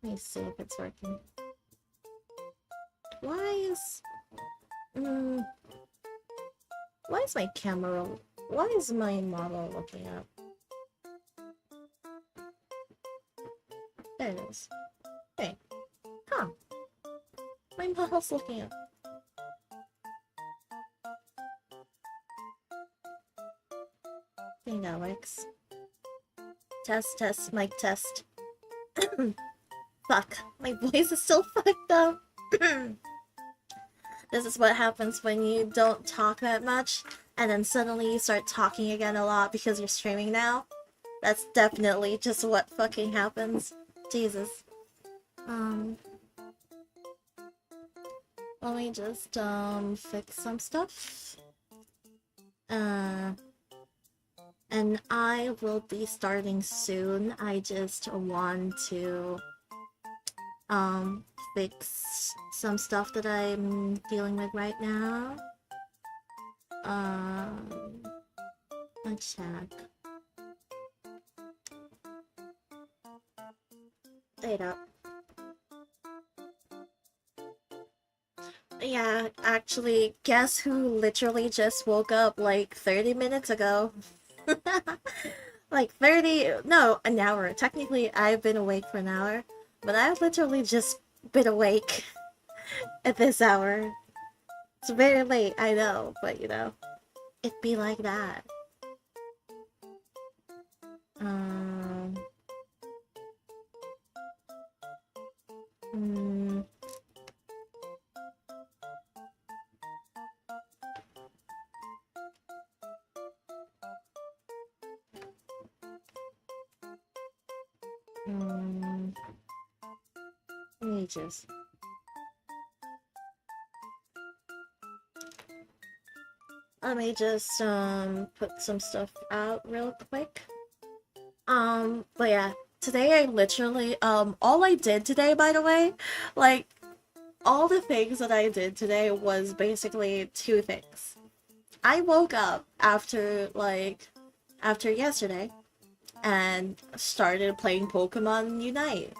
Let me see if it's working. Why is... Mm, why is my camera... Why is my model looking up? There it is. Hey. Huh. My model's looking up. I think that works. Test, mic test. Fuck. My voice is still fucked up. This is what happens when you don't talk that much, and then suddenly you start talking again a lot because you're streaming now. That's definitely just what fucking happens. Jesus. Let me just, fix some stuff. And I will be starting soon. I just want to, fix some stuff that I'm dealing with right now. Let's check. Wait up. Yeah, actually, guess who literally just woke up like 30 minutes ago? Like 30, no, an hour. Technically, I've been awake for an hour, but I've literally just been awake at this hour. It's very late, I know, but you know, it'd be like that. Hmm. Let me just... Let me just, put some stuff out real quick. But yeah, today I literally, all I did today, by the way, like, all the things that I did today was basically two things. I woke up after, like, after yesterday, and started playing Pokemon Unite.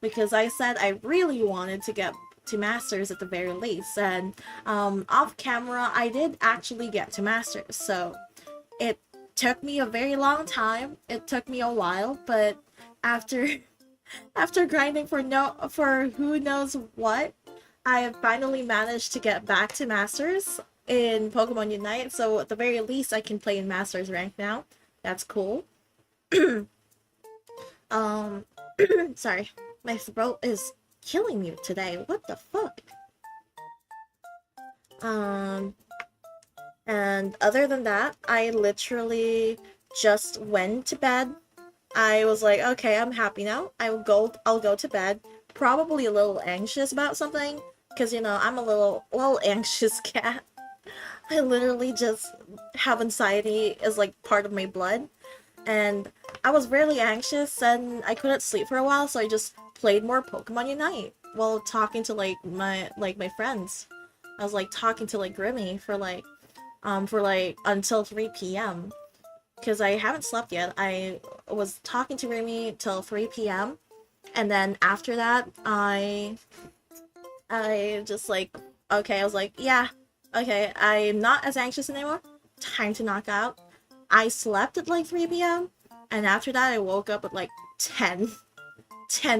Because I said I really wanted to get to Masters at the very least, and off camera I did actually get to Masters, so it took me a very long time, it took me a while, but after after grinding for who knows what, I have finally managed to get back to Masters in Pokemon Unite, so at the very least I can play in Masters rank now. That's cool. Sorry. My throat is killing me today. What the fuck? And other than that, I literally just went to bed. I was like, okay, I'm happy now. I'll go to bed. Probably a little anxious about something, because you know, I'm a little anxious cat. I literally just have anxiety as like part of my blood. And I was really anxious and I couldn't sleep for a while, so I just played more Pokemon Unite while talking to like my friends. I was like talking to like Grimmy for like until 3 p.m. because I haven't slept yet. I was talking to Grimmy till 3 p.m. and then after that I just like, okay, I was like, yeah, okay, I'm not as anxious anymore. Time to knock out. I slept at like 3 p.m. and after that I woke up at like 10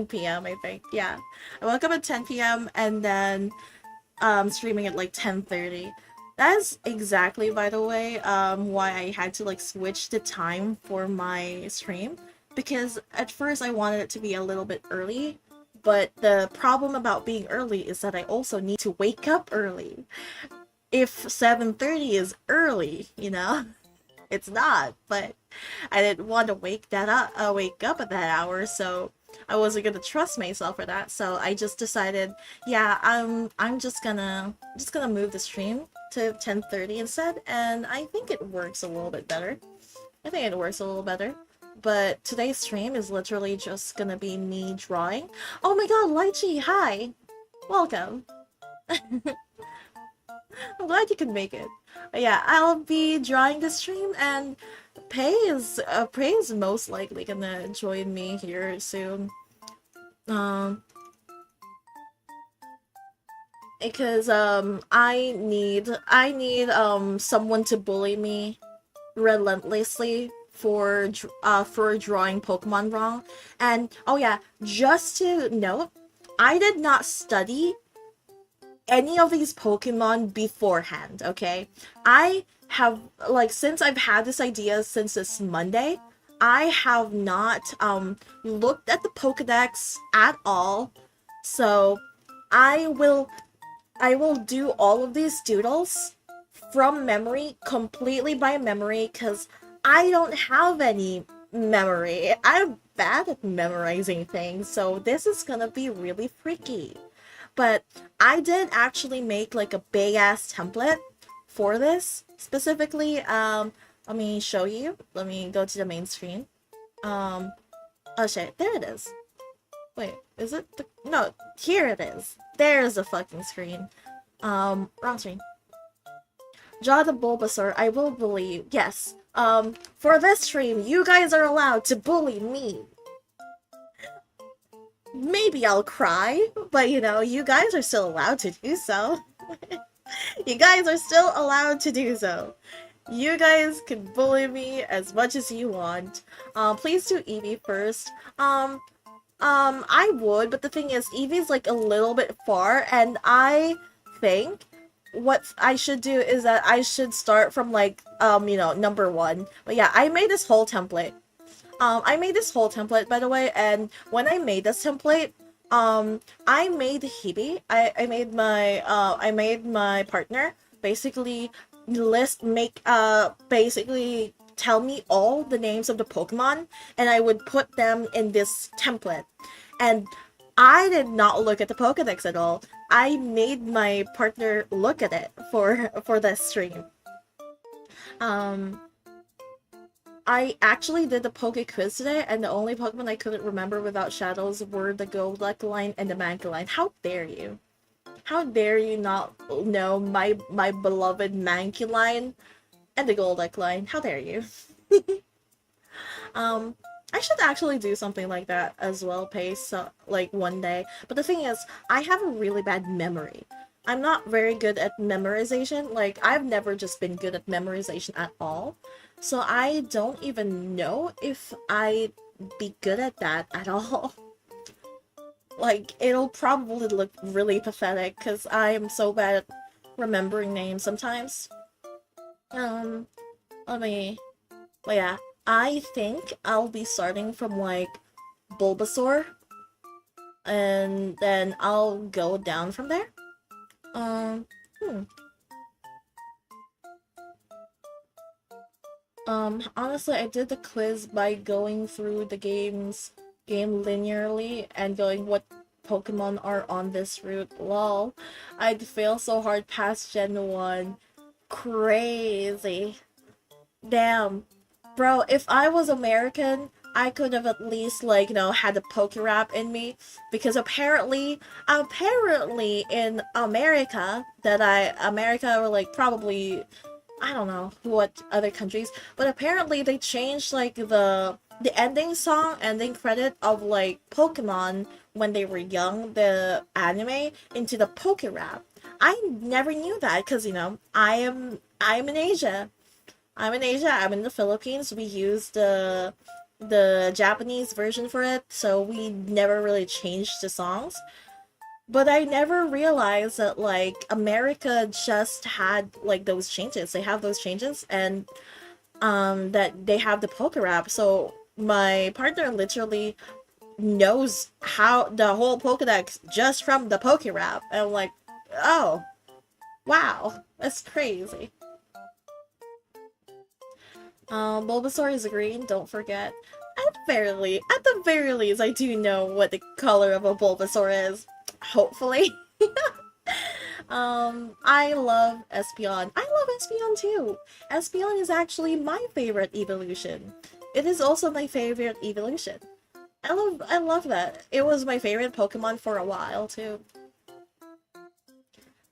p.m. I think. Yeah. I woke up at 10 p.m. and then streaming at like 10:30. That is exactly, by the way, why I had to like switch the time for my stream, because at first I wanted it to be a little bit early, but the problem about being early is that I also need to wake up early. If 7:30 is early, you know? It's not, but I didn't want to wake up at that hour, so I wasn't gonna trust myself for that. So I just decided, yeah, I'm just gonna move the stream to 10:30 instead, and I think it works a little bit better. I think it works a little better. But today's stream is literally just gonna be me drawing. Oh my god, Lychee, hi! Welcome! I'm glad you could make it. But yeah, I'll be drawing the stream, and Prey is most likely gonna join me here soon. because I need someone to bully me relentlessly for drawing Pokemon wrong. And oh yeah, just to note, I did not study any of these Pokemon beforehand, okay? I have, like, since I've had this idea since this Monday, I have not looked at the Pokedex at all. So I will I will do all of these doodles from memory, completely by memory, because I don't have any memory. I'm bad at memorizing things, so this is gonna be really freaky. But I did actually make like a big ass template for this specifically. Let me show you. Let me go to the main screen. Um, oh shit, there it is. Wait, is it the, no, here it is. There's the fucking screen. Wrong screen. Draw the Bulbasaur, I will bully you. Yes. For this stream, you guys are allowed to bully me. Maybe I'll cry, but you know, you guys are still allowed to do so. You guys are still allowed to do so. You guys can bully me as much as you want. Please do Eevee first. I would, but the thing is, Eevee's like a little bit far, and I think what I should do is that I should start from like, number one. But yeah, I made this whole template. I made this whole template, by the way, and when I made this template, I made Hebe. I made my partner basically basically tell me all the names of the Pokemon, and I would put them in this template. And I did not look at the Pokedex at all. I made my partner look at it for this stream. Um, I actually did the Poke Quiz today, and the only Pokemon I couldn't remember without shadows were the Golduck line and the Mankey. How dare you? How dare you not know my beloved Mankey and the Golduck line? How dare you? um, I should actually do something like that as well, Pace, so, like one day. But the thing is, I have a really bad memory. I'm not very good at memorization. Like, I've never just been good at memorization at all. So I don't even know if I'd be good at that at all. Like, it'll probably look really pathetic because I am so bad at remembering names sometimes. Let me... But yeah, I think I'll be starting from, like, Bulbasaur. And then I'll go down from there. Um, hmm. Honestly, I did the quiz by going through the game linearly and going what Pokemon are on this route. Lol. I'd fail so hard past Gen 1. Crazy. Damn. Bro, if I was American, I could have at least, like, had a poke rap in me. Because apparently in America, America, or like probably, I don't know what other countries, but apparently they changed like the ending song, ending credit of like Pokemon when they were young, the anime, into the Poke Rap. I never knew that because I'm in Asia. I'm in Asia. I'm in the Philippines. We use the Japanese version for it, so we never really changed the songs. But I never realized that, like, America just had, like, those changes. They have those changes, and, that they have the poker rap. So my partner literally knows how the whole Pokedex just from the poker rap. And I'm like, oh, wow, that's crazy. Bulbasaur is green, don't forget. At the very least, I do know what the color of a Bulbasaur is. Hopefully. I love Espeon. I love Espeon too. Espeon is actually my favorite evolution. It is also my favorite evolution. I love that. It was my favorite Pokemon for a while too.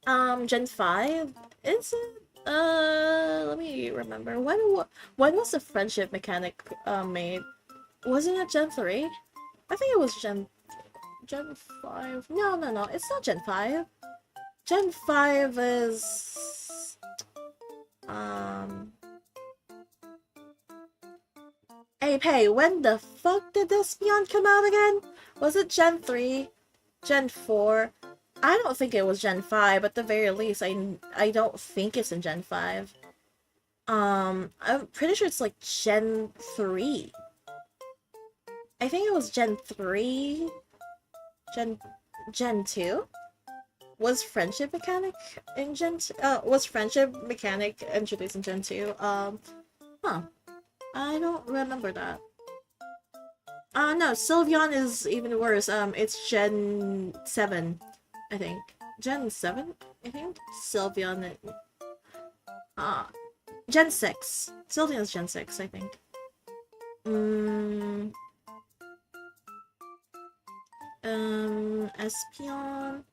Gen 5? Is it? Let me remember. When was the friendship mechanic made? Wasn't it Gen 3? I think it was Gen 5. No, it's not Gen 5. Gen 5 is... Um... Hey, when the fuck did this Beyond come out again? Was it Gen 3? Gen 4? I don't think it was Gen 5, but at the very least, I don't think it's in Gen 5. I'm pretty sure it's like Gen 3. I think it was Gen 3? Gen... Gen 2? Was Friendship Mechanic in Gen 2? Was Friendship Mechanic introduced in Gen 2? Huh. I don't remember that. No, Sylveon is even worse. It's Gen 7, I think. Gen 7, I think? Sylveon... Uh, Gen 6. Sylveon is Gen 6, I think. Espeon...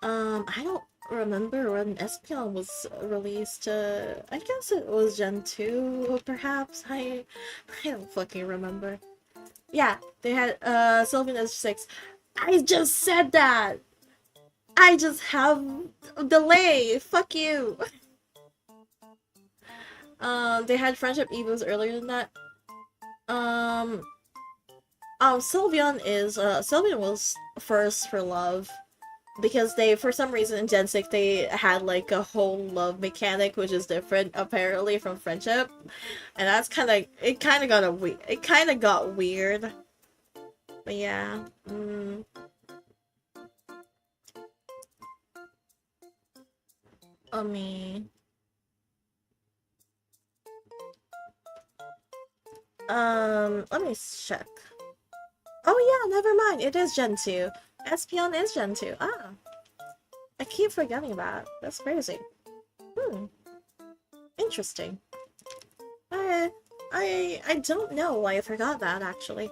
I don't remember when Espeon was released. I guess it was Gen 2, perhaps? I don't fucking remember. Yeah, they had, Sylveon S6. I just said that! I just have a delay! Fuck you! They had Friendship Evos earlier than that. Sylveon was first for love. Because they, for some reason in Gen 6, they had like a whole love mechanic, which is different apparently from Friendship. And that's it kinda got weird. But yeah, let me check. Oh yeah, never mind, it is Gen 2. Espeon is Gen 2. Ah. I keep forgetting that. That's crazy. Interesting. I don't know why I forgot that, actually.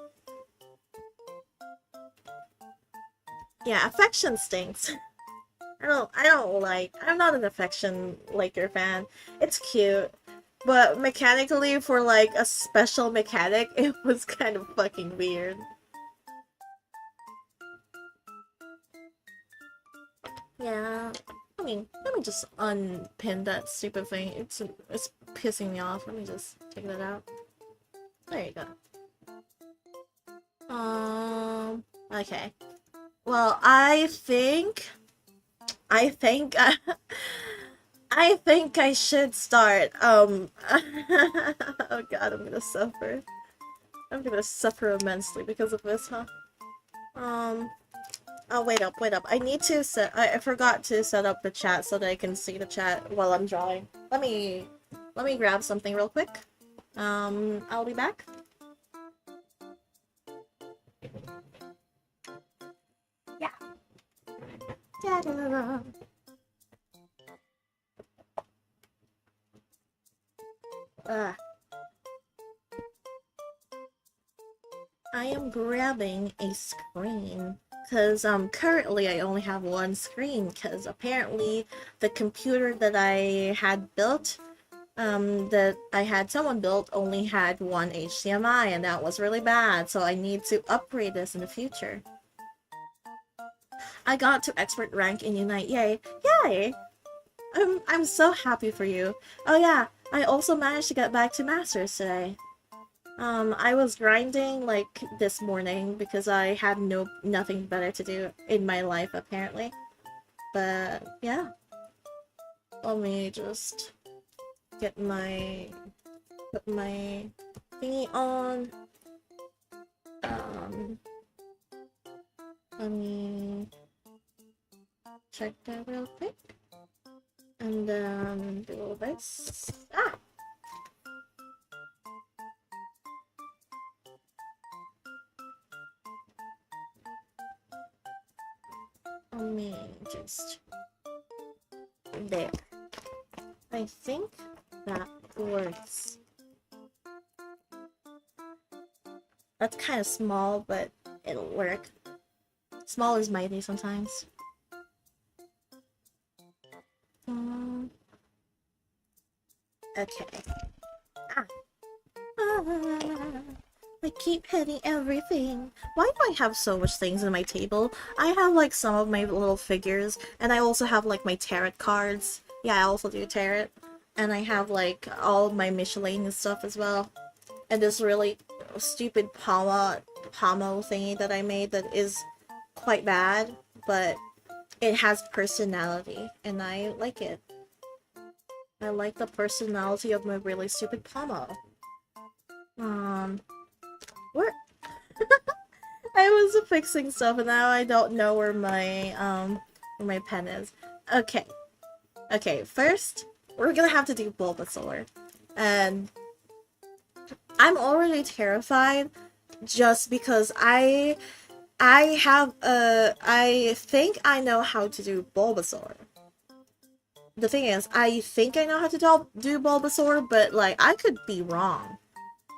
Yeah, affection stinks. I'm not an affection liker fan. It's cute. But mechanically, for like a special mechanic, it was kind of fucking weird. Yeah. I mean, let me just unpin that stupid thing. It's pissing me off. Let me just take that out. There you go. Okay. Well, I think I think I should start. Oh god, I'm gonna suffer. I'm gonna suffer immensely because of this, huh? Oh, wait up. I need to I forgot to set up the chat so that I can see the chat while I'm drawing. Let me grab something real quick. I'll be back. Yeah. Ta-da. I am grabbing a screen. Because currently I only have one screen, because apparently the computer that I had built, that I had someone built, only had one HDMI, and that was really bad, so I need to upgrade this in the future. I got to expert rank in Unite, yay! Yay! I'm so happy for you. Oh yeah, I also managed to get back to Masters today. I was grinding, like, this morning because I had nothing better to do in my life, apparently. But, yeah. Let me just put my thingy on. Let me check that real quick. And then do this. Ah! Let me just... There. I think that works. That's kind of small, but it'll work. Small is mighty sometimes. Okay. Ah. I keep hitting everything. Why do I have so much things in my table? I have like some of my little figures, and I also have like my tarot cards. Yeah, I also do tarot. And I have like all of my miscellaneous stuff as well. And this really stupid pommel thingy that I made that is quite bad, but it has personality, and I like it. I like the personality of my really stupid pommel. Where I was fixing stuff and now I don't know where my pen is. Okay. Okay, first we're gonna have to do Bulbasaur. And I'm already terrified just because I think I know how to do Bulbasaur. The thing is, I think I know how to do Bulbasaur, but like I could be wrong.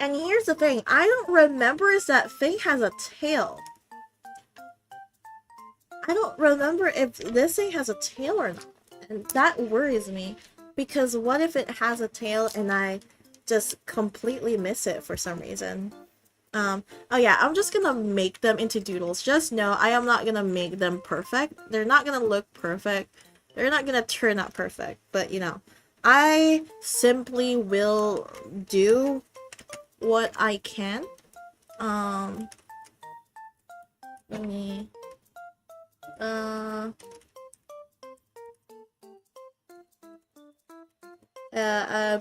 And here's the thing, I don't remember if that thing has a tail. I don't remember if this thing has a tail or not. And that worries me. Because what if it has a tail and I just completely miss it for some reason? Oh yeah, I'm just gonna make them into doodles. Just know, I am not gonna make them perfect. They're not gonna look perfect. They're not gonna turn out perfect. But, you know, I simply will do what I can. Let me... I'm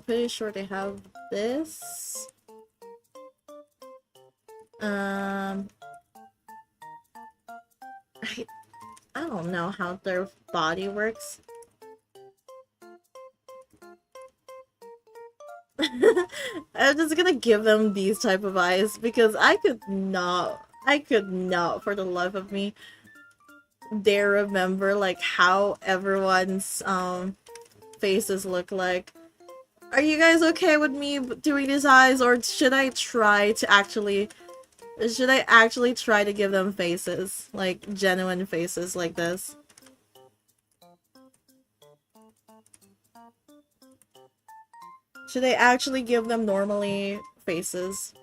pretty sure they have this. I don't know how their body works. I'm just gonna give them these type of eyes because I could not for the life of me dare remember like how everyone's faces look like. Are you guys okay with me doing these eyes, or should I actually try to give them faces, like genuine faces like this? Should I actually give them normally faces?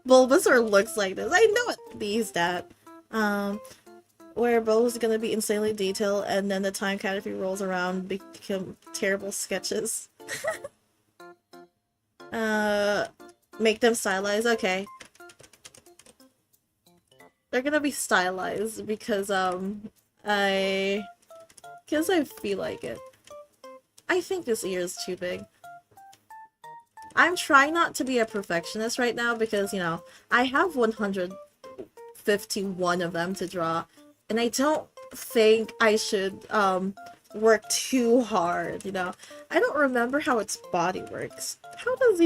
Bulbasaur looks like this. I know it bees that. Where Bulbasaur is gonna be insanely detailed, and then the time catastrophe rolls around, become terrible sketches. Make them stylized. Okay. They're gonna be stylized because I feel like it. I think this ear is too big. I'm trying not to be a perfectionist right now because, you know, I have 151 of them to draw, and I don't think I should work too hard, you know. I don't remember how its body works. How does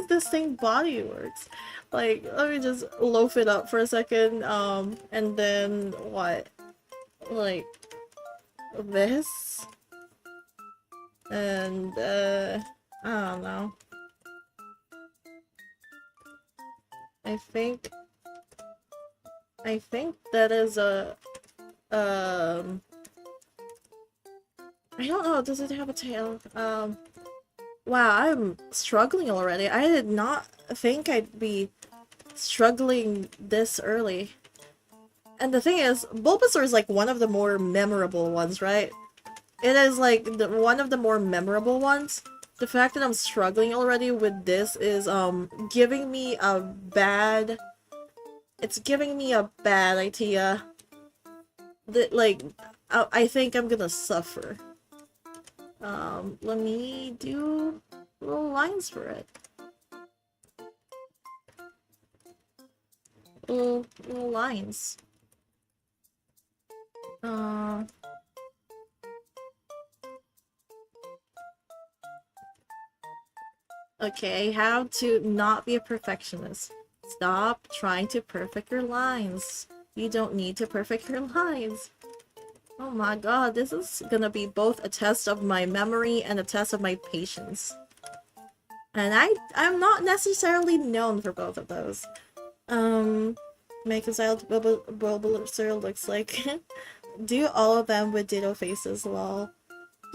this thing body works? Like, let me just loaf it up for a second, and then what? Like this? And I don't know. I think that is a I don't know, does it have a tail? Wow, I'm struggling already. I did not think I'd be struggling this early. And the thing is, Bulbasaur is like one of the more memorable ones, right? It is like one of the more memorable ones. The fact that I'm struggling already with this is giving me a bad... It's giving me a bad idea. That, like, I think I'm gonna suffer. Let me do little lines for it. Little lines. Okay, how to not be a perfectionist. Stop trying to perfect your lines. You don't need to perfect your lines. Oh my god, this is gonna be both a test of my memory and a test of my patience. And I'm not necessarily known for both of those. Make a style Bulbasaur looks like. Do all of them with ditto faces, lol.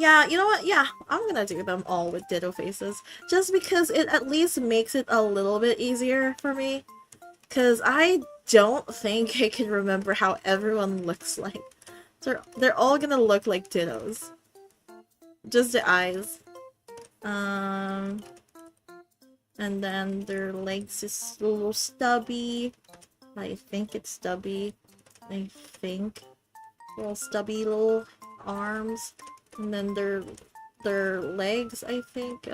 Yeah, you know what? Yeah, I'm gonna do them all with ditto faces. Just because it at least makes it a little bit easier for me. Because I don't think I can remember how everyone looks like. They're all gonna look like dittos. Just the eyes. Um, and then their legs is a little stubby. I think it's stubby. I think. Little stubby little arms. And then their legs, I think,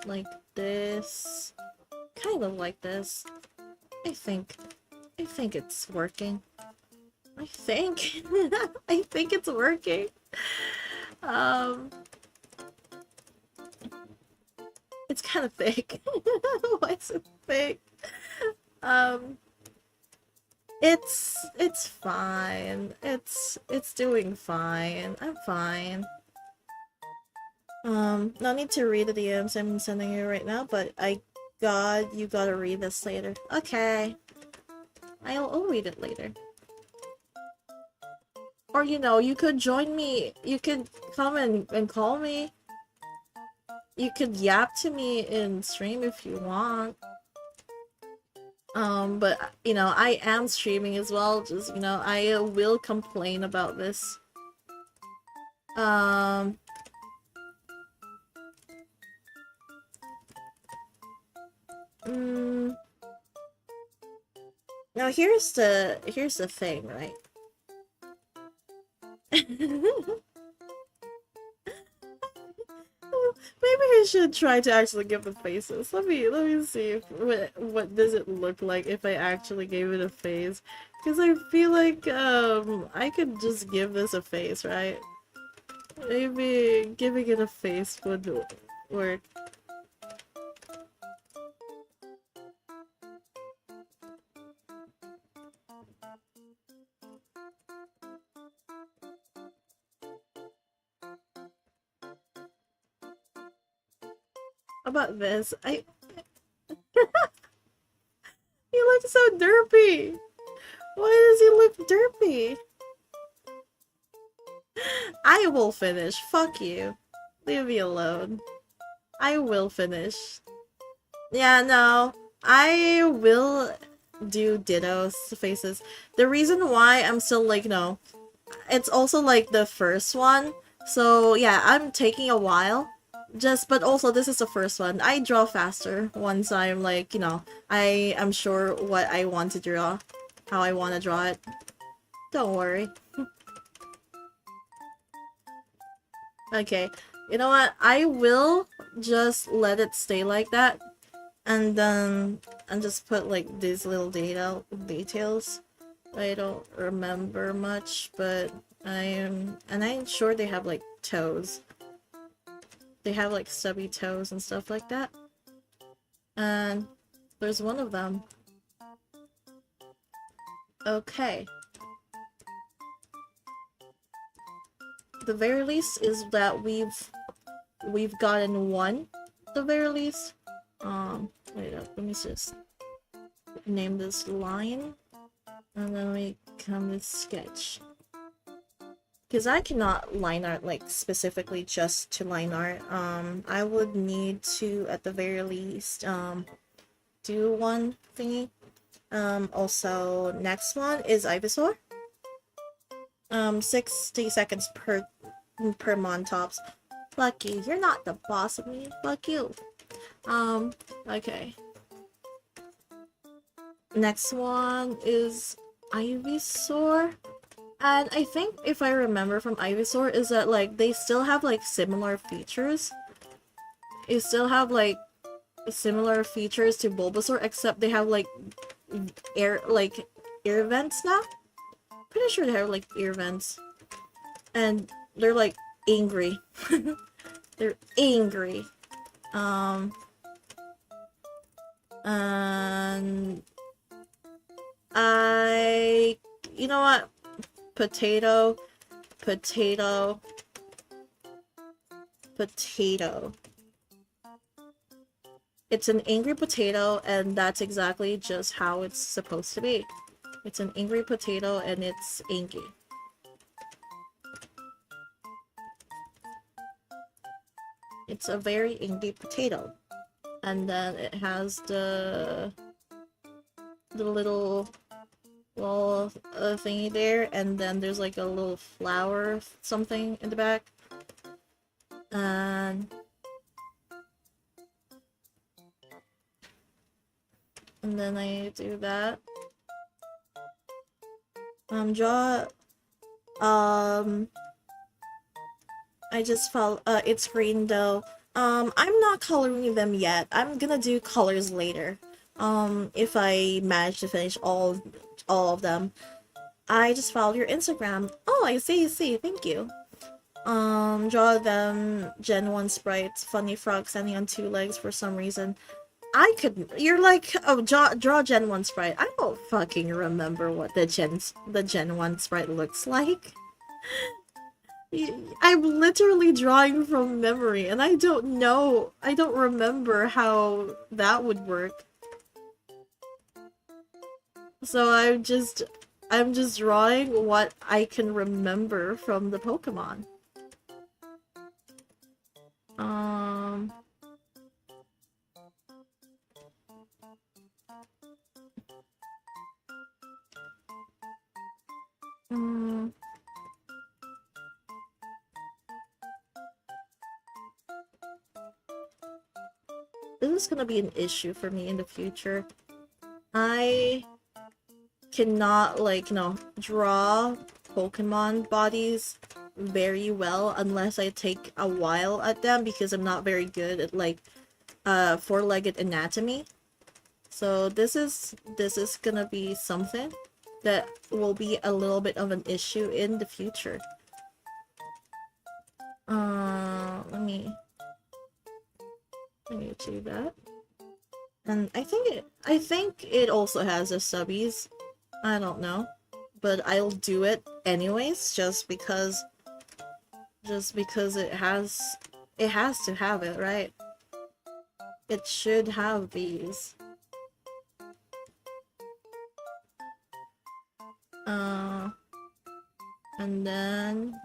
like this. Kind of like this. I think. I think it's working. I think. I think it's working. Um, it's kind of thick. Why is it thick? Um, it's fine. It's doing fine. I'm fine. No need to read the DMs I'm sending you right now, but you gotta read this later. Okay. I'll read it later. Or, you know, you could join me. You could come and call me. You could yap to me in stream if you want. But, you know, I am streaming as well. Just, you know, I will complain about this. Now here's the thing, right? Maybe I should try to actually give the faces. Let me see if, what does it look like if I actually gave it a face. Because I feel like I could just give this a face, right? Maybe giving it a face would work. About this, he looks so derpy. Why does he look derpy? I will finish. Fuck you. Leave me alone. I will finish. Yeah, no. I will do dittos faces. The reason why I'm still like, no. It's also like the first one. So yeah, I'm taking a while. But also this is the first one. I draw faster once I'm like, you know, I am sure what I want to draw. How I want to draw it. Don't worry. Okay, you know what? I will just let it stay like that. And then and just put like these little details. I don't remember much, but I'm sure they have like toes. They have like stubby toes and stuff like that. And there's one of them. Okay. The very least is that we've gotten one. The very least. Wait up, let me just name this line. And then we come with sketch. Because I cannot line art like specifically just to line art. I would need to at the very least do one thingy. Also next one is Ivysaur. 60 seconds per mon tops. Fuck you, you're not the boss of me. Fuck you. Okay. Next one is Ivysaur. And I think if I remember from Ivysaur is that like they still have like similar features. They still have like similar features to Bulbasaur, except they have like air vents now. Pretty sure they have like ear vents. And they're like angry. They're angry. And you know what? Potato. It's an angry potato, and that's exactly just how it's supposed to be. It's an angry potato, and it's angry. It's a very inky potato. And then it has the little thingy there, and then there's like a little flower something in the back. And then I do that. Draw. I just felt it's green though. I'm not coloring them yet. I'm gonna do colors later. If I manage to finish all of them. I just followed your Instagram. Oh, I see. Thank you. Draw them Gen 1 sprites, funny frog standing on two legs for some reason. I could. You're like, oh, draw Gen 1 sprite. I don't fucking remember what the Gen 1 sprite looks like. I'm literally drawing from memory, and I don't know. I don't remember how that would work. So I'm just drawing what I can remember from the Pokemon. This is gonna be an issue for me in the future. I cannot, like, draw Pokemon bodies very well unless I take a while at them because I'm not very good at, like, four-legged anatomy. So this is gonna be something that will be a little bit of an issue in the future. Let me do that. And I think it also has a subbies. I don't know. But I'll do it anyways, just because it has to have it, right? It should have these. And then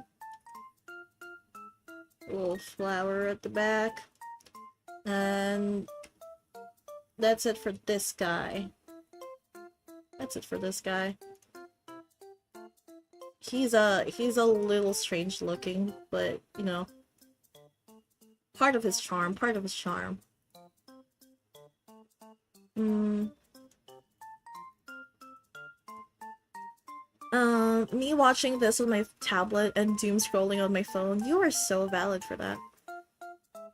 a little flower at the back. And that's it for this guy. He's a little strange looking, but you know, part of his charm. Me watching this with my tablet and doom scrolling on my phone, you are so valid for that.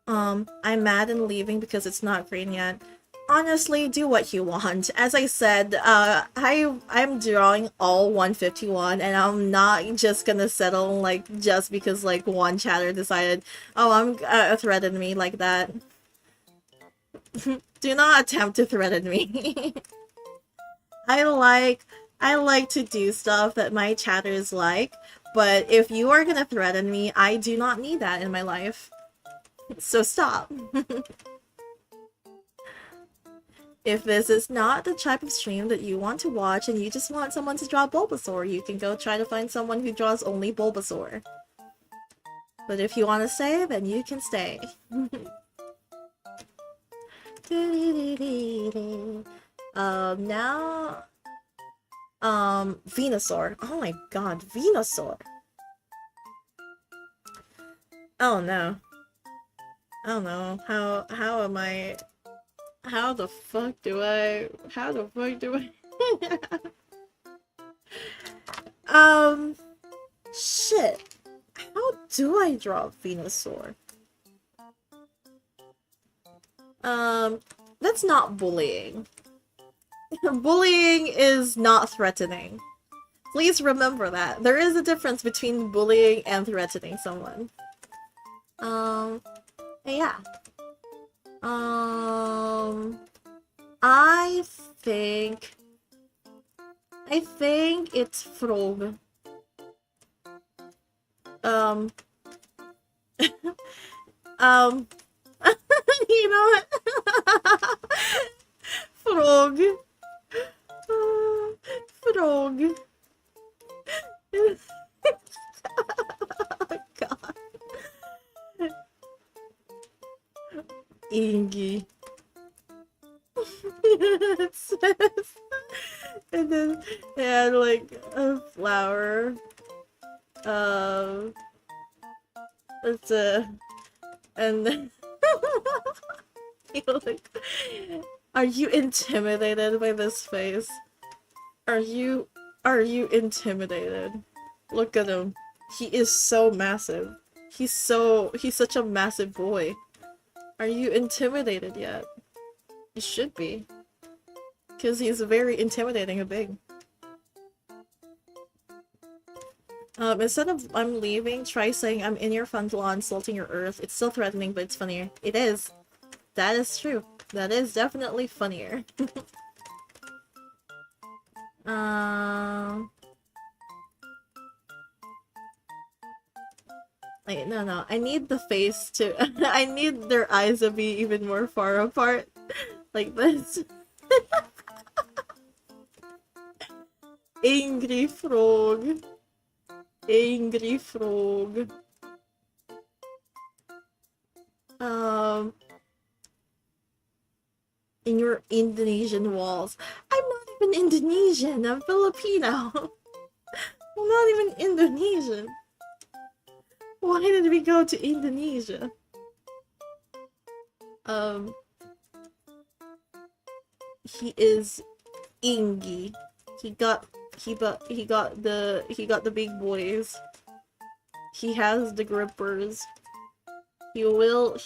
I'm mad and leaving because it's not green yet. Honestly, do what you want. As I said, I'm drawing all 151, and I'm not just gonna settle, like, just because, like, one chatter decided, oh, I'm threatened me like that. Do not attempt to threaten me. I like to do stuff that my chatters like, but if you are gonna threaten me, I do not need that in my life. So stop. If this is not the type of stream that you want to watch and you just want someone to draw Bulbasaur, you can go try to find someone who draws only Bulbasaur. But if you want to stay, then you can stay. Now... Venusaur. Oh my god, Venusaur. Oh no. Oh no. How am I... How the fuck do I... Shit. How do I draw Venusaur? That's not bullying. Bullying is not threatening. Please remember that. There is a difference between bullying and threatening someone. Yeah. I think it's Frog. You know what? Frog. Frog. Oh, God. It says, and then they had like a flower. Um, it's a, and then you're like, are you intimidated by this face? Are you intimidated? Look at him. He is so massive. He's such a massive boy. Are you intimidated yet? You should be. Because he's very intimidating and big. Instead of I'm leaving, try saying I'm in your front lawn, salting your earth. It's still threatening, but it's funnier. It is. That is true. That is definitely funnier. Like, no. I need the face to... I need their eyes to be even more far apart. Like this. Angry frog. Angry frog. In your Indonesian walls. I'm not even Indonesian. I'm Filipino. I'm not even Indonesian. Why did we go to Indonesia? He is Ingi. He got the big boys. He has the grippers. He will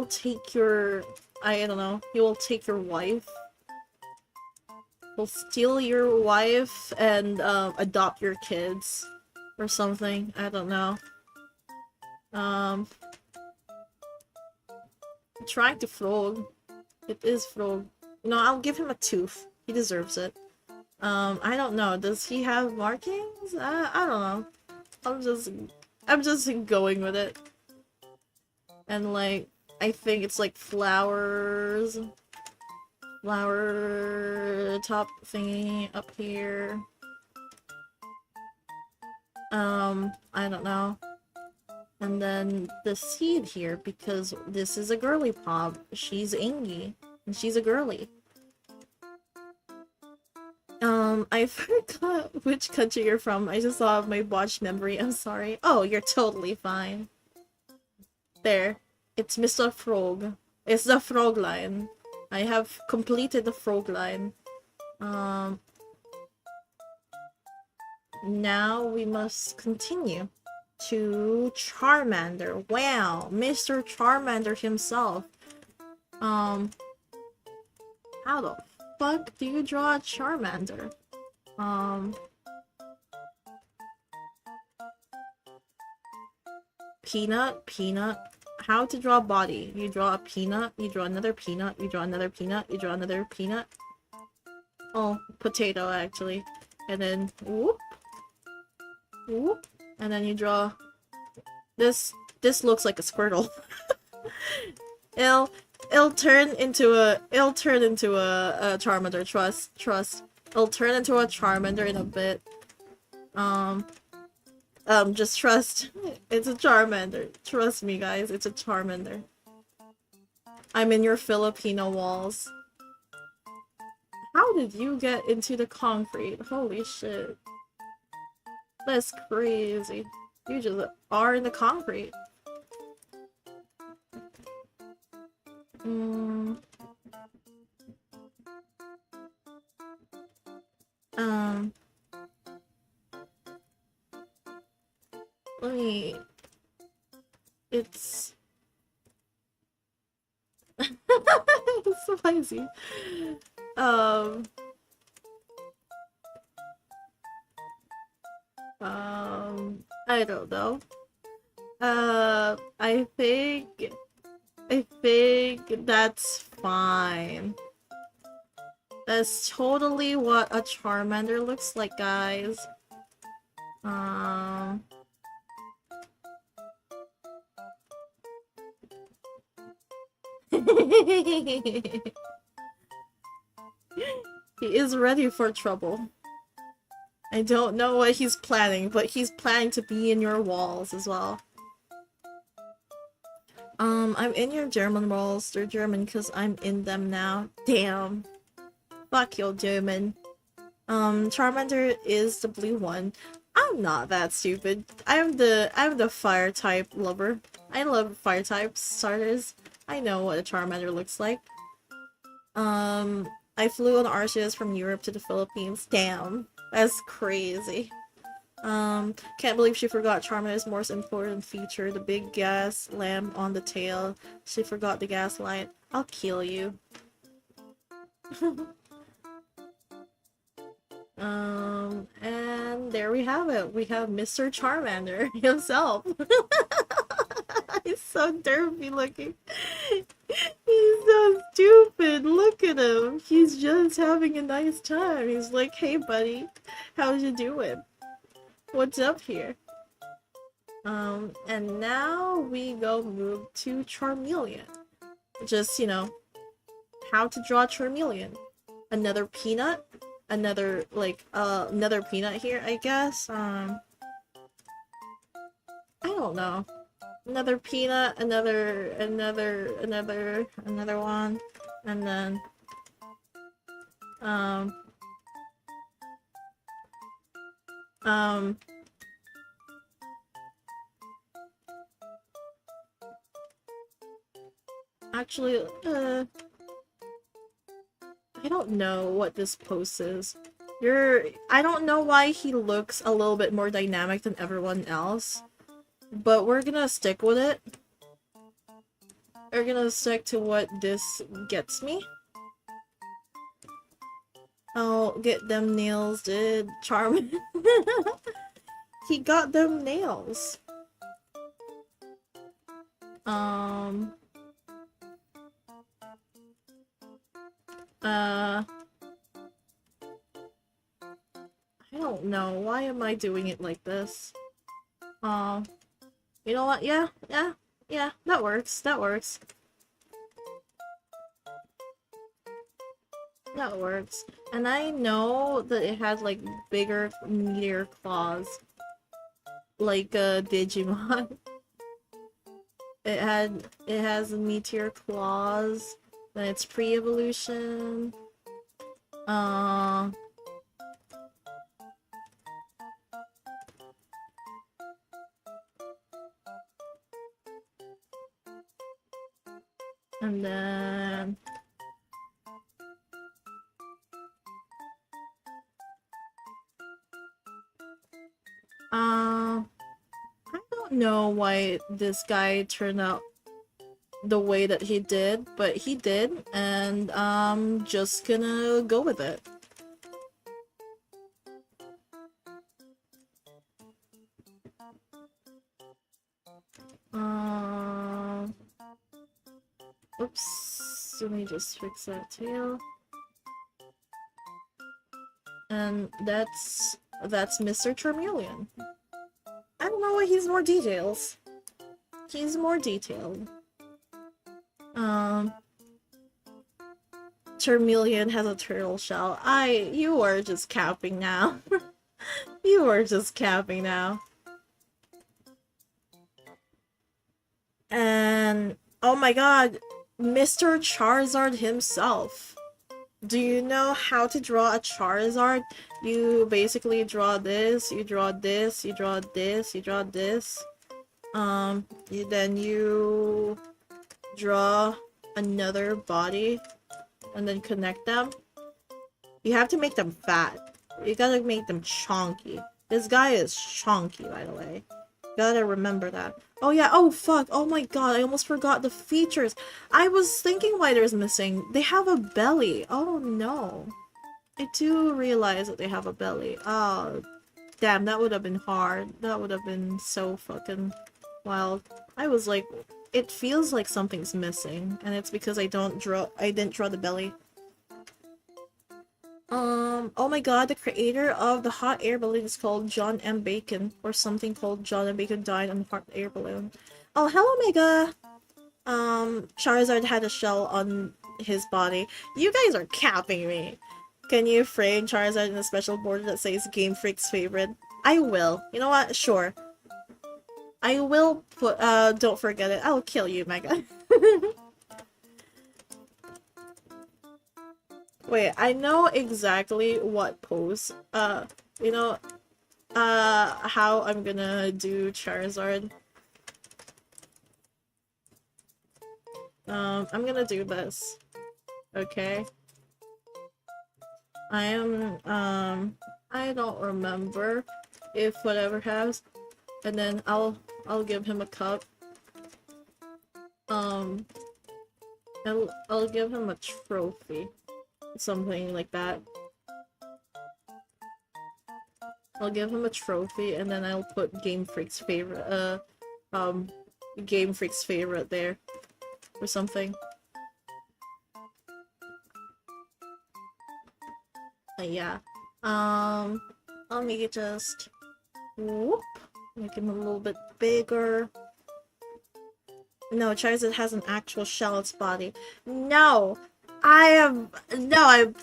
take your, I don't know, he will take your wife. He'll steal your wife and adopt your kids or something. I don't know. I'm trying to frog. It is frog. No, I'll give him a tooth. He deserves it. I don't know. Does he have markings? I don't know. I'm just going with it. And like, I think it's like flowers. Flower top thingy up here. I don't know. And then the seed here, because this is a girly pop. She's Angie, and she's a girly. I forgot which country you're from. I just saw my botched memory. I'm sorry. Oh, you're totally fine. There. It's Mr. Frog. It's the frog line. I have completed the frog line. Now we must continue to Charmander. Wow, Mr. Charmander himself. How the fuck do you draw a Charmander? Peanut. How to draw a body? You draw a peanut, you draw another peanut, you draw another peanut, you draw another peanut. Oh, potato actually. And then whoop. Whoop. And then you draw this looks like a Squirtle. It'll turn into a Charmander, trust. It'll turn into a Charmander in a bit. Just trust. It's a Charmander. Trust me, guys, it's a Charmander. I'm in your Filipino walls. How did you get into the concrete? Holy shit. That's crazy. You just are in the concrete. Let me... It's... It's spicy. I don't know. I think that's fine. That's totally what a Charmander looks like, guys. He is ready for trouble. I don't know what he's planning, but he's planning to be in your walls as well. I'm in your German walls. They're German because I'm in them now. Damn. Fuck your German. Charmander is the blue one. I'm not that stupid. I'm the fire type lover. I love fire type starters. I know what a Charmander looks like. I flew on Arceus from Europe to the Philippines. Damn. That's crazy. Can't believe she forgot Charmander's most important feature, the big gas lamp on the tail. She forgot the gas light. I'll kill you. And there we have it. We have Mr. Charmander himself. He's so derpy looking. He's so stupid. Look at him. He's just having a nice time. He's like, hey buddy, how's you doing? What's up here? And now we go move to Charmeleon. Just, you know, how to draw Charmeleon. Another peanut? Another, like, another peanut here, I guess? I don't know. Another peanut, another one, and then, actually, I don't know what this pose is. I don't know why he looks a little bit more dynamic than everyone else, but we're gonna stick with it. We're gonna stick to what this gets me. Oh, get them nails, dude. Charm. He got them nails. I don't know. Why am I doing it like this? You know what? Yeah, that works. That works. That works. And I know that it has, like, bigger, meatier claws. Like, Digimon. It has meatier claws than its pre-evolution. And then... I don't know why this guy turned out the way that he did, but he did, and I'm just gonna go with it. Oops, let me just fix that tail. And that's Mr. Charmeleon. I don't know why he's more details. He's more detailed. Charmeleon has a turtle shell. You are just capping now. You are just capping now. And, oh my god, Mr. Charizard himself. Do you know how to draw a Charizard? You basically draw this, you draw this, you draw this, you draw this. Then you draw another body and then connect them. You have to make them fat. You gotta make them chonky. This guy is chonky, by the way. Gotta remember that. Oh yeah, oh fuck, oh my god, I almost forgot the features. I was thinking why there's missing. They have a belly. Oh no. I do realize that they have a belly. Oh, damn, that would have been hard. That would have been so fucking wild. I was like, it feels like something's missing, and it's because I didn't draw the belly. Oh my god, the creator of the hot air balloon is called John M. Bacon, or something called John M. Bacon died on the hot air balloon. Oh, hello, Mega! Charizard had a shell on his body. You guys are capping me! Can you frame Charizard in a special border that says Game Freak's favorite? I will. You know what? Sure. I will put, don't forget it. I'll kill you, Mega. Wait, I know exactly what pose, you know, how I'm gonna do Charizard. I'm gonna do this. Okay. I am, I don't remember if whatever has, and then I'll give him a cup. Um, I'll give him a trophy. Something like that. I'll give him a trophy, and then I'll put Game Freak's favorite, um, Game Freak's favorite there. Or something. Yeah. Let me just... Whoop! Make him a little bit bigger. No, Charizard has an actual shell on its body. No! I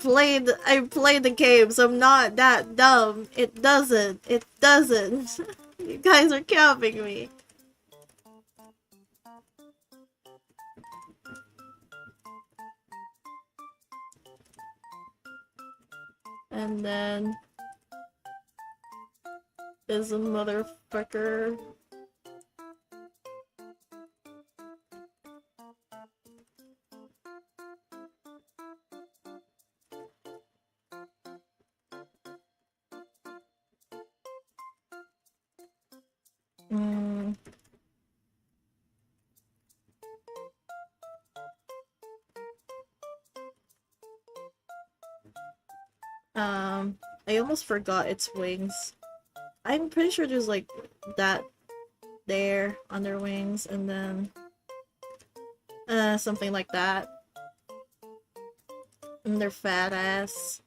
played the game, so I'm not that dumb. It doesn't. It doesn't. You guys are capping me. And then... is a motherfucker. Mm. I almost forgot its wings. I'm pretty sure there's like that there on their wings, and then something like that. And their fat ass.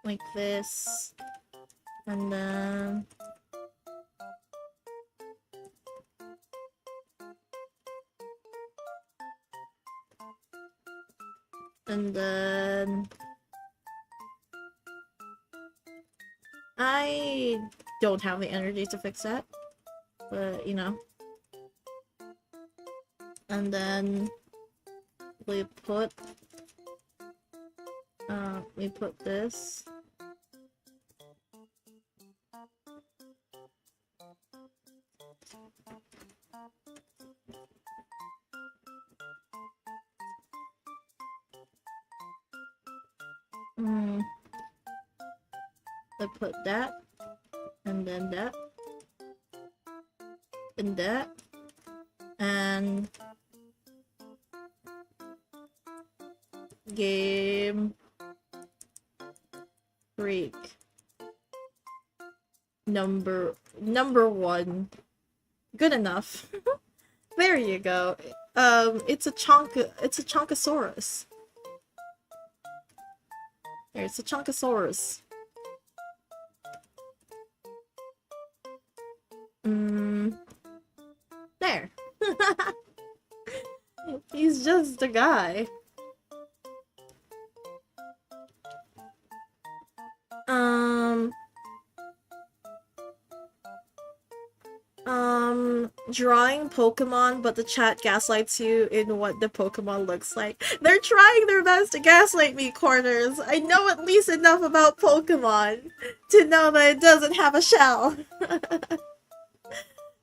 Like this. And then I don't have the energy to fix that. But, you know. And then we put this. I put that, and then that, and that, and Game Freak number one. Good enough. There you go. It's a Chonkosaurus. There, it's a Chonkosaurus. There. He's just a guy. Drawing Pokemon, but the chat gaslights you in what the Pokemon looks like. They're trying their best to gaslight me, Corners. I know at least enough about Pokemon to know that it doesn't have a shell.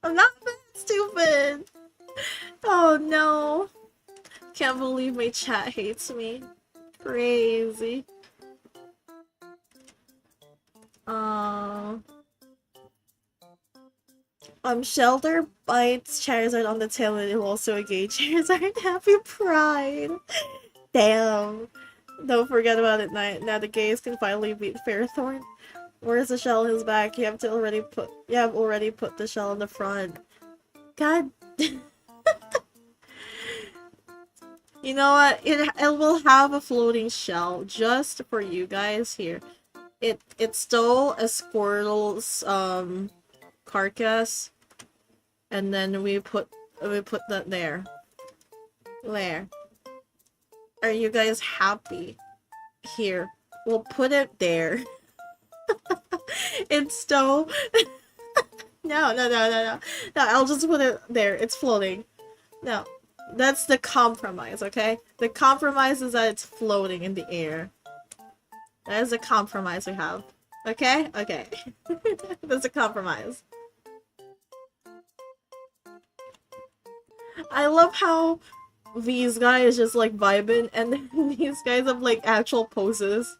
I'm not that stupid. Oh no. Can't believe my chat hates me. Crazy. Shelter bites Charizard on the tail and it will also engage Charizard. Happy Pride! Damn. Don't forget about it, now the gays can finally beat Fairthorn. Where's the shell in his back? You have already put the shell in the front. God. You know what? It will have a floating shell just for you guys here. It stole a Squirtle's carcass, and then we put that there. There. Are you guys happy? Here, we'll put it there. It stole No, no, no, no, no. No, I'll just put it there. It's floating. No. That's the compromise, okay? The compromise is that it's floating in the air. That is a compromise we have. Okay? Okay. That's a compromise. I love how these guys just like vibing and then these guys have like actual poses.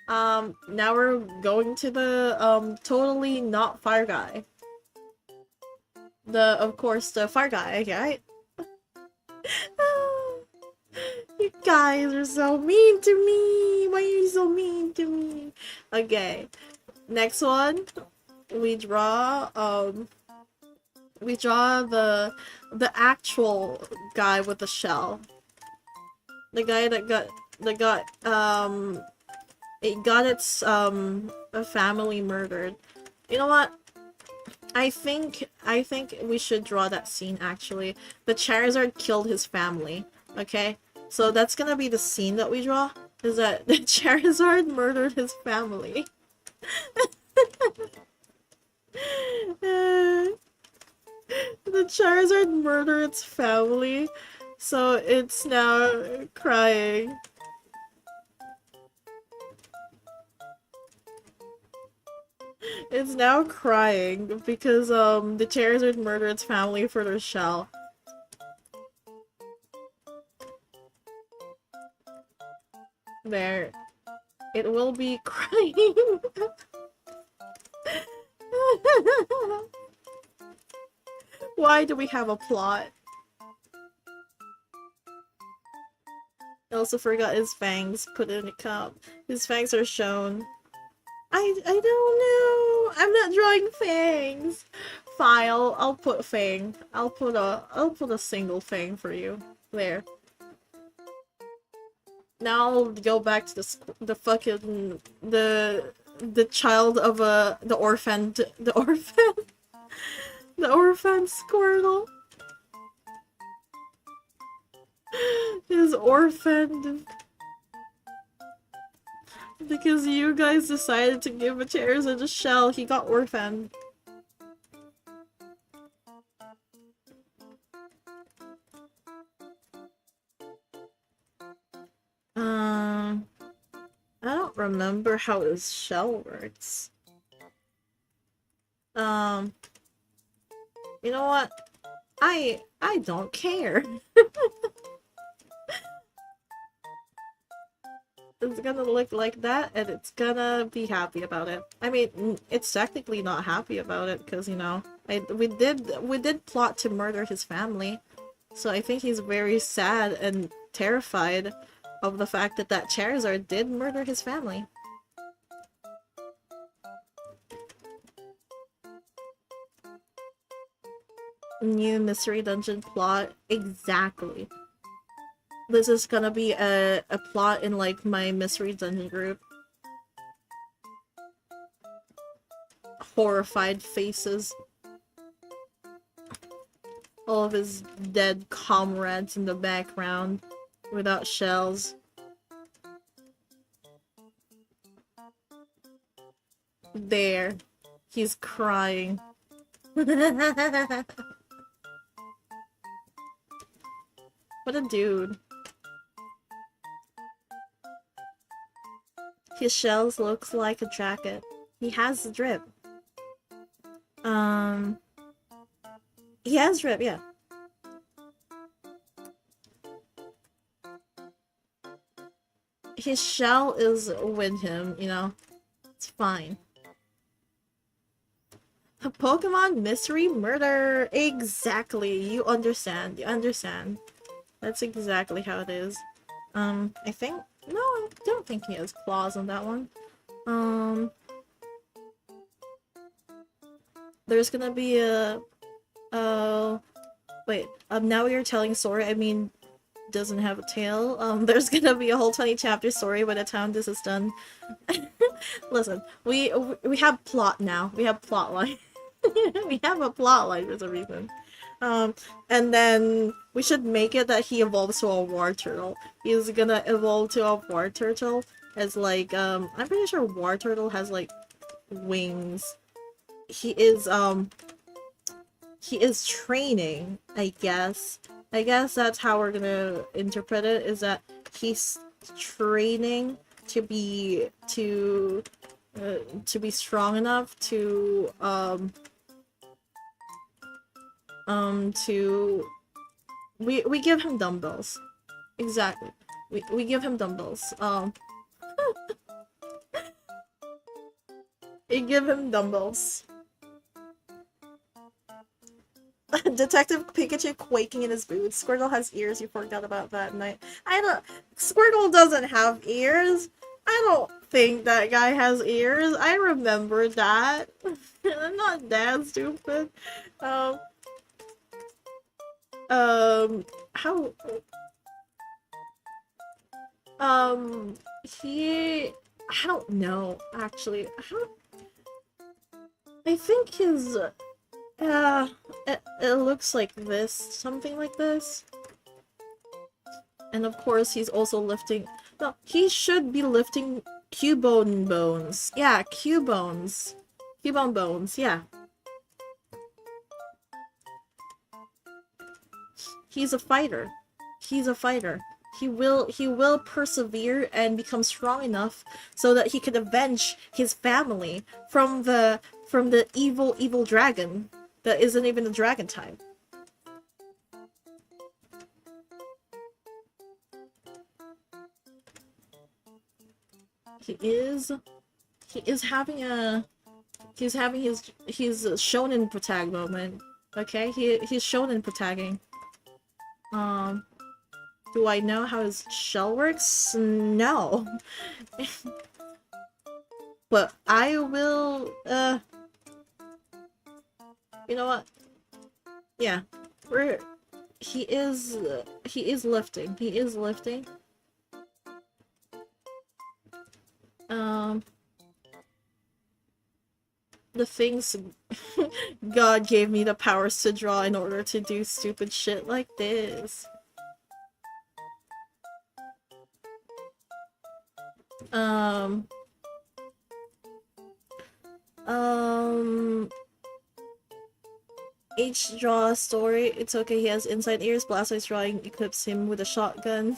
Now we're going to the totally not fire guy. Of course, the fire guy, right? You guys are so mean to me. Why are you so mean to me? Okay, next one, we draw the actual guy with the shell. The guy that got its a family murdered. You know what? I think we should draw that scene actually. The Charizard killed his family. Okay? So that's gonna be the scene that we draw. Is that the Charizard murdered his family. The Charizard murdered its family, so it's now crying. It's now crying because the Charizard murdered its family for their shell. There. It will be crying. Why do we have a plot? I also forgot his fangs put in a cup. His fangs are shown. I don't know. I'm not drawing fangs. File. I'll put fang. I'll put a single fang for you. There. Now I'll go back to the fucking the child of the orphan the orphan Squirtle is orphaned because you guys decided to give a Charizard a shell. He got orphaned. I don't remember how his shell works. You know what? I don't care. It's gonna look like that, and it's gonna be happy about it. I mean, it's technically not happy about it because you know, we did plot to murder his family, so I think he's very sad and terrified of the fact that Charizard did murder his family. New mystery dungeon plot, exactly. This is gonna be a plot in like my mystery dungeon group. Horrified faces. All of his dead comrades in the background without shells. There. He's crying. What a dude. His shells looks like a jacket. He has the drip. He has drip, yeah. His shell is with him, you know? It's fine. A Pokemon mystery murder! Exactly! You understand. You understand. That's exactly how it is. I think... No, I don't think he has claws on that one. There's gonna be a... wait, now you're telling story, I mean... doesn't have a tail. There's gonna be a whole 20 chapter story by the time this is done. Listen, we have plot now. We have plot line. We have a plot line for some reason. And then we should make it that he evolves to a war turtle. He's gonna evolve to a war turtle as like, I'm pretty sure war turtle has like wings. he is training, I guess. I guess that's how we're gonna interpret it, is that he's training to be to be strong enough to we give him dumbbells. Exactly. We give him dumbbells. We give him dumbbells. Detective Pikachu quaking in his boots. Squirtle has ears. You forgot about that night. I don't. Squirtle doesn't have ears. I don't think that guy has ears. I remember that. I'm not that stupid. Um. How? Um. He. I don't know. Actually, I think his. It looks like this, something like this. And of course, he's also lifting. No, he should be lifting Cubone bones. Yeah, Cubones. Cubone bones, yeah. He's a fighter. He's a fighter. He will persevere and become strong enough so that he could avenge his family from the evil dragon that isn't even a dragon type. He is having a he's shonen protag moment. Okay, he's shonen protagging. Do I know how his shell works? No. But I will, you know what? Yeah. He is lifting. He is lifting. The things God gave me the powers to draw in order to do stupid shit like this. H draw story. It's okay, he has inside ears. Blastoise drawing equips him with a shotgun.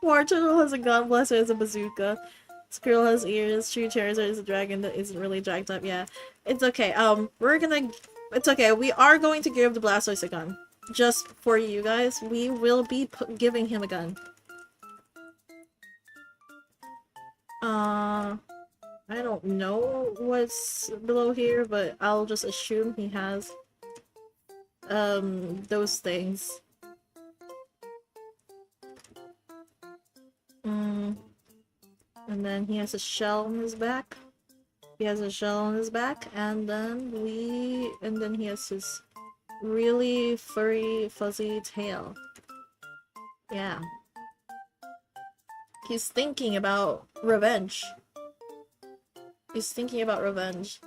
War Turtle has a gun, Blastoise has a bazooka. Squirrel has ears, True Charizard is a dragon that isn't really dragged up, yeah. It's okay, it's okay, we are going to give the Blastoise a gun. Just for you guys, we will be giving him a gun. I don't know what's below here, but I'll just assume he has those things. And then he has a shell on his back. He has a shell on his back, and then he has his really furry, fuzzy tail. Yeah. He's thinking about revenge. He's thinking about revenge.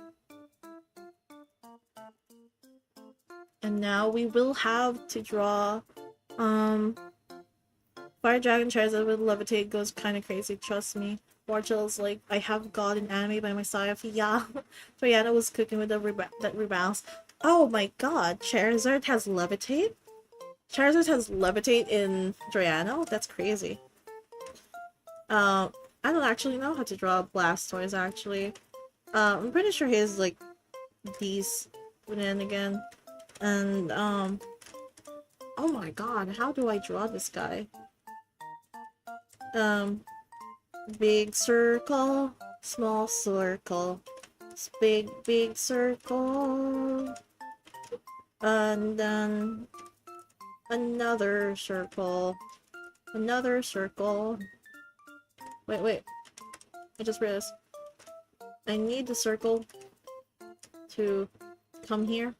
And now we will have to draw, Fire Dragon Charizard with Levitate goes kinda crazy, trust me. Warchill's like, I have God in anime by my side. Yeah. Brianna was cooking with that rebalance. Oh my god, Charizard has Levitate? Charizard has Levitate in Drayano? That's crazy. I don't actually know how to draw Blastoise, actually. I'm pretty sure he has, like, these put in again. And, oh my god, how do I draw this guy? Big circle, small circle, big circle, and then another circle, another circle. Wait, I just realized I need the circle to come here.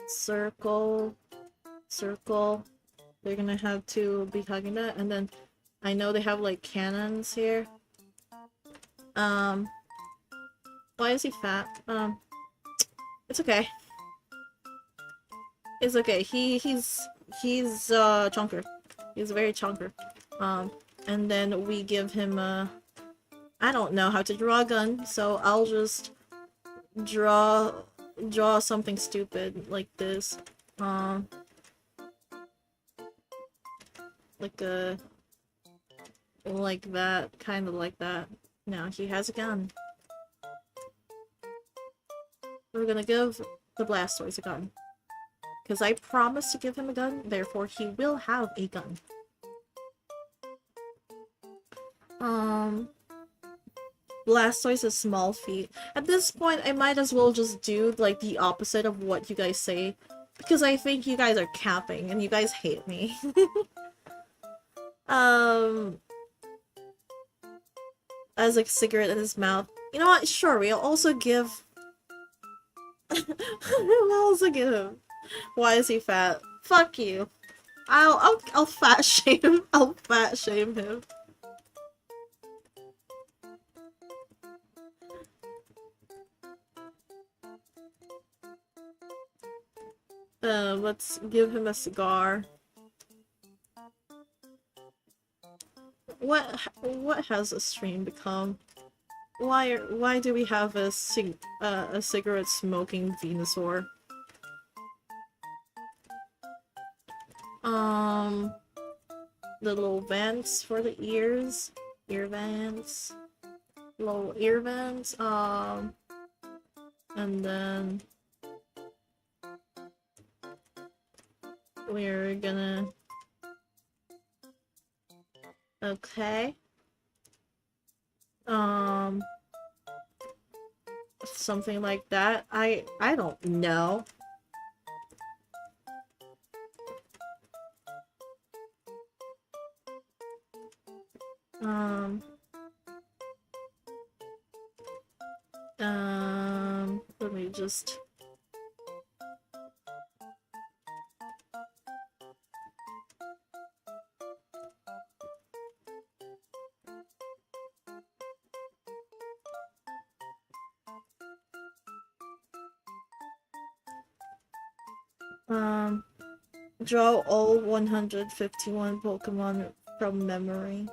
Circle. They're gonna have to be hugging that, and then I know they have like cannons here. Why is he fat? It's okay. It's okay. He's chunker. He's very chunker. And then we give him I don't know how to draw a gun, so I'll just draw something stupid like this. Um, like a like that, kind of like that. Now he has a gun. We're gonna give the Blastoise a gun. Because I promised to give him a gun, therefore he will have a gun. Blastoise has small feet. At this point, I might as well just do, like, the opposite of what you guys say. Because I think you guys are capping, and you guys hate me. As a cigarette in his mouth. You know what? Sure, we'll also give... we'll also give him. Why is he fat? Fuck you. I'll fat shame. I'll fat shame him. Let's give him a cigar. What has a stream become? Why do we have a cigarette smoking Venusaur? Little vents for the ears, ear vents, little ear vents. And then we're gonna. Okay. Something like that. I don't know. Let me just... draw all 151 Pokemon from memory.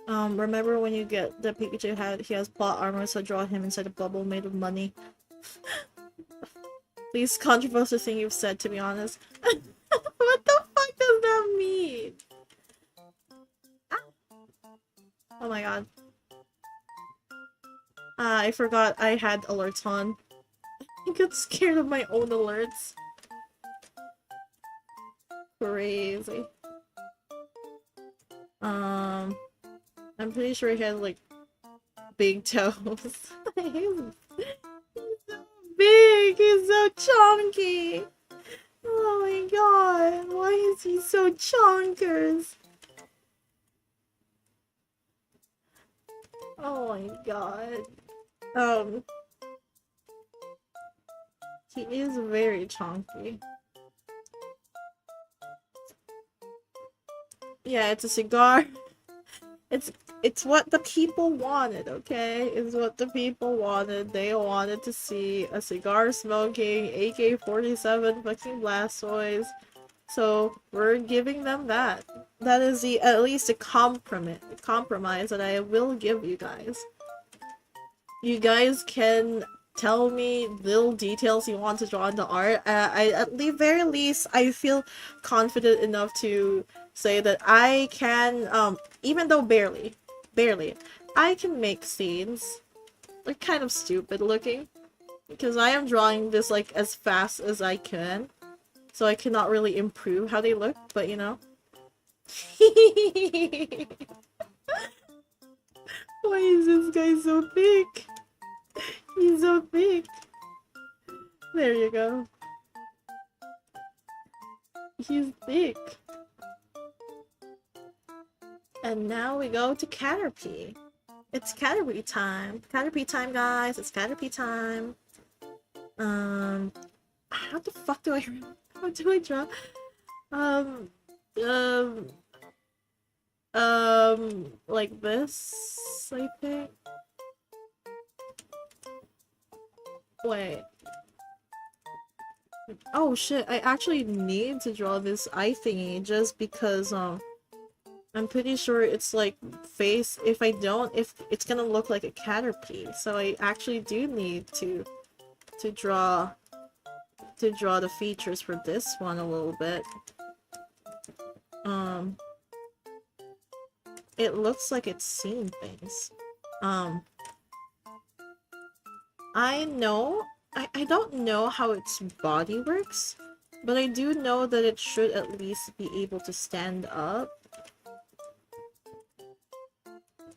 Remember when you get the Pikachu he has plot armor, so draw him inside a bubble made of money. Least controversial thing you've said, to be honest. What the fuck does that mean? Ah. Oh my god. I forgot I had alerts on. I got scared of my own alerts. Crazy. I'm pretty sure he has like big toes. He's so big, he's so chunky. Oh my god, why is he so chonkers? Oh my god. He is very chunky. Yeah, it's a cigar. It's what the people wanted, okay? It's what the people wanted. They wanted to see a cigar smoking AK-47 fucking Blastoise. So we're giving them that. That is at least a compromise that I will give you guys. You guys can tell me little details you want to draw into art. At the very least, I feel confident enough to say that I can, even though barely, I can make scenes. They're kind of stupid looking, because I am drawing this, like, as fast as I can, so I cannot really improve how they look, but you know. Why is this guy so thick? He's so thick. There you go. He's thick. And now we go to Caterpie. It's Caterpie time. Caterpie time, guys. It's Caterpie time. How the fuck do I draw? Like this, I think. Wait. Oh shit, I actually need to draw this eye thingy just because, I'm pretty sure it's like face. If I don't, if it's gonna look like a Caterpie. So I actually do need to draw the features for this one a little bit. Um, it looks like it's seen things. Um, I know, I don't know how its body works, but I do know that it should at least be able to stand up.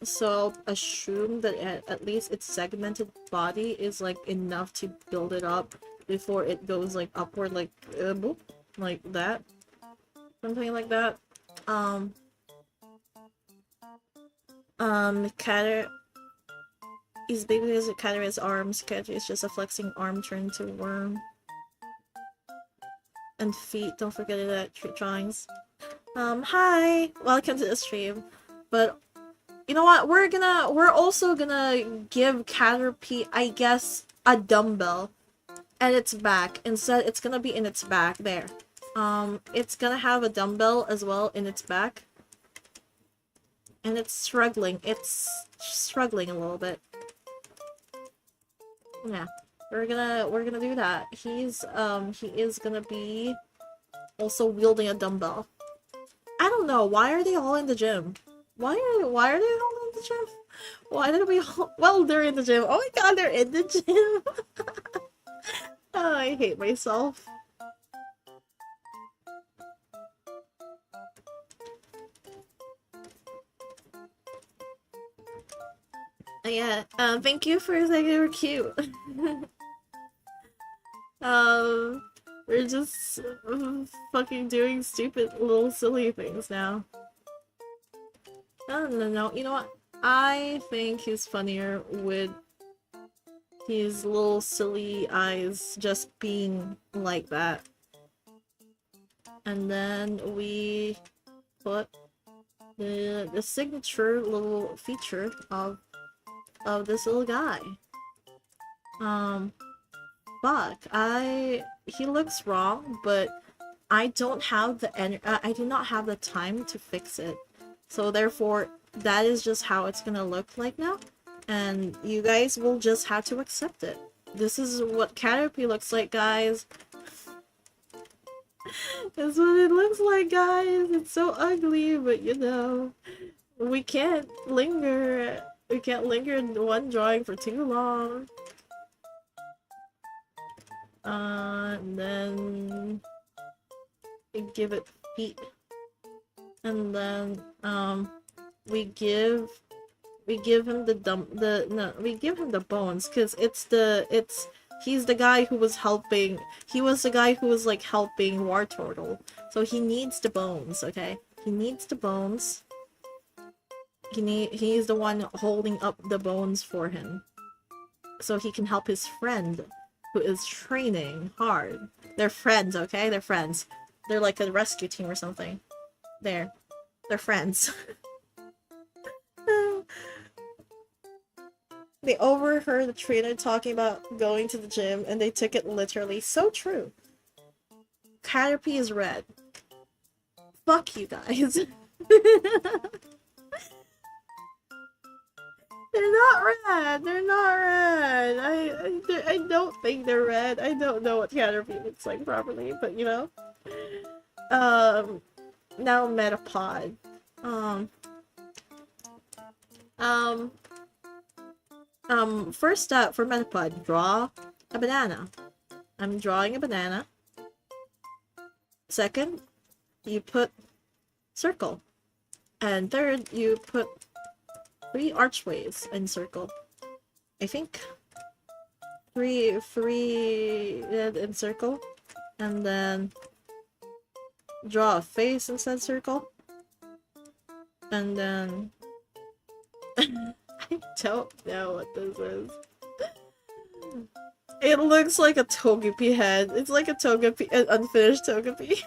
So I'll assume that at least its segmented body is like enough to build it up before it goes like upward, like boop, like that, something like that. Um, Catter is big because Catter has arms. Catter is just a flexing arm turned to worm. And feet. Don't forget that drawings. Hi, welcome to the stream. But you know what? We're also gonna give Caterpie, I guess, a dumbbell at its back. Instead, it's gonna be in its back there. It's gonna have a dumbbell as well in its back. And it's struggling. It's struggling a little bit. Yeah. We're gonna do that. He is gonna be also wielding a dumbbell. I don't know, why are they all in the gym? Why are they all in the gym? Why did we all... Well, they're in the gym. Oh my god, they're in the gym! Oh, I hate myself. Yeah, thank you for saying they were cute. We're just fucking doing stupid little silly things now. No, you know what? I think he's funnier with his little silly eyes just being like that. And then we put the signature little feature of this little guy. Fuck, he looks wrong, but I don't have the I do not have the time to fix it. So therefore, that is just how it's gonna look like now. And you guys will just have to accept it. This is what Caterpie looks like, guys. That's what it looks like, guys. It's so ugly, but you know, we can't linger. We can't linger in one drawing for too long. And then we give it feet. And then we give him we give him the bones, because he's the guy who was helping. He was the guy who was like helping War Turtle. So he needs the bones, okay? He needs the bones. He's the one holding up the bones for him. So he can help his friend who is training hard. They're friends, okay? They're friends. They're like a rescue team or something. They're friends. They overheard the trainer talking about going to the gym and they took it literally. So true. Caterpie is red. Fuck you guys. They're not red. They're not red. I don't think they're red. I don't know what Caterpie looks like properly, but you know. Now Metapod. First up for Metapod, draw a banana. I'm drawing a banana. Second, you put circle. And third, you put 3 archways in circle. I think 3 in circle. And then draw a face inside circle. And then I don't know what this is. It looks like a Togepi head. It's like a Togepi, an unfinished Togepi.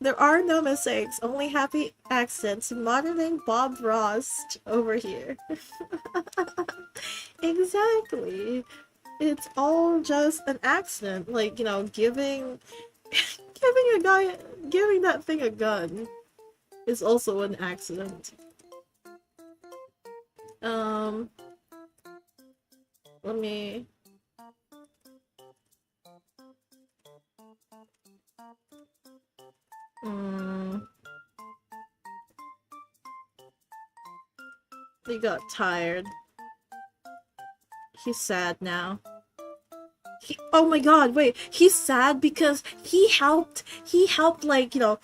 There are no mistakes, only happy accidents. Modeling Bob Ross over here. Exactly. It's all just an accident. Like, you know, giving giving that thing a gun is also an accident. Let me... He got tired. He's sad now. Oh my god, wait, he's sad because he helped, like, you know,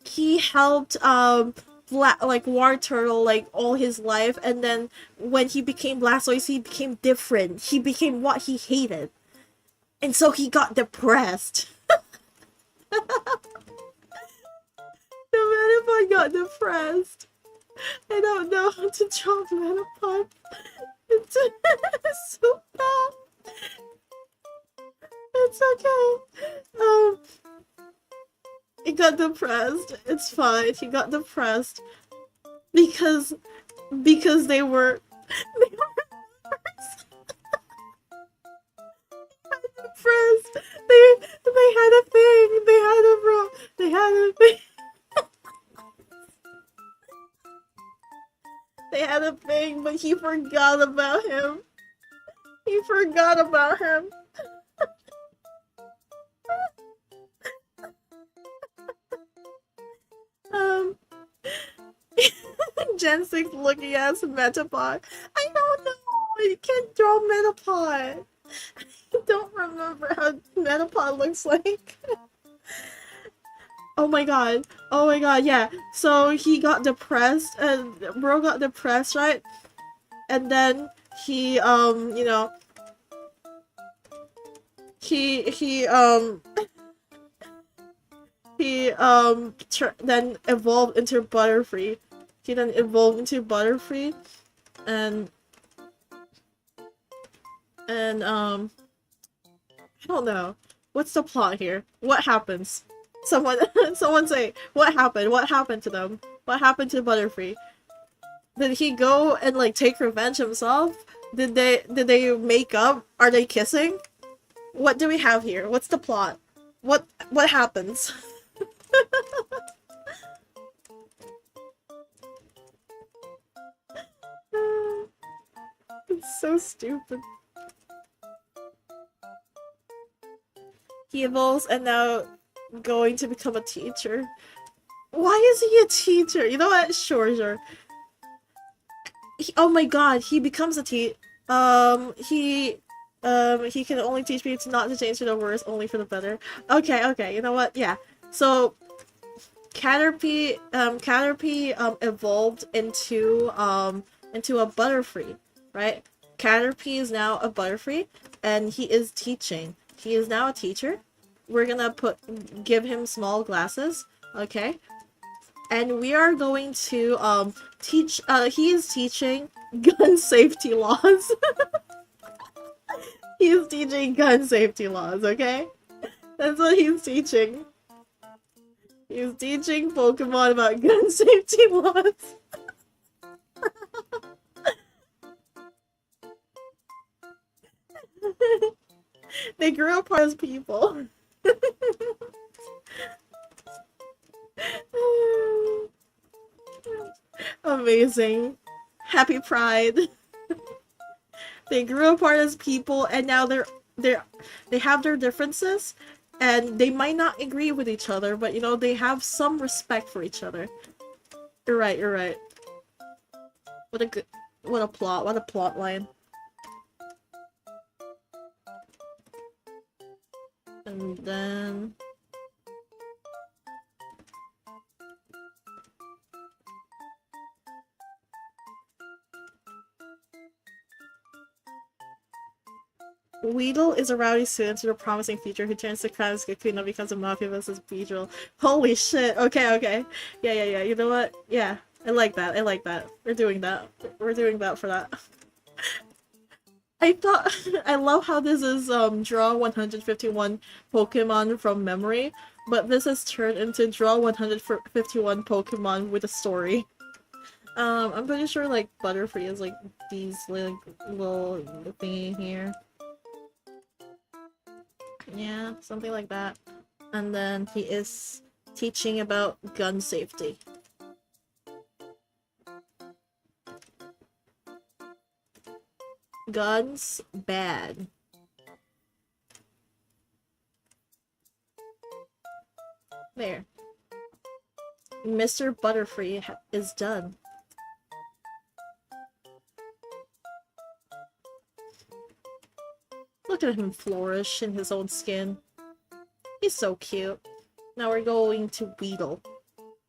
he helped, like, War Turtle, like, all his life, and then when he became Blastoise, he became different. He became what he hated. And so he got depressed. The Metapod got depressed. I don't know how to draw Metapod. It's so bad. It's okay. He got depressed. It's fine. He got depressed because they were depressed. They had a thing. They had a thing. They had a thing, but he forgot about him. He forgot about him. Gen 6 looking at some Metapod. I don't know. You can't draw Metapod. I don't remember how Metapod looks like. Oh my god. Oh my god, yeah. So he got depressed, and bro got depressed, right? And then he, you know, then evolved into Butterfree. He then evolved into Butterfree, and I don't know. What's the plot here? What happens? Someone say, what happened? What happened to them? What happened to Butterfree? Did he go and, like, take revenge himself? Did they make up? Are they kissing? What do we have here? What's the plot? What happens? It's so stupid. He evolves and now going to become a teacher. Why is he a teacher? You know what? Sure. Oh my god, he becomes a he can only teach me to not to change for the worse, only for the better. Okay, you know what? Yeah. So Caterpie evolved into a Butterfree, right? Caterpie is now a Butterfree, and he is teaching. He is now a teacher. We're gonna give him small glasses, okay? And we are going to teach. He is teaching gun safety laws. He is teaching gun safety laws, okay? That's what he's teaching. He's teaching Pokemon about gun safety laws. They grew up as people. Amazing. Happy Pride. They grew apart as people, and now they have their differences, and they might not agree with each other, but you know, they have some respect for each other. You're right. What a plot line. And then Weedle is a rowdy student with a promising future who turns to crime as Kakuna becomes a mafia versus Beedrill. Holy shit, okay. Yeah, you know what? Yeah, I like that. We're doing that for that. I love how this is draw 151 Pokemon from memory, but this has turned into draw 151 Pokemon with a story. I'm pretty sure like Butterfree is like these little thingy here. Yeah, something like that. And then he is teaching about gun safety. Guns, bad. There. Mr. Butterfree is done. Look at him flourish in his own skin. He's so cute. Now we're going to Weedle.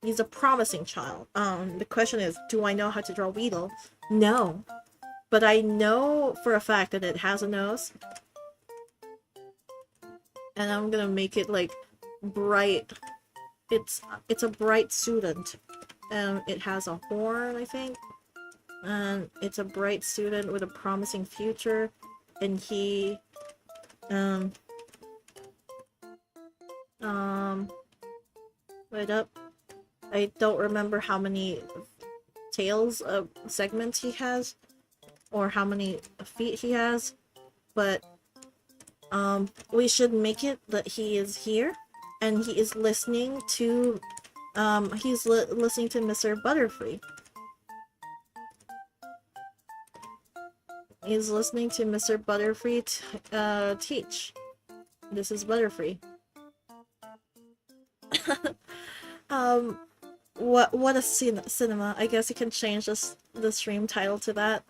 He's a promising child. The question is, do I know how to draw Weedle? No. But I know for a fact that it has a nose. And I'm gonna make it, like, bright. It's a bright student. It has a horn, I think. And it's a bright student with a promising future. And he... wait up. I don't remember how many tails, segments he has. Or how many feet he has. But, we should make it that he is here. And he is listening to, listening to Mr. Butterfree. He's listening to Mr. Butterfree teach. This is Butterfree. What a cinema. I guess you can change the stream title to that.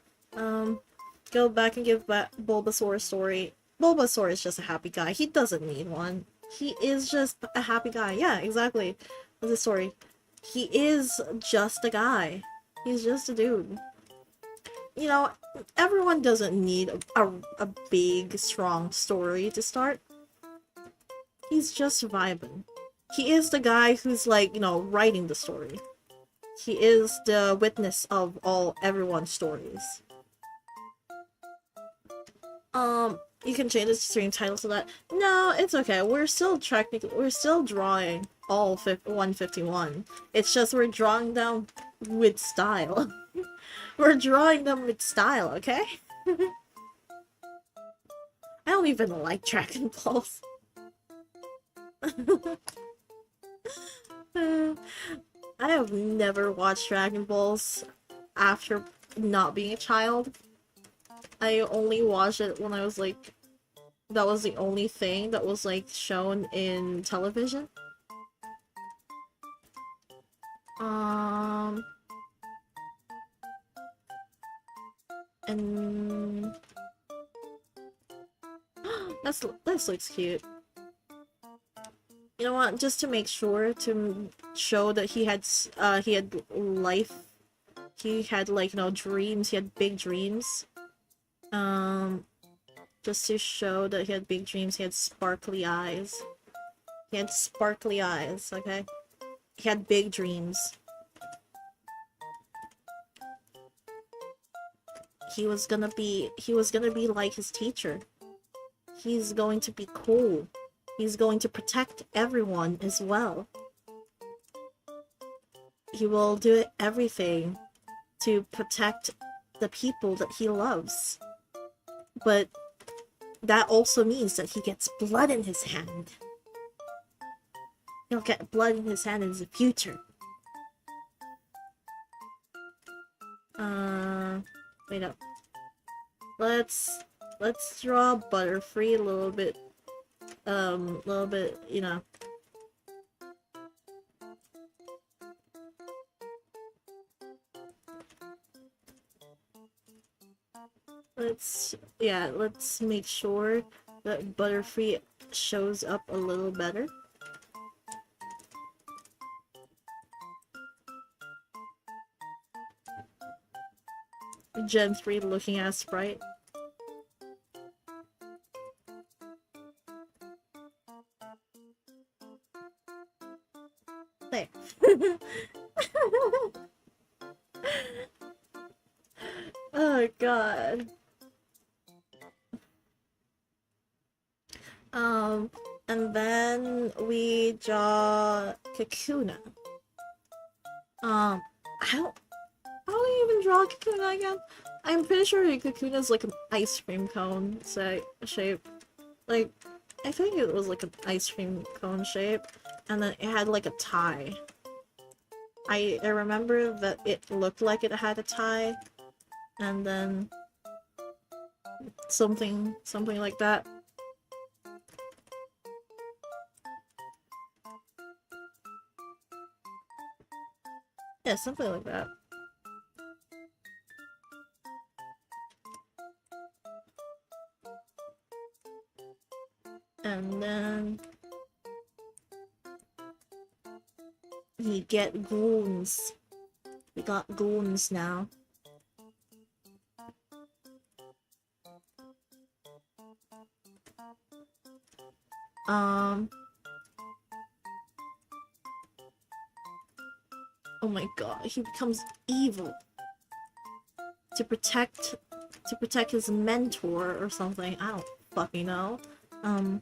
Go back and give Bulbasaur a story. Bulbasaur is just a happy guy. He doesn't need one. He is just a happy guy. Yeah, exactly. That's the story. He is just a guy. He's just a dude. You know, everyone doesn't need a big, strong story to start. He's just vibing. He is the guy who's, like, you know, writing the story. He is the witness of everyone's stories. You can change the stream title to that. No, it's okay. We're still drawing all 151. It's just we're drawing them with style. We're drawing them with style, okay? I don't even like Dragon Balls. I have never watched Dragon Balls after not being a child. I only watched it when I was like... That was the only thing that was, like, shown in television. And... this looks cute. You know what? Just to make sure to show that he had life. He had, like, you know, dreams. He had big dreams. Just to show that he had big dreams, he had sparkly eyes. He had sparkly eyes, okay? He had big dreams. He was gonna be like his teacher. He's going to be cool. He's going to protect everyone as well. He will do everything to protect the people that he loves. But that also means that he gets blood in his hand. He'll get blood in his hand in the future. Wait up. Let's draw Butterfree a little bit, you know. Let's make sure that Butterfree shows up a little better. Gen 3 looking at Sprite. There. Oh god. And then we draw Kakuna. How do we even draw Kakuna again? I'm pretty sure Kakuna's like an ice cream cone shape. Like, I think it was like an ice cream cone shape, and then it had like a tie. I remember that it looked like it had a tie, and then something like that. Yeah, something like that. And then we get goons. We got goons now. Oh my god, he becomes evil. To protect his mentor or something. I don't fucking know. Let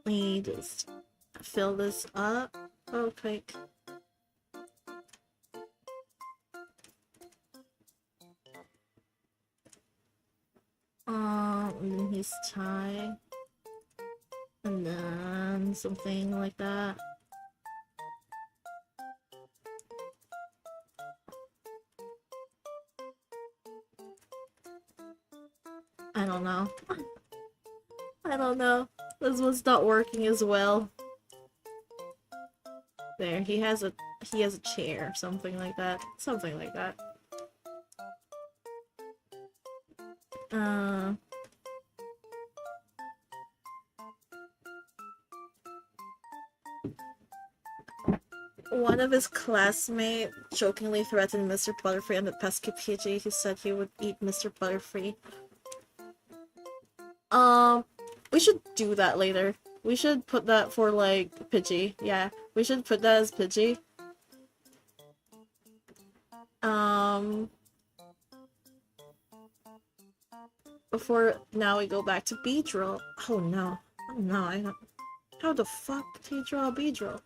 me just fill this up real quick. And then his tie. And then something like that. I don't know. I don't know. This one's not working as well. There, he has a chair, something like that. Something like that. One of his classmates jokingly threatened Mr. Butterfree and the pesky Pidgey who said he would eat Mr. Butterfree. We should do that later. We should put that for, like, Pidgey. Yeah, we should put that as Pidgey. Before now we go back to Beedrill. Oh no. Oh no, I don't... How the fuck do you draw a Beedrill?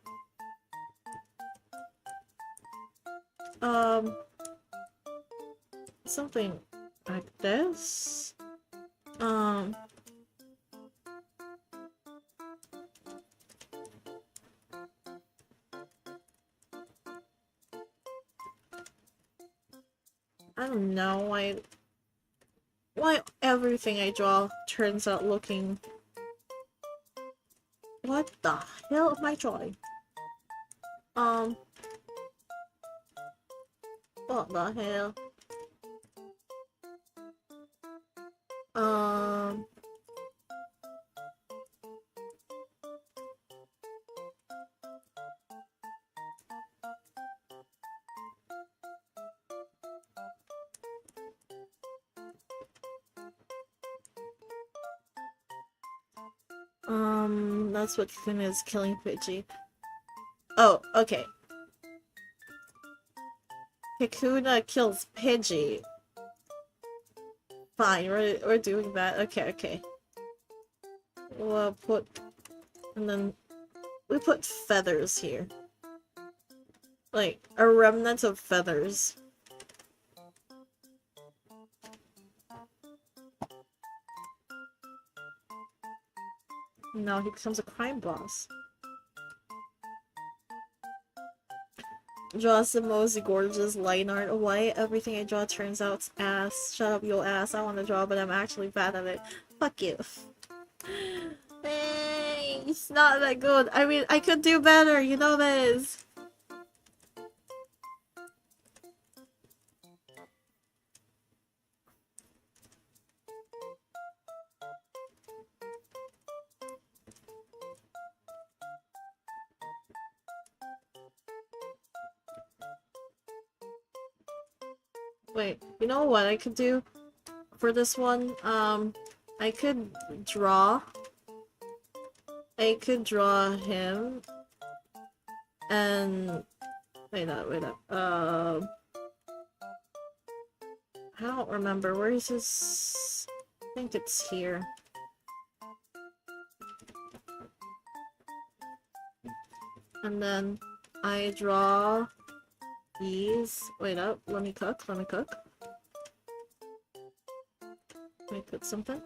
Something like this? I don't know why everything I draw turns out looking... What the hell am I drawing? What the hell? That's what Finn is killing Pidgey. Oh, okay. Kakuna kills Pidgey. Fine, we're doing that. Okay, okay. We'll put... And then... We put feathers here. Like, a remnant of feathers. Now he becomes a crime boss. Draws the most gorgeous line art. Why everything I draw turns out ass. Shut up, yo ass. I want to draw, but I'm actually bad at it. Fuck you. Hey, it's not that good. I mean, I could do better, you know this. Wait, you know what I could do for this one? I could draw him and wait up. I don't remember. Where is his... I think it's here. And then I draw these. Wait up, let me cook. Let me put something.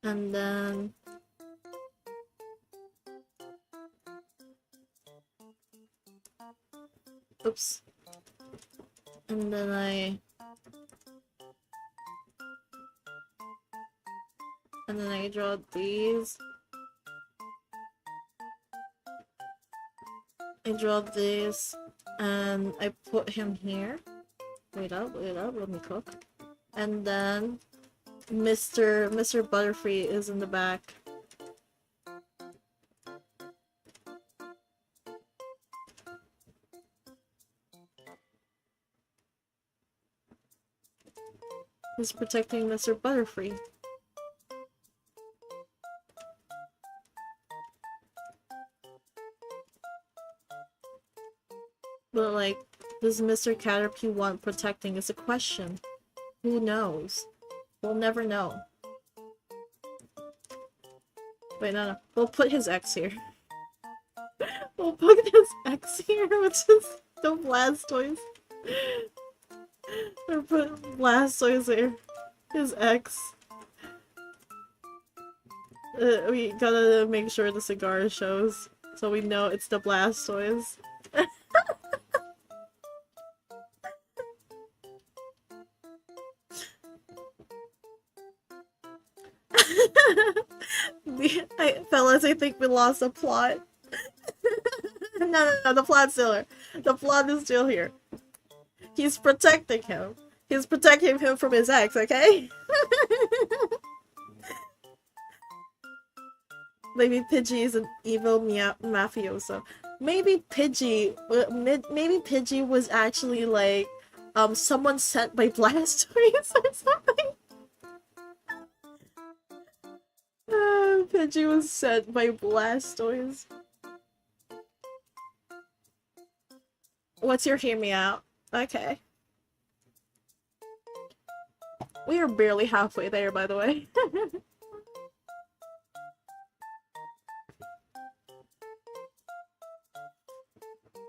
And then oops. And then I draw these. I draw this and I put him here. Wait up, let me cook. And then Mr. Butterfree is in the back. He's protecting Mr. Butterfree. But like, does Mr. Caterpie want protecting is a question. Who knows? We'll never know. Wait, no. We'll put his X here. We'll put his X here, which is the Blastoise. Or put Blastoise here. His X. We gotta make sure the cigar shows, so we know it's the Blastoise. Fellas, I think we lost the plot. No, the plot's still here. The plot is still here. He's protecting him. He's protecting him from his ex, okay? Maybe Pidgey is an evil mafioso. Maybe Pidgey was actually like, someone sent by Blastoise or something. Pidgey was sent by Blastoise. What's your hear me out? Okay. We are barely halfway there, by the way.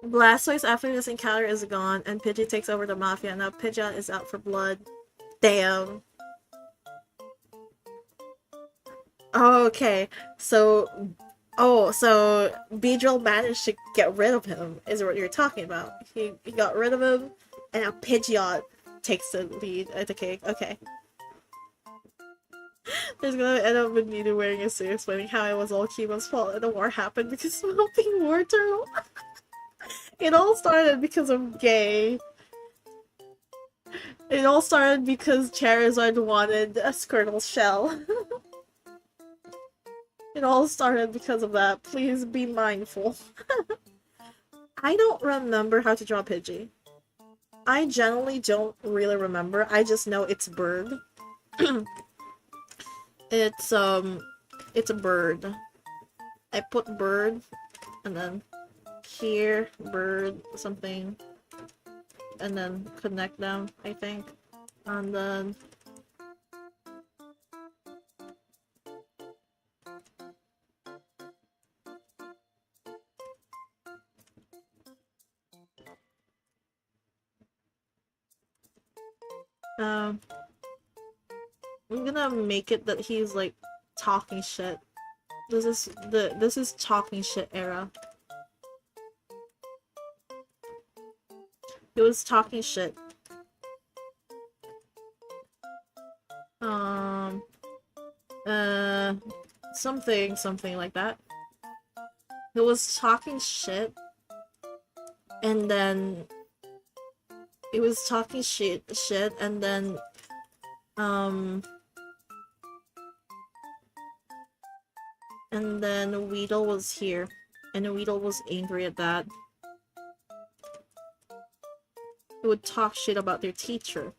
Blastoise after this encounter is gone, and Pidgey takes over the Mafia. Now Pidgeot is out for blood. Damn. Okay, so... Oh, so Beedrill managed to get rid of him, is what you're talking about. He got rid of him, and now Pidgeot takes the lead at the cake. Okay. There's gonna end up with me wearing a suit explaining how it was all Kima's fault and the war happened because of helping War Turtle. It all started because of Gay. It all started because Charizard wanted a Squirtle shell. It all started because of that. Please be mindful. I don't remember how to draw Pidgey. I generally don't really remember. I just know it's bird. It's a bird. I put bird, and then here, bird, something, and then connect them, I think. And then I'm gonna make it that he's like talking shit. This is talking shit era. He was talking shit. Something like that. He was talking shit, and then he was talking shit, and then and then Weedle was here, and Weedle was angry at that. He would talk shit about their teacher.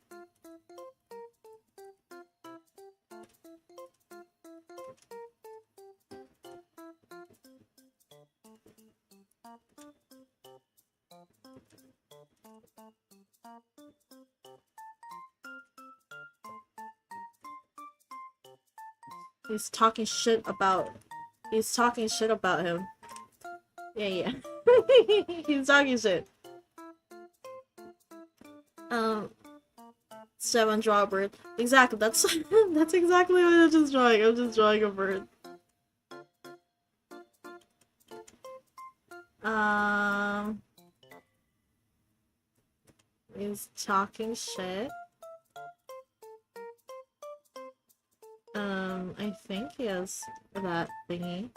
He's talking shit about him. Yeah. He's talking shit. Seven draw a bird. Exactly, that's that's exactly what I'm just drawing. I'm just drawing a bird. Um, he's talking shit. I think he has that thingy.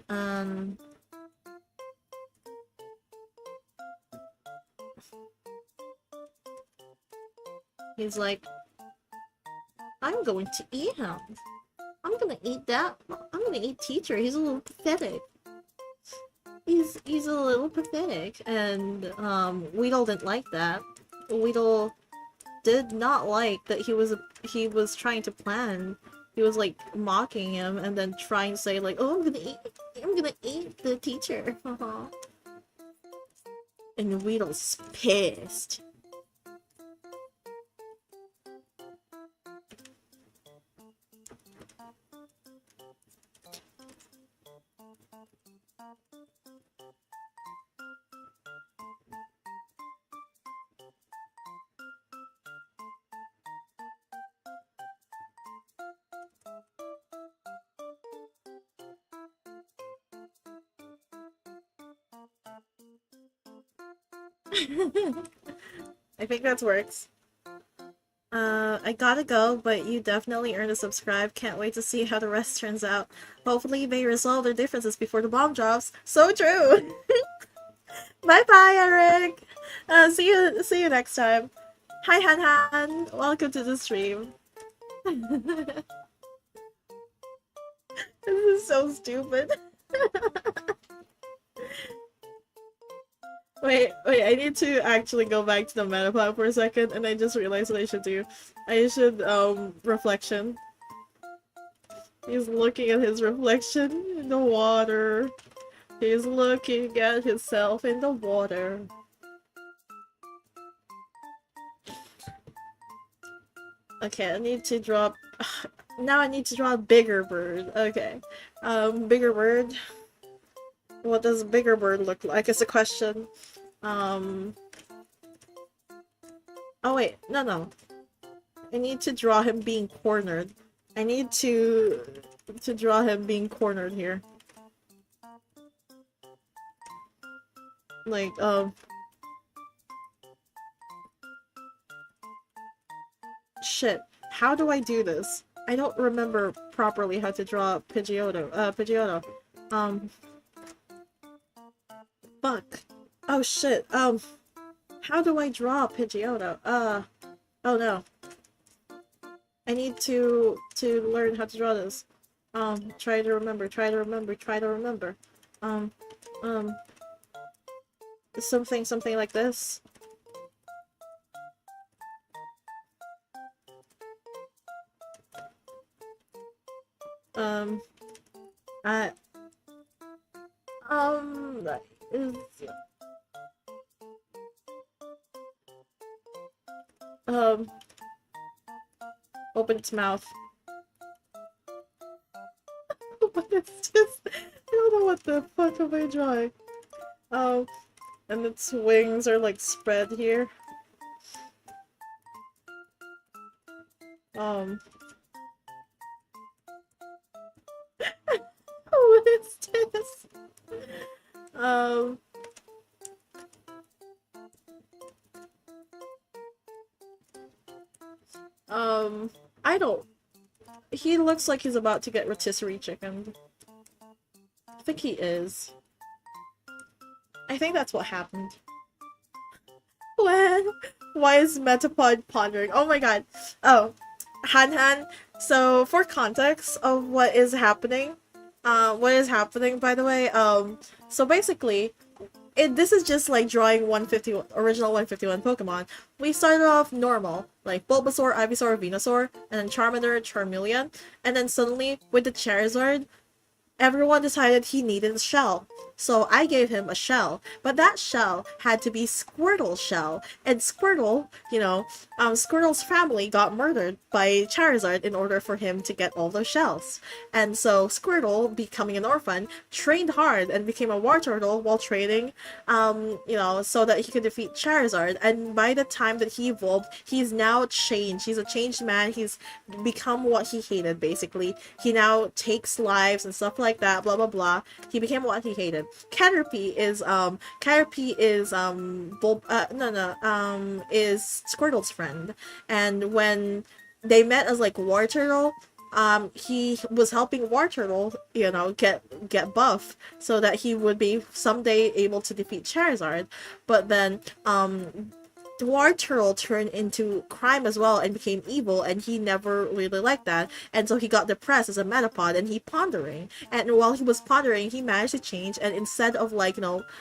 Um, he's like, I'm going to eat him. I'm gonna eat that. I'm gonna eat teacher. He's a little pathetic. He's a little pathetic, and Weedle didn't like that. Weedle did not like that he was trying to plan. He was like mocking him and then trying to say like, "Oh, I'm gonna eat the teacher." And Weedle's pissed. I think that works. I gotta go, but you definitely earned a subscribe. Can't wait to see how the rest turns out. Hopefully they resolve their differences before the bomb drops. So true! Bye bye, Eric! See you next time. Hi, Han Han! Welcome to the stream. This is so stupid. Wait, I need to actually go back to the metapod for a second, and I just realized what I should do. I should, reflection. He's looking at his reflection in the water. He's looking at himself in the water. Okay, I need to draw... Now I need to draw a bigger bird. Okay. Bigger bird. What does a bigger bird look like is a question. Oh wait, no. I need to draw him being cornered. I need to draw him being cornered here. Like, shit. How do I do this? I don't remember properly how to draw Pidgeotto. Fuck. Oh shit, how do I draw Pidgeotto? Oh no. I need to learn how to draw this. Try to remember. Something like this. That is... Open its mouth. What is this? I don't know what the fuck am I drawing. And its wings are like spread here. What is this? I don't... He looks like he's about to get rotisserie chicken. I think he is. I think that's what happened. Why is Metapod pondering? Oh my god. Oh, Han. So, for context of what is happening, by the way, so basically, this is just like drawing original 151 Pokemon. We started off normal, like Bulbasaur, Ivysaur, Venusaur, and then Charmander, Charmeleon, and then suddenly, with the Charizard, everyone decided he needed a shell. So I gave him a shell, but that shell had to be Squirtle shell, and Squirtle, you know, Squirtle's family got murdered by Charizard in order for him to get all those shells. And so Squirtle, becoming an orphan, trained hard and became a war turtle while training, so that he could defeat Charizard. And by the time that he evolved, he's now changed. He's a changed man. He's become what he hated, basically. He now takes lives and stuff like that, blah blah blah. He became what he hated. Is Squirtle's friend. And when they met as like War Turtle, he was helping War Turtle, get buff so that he would be someday able to defeat Charizard. But then War Turtle turned into crime as well and became evil, and he never really liked that. And so he got depressed as a Metapod, and he pondering. And while he was pondering, he managed to change, and instead of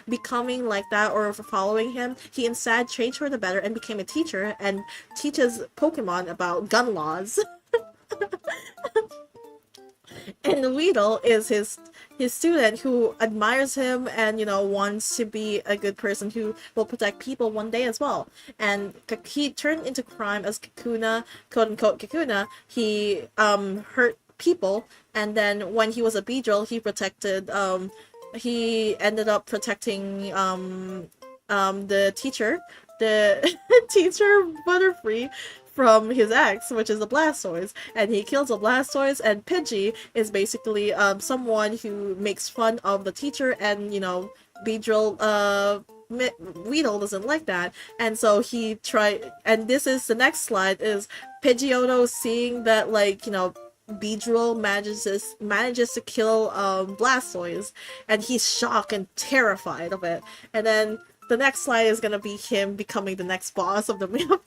becoming like that or following him, he instead changed for the better and became a teacher and teaches Pokemon about gun laws. And Weedle is his student who admires him and wants to be a good person who will protect people one day as well. And he turned into crime as Kakuna, quote unquote Kakuna. He hurt people, and then when he was a Beedrill, he ended up protecting the teacher, the teacher Butterfree, from his ex, which is a Blastoise, and he kills a Blastoise. And Pidgey is basically someone who makes fun of the teacher, and Beedrill Weedle doesn't like that, and so he tried. And this is the next slide is Pidgeotto seeing that Beedrill manages to kill Blastoise, and he's shocked and terrified of it. And then the next slide is gonna be him becoming the next boss of the Meow.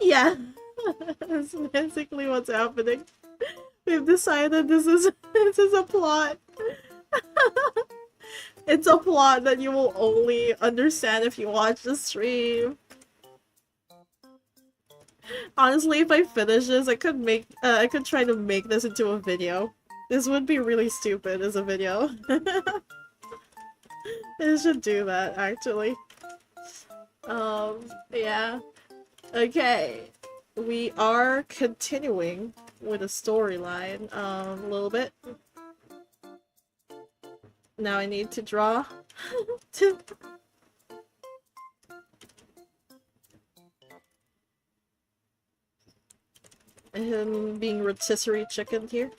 Yeah, that's basically what's happening. We've decided this is a plot. It's a plot that you will only understand if you watch the stream. Honestly, if I finish this, I could try to make this into a video. This would be really stupid as a video. I should do that, actually. Yeah. Okay. We are continuing with a storyline, a little bit. Now I need to draw. Him being rotisserie chicken here.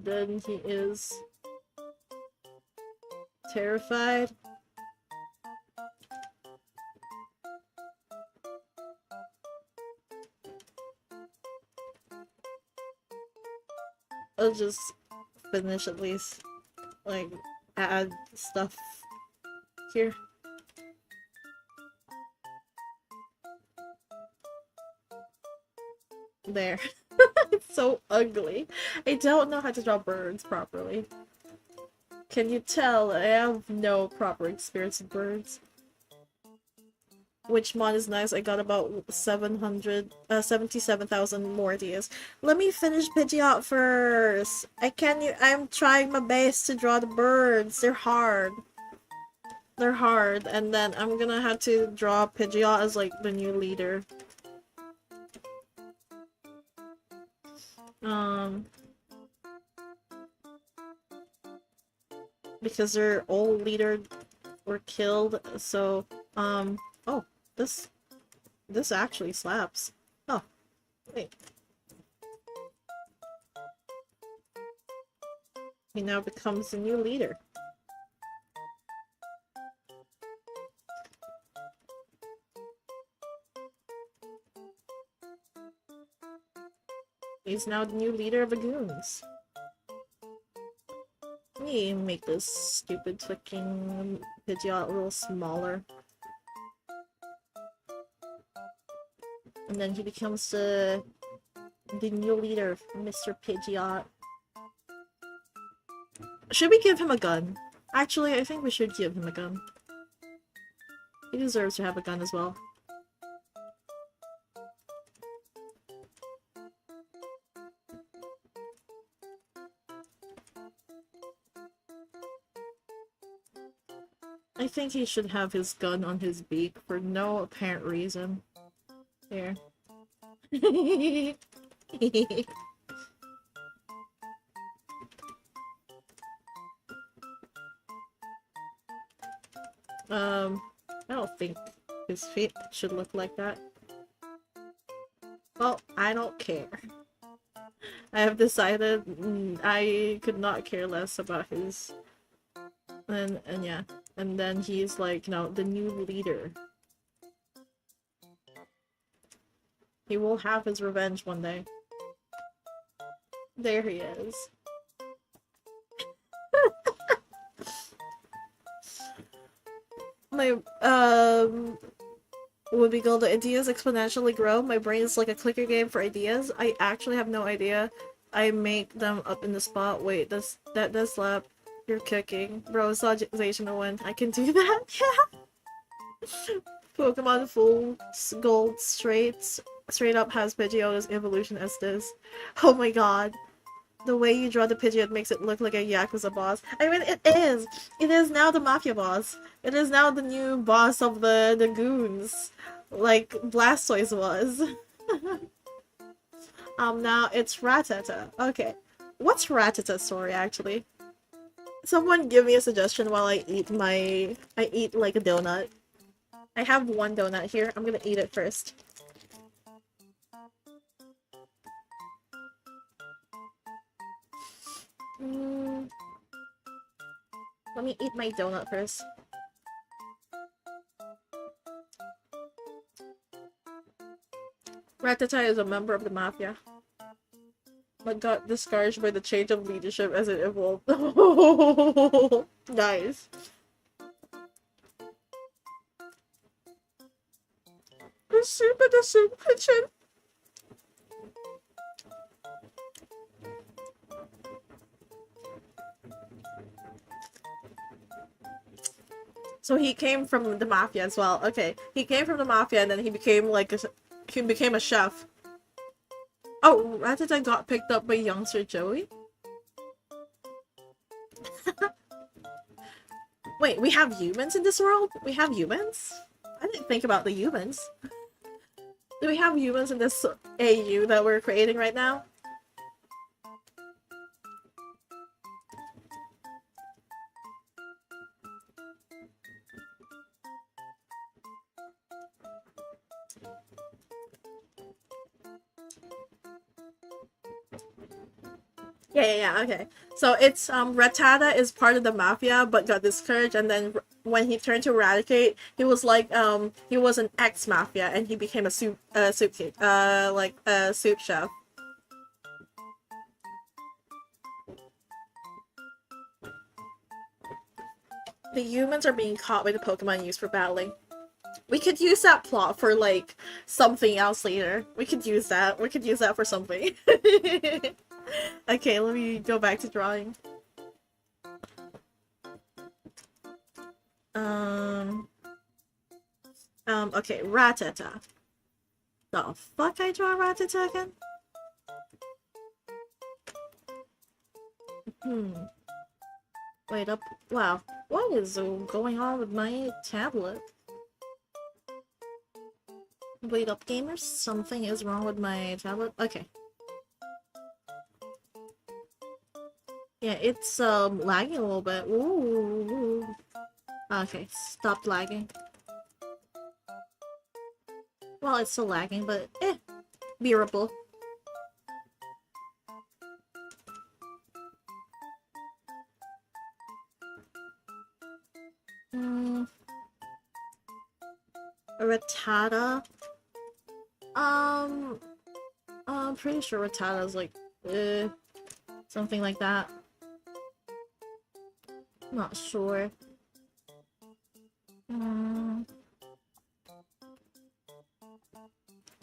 Then he is terrified. I'll just finish at least, add stuff here. There. It's so ugly. I don't know how to draw birds properly. Can you tell? I have no proper experience with birds. Which mod is nice? I got about 77,000 more ideas. Let me finish Pidgeot first. I'm trying my best to draw the birds. They're hard. They're hard, and then I'm gonna have to draw Pidgeot as the new leader. Because their old leader were killed, so, oh, this actually slaps. Oh, wait. He now becomes the new leader. He's now the new leader of the goons. Let me make this stupid fucking Pidgeot a little smaller. And then he becomes the new leader, Mr. Pidgeot. Should we give him a gun? Actually, I think we should give him a gun. He deserves to have a gun as well. I think he should have his gun on his beak for no apparent reason. Here. I don't think his feet should look like that. Well, I don't care. I have decided I could not care less about his... And yeah. And then he's like, you know, the new leader. He will have his revenge one day. There he is. My, would be goal, the ideas exponentially grow. My brain is like a clicker game for ideas. I actually have no idea. I make them up in the spot. Wait, that does slap. You're cooking. Bro, Sogization to win. I can do that? Yeah! Pokemon full gold straight up has Pidgeotto's evolution as this. Oh my god. The way you draw the Pidgeot makes it look like a Yakuza boss. I mean, it is! It is now the Mafia boss. It is now the new boss of the goons. Like Blastoise was. Now it's Rattata. Okay. What's Rattata's story, actually? Someone give me a suggestion while I eat like a donut. I have one donut here. I'm gonna eat it first. Let me eat my donut first. Rattata is a member of the Mafia, but got discouraged by the change of leadership as it evolved. Nice. The soup in the soup kitchen. So he came from the Mafia as well. Okay, he came from the Mafia and then he became like a chef. Oh, Rattata got picked up by youngster Joey? Wait, we have humans in this world? We have humans? I didn't think about the humans. Do we have humans in this AU that we're creating right now? Yeah, okay. So it's, Rattata is part of the Mafia, but got discouraged, and then when he turned to Eradicate, he was like, he was an ex-Mafia, and he became a soup chef. The humans are being caught by the Pokemon used for battling. We could use that plot for, like, something else later. We could use that. We could use that for something. Okay, let me go back to drawing. Okay, Rattata. The fuck I draw Rattata again? Wait up. Wow. What is going on with my tablet? Wait up, gamers. Something is wrong with my tablet. Okay. Yeah, it's lagging a little bit. Ooh. Okay, stop lagging. Well, it's still lagging, but bearable. Rattata. I'm pretty sure Rattata's like, something like that. Not sure.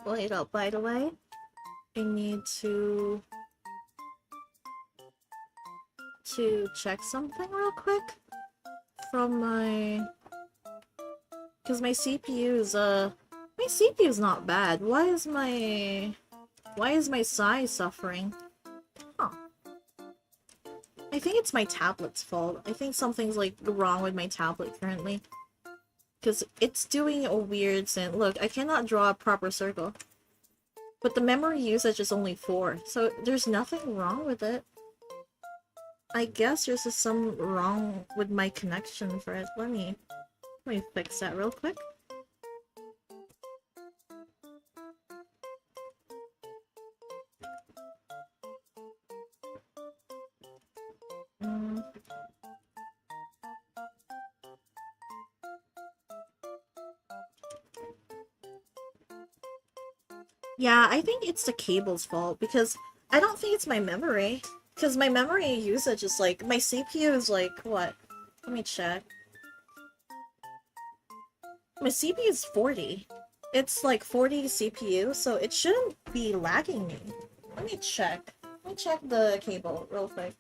Wait up, by the way. I need to check something real quick from my Because my CPU is not bad. Why is my size suffering? Huh. I think it's my tablet's fault. I think something's like wrong with my tablet currently. Because it's doing a weird thing. Look, I cannot draw a proper circle. But the memory usage is only 4, so there's nothing wrong with it. I guess there's just some wrong with my connection for it. Let me fix that real quick. Yeah, I think it's the cable's fault because I don't think it's my memory. Because my memory usage is like, my CPU is like, what? Let me check. My CPU is 40. It's like 40 CPU, so it shouldn't be lagging me. Let me check. Let me check the cable real quick.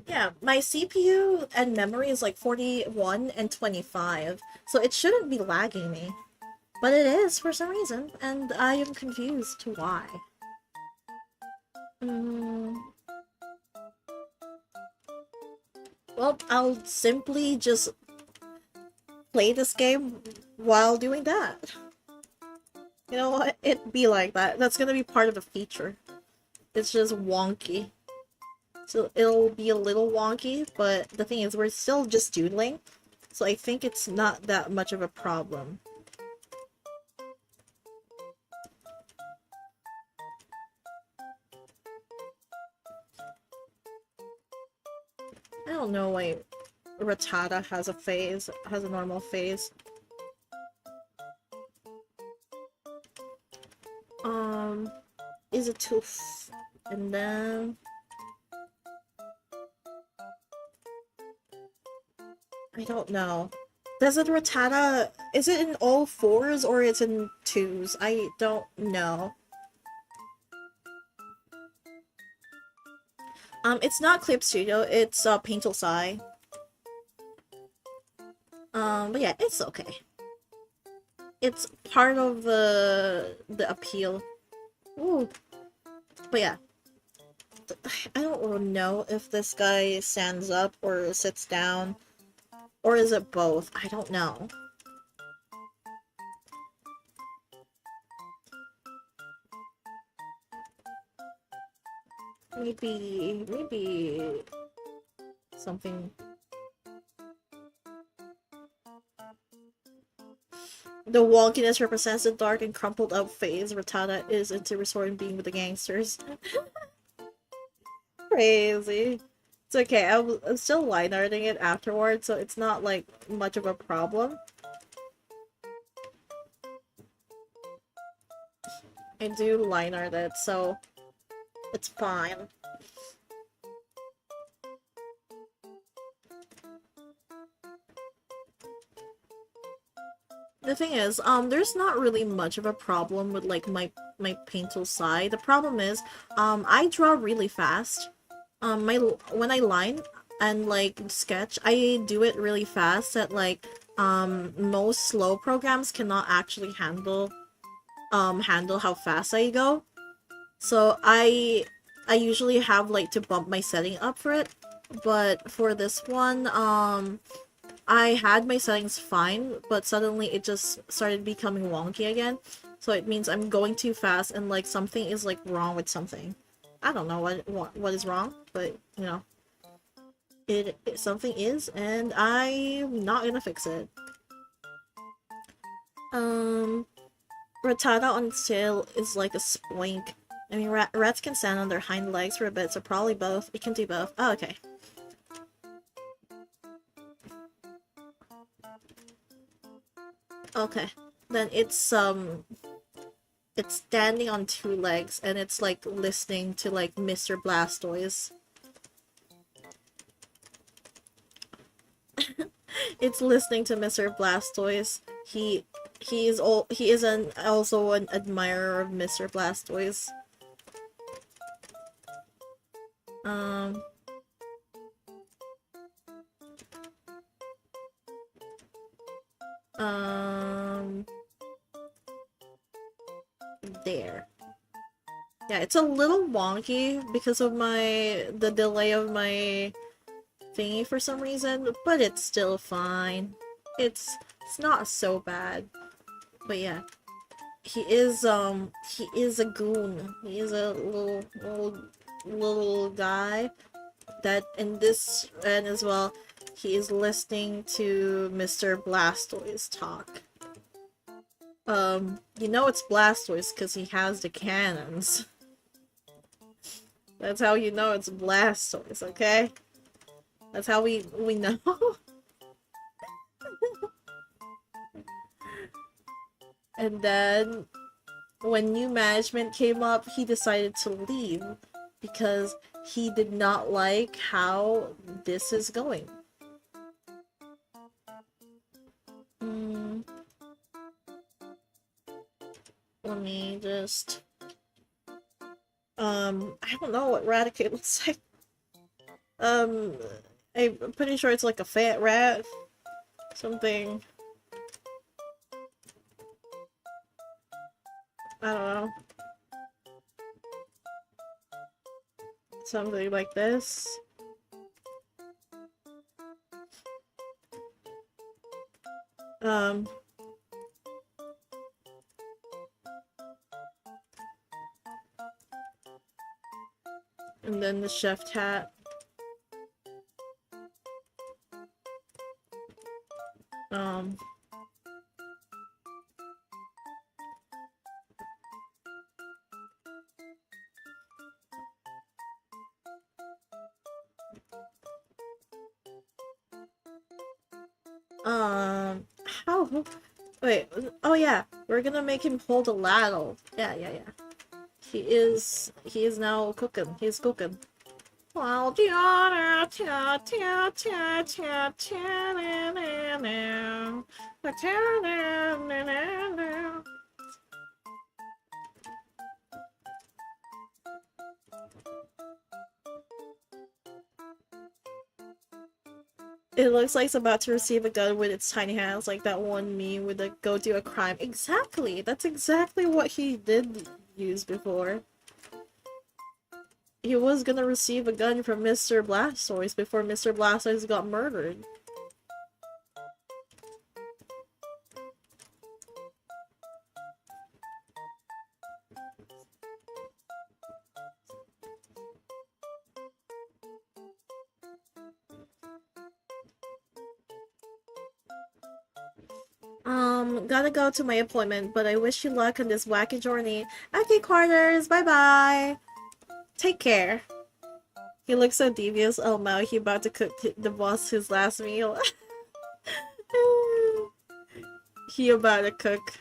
Yeah, my CPU and memory is like 41 and 25, so it shouldn't be lagging me. But it is for some reason, and I am confused to why. Well, I'll simply just play this game while doing that. You know what? It'd be like that. That's gonna be part of the feature. It's just wonky. So it'll be a little wonky, but the thing is, we're still just doodling, so I think it's not that much of a problem. I don't know why Rattata has a normal phase. Is a tooth, and then I don't know. Does it Rattata? Is it in all 4s or it's in 2s? I don't know. It's not Clip Studio. It's Paintal Sai. But yeah, it's okay. It's part of the appeal. Ooh. But yeah. I don't know if this guy stands up or sits down. Or is it both? I don't know. Maybe something. The wonkiness represents the dark and crumpled up phase Rattata is into resorting being with the gangsters. Crazy. It's okay, I'm still line arting it afterwards, so it's not like much of a problem. I do line art it, so it's fine. The thing is, there's not really much of a problem with like my paintal side. The problem is, I draw really fast. When I line and like sketch, I do it really fast that like most slow programs cannot actually handle how fast I go. So I usually have like to bump my setting up for it. But for this one, I had my settings fine, but suddenly it just started becoming wonky again. So it means I'm going too fast and like something is like wrong with something. I don't know what is wrong, but you know, it something is, and I'm not gonna fix it. Rattata on its tail is like a spoink. I mean, rats can stand on their hind legs for a bit, so probably both. It can do both. Oh, okay. Okay. Then it's standing on 2 legs, and it's like listening to like Mr. Blastoise. It's listening to Mr. Blastoise. He is also an admirer of Mr. Blastoise. Um, there. Yeah, it's a little wonky because of the delay of my thingy for some reason, but it's still fine. It's not so bad. But yeah, he is a goon. He is a little guy that in this and as well, he is listening to Mr. Blastoise talk. You know it's Blastoise because he has the cannons. That's how you know it's Blastoise, okay? That's how we know. And then when new management came up, he decided to leave because he did not like how this is going. Let me just... I don't know what Raticate looks like. I'm pretty sure it's like a fat rat. Something. I don't know. Something like this. And then the chef hat. How? Wait, oh yeah, we're gonna make him hold a ladle. Yeah. He is now cooking. He's cooking. It looks like it's about to receive a gun with its tiny hands, like that one meme with the go do a crime. Exactly! That's exactly what he did use before. He was gonna receive a gun from Mr. Blastoise before Mr. Blastoise got murdered. Gotta go to my appointment, but I wish you luck on this wacky journey. Okay, Quarters, bye-bye! Take care. He looks so devious. Oh no, he about to cook the boss his last meal. He about to cook.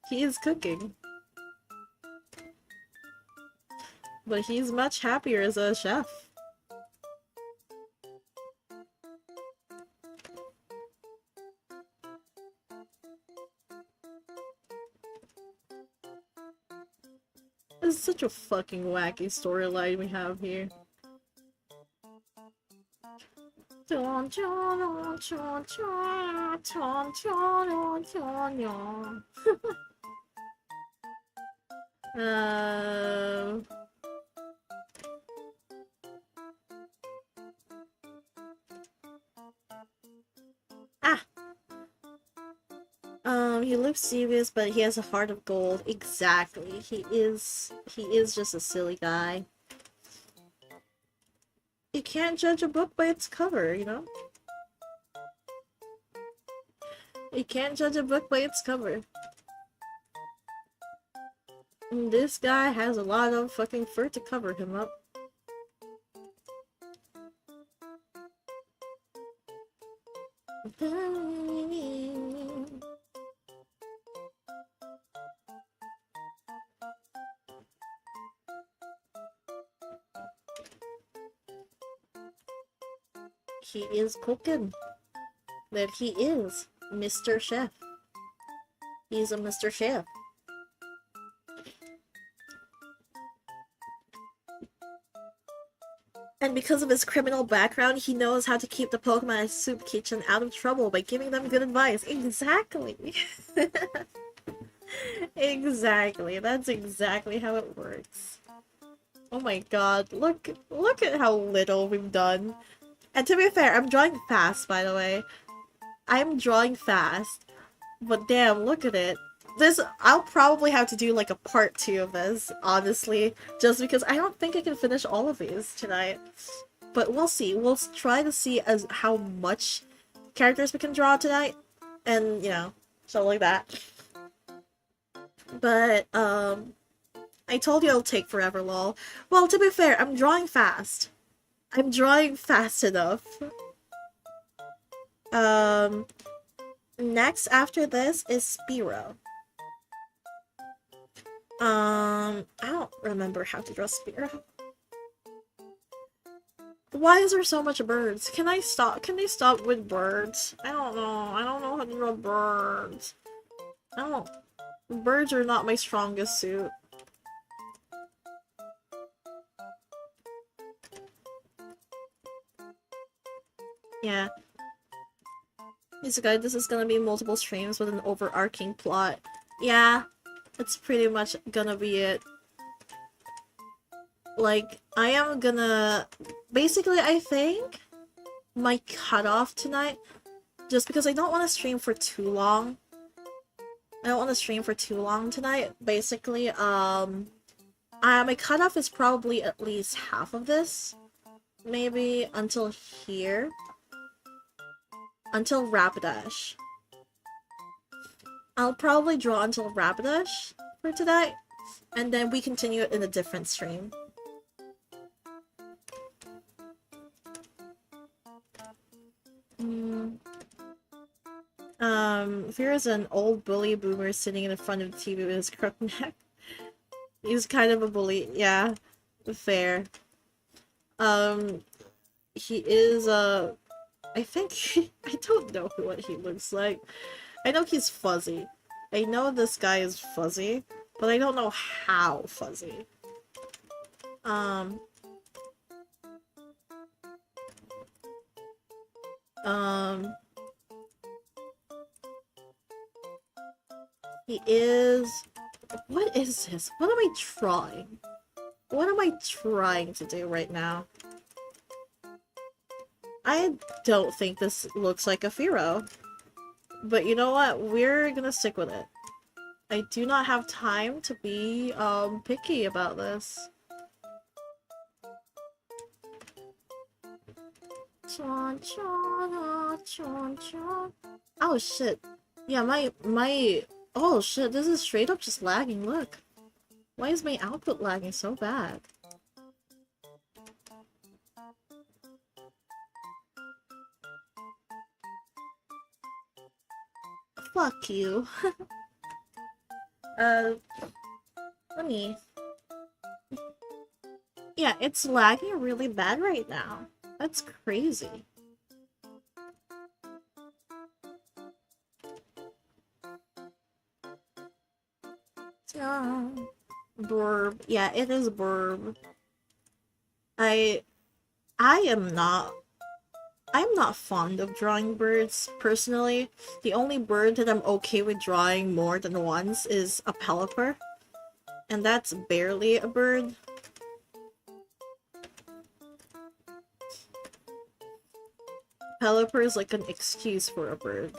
He is cooking. But he's much happier as a chef. This is such a fucking wacky storyline we have here. He looks serious, but he has a heart of gold. Exactly. He is just a silly guy. You can't judge a book by its cover, you know? You can't judge a book by its cover. And this guy has a lot of fucking fur to cover him up. He is cooking. That he is Mr. Chef. He's a Mr. Chef. And because of his criminal background, he knows how to keep the Pokemon Soup Kitchen out of trouble by giving them good advice. Exactly. Exactly. That's exactly how it works. Oh my god, look at how little we've done. And to be fair, I'm drawing fast, by the way. I'm drawing fast. But damn, look at it. I'll probably have to do like a part 2 of this, honestly. Just because I don't think I can finish all of these tonight. But we'll see. We'll try to see as how much characters we can draw tonight. And, you know, stuff like that. But, I told you it'll take forever, lol. Well, to be fair, I'm drawing fast. I'm drawing fast enough. Next after this is Spearow. I don't remember how to draw Spearow. Why is there so much birds? Can I stop? Can they stop with birds? I don't know. I don't know how to draw birds. I don't... Birds are not my strongest suit. Yeah. This is gonna be multiple streams with an overarching plot. Yeah, that's pretty much gonna be it. Like, I am gonna... Basically, I think my cutoff tonight, just because I don't want to stream for too long. I don't want to stream for too long tonight. Basically, my cutoff is probably at least half of this. Maybe until here. Until Rapidash. I'll probably draw until Rapidash for tonight, and then we continue it in a different stream. Here's an old bully boomer sitting in front of the TV with his crook neck. He's kind of a bully, yeah. Fair. He is, I think, I don't know what he looks like. I know he's fuzzy. I know this guy is fuzzy, but I don't know how fuzzy. He is... What is this? What am I drawing? What am I trying to do right now? I don't think this looks like a Fearow. But you know what? We're gonna stick with it. I do not have time to be, picky about this. Oh shit. Yeah, my... Oh shit, this is straight up just lagging, look. Why is my output lagging so bad? Fuck you. Let me... Yeah, it's lagging really bad right now. That's crazy. Burb. Yeah, it is burb. I'm not fond of drawing birds, personally. The only bird that I'm okay with drawing more than once is a Pelipper. And that's barely a bird. Pelipper is like an excuse for a bird.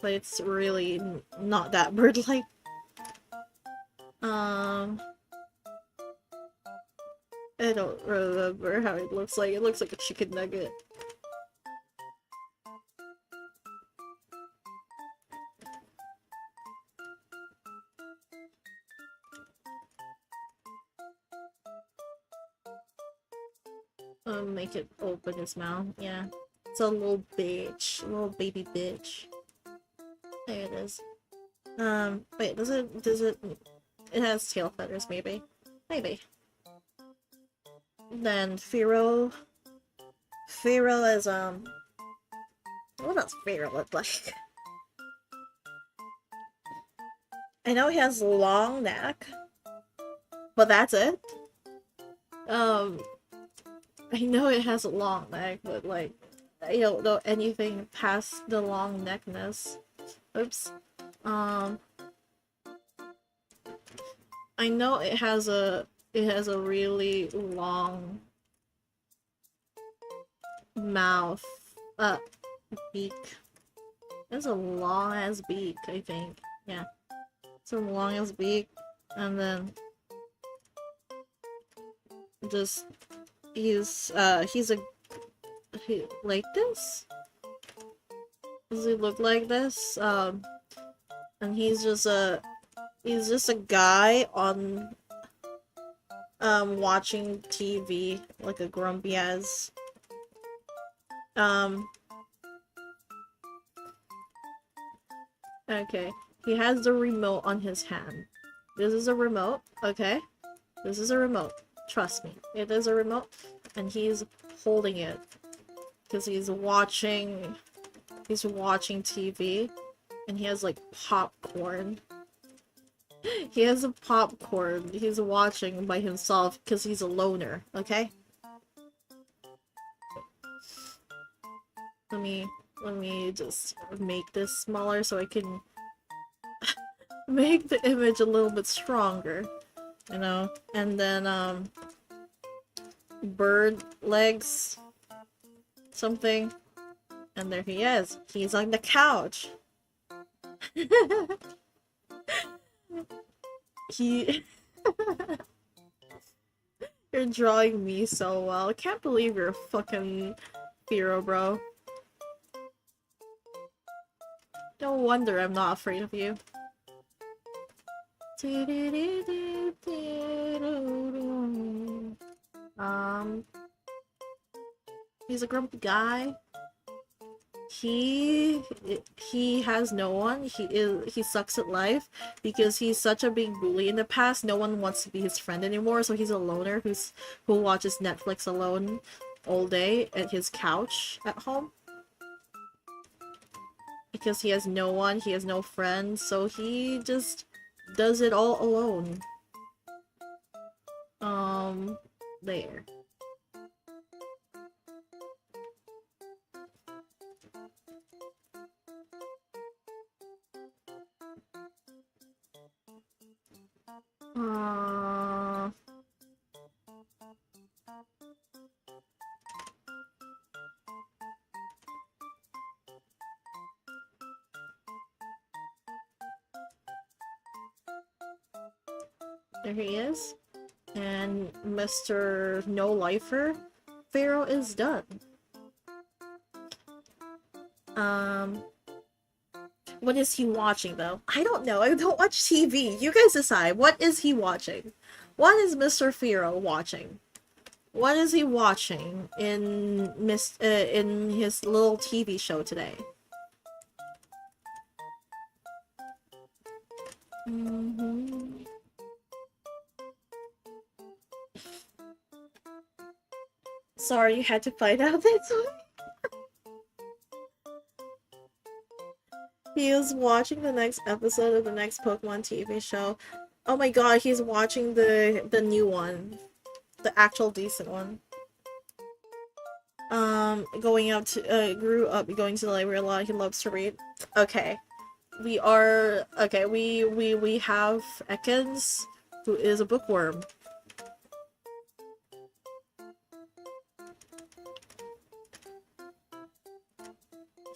But it's really not that bird-like. I don't remember how it looks like. It looks like a chicken nugget. Make it open his mouth. Yeah. It's a little bitch. A little baby bitch. There it is. Wait, does it... It has tail feathers, maybe. Maybe. Then Fearow... Fearow is, what does Fearow look like? I know he has a long neck. But that's it. I know it has a long neck, but like, I don't know anything past the long neckness. Oops. Um, I know it has a really long mouth, uh, beak. It's a long ass beak, I think. Yeah, it's a long ass beak, and then just he's a like this. Does he look like this? And he's just a guy on watching TV like a grumpy ass. Um, okay. He has the remote on his hand. This is a remote, okay? This is a remote. Trust me. It is a remote. And he's holding it. Because he's watching TV. And he has like popcorn. He has a popcorn. He's watching by himself because he's a loner, okay? Let me just make this smaller so I can make the image a little bit stronger, you know? And then, bird legs, something. And there he is. He's on the couch. He... You're drawing me so well. I can't believe you're a fucking hero, bro. No wonder I'm not afraid of you. He's a grumpy guy. He has no one. He sucks at life because he's such a big bully in the past. No one wants to be his friend anymore, so he's a loner who watches Netflix alone all day at his couch at home. Because he has no one, he has no friends, so he just does it all alone. There. There he is. And Mr. No Lifer Pharaoh is done. What is he watching though? I don't know. I don't watch TV. You guys decide. What is he watching? What is Mr. Pharaoh watching? What is he watching in in his little TV show today? Sorry, you had to find out that he is watching the next episode of the next Pokemon TV show. Oh my god, he's watching the new one. The actual decent one. Grew up going to the library a lot. He loves to read. Okay. We have Ekans, who is a bookworm.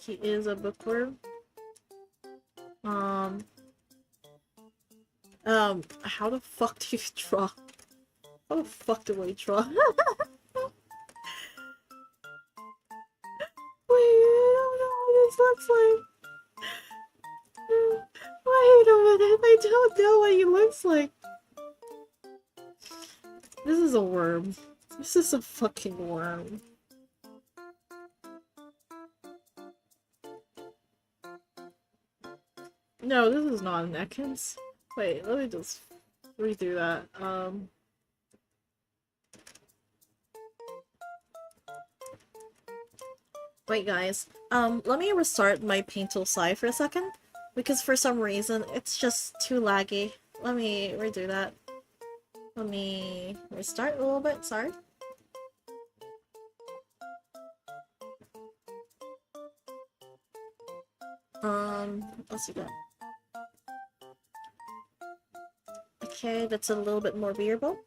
He is a bookworm. How the fuck do you draw? How the fuck do I draw? Wait, I don't know what this looks like. Wait a minute, I don't know what he looks like. This is a worm. This is a fucking worm. No, this is not an Ekans. Wait, let me just redo that. Wait guys, let me restart my Paintal Sai for a second, because for some reason it's just too laggy. Let me redo that. Let me restart a little bit, sorry. Let's see that. Okay, that's a little bit more bearable.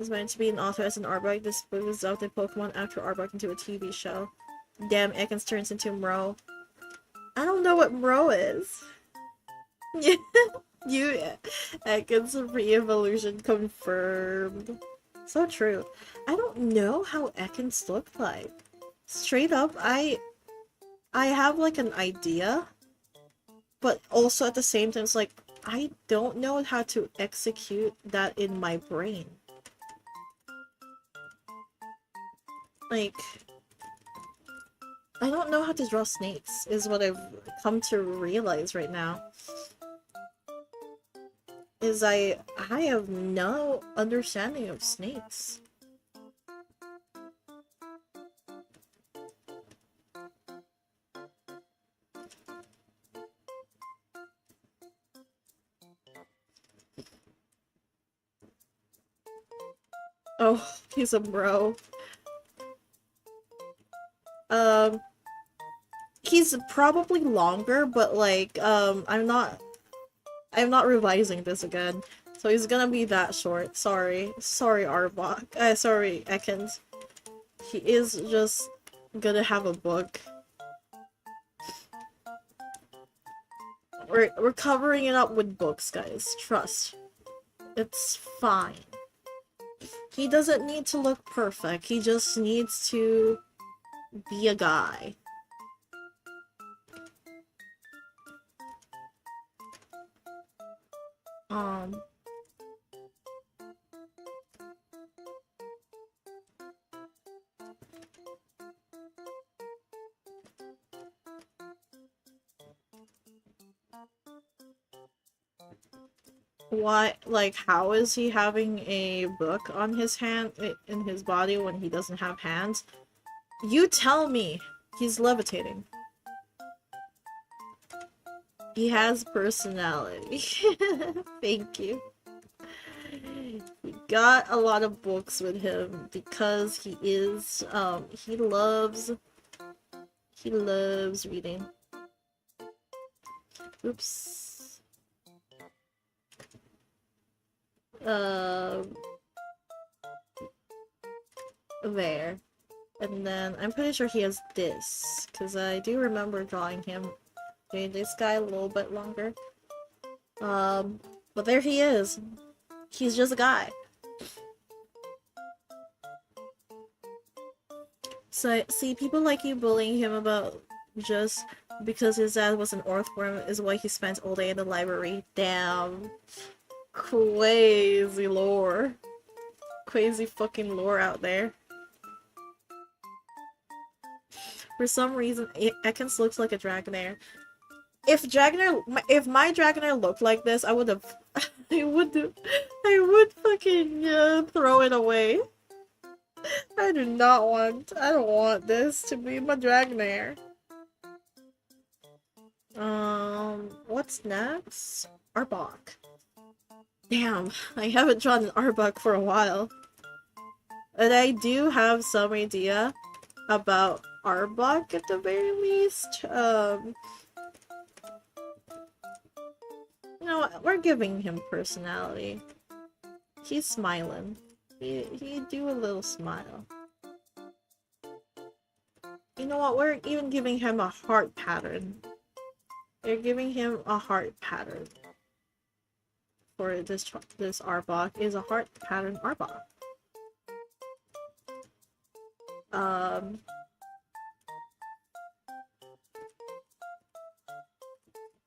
Is meant to be an author as an Arbok. This book is out the Pokemon after Arbok into a TV show. Damn, Ekans turns into Mro. I don't know what Mro is. Yeah, you Ekans re-evolution confirmed. So true. I don't know how Ekans look like. Straight up, I have like an idea, but also at the same time, it's like I don't know how to execute that in my brain. Like, I don't know how to draw snakes, is what I've come to realize right now. Is I have no understanding of snakes. Oh, he's a bro. He's probably longer, but like, I'm not revising this again. So he's gonna be that short. Sorry. Sorry, Arbok. Sorry, Ekans. He is just gonna have a book. We're covering it up with books, guys. Trust. It's fine. He doesn't need to look perfect. He just needs to be a guy. Why, like, how is he having a book on his hand, in his body when he doesn't have hands? You tell me! He's levitating. He has personality. Thank you. He got a lot of books with him because he is, he loves reading. Oops. There. And then I'm pretty sure he has this, because I do remember drawing him. Doing this guy a little bit longer. But there he is. He's just a guy. So, see, people like you bullying him about just because his dad was an earthworm is why he spent all day in the library. Damn. Crazy lore. Crazy fucking lore out there. For some reason, Ekans looks like a Dragonair. If my Dragonair looked like this, I would have, I would fucking throw it away. I don't want this to be my Dragonair. What's next? Arbok. Damn, I haven't drawn an Arbok for a while. And I do have some idea about Arbok at the very least. You know what? We're giving him personality. He's smiling. He do a little smile. You know what? We're even giving him a heart pattern. We're giving him a heart pattern. For this Arbok is a heart pattern Arbok.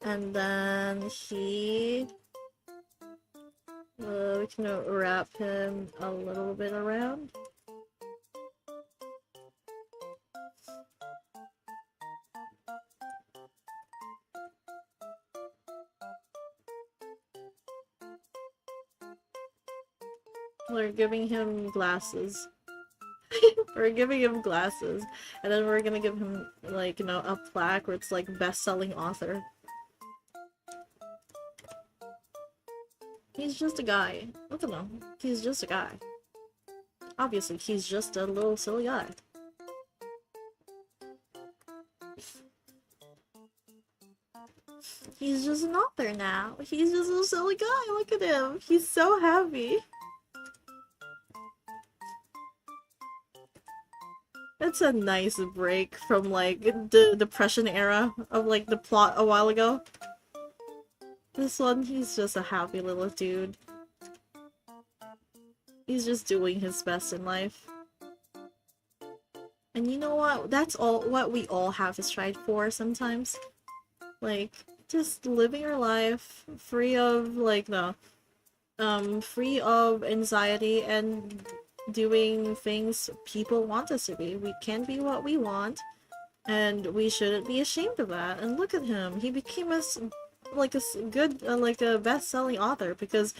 And then we can wrap him a little bit around. We're giving him glasses. We're giving him glasses. And then we're gonna give him, like, you know, a plaque where it's like best-selling author. He's just a guy. I don't know. He's just a guy. Obviously, he's just a little silly guy. he's just an author now. He's just a silly guy. Look at him. He's so happy. It's a nice break from like the depression era of like the plot a while ago. This one, he's just a happy little dude. He's just doing his best in life. And you know what? That's all what we all have to strive for sometimes. Like, just living your life free of like free of anxiety and doing things people want us to be. We can be what we want, and we shouldn't be ashamed of that. And look at him. He became like a good like a best-selling author because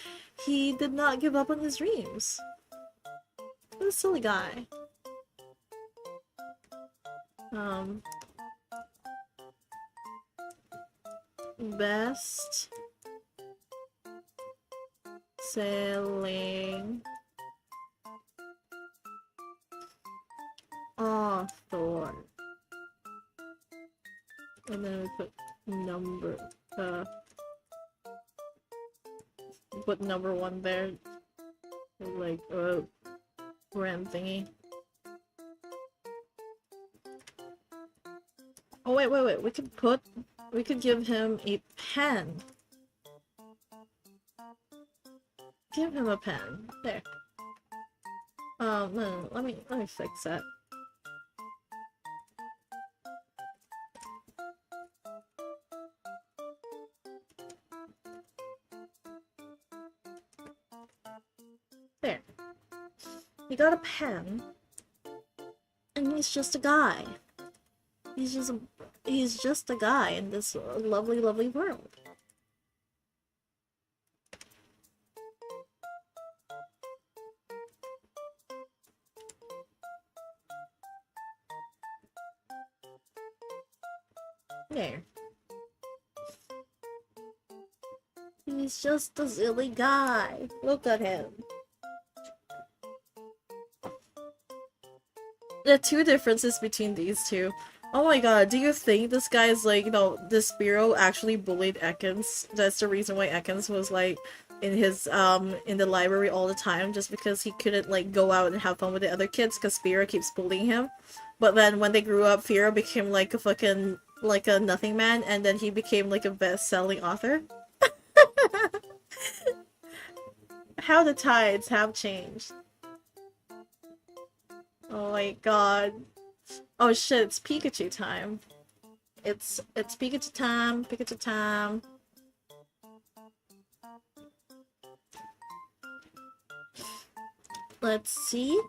he did not give up on his dreams. What a silly guy. Best selling author. And then we put number, put number one there. Like, brand thingy. Oh, wait. We could give him a pen. Give him a pen. There. No, let me fix that. There. He got a pen. And he's just a guy. He's just a guy in this lovely, lovely world. There. He's just a silly guy. Look at him. The two differences between these two. Oh my god, do you think this guy's like, this Spiro actually bullied Ekans? That's the reason why Ekans was like in his in the library all the time, just because he couldn't like go out and have fun with the other kids because Spiro keeps bullying him. But then when they grew up, Firo became like a fucking like a nothing man, and then he became like a best-selling author. How the tides have changed. Oh my god. Oh shit, it's Pikachu time. It's Pikachu time, Pikachu time. Let's see.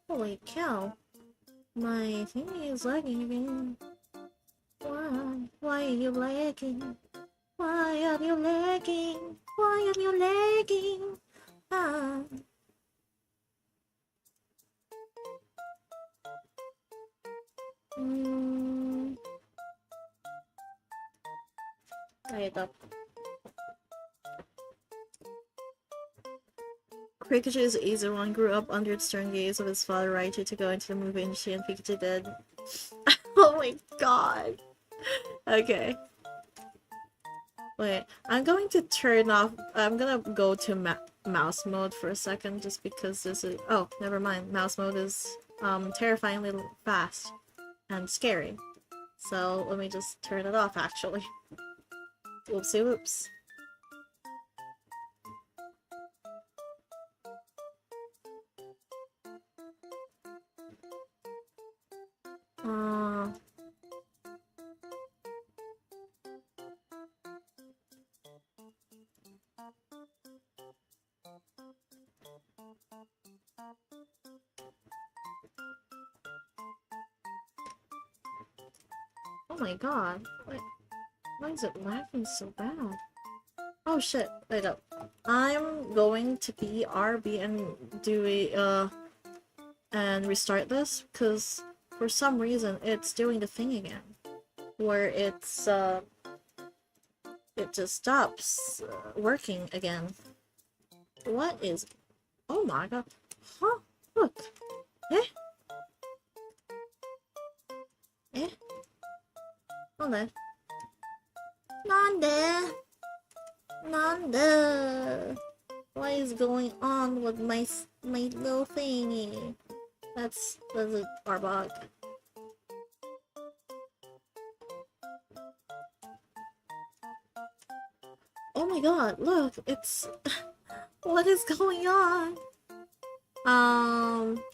Holy cow. My thing is lagging again. Why are you lagging? Why are you lagging? Why are you lagging? Wait up. Pikachu's Azeron grew up under the stern gaze of his father Raichu to go into the movie industry, and Pikachu did. Oh my god. Okay. Wait, I'm going to turn off. I'm gonna go to mouse mode for a second just because this is. Oh, never mind. Mouse mode is terrifyingly fast and scary. So let me just turn it off actually. Whoopsie whoops. Oh my god. Why is it lagging so bad? Oh shit, wait up. I'm going to BRB and do a, and restart this, because for some reason it's doing the thing again. Where it's, it just stops working again. What is Oh my god. Huh? Look. Eh? Eh? Nande? Nande? Nande? What is going on with my little thingy? That's a Arbok. Oh my god, look, it's... What is going on?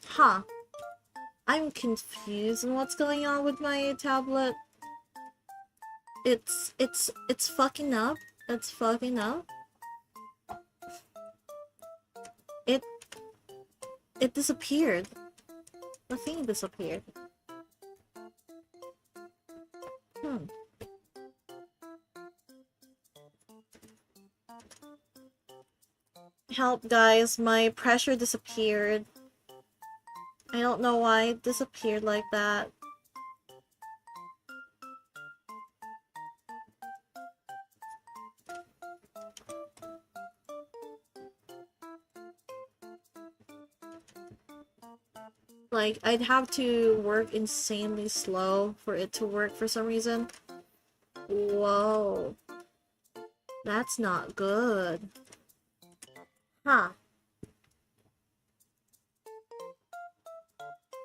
Huh. I'm confused on what's going on with my tablet. It's fucking up. It's fucking up. It disappeared. The thing disappeared. Hmm. Help, guys, my pressure disappeared. I don't know why it disappeared like that. Like, I'd have to work insanely slow for it to work for some reason. Whoa. That's not good. Huh.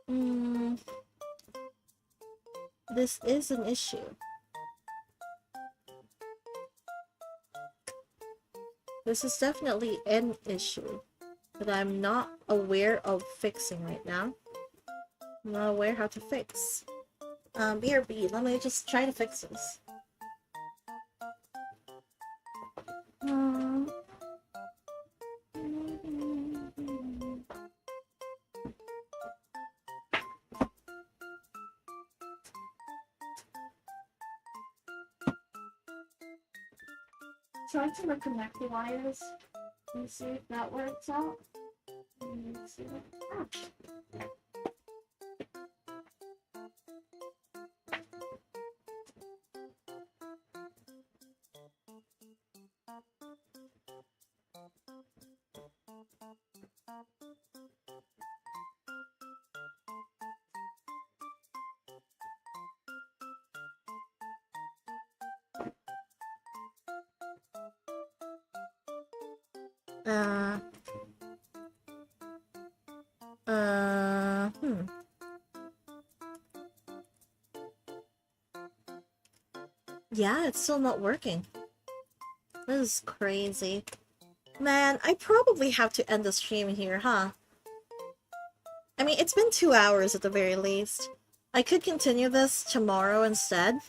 Hmm. This is an issue. This is definitely an issue that I'm not aware of fixing right now. I'm not aware how to fix. BRB, let me just try to fix this. Try to reconnect the wires and see if that works out. Let's see what... Yeah, it's still not working. This is crazy. Man, I probably have to end the stream here, huh? I mean, it's been 2 hours at the very least. I could continue this tomorrow instead.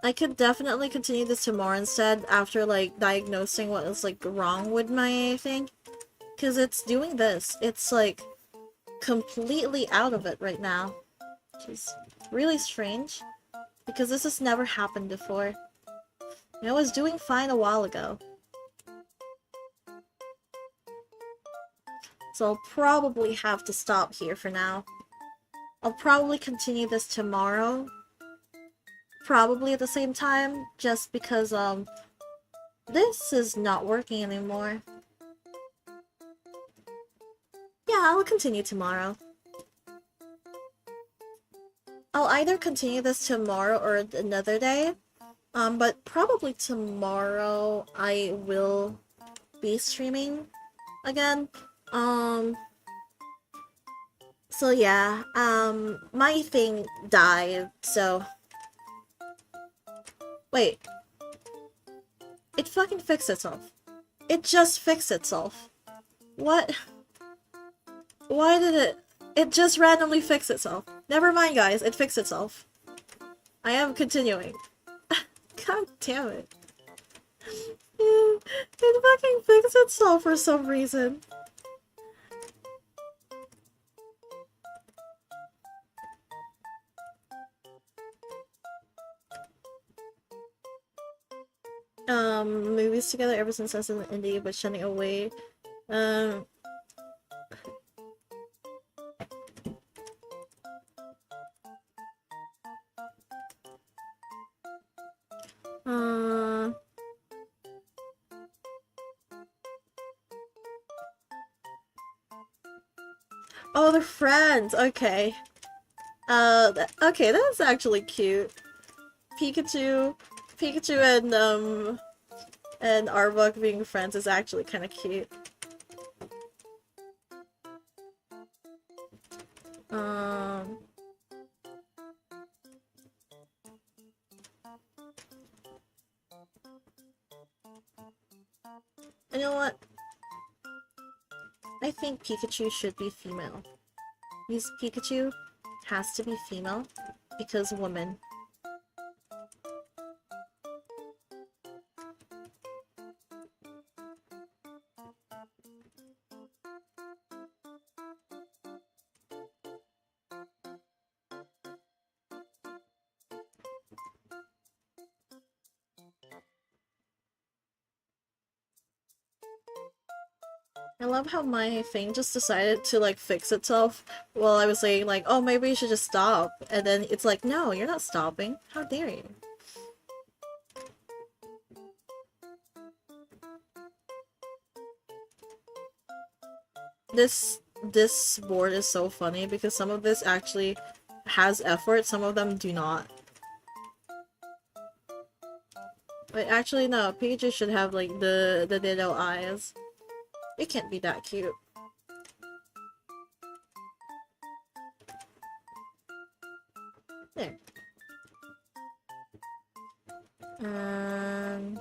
I could definitely continue this tomorrow instead after, like, diagnosing what is, like, wrong with my thing. Because it's doing this. It's, like, completely out of it right now. Which is really strange. Because this has never happened before. I was doing fine a while ago. So I'll probably have to stop here for now. I'll probably continue this tomorrow. Probably at the same time, just because, this is not working anymore. Yeah, I'll continue tomorrow. I'll either continue this tomorrow or another day. But probably tomorrow I will be streaming again. So yeah, my thing died, so... Wait. It fucking fixed itself. It just fixed itself. What? Why did it... It just randomly fixed itself. Never mind, guys. It fixed itself. I am continuing. God damn it. It fucking fixed itself for some reason. Movies together ever since I was in India, but shunning away. Um... Oh, they're friends. Okay. Okay, that's actually cute. Pikachu, Pikachu and Arbok being friends is actually kind of cute. Um, you know what? I think Pikachu should be female. Because Pikachu has to be female because women. I love how my thing just decided to like fix itself while I was saying like, oh, maybe you should just stop. And then it's like, no, you're not stopping. How dare you? This board is so funny because some of this actually has effort, some of them do not. But actually no, Pikachu should have like the Ditto eyes. It can't be that cute. There. Um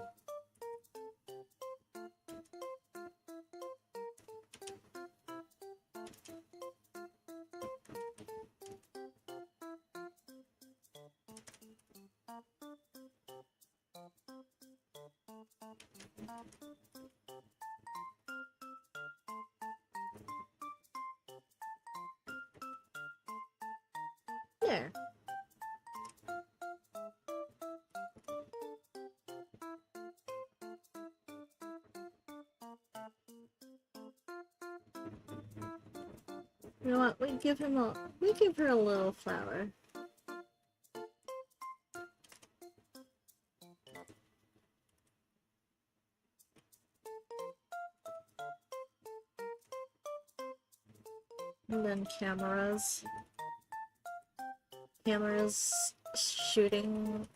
there. You know what? We give her a little flower. And then cameras. Cameras shooting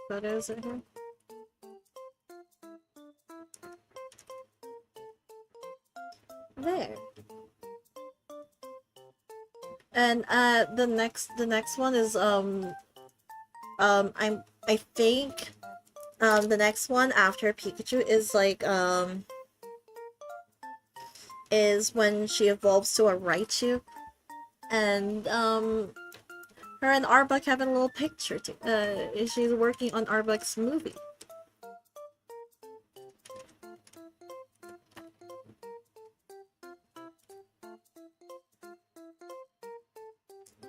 photos at her. There. And the next one is I think the next one after Pikachu is like is when she evolves to a Raichu, and her and Arbok have a little picture. She's working on Arbok's movie.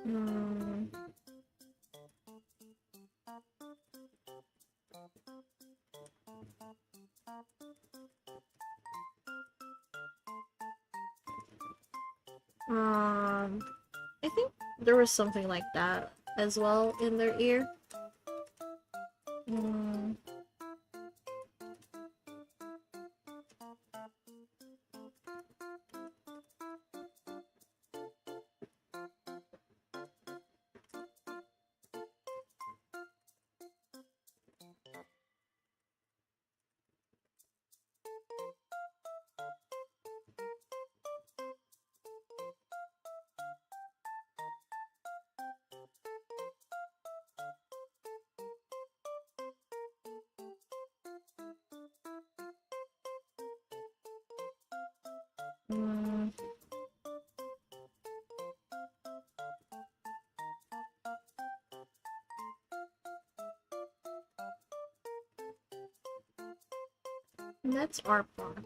Hmm. I think there was something like that as well in their ear. Hmm. Hmm. And that's Arbok.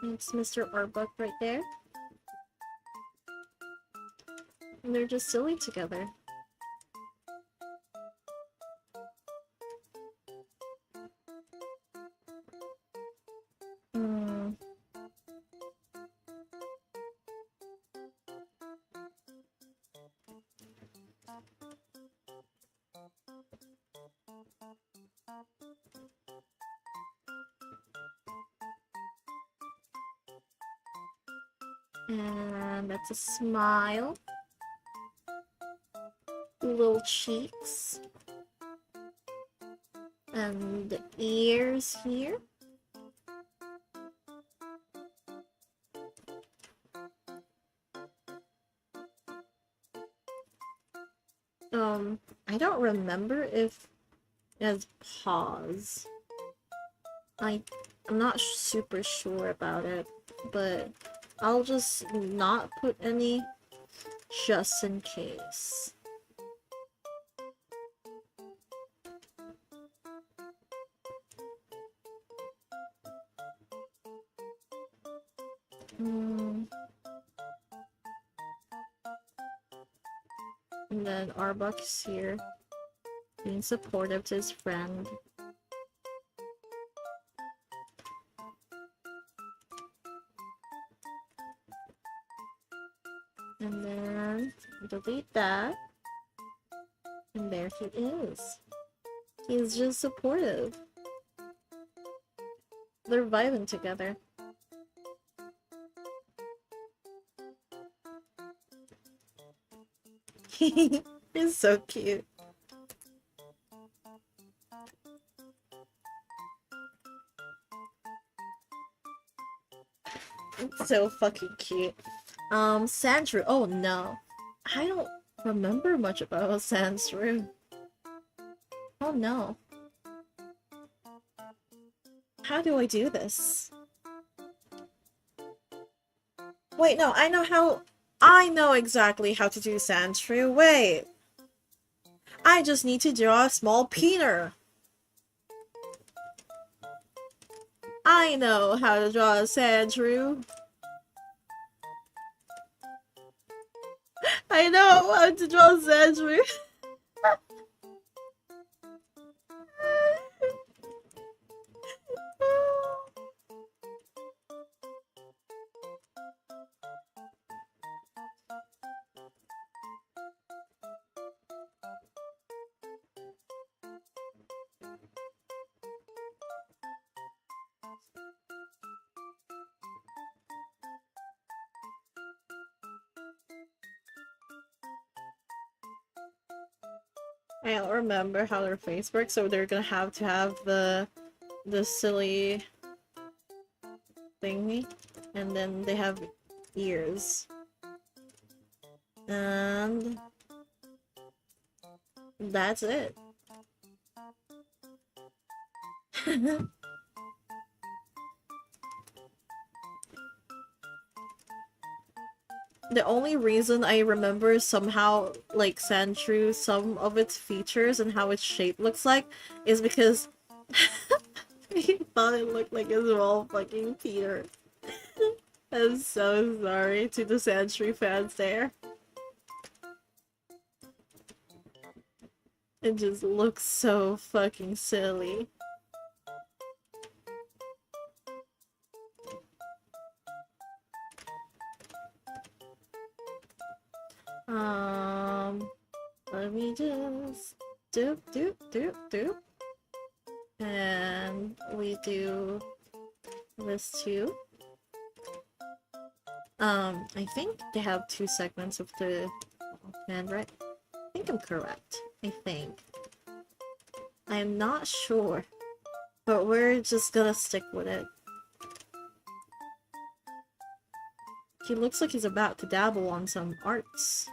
It's Mr. Arbok right there. And they're just silly together. Hmm. And that's a smile. Little cheeks. And the ears here. I don't remember if it has paws. I'm not super sure about it, but I'll just not put any just in case. And then Arbuck's here, being supportive to his friend. And then delete that. And there he is. He's just supportive. They're vibing together. He's so cute. It's so fucking cute. Sandshrew. Oh no. I don't remember much about Sandshrew. Oh no. How do I do this? Wait, no, I know exactly how to do Sandshrew. Wait. I just need to draw a small peener. I know how to draw a Sandshrew. I know how to draw a Sandshrew. I don't remember how their face works, so they're gonna have to have the silly thingy, and then they have ears. And that's it. The only reason I remember somehow, like, Sandshrew, some of its features and how its shape looks like, is because he thought it looked like a small fucking Peter. I'm so sorry to the Sandshrew fans there. It just looks so fucking silly. Let me just doop. And we do this too. I think they have 2 segments of the hand, right? I think I'm correct. I think. I'm not sure. But we're just gonna stick with it. He looks like he's about to dabble on some arts.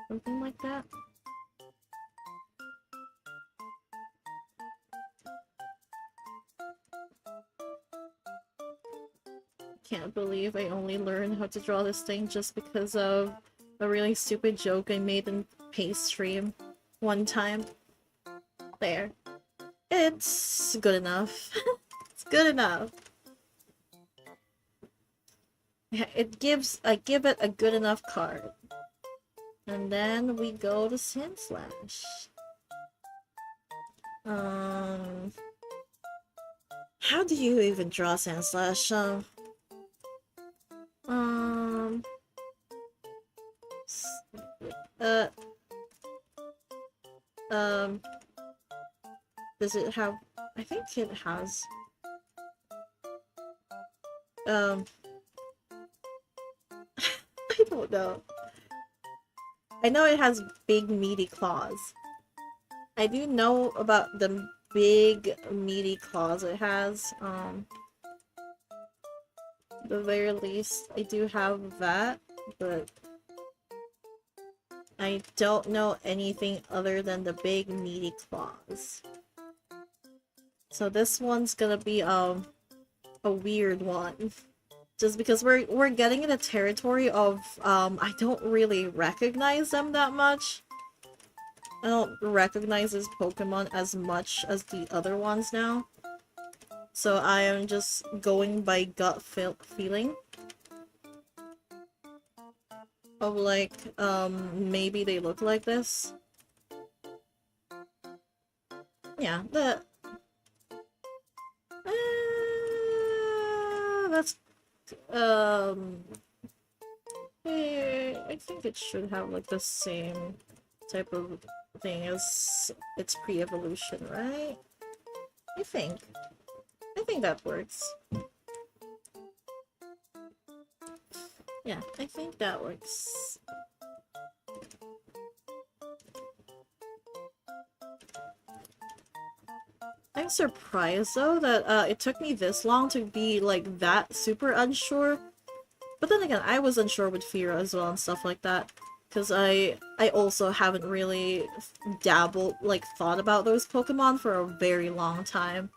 Something like that. Can't believe I only learned how to draw this thing just because of a really stupid joke I made in Pace stream one time. There. It's good enough. It's good enough. I give it a good enough card. And then we go to Sandslash. Um, how do you even draw Sandslash? Um, s- uh, um, does it have? I think it has. Um, I don't know. I know it has big meaty claws. I do know about the big meaty claws it has. The very least, I do have that, but I don't know anything other than the big meaty claws. So this one's gonna be a weird one. Just because we're getting in a territory of I don't really recognize them that much. I don't recognize this Pokemon as much as the other ones now. So I am just going by gut feeling. Of like, maybe they look like this. Yeah, that's, I think it should have like the same type of thing as its pre-evolution, right? I think. I think that works. Yeah, I think that works. I'm surprised though that it took me this long to be like that super unsure. But then again, I was unsure with Fira as well and stuff like that. Because I also haven't really dabbled, like, thought about those Pokemon for a very long time.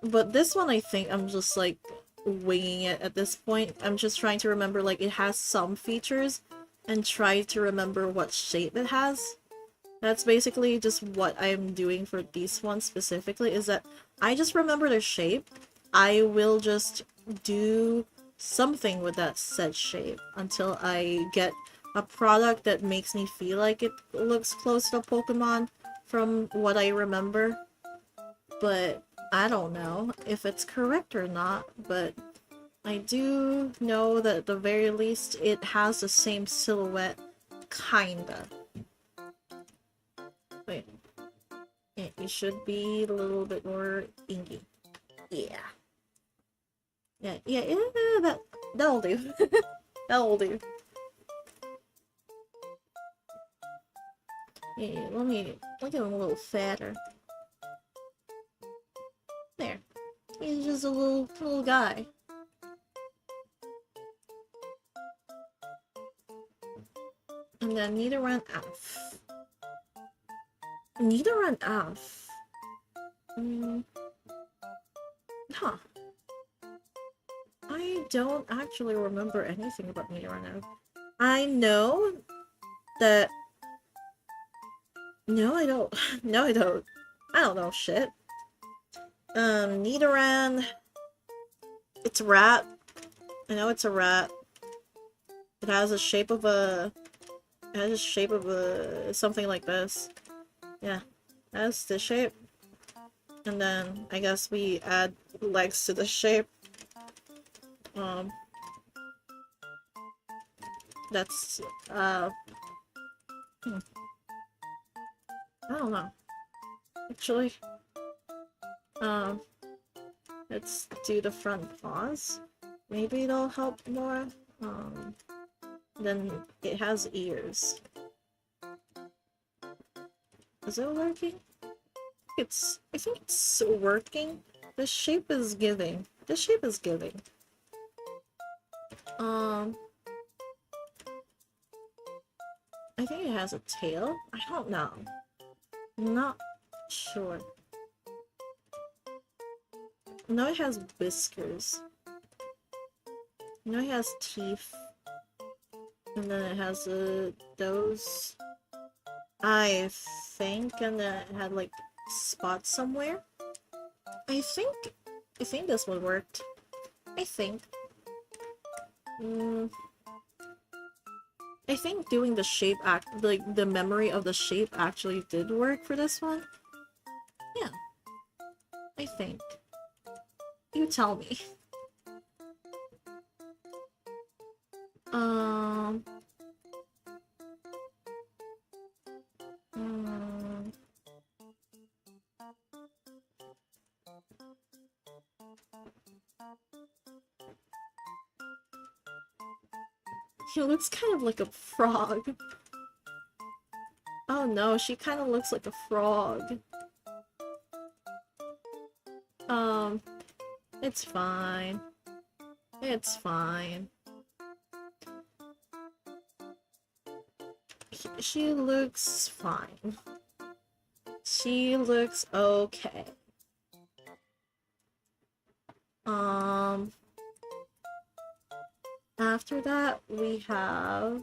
But this one, I think I'm just, like, winging it at this point. I'm just trying to remember, like, it has some features and try to remember what shape it has. That's basically just what I'm doing for these ones specifically, is that I just remember their shape. I will just do something with that said shape until I get a product that makes me feel like it looks close to a Pokemon from what I remember. But I don't know if it's correct or not, but I do know that at the very least it has the same silhouette, kinda. Wait. It should be a little bit more inky. Yeah. Yeah, that'll do. That'll do. Yeah, let me look at him a little fatter. There. He's just a little guy. And then Nidoran F. Nidoran F. Huh. I don't actually remember anything about Nidoran F. I know that... No, I don't. No, I don't. I don't know shit. Nidoran... It's a rat. I know it's a rat. It has a shape of a... It has a shape of a... something like this. Yeah. That's the shape. And then, I guess we add legs to the shape. That's, hmm. I don't know. Actually, let's do the front paws. Maybe it'll help more. Then it has ears. Is it working? I think it's working. The shape is giving. The shape is giving. I think it has a tail. I don't know. I'm not sure. No, it has whiskers. No, it has teeth. And then it has those. I think, and then it had like spots somewhere. I think this one worked. I think. I think doing the shape like the memory of the shape actually did work for this one. Yeah, I think. You tell me. Um, um he looks kind of like a frog. Oh no, she kind of looks like a frog. Um, it's fine. It's fine. She looks fine. She looks okay. Um, after that we have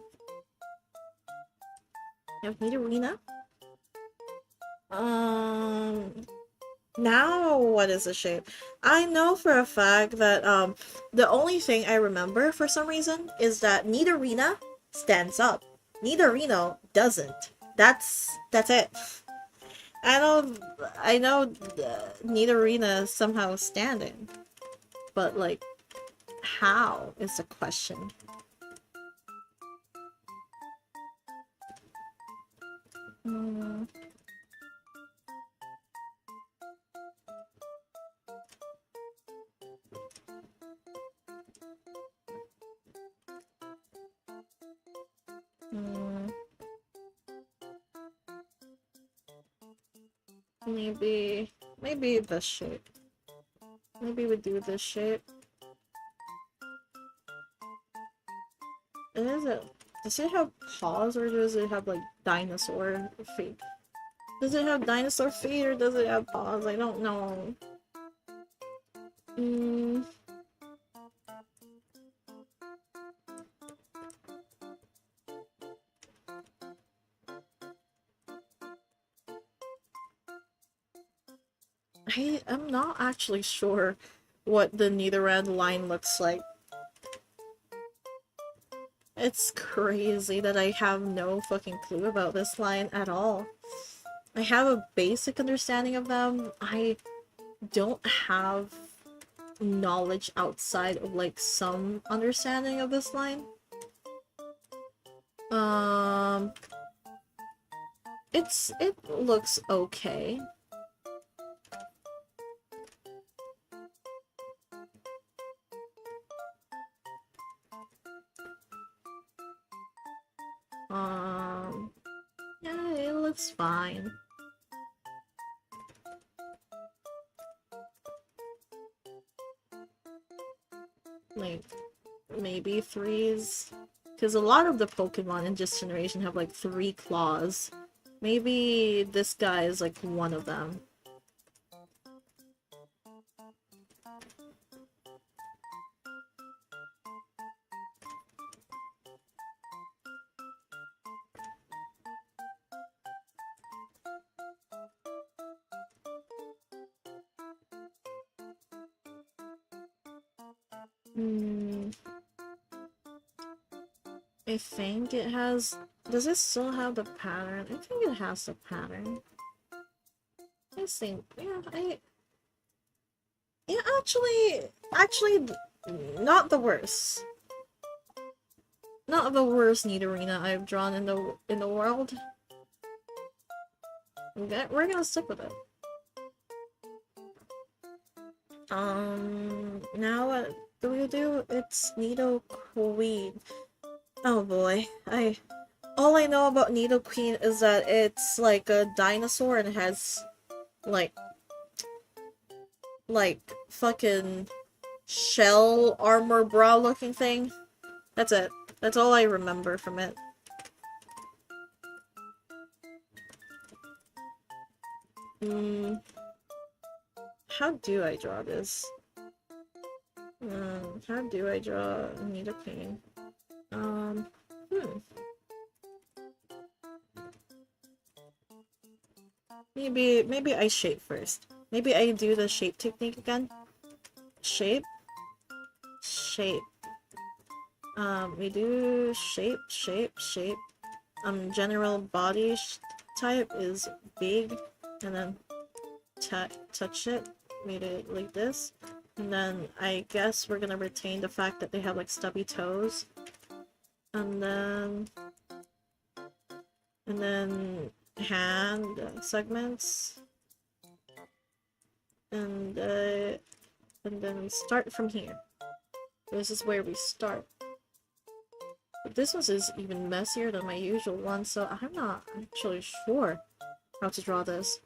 Nidorina. Um, now what is the shape? I know for a fact that the only thing I remember for some reason is that Nidorina stands up. Nidorino doesn't. That's it. I know Nidorina is somehow standing, but like how is the question. Mm, mm, maybe this shape. Maybe we do this shape. Does it have paws or does it have like dinosaur feet? Does it have dinosaur feet or does it have paws? I don't know. Mm, I'm not actually sure what the Nidoran line looks like. It's crazy that I have no fucking clue about this line at all. I have a basic understanding of them. I don't have knowledge outside of like some understanding of this line. Um, it looks okay. Yeah, it looks fine. Like, maybe threes. Because a lot of the Pokemon in this generation have like 3 claws. Maybe this guy is like one of them. Hmm. I think it has... Does it still have the pattern? I think it has the pattern. I think... Yeah, actually, not the worst. Not the worst Nidorina I've drawn in the world. We're gonna stick with it. Now what do we do? It's Nidoqueen. Oh boy, all I know about Nidoqueen is that it's like a dinosaur and it has like fucking shell armor bra looking thing. That's it. That's all I remember from it. How do I draw this? How do I draw Nidoqueen? Hmm. Maybe I shape first. Maybe I do the shape technique again. Shape. Shape. We do shape, shape, shape. General body type is big, and then touch it, made it like this. And then I guess we're gonna retain the fact that they have like stubby toes. And then hand segments. And then we start from here. This is where we start. But this one is even messier than my usual one, so I'm not actually sure how to draw this.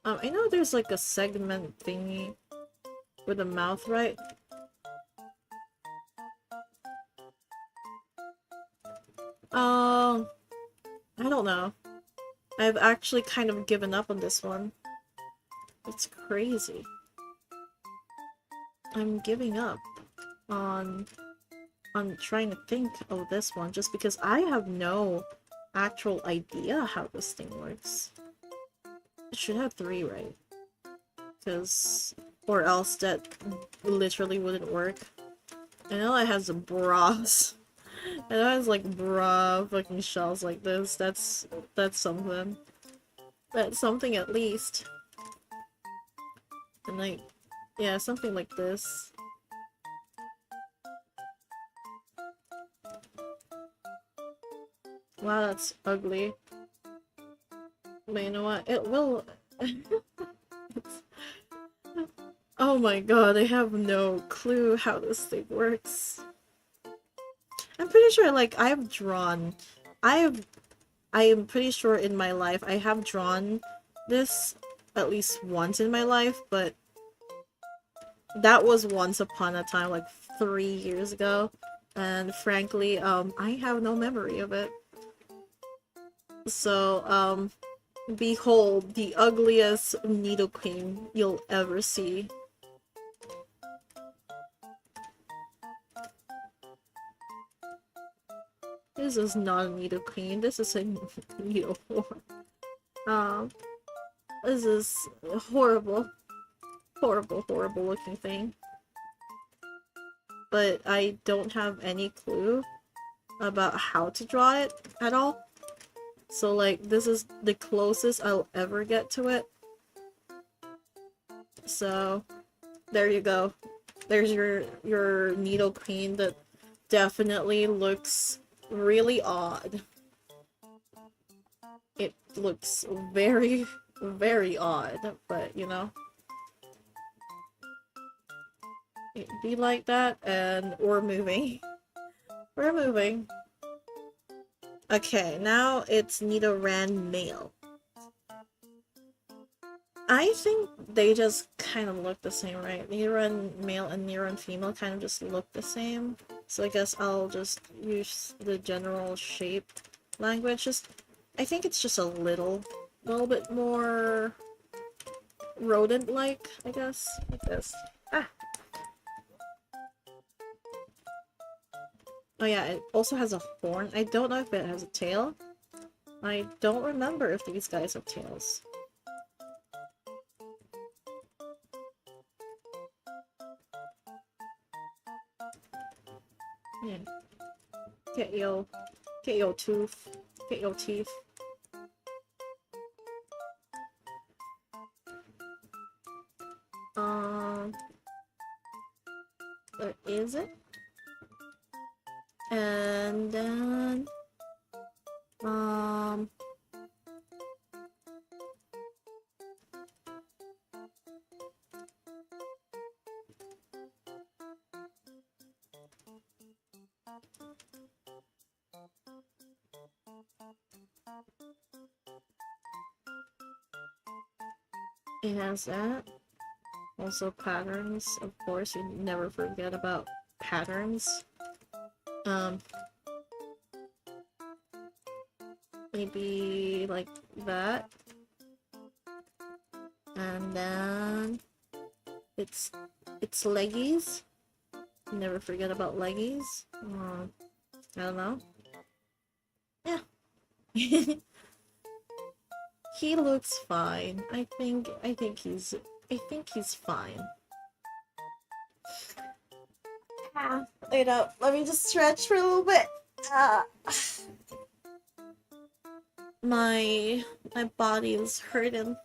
I know there's like a segment thingy with a mouth, right? I don't know. I've actually kind of given up on this one. It's crazy. I'm giving up on trying to think of this one just because I have no actual idea how this thing works. It should have 3, right? Because, or else that literally wouldn't work. I know it has bras. I know it has like bra fucking shells like this. That's something. That's something at least. And like, yeah, something like this. Wow, that's ugly. But you know what? It will... Oh my god, I have no clue how this thing works. I'm pretty sure, like, I am pretty sure in my life I have drawn this at least once in my life, but that was once upon a time, like 3 years ago, and frankly, I have no memory of it. So, behold, the ugliest needle queen you'll ever see. This is not a needle queen, this is a needle whore. This is a horrible, horrible, horrible looking thing. But I don't have any clue about how to draw it at all. So like, this is the closest I'll ever get to it. So, there you go. There's your needle queen that definitely looks really odd. It looks very, very odd, but you know. It'd be like that, and we're moving. We're moving. Okay, now it's Nidoran male. I think they just kind of look the same, right? Nidoran male and Nidoran female kind of just look the same. So I guess I'll just use the general shape language. I think it's just a little bit more rodent-like, I guess. Like this. Ah! Oh yeah, it also has a horn. I don't know if it has a tail. I don't remember if these guys have tails. Yeah. Get your tooth. Get your teeth. Where is it? And then it has that. Also patterns, of course, you never forget about patterns. Maybe like that. And then it's leggies. Never forget about leggies. I don't know. Yeah. He looks fine. I think he's I think he's fine. Wait up. Let me just stretch for a little bit. Ah. My body is hurting.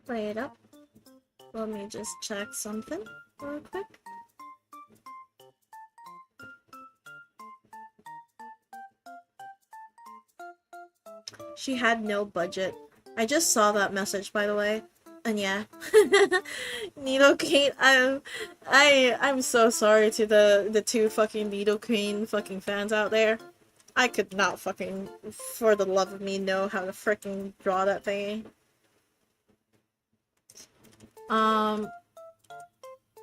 Wait up. Let me just check something real quick. She had no budget. I just saw that message, by the way. And yeah. Nidoking, I'm so sorry to the two fucking Nidoking fucking fans out there. I could not fucking, for the love of me, know how to freaking draw that thing.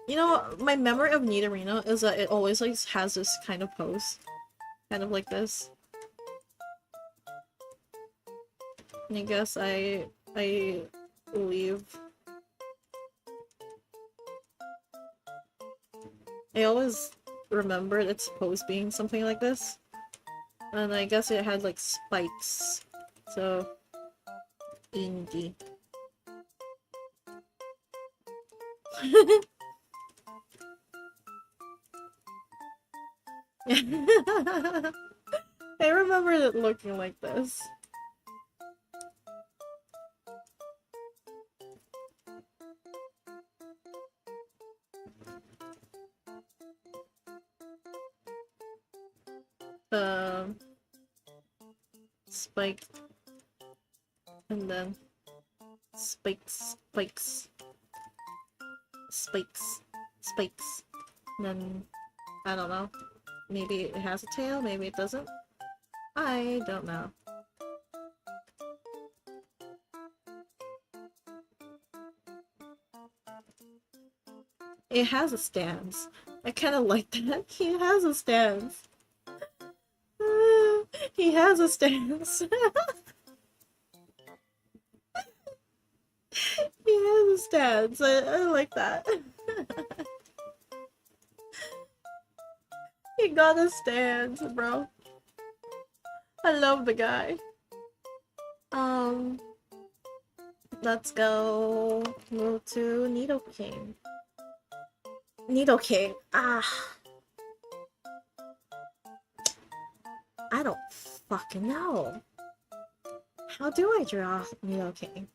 You know, my memory of Nidorino is that it always like has this kind of pose. Kind of like this. And I guess I believe. I always remembered its pose being something like this. And I guess it had like spikes. So indie. I remember it looking like this. Spike. And then spikes, spikes, spikes, spikes. And then, I don't know. Maybe it has a tail, maybe it doesn't. I don't know. It has a stance. I kind of like that. He has a stance. He has a stance. He has a stance. I like that. He got a stance, bro. I love the guy. Let's go move to Nidoking. Nidoking. Ah. I don't fucking know. How do I draw Nidoking?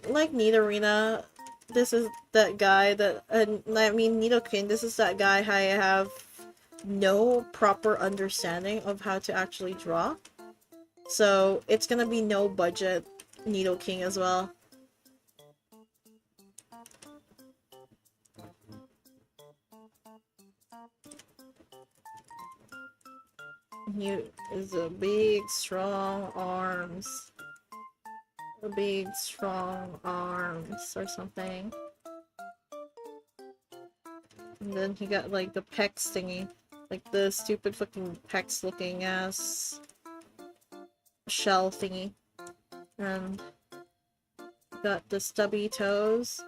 Like Nidorina, this is that guy that, I mean Nidoking, this is that guy I have no proper understanding of how to actually draw. So it's gonna be no budget Nidoking as well. He is a big, strong arms. Big, strong arms or something. And then he got like the pecs thingy. Like the stupid fucking pecs looking ass shell thingy. And got the stubby toes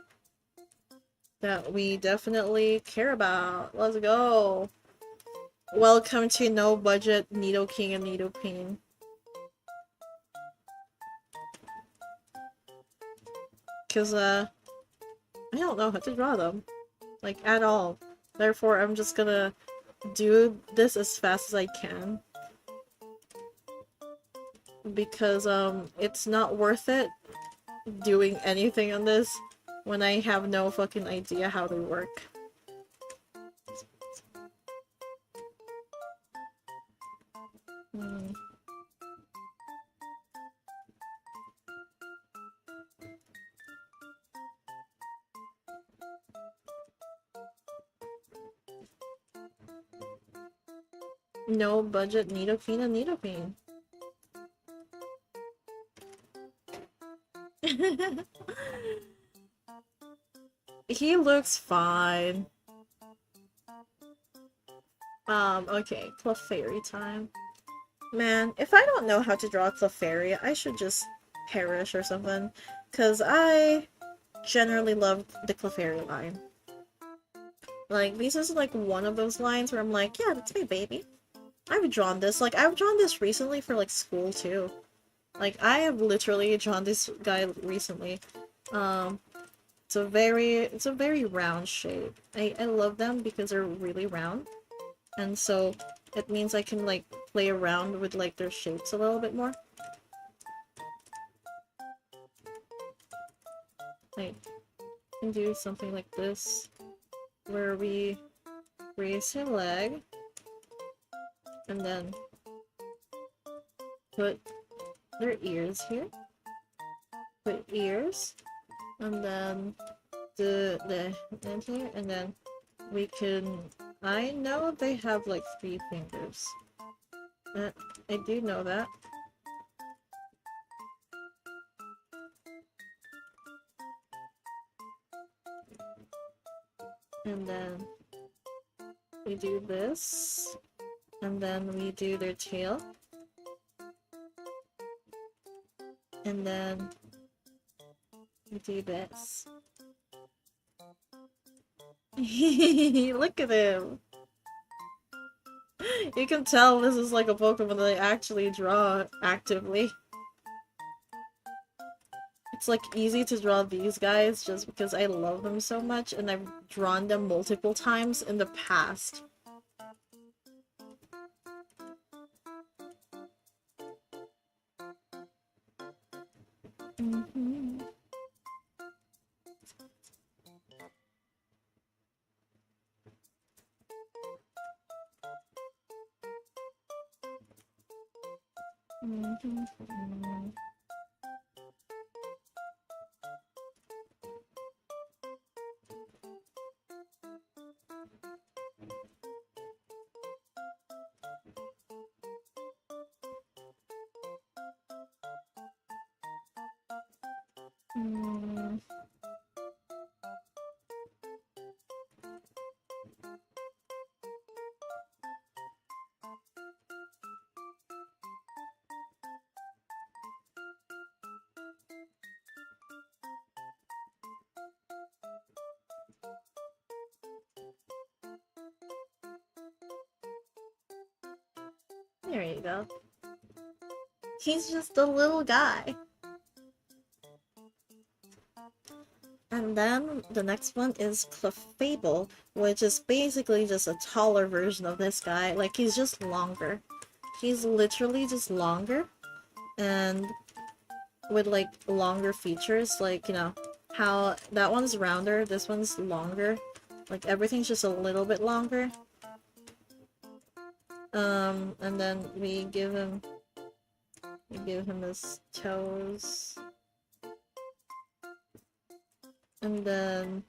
that we definitely care about. Let's go! Welcome to no budget Nidoking and Nidoking. Cause I don't know how to draw them. Like at all. Therefore I'm just gonna do this as fast as I can. Because it's not worth it doing anything on this when I have no fucking idea how they work. No budget Nidoqueen and Nidoqueen. He looks fine. Okay, Clefairy time. Man, if I don't know how to draw Clefairy, I should just perish or something. Cause I generally love the Clefairy line. Like, this is like one of those lines where I'm like, yeah, that's me, baby. I've drawn this. Like, I've drawn this recently for, like, school, too. Like, I have literally drawn this guy recently. Um, it's a very round shape. I love them because they're really round. And so, it means I can, like, play around with, like, their shapes a little bit more. Like, I can do something like this, where we raise her leg, and then put their ears here. Put ears, and then the end here, and then we can. I know they have like 3 fingers. I do know that. And then we do this, and then we do their tail, and then we do this. Look at him! You can tell this is like a Pokemon that I actually draw actively. It's like easy to draw these guys just because I love them so much and I've drawn them multiple times in the past. Mm-hmm. Mm-hmm. Mm. There you go. He's just a little guy. And then the next one is Clefable, which is basically just a taller version of this guy. Like, he's just longer. He's literally just longer. And with, like, longer features. Like, you know, how that one's rounder, this one's longer. Like, everything's just a little bit longer. And then we give him his toes. And then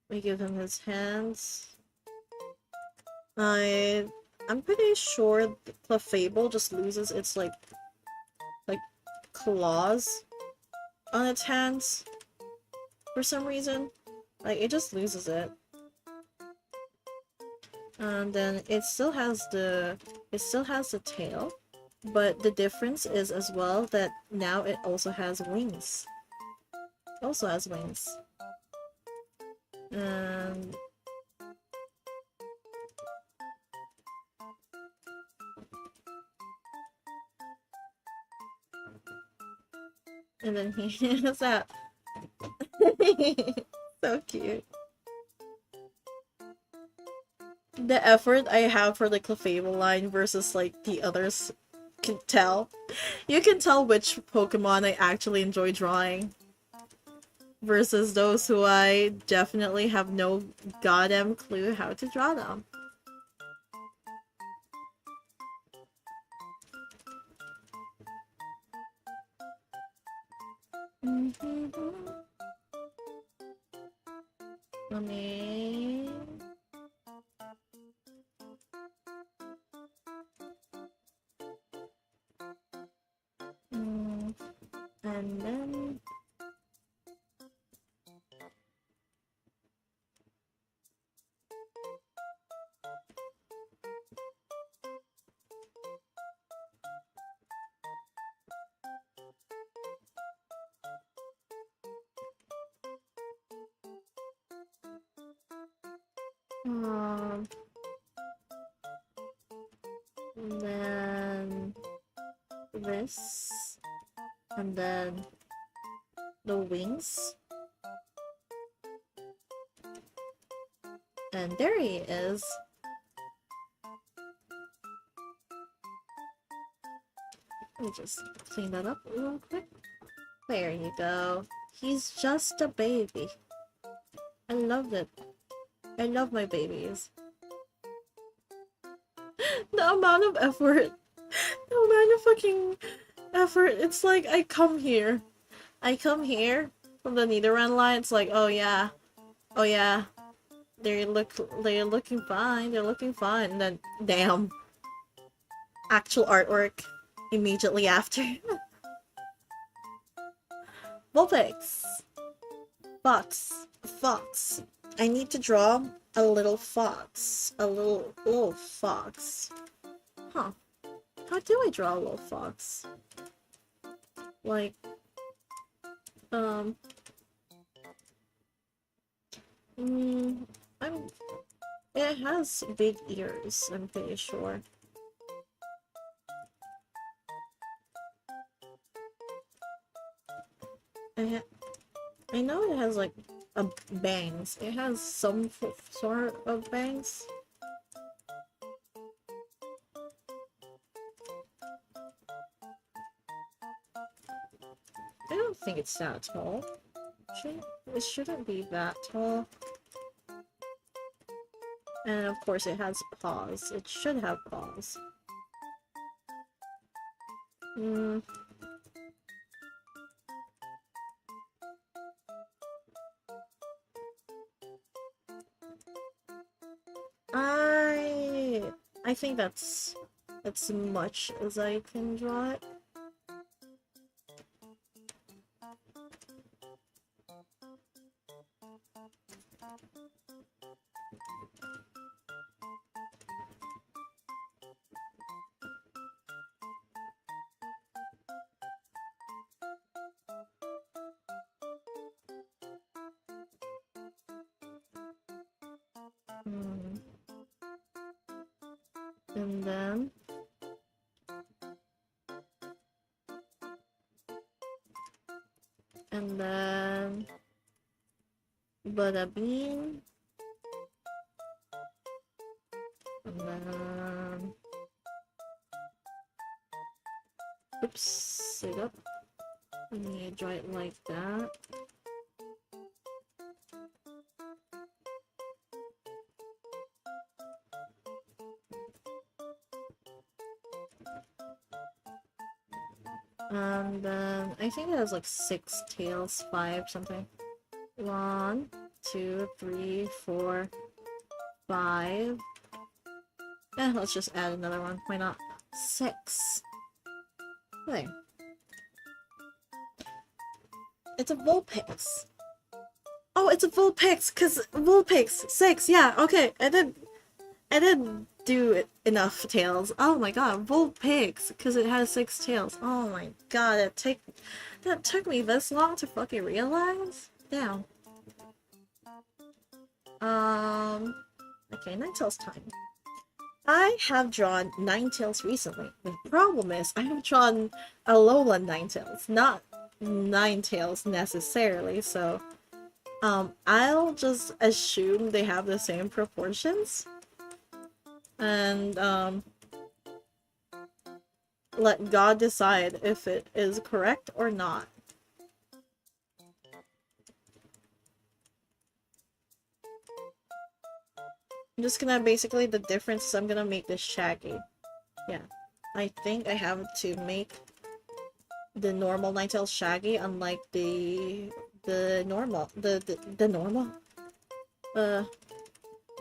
we give him his hands. I'm pretty sure Clefable just loses its like claws on its hands for some reason. Like, it just loses it. And then it still has the tail, but the difference is as well that now it also has wings. Also has wings. And then he has that. So cute. The effort I have for the Clefable line versus like the others can tell. You can tell which Pokemon I actually enjoy drawing versus those who I definitely have no goddamn clue how to draw them. Let me... And then... Um, and then this, and then the wings, and there he is. Let me just clean that up real quick. There you go. He's just a baby. I love it. I love my babies. The amount of effort. The amount of fucking effort. It's like I come here from the Niederrand line. It's like, oh yeah, they're looking fine. They're looking fine. And then, damn, actual artwork immediately after. Vulpix. Fox. I need to draw a little fox. A little fox. Huh. How do I draw a little fox? Like, it has big ears, I'm pretty sure. I know it has like bangs. It has some sort of bangs. I don't think it's that tall. It shouldn't be that tall. And of course it has paws. It should have paws. I think that's as much as I can draw it. And then bada bean. And then oops, sit up. And you draw it like that. And then I think it has like 6 tails, 5 something. 1, 2, 3, 4, 5. Let's just add another one. Why not? 6. There. It's a Vulpix. Oh, it's a Vulpix, cause Vulpix 6. Yeah, okay. I didn't do enough tails. Oh my god, Vulpix, because it has 6 tails. Oh my god, that took me this long to fucking realize? Damn. Okay, Ninetales time. I have drawn Ninetales recently. The problem is, I have drawn Alolan Ninetales, not Ninetales necessarily, so I'll just assume they have the same proportions. And let God decide if it is correct or not. I'm just gonna basically the difference is I'm gonna make this shaggy. Yeah. I think I have to make the normal Ninetales shaggy, unlike the normal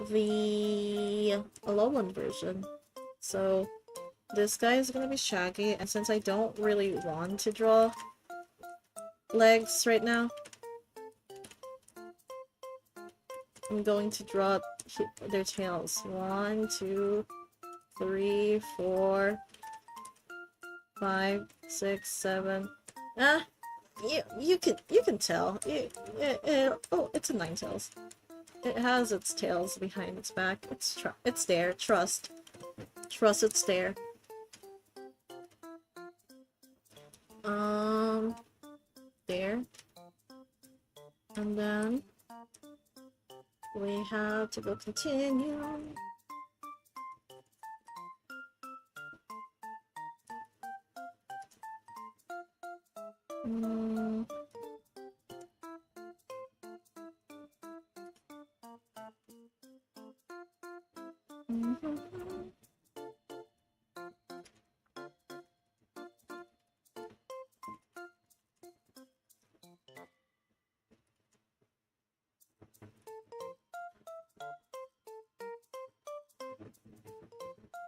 the Alolan version. So this guy is gonna be shaggy, and since I don't really want to draw legs right now. I'm going to draw their tails. 1, 2, 3, 4, 5, 6, 7. Ah, you can tell. Oh, it's a nine tails. It has its tails behind its back. It's there. Trust. Trust it's there. There. And then we have to go continue.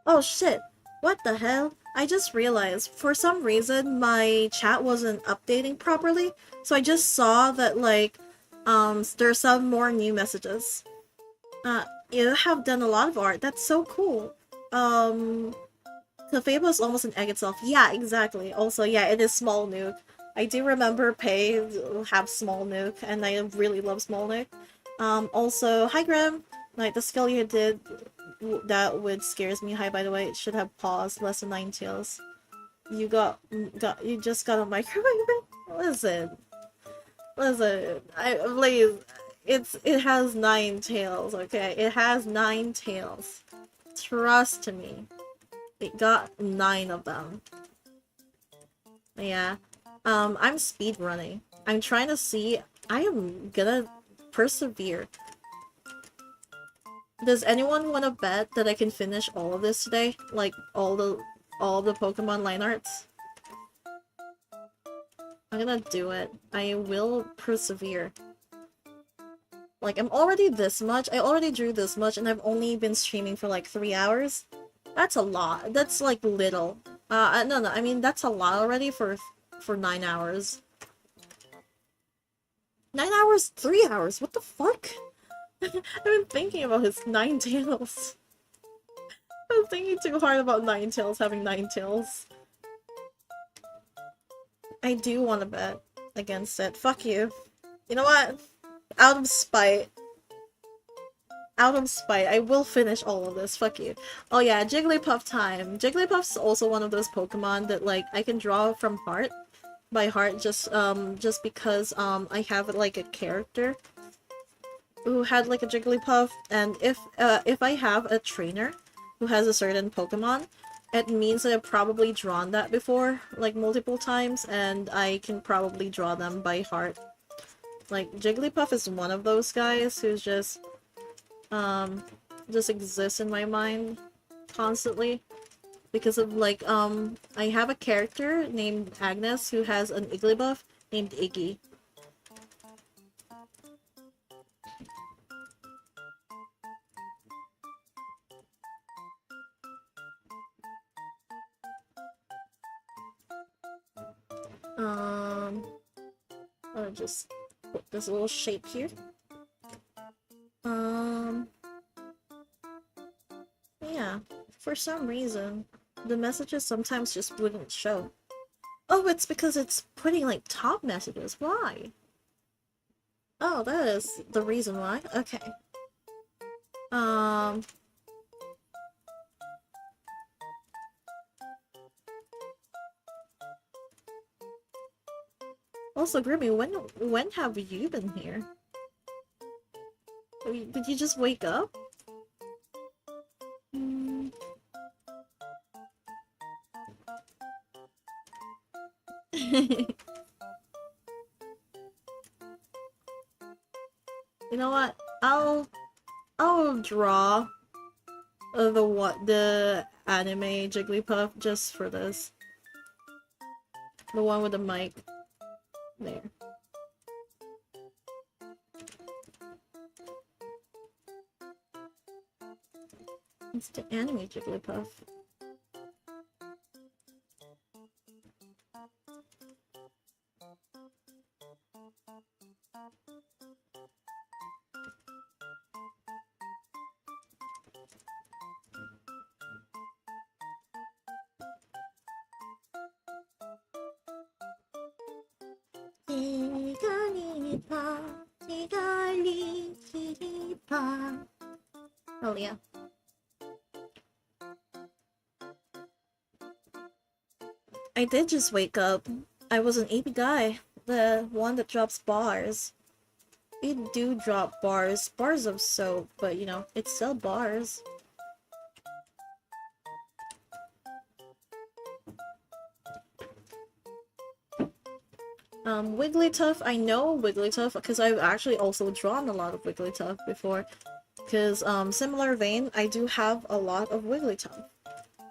Oh shit! What the hell? I just realized, for some reason, my chat wasn't updating properly, so I just saw that, like, there's some more new messages. You have done a lot of art. That's so cool. The Fable is almost an egg itself. Yeah, exactly. Also, yeah, it is Small Nuke. I do remember Pei have Small Nuke, and I really love Small Nuke. Also, hi Graham! Like, the skill you did, that would scares me. Hi, by the way, it should have paused, less than 9 tails. You you just got a microwave? Listen. Listen, please, it has 9 tails, okay? It has 9 tails. Trust me. It got 9 of them. Yeah. I'm speed running. I'm trying to see. I am gonna persevere. Does anyone want to bet that I can finish all of this today? Like all the Pokemon line arts? I'm gonna do it. I will persevere. Like, I'm already this much. I already drew this much, and I've only been streaming for like 3 hours. That's a lot. That's like little. No, I mean, that's a lot already for 9 hours. 9 hours? 3 hours? What the fuck? I've been thinking about his 9 tails. I was thinking too hard about 9 tails having 9 tails. I do want to bet against it. Fuck you. You know what? Out of spite. Out of spite, I will finish all of this. Fuck you. Oh yeah, Jigglypuff time. Jigglypuff's also one of those Pokemon that, like, I can draw from heart. By heart, just because, I have, like, a character who had, like, a Jigglypuff, and if I have a trainer who has a certain Pokemon, it means that I've probably drawn that before, like, multiple times, and I can probably draw them by heart. Like, Jigglypuff is one of those guys who's just exists in my mind constantly. Because of, like, I have a character named Agnes who has an Igglybuff named Iggy. I'll just put this little shape here. Yeah, for some reason, the messages sometimes just wouldn't show. Oh, it's because it's putting, like, top messages. Why? Oh, that is the reason why. Okay. Also, Grimmy, when have you been here? Did you just wake up? You know what? I'll draw the anime Jigglypuff just for this. The one with the mic. There. It's the anime Jigglypuff. Oh yeah. I did just wake up. I was an AP guy. The one that drops bars. It do drop bars. Bars of soap, but you know, it's still bars. Wigglytuff, I know Wigglytuff because I've actually also drawn a lot of Wigglytuff before. Because, similar vein, I do have a lot of Wigglytuff.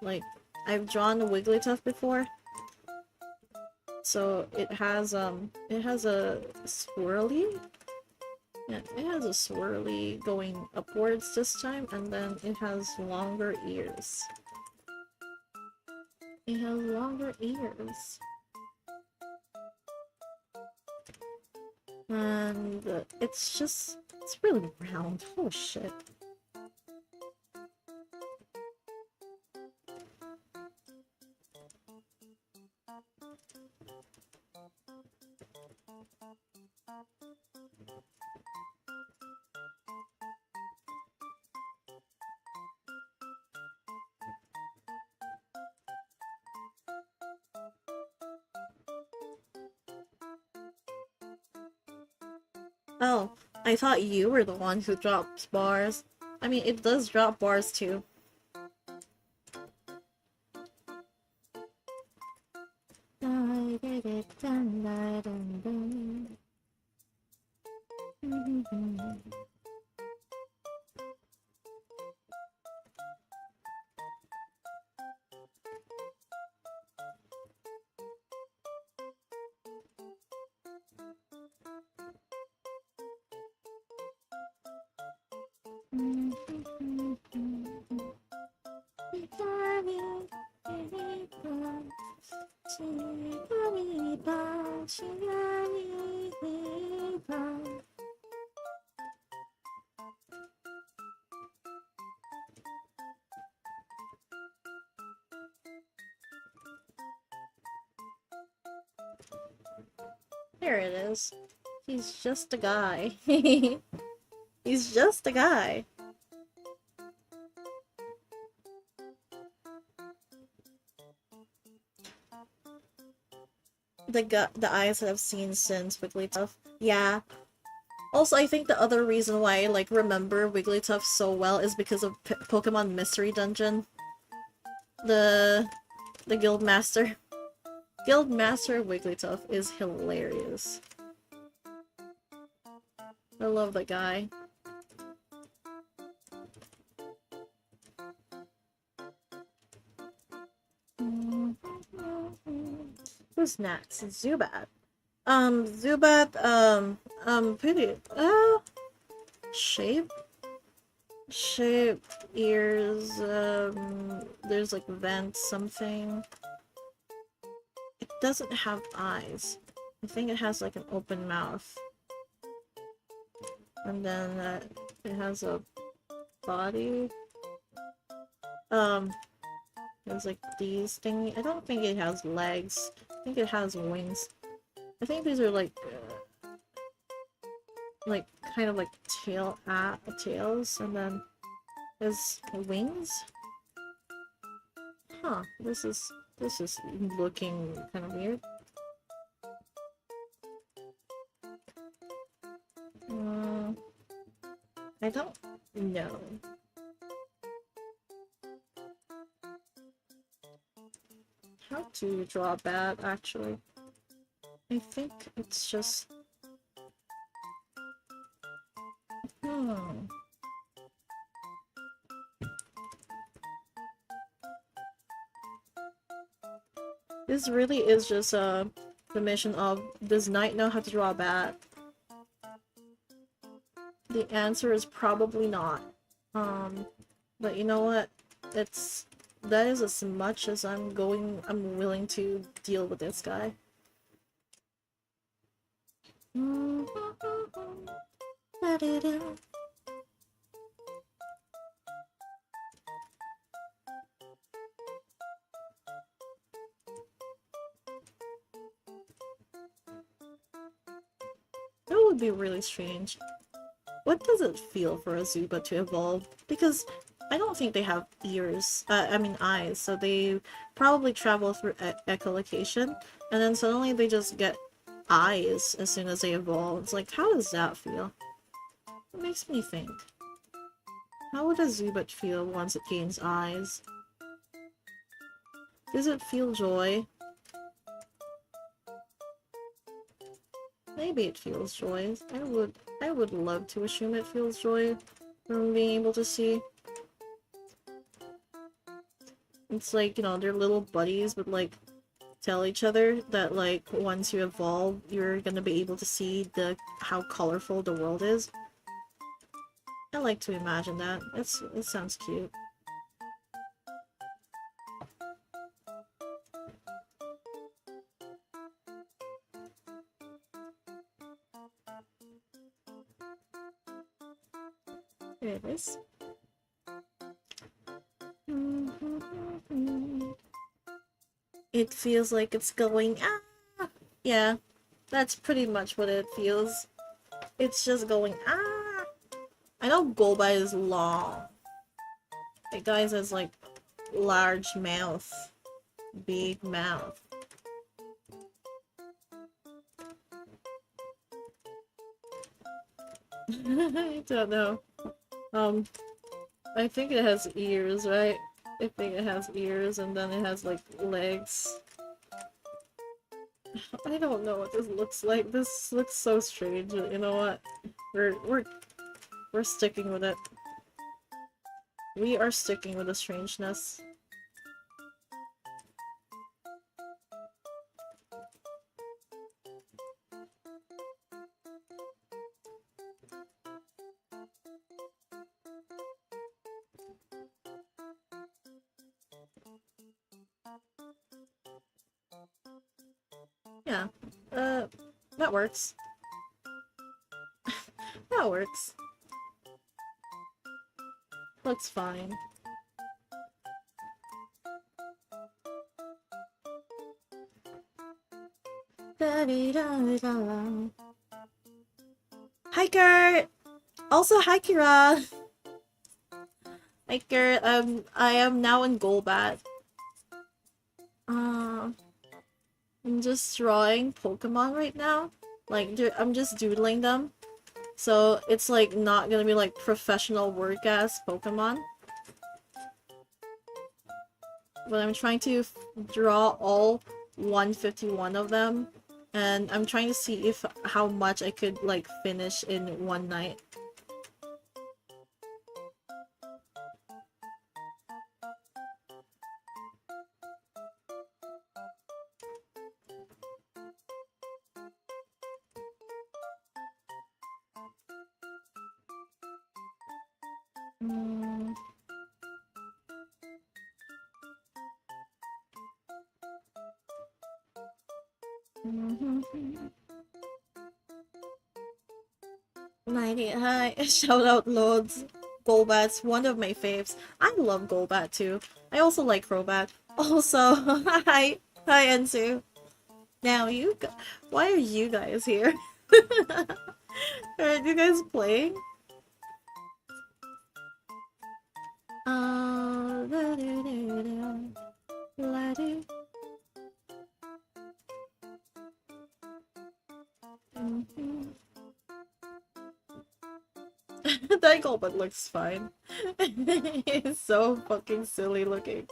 Like, I've drawn a Wigglytuff before. So, it has a swirly? Yeah, it has a swirly going upwards this time, and then it has longer ears. It has longer ears. And it's really round. Oh shit. Oh, I thought you were the one who drops bars. I mean, it does drop bars too. There it is. He's just a guy. He's just a guy. The eyes that I've seen since Wigglytuff. Yeah. Also, I think the other reason why I like remember Wigglytuff so well is because of Pokemon Mystery Dungeon. The Guildmaster. Guildmaster Wigglytuff is hilarious. I love that guy. Who's next? Zubat. Zubat, pretty, shape? Shape, ears, there's like vents, something. It doesn't have eyes. I think it has like an open mouth. And then, it has a body. There's like these thingy. I don't think it has legs. I think it has wings. I think these are like kind of like tails, and then there's wings. Huh? This is looking kind of weird. I don't know. How to draw a bat, actually. I think it's just... This really is just the mission of, does Knight know how to draw a bat? The answer is probably not. But you know what? That is as much as I'm willing to deal with this guy. would be really strange. What does it feel for a Zubat to evolve? Because I don't think they have ears, I mean eyes, so they probably travel through echolocation, and then suddenly they just get eyes as soon as they evolve. It's like, how does that feel? It makes me think. How would a Zubat feel once it gains eyes? Does it feel joy? Maybe it feels joy. I would love to assume it feels joy from being able to see. It's like, you know, they're little buddies, but like tell each other that like once you evolve, you're gonna be able to see how colorful the world is. I like to imagine that. It sounds cute. There it is. It feels like it's going ah. Yeah, that's pretty much what it feels. It's just going ah. I know Golbat is long. It guys has like large mouth, big mouth. I don't know. I think it has ears, right? I think it has ears and then it has like legs. I don't know what this looks like. This looks so strange. You know what? We're sticking with it. We are sticking with the strangeness. Yeah, that works. That works. Looks fine. Hi Kurt! Also hi Kira! Hi Kurt, I am now in Golbat. I'm just drawing Pokemon right now. Like, I'm just doodling them. So, it's like not gonna be like professional work-ass Pokemon. But I'm trying to draw all 151 of them. And I'm trying to see how much I could like finish in one night. Hi, shout out loads. Golbat's one of my faves. I love Golbat too. I also like Crobat. Also, hi Ensu. Now why are you guys here? Are you guys playing? That Golbat looks fine. It's so fucking silly looking.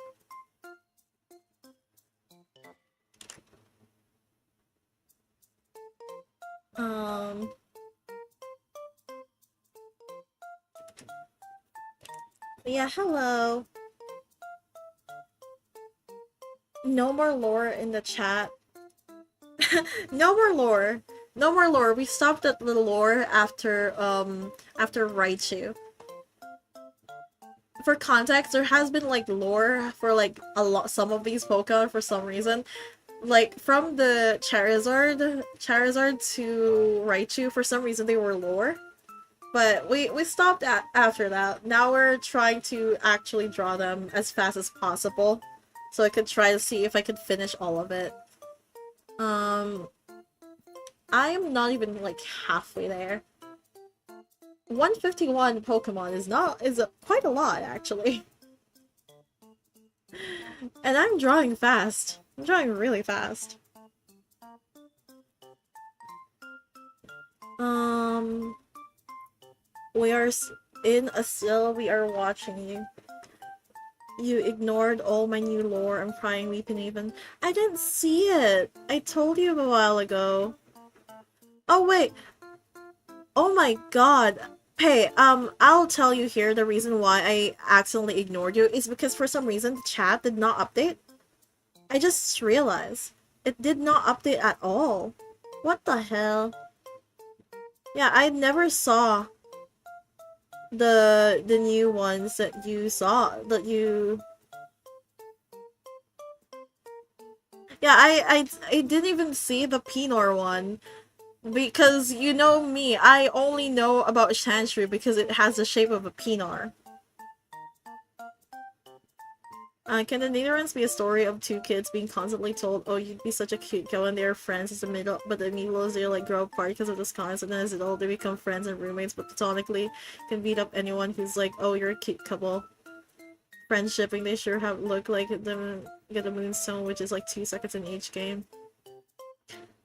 Yeah, hello. No more lore in the chat. No more lore. No more lore. We stopped at the lore after Raichu. For context, there has been like lore for like some of these Pokemon for some reason. Like from the Charizard to Raichu, for some reason they were lore. But we stopped after that. Now we're trying to actually draw them as fast as possible. So I could try to see if I could finish all of it. I am not even like halfway there. 151 Pokemon is quite a lot actually. And I'm drawing fast. I'm drawing really fast. We are in a still. We are watching you. You ignored all my new lore. I'm crying, weeping even. I didn't see it. I told you a while ago. Oh wait. Oh my god. Hey, I'll tell you here the reason why I accidentally ignored you is because for some reason the chat did not update. I just realized. It did not update at all. What the hell? Yeah, I never saw the new ones that you saw that you. Yeah, I didn't even see the Pinor one because you know me, I only know about Chantry because it has the shape of a Pinor. Can the Netherlands be a story of two kids being constantly told, "Oh, you'd be such a cute girl," and they're friends as the middle, but the middle is they like grow apart because of this cons, and then as it all they become friends and roommates, but platonically can beat up anyone who's like, "Oh, you're a cute couple." Friendshipping, they sure have look like them get a moonstone, which is like 2 seconds in each game.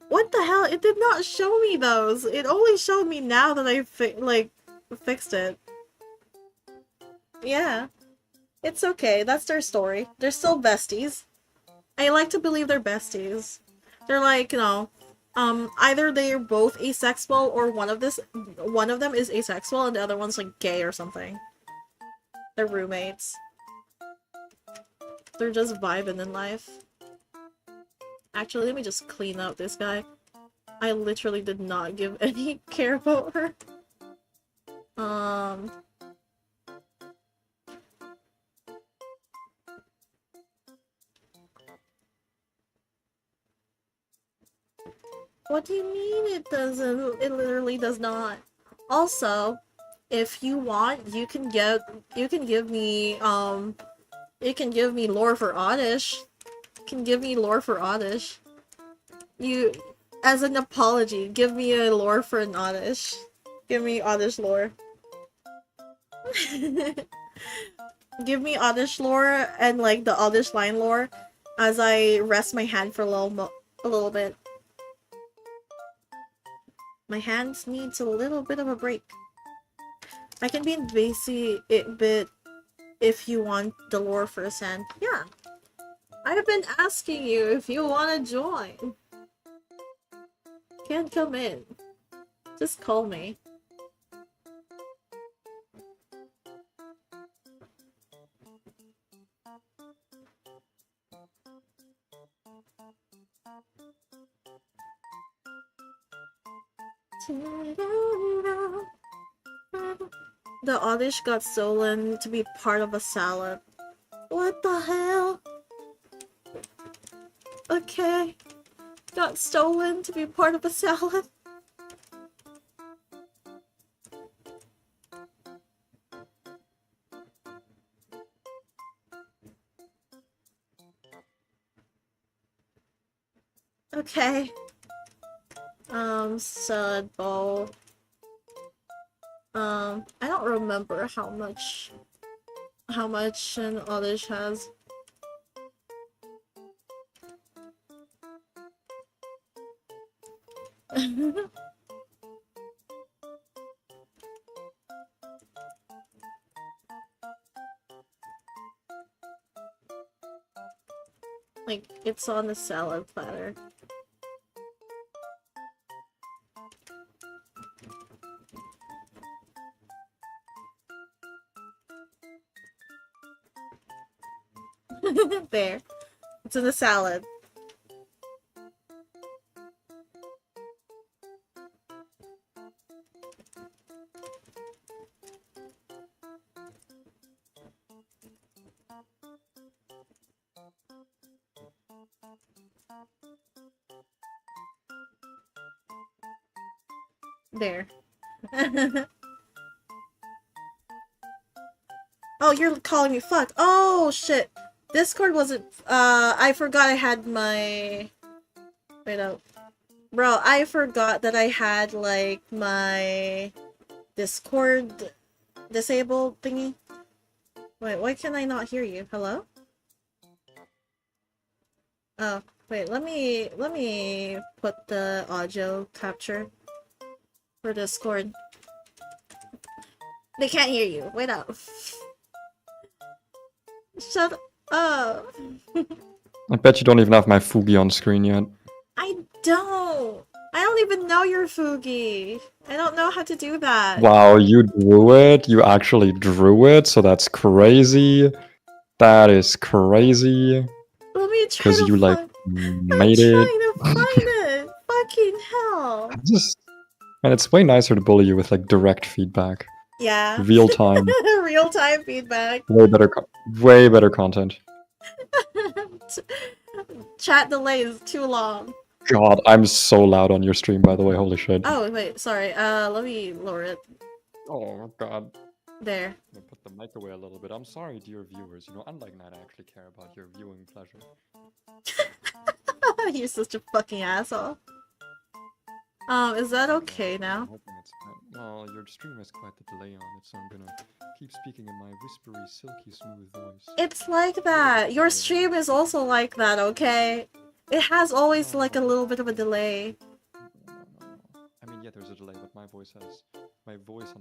What the hell? It did not show me those. It only showed me now that I fixed it. Yeah. It's okay. That's their story. They're still besties. I like to believe they're besties. They're like, you know, either they're both asexual or one of them is asexual and the other one's like gay or something. They're roommates. They're just vibing in life. Actually, let me just clean up this guy. I literally did not give any care about her. What do you mean it doesn't? It literally does not. Also, if you want, you can give me lore for Oddish. You can give me lore for Oddish. You, as an apology, give me a lore for an Oddish. Give me Oddish lore. Give me Oddish lore and like the Oddish line lore as I rest my hand for a little bit. My hands needs a little bit of a break. I can be in bit if you want the lore firsthand. Yeah. I've been asking you if you want to join. Can't come in. Just call me. The Oddish got stolen to be part of a salad. What the hell? Okay. Got stolen to be part of a salad? Okay. Salad bowl. I don't remember how much an Oddish has. Like, it's on the salad platter. There. It's in the salad. There. Oh, you're calling me fuck. Oh, shit. Discord wasn't, I forgot I had my... Wait up. Bro, I forgot that I had like my Discord disabled thingy. Wait, why can I not hear you? Hello? Oh, wait, let me put the audio capture for Discord. They can't hear you. Wait up. Shut up. I bet you don't even have my Fugi on screen yet. I don't. I don't even know your Fugi. I don't know how to do that. Wow, you drew it? You actually drew it? So that's crazy. That is crazy. Let me try Because to you, like, find. I'm made it. trying to find it. Fucking hell. And it's way nicer to bully you with, like, direct feedback. Yeah. Real time. Real-time feedback. Way better content. Chat delay is too long. God, I'm so loud on your stream, by the way. Holy shit. Oh, wait, sorry. Let me lower it. Oh, God. There. I'm gonna put the mic away a little bit. I'm sorry, dear viewers. You know, unlike Night, I actually care about your viewing pleasure. You're such a fucking asshole. Is that okay now? I'm hoping it's fine. Well, your stream has quite the delay on it, so I'm gonna keep speaking in my whispery, silky, smooth voice. It's like that. Your stream is also like that, okay? It has always like a little bit of a delay. No. I mean, yeah, there's a delay, but my voice on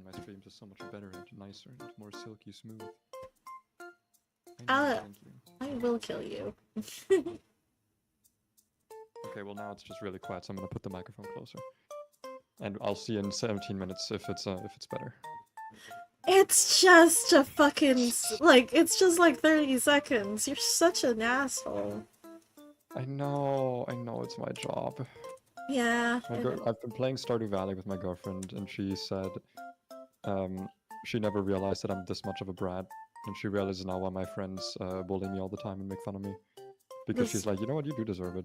my streams is so much better and nicer and more silky smooth. Thank you. I will kill you. Okay, well now it's just really quiet, so I'm gonna put the microphone closer. And I'll see in 17 minutes if it's better. It's just a fucking like it's just like 30 seconds. You're such an asshole. I know, it's my job. Yeah. I've been playing Stardew Valley with my girlfriend, and she said she never realized that I'm this much of a brat, and she realizes now why my friends bully me all the time and make fun of me. Because she's like, you know what, you do deserve it.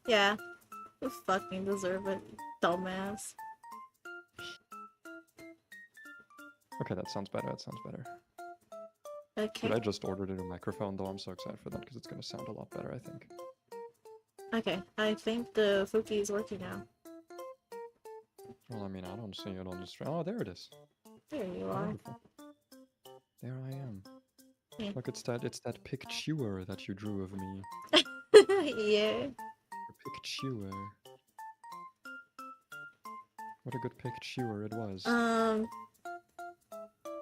Yeah. You fucking deserve it, dumbass. Okay, that sounds better, Okay. But I just ordered a new microphone, though. I'm so excited for that, because it's gonna sound a lot better, I think. Okay, I think the Fuki is working now. Well, I mean, I don't see it on the stream. Oh, there it is. There you are. Wonderful. There I am. Yeah. Look, it's that picture that you drew of me. Yeah. The picture. What a good picture it was.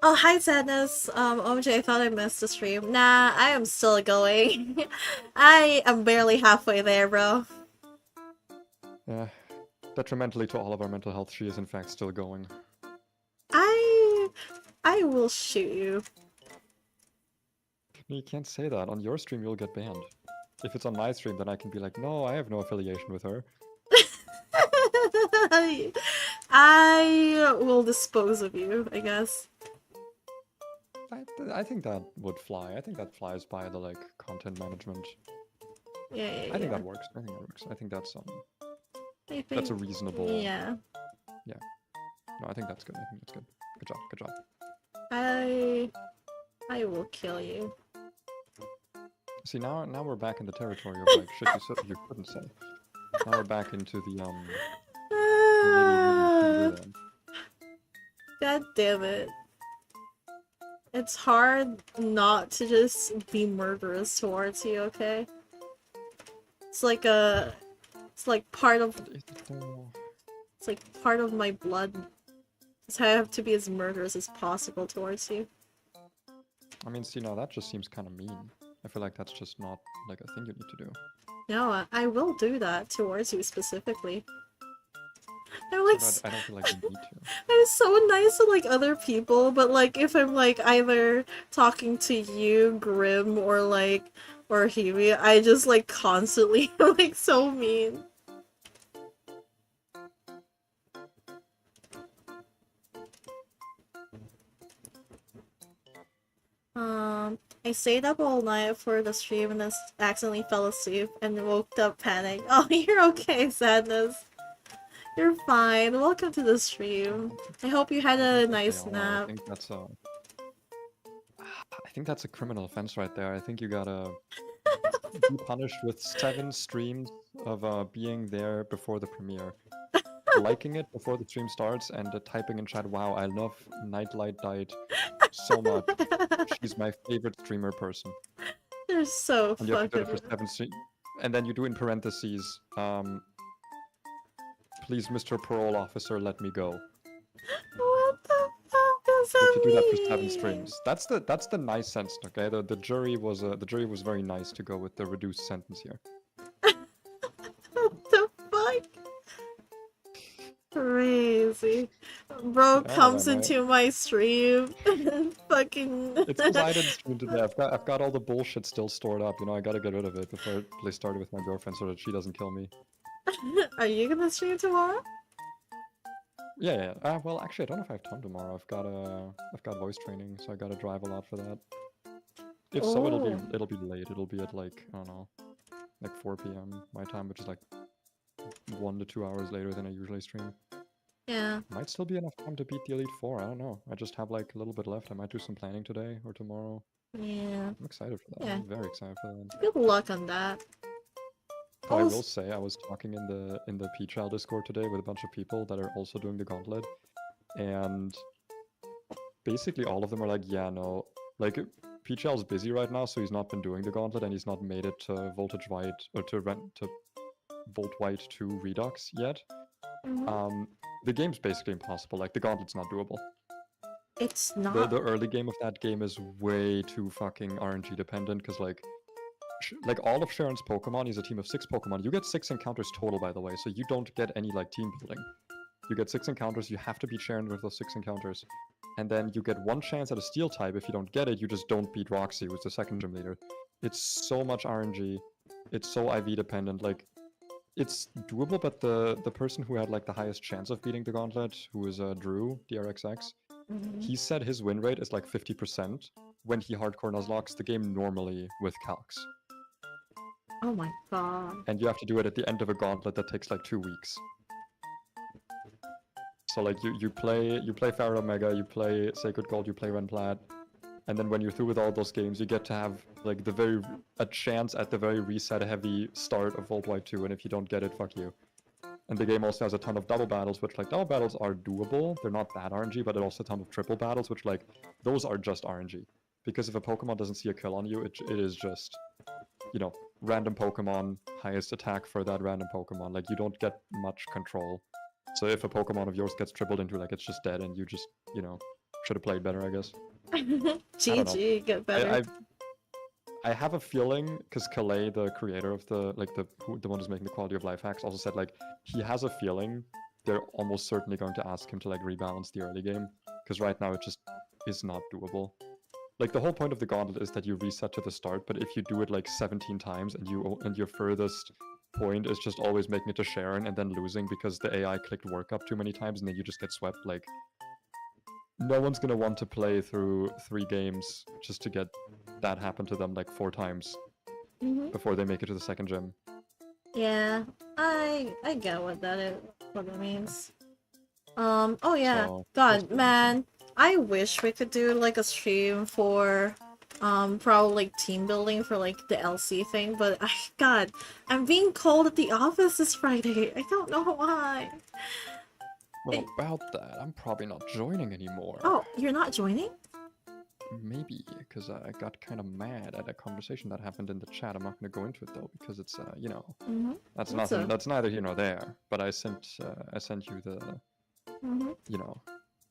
Oh, hi, Sadness. OMG, I thought I missed the stream. Nah, I am still going. I am barely halfway there, bro. Yeah. Detrimentally to all of our mental health, she is in fact still going. I will shoot you. You can't say that. On your stream, you'll get banned. If it's on my stream, then I can be like, no, I have no affiliation with her. I will dispose of you, I guess. I think that would fly. I think that flies by the, like, content management. Yeah. I think that works. I think that's that's a reasonable... Yeah. Yeah. No, I think that's good. Good job. I will kill you. See, now we're back in the territory of, like, shit you couldn't say. Now we're back into the, God damn it. It's hard not to just be murderous towards you, okay? It's like part of... It's like part of my blood. So I have to be as murderous as possible towards you. I mean, see, now that just seems kind of mean. I feel like that's just not, like, a thing you need to do. No, I will do that towards you specifically. I'm like, I don't feel like you need to. I'm so nice to like other people, but like if I'm like either talking to you, Grim, or Hebe, I just like constantly like so mean. I stayed up all night for the stream and then accidentally fell asleep and woke up panicked. Oh, you're okay, Sadness. You're fine. Welcome to the stream. I hope you had a nice nap. I think that's a criminal offense right there. I think you gotta... be punished with 7 streams of being there before the premiere, liking it before the stream starts, and typing in chat, "Wow, I love Nightlight Diet so much. She's my favorite streamer person." They're so And you have to do fucking. it for 7 streams. And then you do in parentheses, "Please, Mr. Parole Officer, let me go." What the fuck does You have that to do that for 7 mean? streams. That's the nice sentence, okay? The jury was very nice to go with the reduced sentence here. What the fuck? Crazy. Bro Yeah, comes man, into my stream and fucking. it's because I didn't stream today. I've got all the bullshit still stored up. You know, I gotta get rid of it before I play started with my girlfriend so that she doesn't kill me. Are you gonna stream tomorrow? Yeah. Well, actually, I don't know if I have time tomorrow. I've got voice training, so I gotta drive a lot for that. If so, it'll be late. It'll be at like, I don't know, like 4 p.m. my time, which is like 1 to 2 hours later than I usually stream. Yeah. Might still be enough time to beat the Elite Four. I don't know. I just have like a little bit left. I might do some planning today or tomorrow. Yeah. I'm excited for that. Yeah. I'm very excited for that. Good luck on that. Oh, I will say, I was talking in the P-Child Discord today with a bunch of people that are also doing the Gauntlet, and basically all of them are like, yeah, no, like P-Child's busy right now, so he's not been doing the Gauntlet, and he's not made it to Voltage White or to Volt White 2 Redux yet. The game's basically impossible. Like the Gauntlet's not doable. It's not. The early game of that game is way too fucking RNG dependent, because like all of Sharon's Pokemon, he's a team of 6 Pokemon. You get 6 encounters total, by the way, so you don't get any like team building. You get 6 encounters, you have to beat Sharon with those 6 encounters. And then you get 1 chance at a Steel type. If you don't get it, you just don't beat Roxy, who's the second gym leader. It's so much RNG. It's so IV dependent. Like, it's doable, but the person who had like the highest chance of beating the Gauntlet, who is Drew, DRXX, he said his win rate is like 50% when he hardcore nuzlocks the game normally with calcs. Oh my god. And you have to do it at the end of a Gauntlet that takes like 2 weeks. So like you play Pharaoh Omega, you play Sacred Gold, you play Ren Plat, and then when you're through with all those games, you get to have like a chance at the very reset heavy start of Volt White 2, and if you don't get it, fuck you. And the game also has a ton of double battles, which like double battles are doable. They're not that RNG, but it also a ton of triple battles, which like those are just RNG. Because if a Pokemon doesn't see a kill on you, it is just, you know, random Pokemon, highest attack for that random Pokemon. Like you don't get much control. So if a Pokemon of yours gets tripled into, like it's just dead, and you just, you know, should have played better, I guess. GG, get better. I have a feeling, because Calais, the creator of the one who's making the quality of life hacks, also said like he has a feeling they're almost certainly going to ask him to like rebalance the early game, because right now it just is not doable. Like the whole point of the Gauntlet is that you reset to the start, but if you do it like 17 times and your furthest point is just always making it to Sharon and then losing because the AI clicked work up too many times and then you just get swept, like no one's gonna want to play through 3 games just to get that happen to them like 4 times before they make it to the second gym. Yeah, I get what that means. Oh yeah, So, God, man, I wish we could do like a stream for probably like team building for like the LC thing, but God, I'm being called at the office this Friday. I don't know why. Well, about that, I'm probably not joining anymore. Oh, you're not joining? Maybe, because I got kind of mad at a conversation that happened in the chat. I'm not going to go into it though, because it's you know, that's nothing. That's neither here nor there. But I sent you the, you know,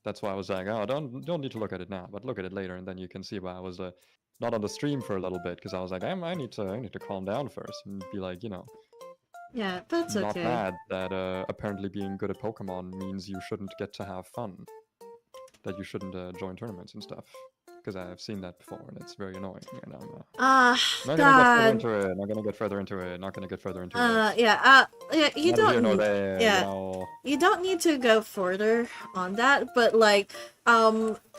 that's why I was like, oh, don't need to look at it now, but look at it later, and then you can see why I was not on the stream for a little bit, because I was like, I need to calm down first and be like, you know. Yeah, that's not okay. mad that apparently being good at Pokemon means you shouldn't get to have fun. That you shouldn't join tournaments and stuff. Because I've seen that before and it's very annoying. And I'm not gonna get further into it. Yeah, you Neither don't here nor need, there, yeah, you know. You don't need to go further on that, but like,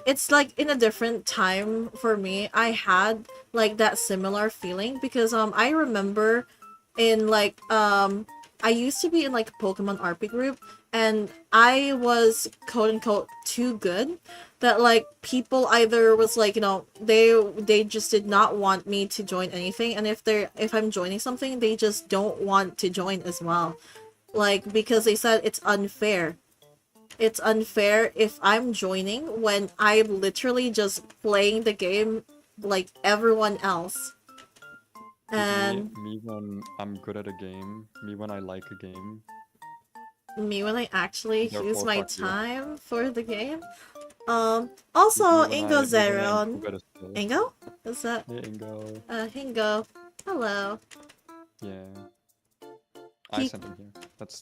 it's like in a different time for me. I had like that similar feeling because I remember in like I used to be in like a Pokemon RP group, and I was quote unquote too good that like people either was like, they just did not want me to join anything, and if I'm joining something, they just don't want to join as well. Like, because they said it's unfair. It's unfair if I'm joining when I'm literally just playing the game like everyone else. And Me when I'm good at a game, me when I like a game, me when I actually use therefore my fuck you. time for the game. Also Me when I am too Ingo good at skill. Ingo? Is that Yeah, Ingo. Hingo. Hello. Yeah. I He sent him here.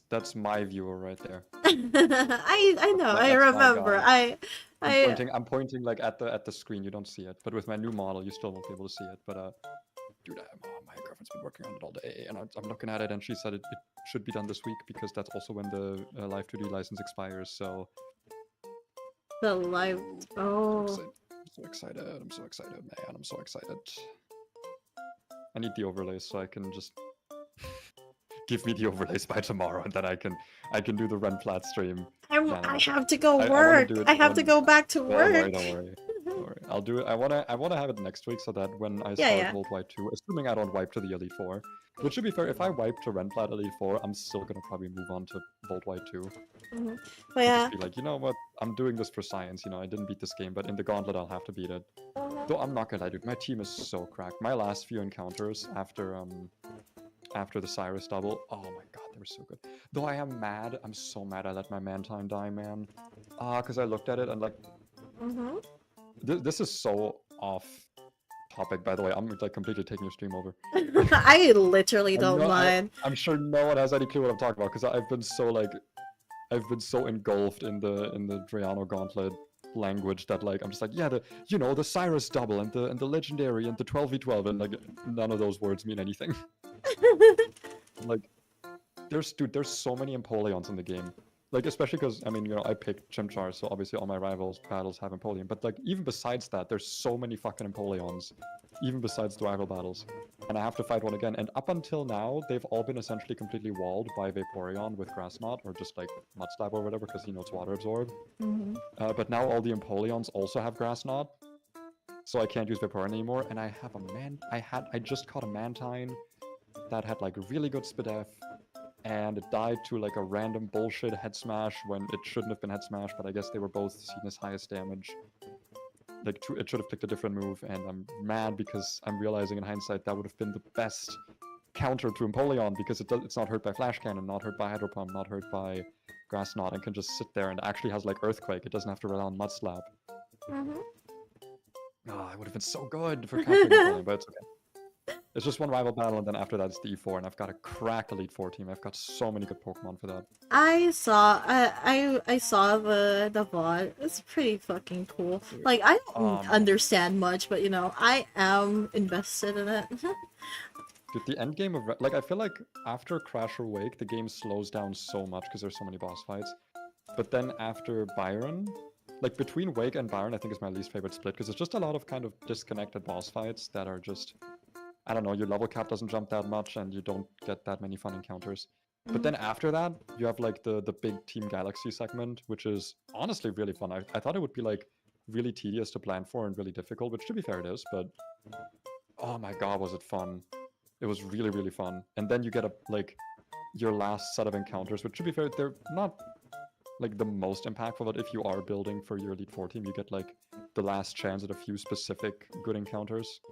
That's my viewer right there. I know, I That's my remember. guy. I I'm pointing like at the screen. You don't see it, but with my new model, you still won't be able to see it. But dude, my girlfriend's been working on it all day, and I'm looking at it, and she said it should be done this week because that's also when the Live 2D license expires. So the live oh I'm so excited. I'm so excited, man. I'm so excited. I need the overlays so I can just give me the overlays by tomorrow, and then I can do the run flat stream. I have to go I work. want to do it I have to on. go back to Don't work. worry, don't worry. Don't worry. I'll do it. I wanna have it next week so that when I start Yeah. Worldwide 2, assuming I don't wipe to the Elite 4, which should be fair, if I wipe to Renplat Elite 4, I'm still gonna probably move on to Worldwide 2. But yeah. Just be like, you know what? I'm doing this for science. You know, I didn't beat this game, but in the gauntlet, I'll have to beat it. Though I'm not gonna lie, dude. My team is so cracked. My last few encounters after the Cyrus double, oh my god, they were so good. Though I am mad. I'm so mad I let my Mantine die, man. Because I looked at it and like, this is so off topic, by the way. I'm like completely taking your stream over. I literally don't mind. I'm sure no one has any clue what I'm talking about because I've been so engulfed in the Drayano Gauntlet language that like I'm just like, yeah, the Cyrus double and the legendary and the 12v12, and like none of those words mean anything. Like there's so many Empoleons in the game. Like, especially because, I mean, I picked Chimchar, so obviously all my rivals battles have Empoleon. But, like, even besides that, there's so many fucking Empoleons. Even besides the rival battles. And I have to fight one again. And up until now, they've all been essentially completely walled by Vaporeon with Grass Knot, or just, like, Mud Slap or whatever, because, it's Water Absorb. But now all the Empoleons also have Grass Knot. So I can't use Vaporeon anymore. And I have I just caught a Mantine that had, like, really good Spadef. And it died to like a random bullshit head smash when it shouldn't have been head smash, but I guess they were both seen as highest damage. Like, it should have picked a different move, and I'm mad because I'm realizing in hindsight that would have been the best counter to Empoleon because it's not hurt by Flash Cannon, not hurt by Hydro Pump, not hurt by Grass Knot, and can just sit there and actually has like Earthquake. It doesn't have to rely on Mud Slap. Oh, it would have been so good for countering Empoleon, but it's okay. It's just one rival battle, and then after that it's the E4, and I've got a cracked Elite 4 team. I've got so many good Pokemon for that. I saw the VOD. It's pretty fucking cool. Like, I don't understand much, but I am invested in it. Dude, the end game of like, I feel like after Crash or Wake, the game slows down so much because there's so many boss fights. But then after Byron, like between Wake and Byron, I think is my least favorite split because it's just a lot of kind of disconnected boss fights that are just, I don't know, your level cap doesn't jump that much and you don't get that many fun encounters. But then after that, you have like the big Team Galaxy segment, which is honestly really fun. I thought it would be like really tedious to plan for and really difficult, which to be fair it is, but oh my god, was it fun. It was really, really fun. And then you get your last set of encounters, which to be fair, they're not like the most impactful, but if you are building for your Elite 4 team, you get like the last chance at a few specific good encounters.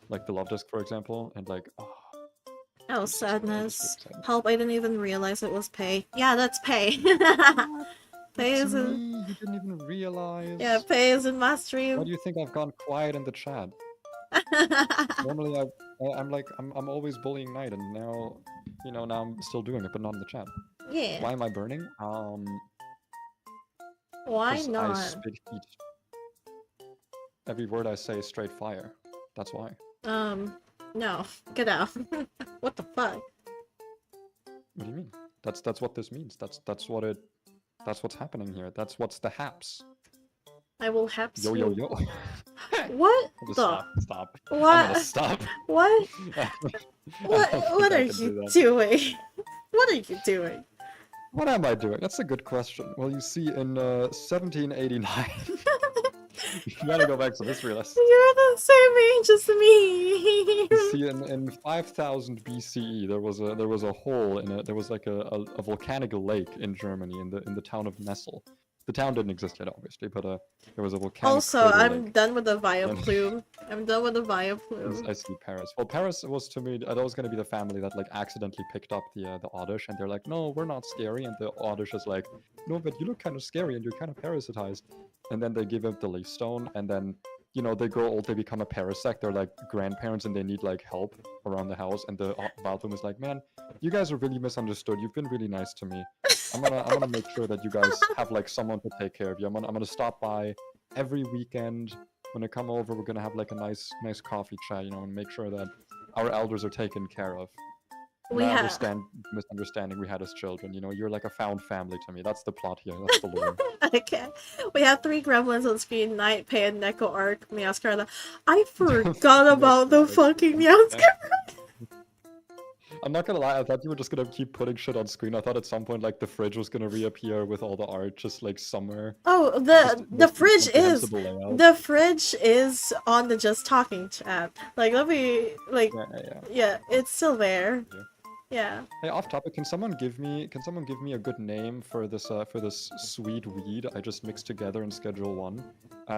Like the Love Disc, for example, and like, oh, sadness. Help, I didn't even realize it was Pay. Yeah, that's Pay. Pay is in... You didn't even realize. Yeah, Pay is in my stream. Why do you think I've gone quiet in the chat? Normally I'm always bullying Knight, and now, now I'm still doing it, but not in the chat. Yeah. Why am I burning? Why not? I spit heat. Every word I say is straight fire. That's why. No. Get out. What the fuck? What do you mean? That's what this means. That's what's happening here. That's what's the haps. I will haps yo you. yo yo. What the? Stop. What? I'm gonna stop. What? What are you doing? What are you doing? What am I doing? That's a good question. Well, you see, in 1789, you gotta go back to history lesson. You're the same age as me. You see, in 5000 BCE, there was a hole in it. There was like a volcanic lake in Germany, in the town of Nessel. The town didn't exist yet, obviously, but there was a volcanic Also, crater I'm lake. done with the Via And plume. I'm done with the Via plume. I see Paris. Well, Paris was to me that was gonna be the family that like accidentally picked up the Oddish, and they're like, no, we're not scary, and the Oddish is like, no, but you look kind of scary and you're kind of parasitized, and then they give him the leaf stone, and then they grow old, they become a parasect, they're like grandparents, and they need like help around the house, and the Valplume is like, man, you guys are really misunderstood. You've been really nice to me. I'm gonna make sure that you guys have like someone to take care of you. I'm gonna stop by every weekend. When they come over, we're gonna have like a nice coffee chat, and make sure that our elders are taken care of. And I understand the misunderstanding we had as children. You're like a found family to me. That's the plot here. That's the lore. Okay. We have 3 gremlins on screen: Knight, Pan, Neko Arc, Meowscarada. I forgot about the fucking Meowscarada. I'm not gonna lie, I thought you were just gonna keep putting shit on screen. I thought at some point like the fridge was gonna reappear with all the art just like somewhere. Oh, the fridge is on the Just Talking chat. Like, let me yeah, it's still there. Yeah. Hey, off topic, can someone give me a good name for this sweet weed I just mixed together in Schedule 1?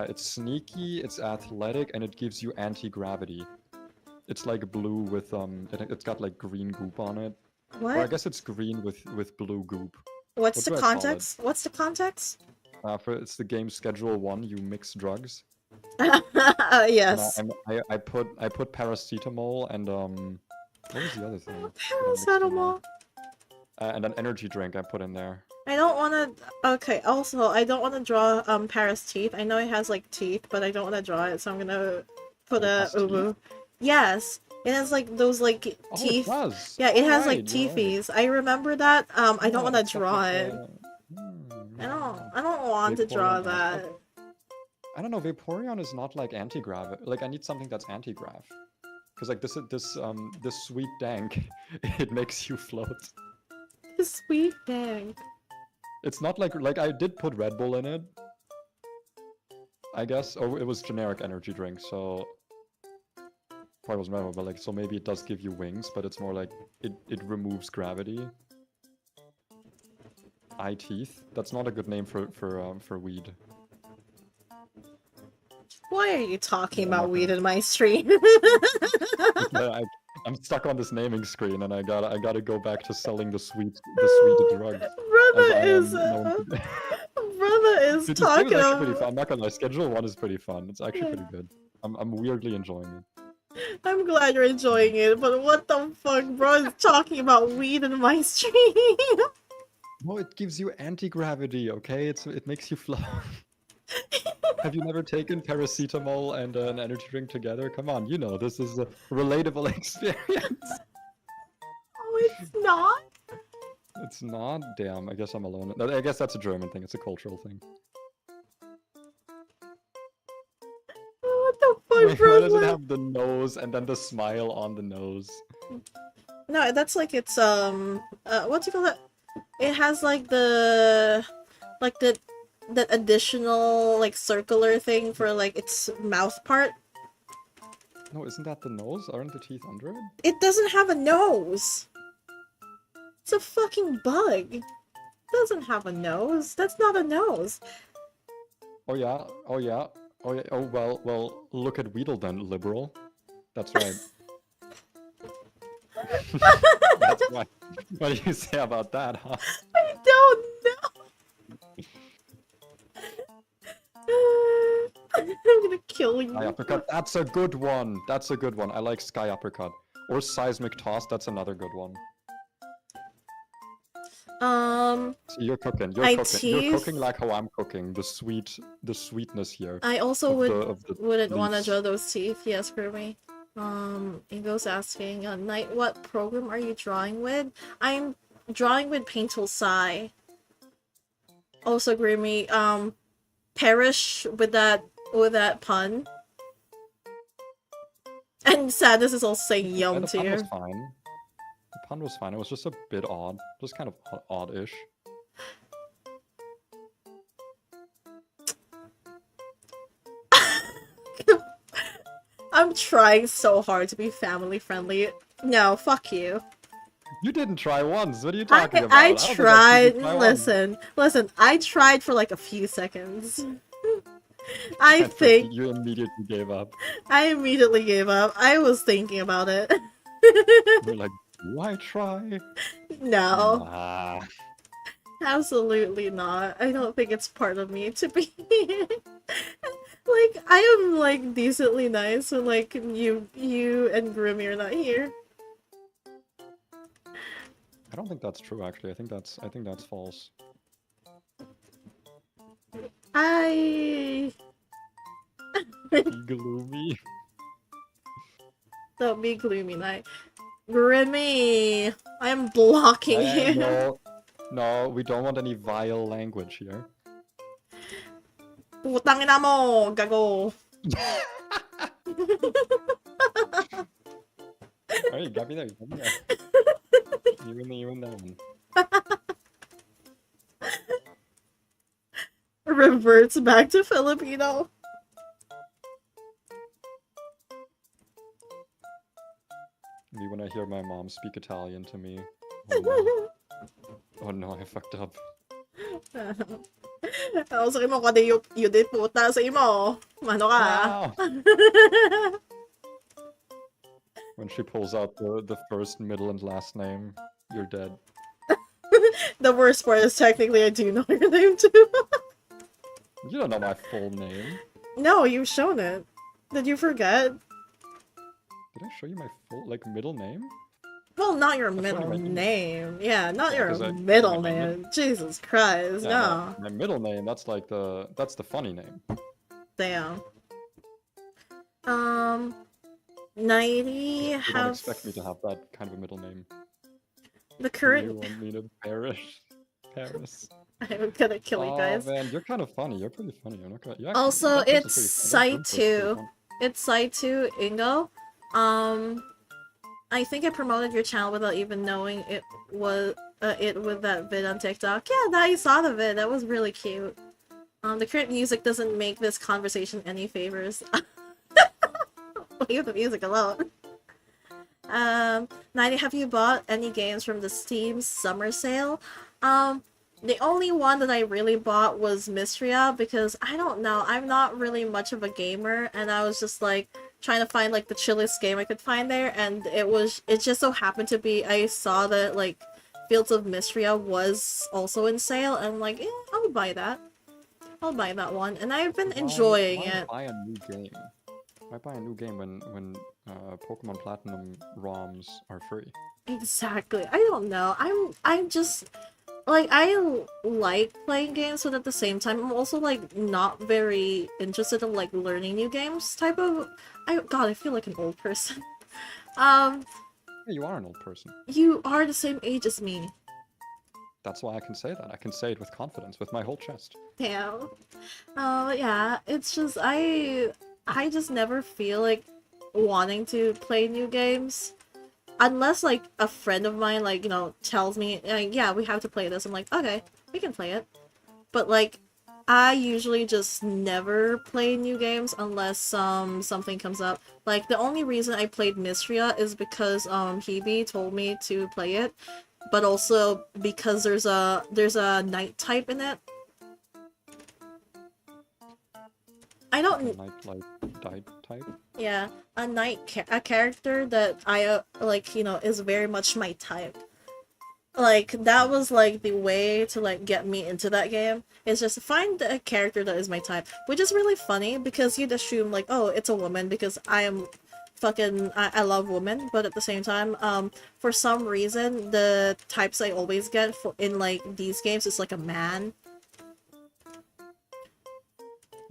It's sneaky, it's athletic, and it gives you anti-gravity. It's like blue with it's got like green goop on it. What? Or I guess it's green with blue goop. What's the context? What's the context? It's the game Schedule 1. You mix drugs. Yes. I put paracetamol and what was the other thing? Paracetamol. And an energy drink I put in there. I don't want to. Okay. Also, I don't want to draw Paris teeth. I know it has like teeth, but I don't want to draw it, so I'm gonna put a uwu. Yes, it has like those like teeth. Oh, it does. Yeah, it has like teethies. Right. I remember that. I don't want to draw it. I don't want to draw that. I don't know. Vaporeon is not like anti-grav. Like I need something that's anti-grav. Because like this sweet dank, it makes you float. The sweet dank. It's not like I did put Red Bull in it. I guess, or it was generic energy drink, so. Probably wasn't Red Bull, but like, so maybe it does give you wings, but it's more like it removes gravity. Eye teeth. That's not a good name for weed. Why are you talking about weed in my stream? I'm stuck on this naming screen, and I gotta go back to selling the sweet drugs. Brother is talking about. Pretty fun. I'm not gonna lie. Schedule 1 is pretty fun. It's actually pretty good. I'm weirdly enjoying it. I'm glad you're enjoying it, but what the fuck, bro, is talking about weed in my stream? No, it gives you anti-gravity, okay? It makes you float. Have you never taken paracetamol and an energy drink together? Come on, this is a relatable experience. Oh, it's not? It's not? Damn, I guess I'm alone. I guess that's a German thing. It's a cultural thing. What the fuck, bro? Why does it have the nose and then the smile on the nose? No, that's like it's what do you call it? It has like the additional like circular thing for like its mouth part. No, isn't that the nose? Aren't the teeth under it? It doesn't have a nose. It's a fucking bug. It doesn't have a nose. That's not a nose. Oh yeah. Oh yeah. Oh yeah. Oh well. Look at Weedle then, liberal. That's right. That's right. What do you say about that, huh? I don't know. I'm gonna kill you. Sky uppercut. That's a good one. That's a good one. I like sky uppercut or seismic toss. That's another good one. So you're cooking. You're cooking like how I'm cooking. The sweetness here. I also wouldn't want to draw those teeth. Yes, for me. Ingo's asking, Knight, what program are you drawing with? I'm drawing with Paintool Sai. Also, Grimmy, perish with that pun. And Sadness is also saying yum to you. The pun was fine. It was just a bit odd. Just kind of odd-ish. I'm trying so hard to be family friendly. No, fuck you. You didn't try once. What are you talking about? I don't think I've seen tried. you try once. Listen. I tried for like a few seconds. I And then think you immediately gave up. I immediately gave up. I was thinking about it. You're like, do I try? No, Nah. absolutely not. I don't think it's part of me to be like I am like decently nice when like you and Grimmy are not here. I don't think that's true. Actually, I think that's false. I Be gloomy. don't be gloomy night. Grimmy, I'm blocking you. No, we don't want any vile language here. Putang ina mo, gago. Oh, you got me there. You got me there. Even then. Reverts back to Filipino. Me when I hear my mom speak Italian to me. Oh no, oh, no I fucked up. Ako sa mo kada yun puta sa imo. Mano ka? Wow. When she pulls out the first, middle, and last name, you're dead. The worst part is technically I do know your name too. You don't know my full name. No, you've shown it. Did you forget? Did I show you my full, like, middle name? Well, not your I've shown you middle my email. name. Yeah, not Yeah, your 'cause I- middle my mid- name. Jesus Christ, Yeah, no. my middle name, that's like that's the funny name. Damn. 90 You don't have expect me to have that kind of a middle name. the You current. want me to perish? Paris. I'm gonna kill you guys. Oh man, you're kind of funny. You're pretty funny. I'm not gonna. Yeah, Also, that person it's is pretty fun. Site That person is pretty 2. fun. It's Site 2 Ingo. I think I promoted your channel without even knowing it was it with that vid on TikTok. Yeah, now you saw the vid. That was really cute. The current music doesn't make this conversation any favors. Leave the music alone. 90, have you bought any games from the Steam summer sale? The only one that I really bought was Mystria because I don't know, I'm not really much of a gamer and I was just like trying to find like the chillest game I could find there and it just so happened to be I saw that like Fields of Mystria was also in sale and I'm like, I'll buy that. I'll buy that one and I've been enjoying why it. Buy a new game? Why buy a new game when Pokemon Platinum ROMs are free? Exactly. I don't know. I'm just like I like playing games, but at the same time, I'm also like not very interested in like learning new games. Type of. I feel like an old person. Yeah, you are an old person. You are the same age as me. That's why I can say that. I can say it with confidence, with my whole chest. Damn. Yeah. It's just I just never feel like wanting to play new games. Unless, like, a friend of mine, like, you know, tells me, yeah, we have to play this. I'm like, okay, we can play it. But, like, I usually just never play new games unless, something comes up. Like, the only reason I played Mystria is because, Hebe told me to play it. But also because there's a night type in it. I don't... Night type? Yeah, a character that I, like, you know, is very much my type. Like, that was, like, the way to, like, get me into that game. Is just find a character that is my type. Which is really funny, because you'd assume, like, oh, it's a woman, because I am fucking... I love women, but at the same time, for some reason, the types I always get in, like, these games is, like, a man.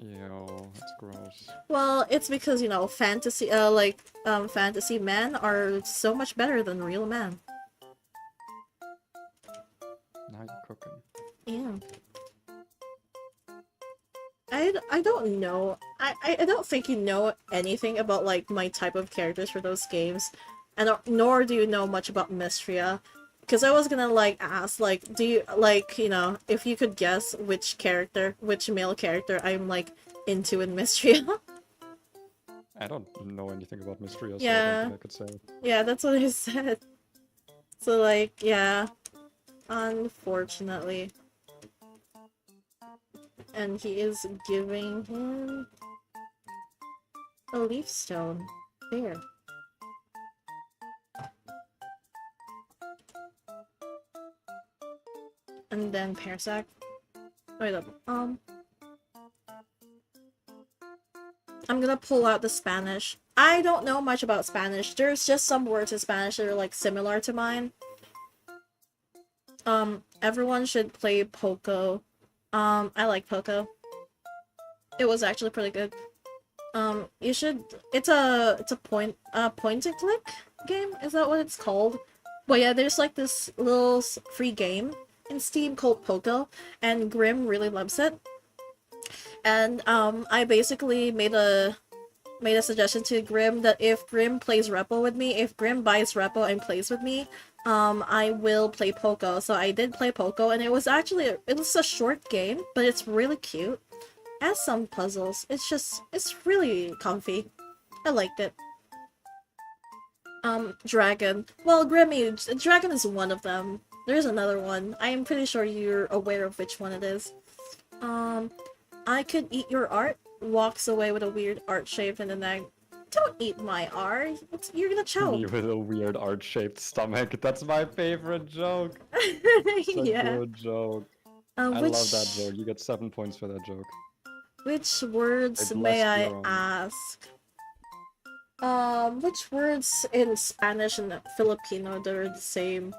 Ew, that's gross. Well, it's because, you know, fantasy, fantasy men are so much better than real men. Now you're cooking. Yeah. I don't know. I don't think you know anything about, like, my type of characters for those games. and nor do you know much about Mystria. Because I was gonna like ask, like, do you like, you know, if you could guess which male character I'm like into in Mystria? I don't know anything about Mysteria, so I don't Yeah, think I could say. yeah, that's what I said. So like, yeah, unfortunately, and he is giving him a leaf stone. There. And then Parsac. Wait up. I'm gonna pull out the Spanish. I don't know much about Spanish. There's just some words in Spanish that are like similar to mine. Everyone should play Poco. I like Poco. It was actually pretty good. You should. It's a point and click game. Is that what it's called? But yeah, there's like this little free game in Steam called Poco, and Grim really loves it. And I basically made a suggestion to Grim that if Grim plays Repo with me, if Grim buys Repo and plays with me, I will play Poco. So I did play Poco, and it was actually it was a short game, but it's really cute. It has some puzzles. It's really comfy. I liked it. Dragon. Well, Grimmy, Dragon is one of them. There's another one. I am pretty sure you're aware of which one it is. I could eat your art. Walks away with a weird art shape and then I don't eat my art. You're gonna choke. Me with a weird art-shaped stomach. That's my favorite joke. It's a Yeah. good joke. I love that joke. You get 7 points for that joke. Which words I may I blessed your ask? Which words in Spanish and Filipino they're the same?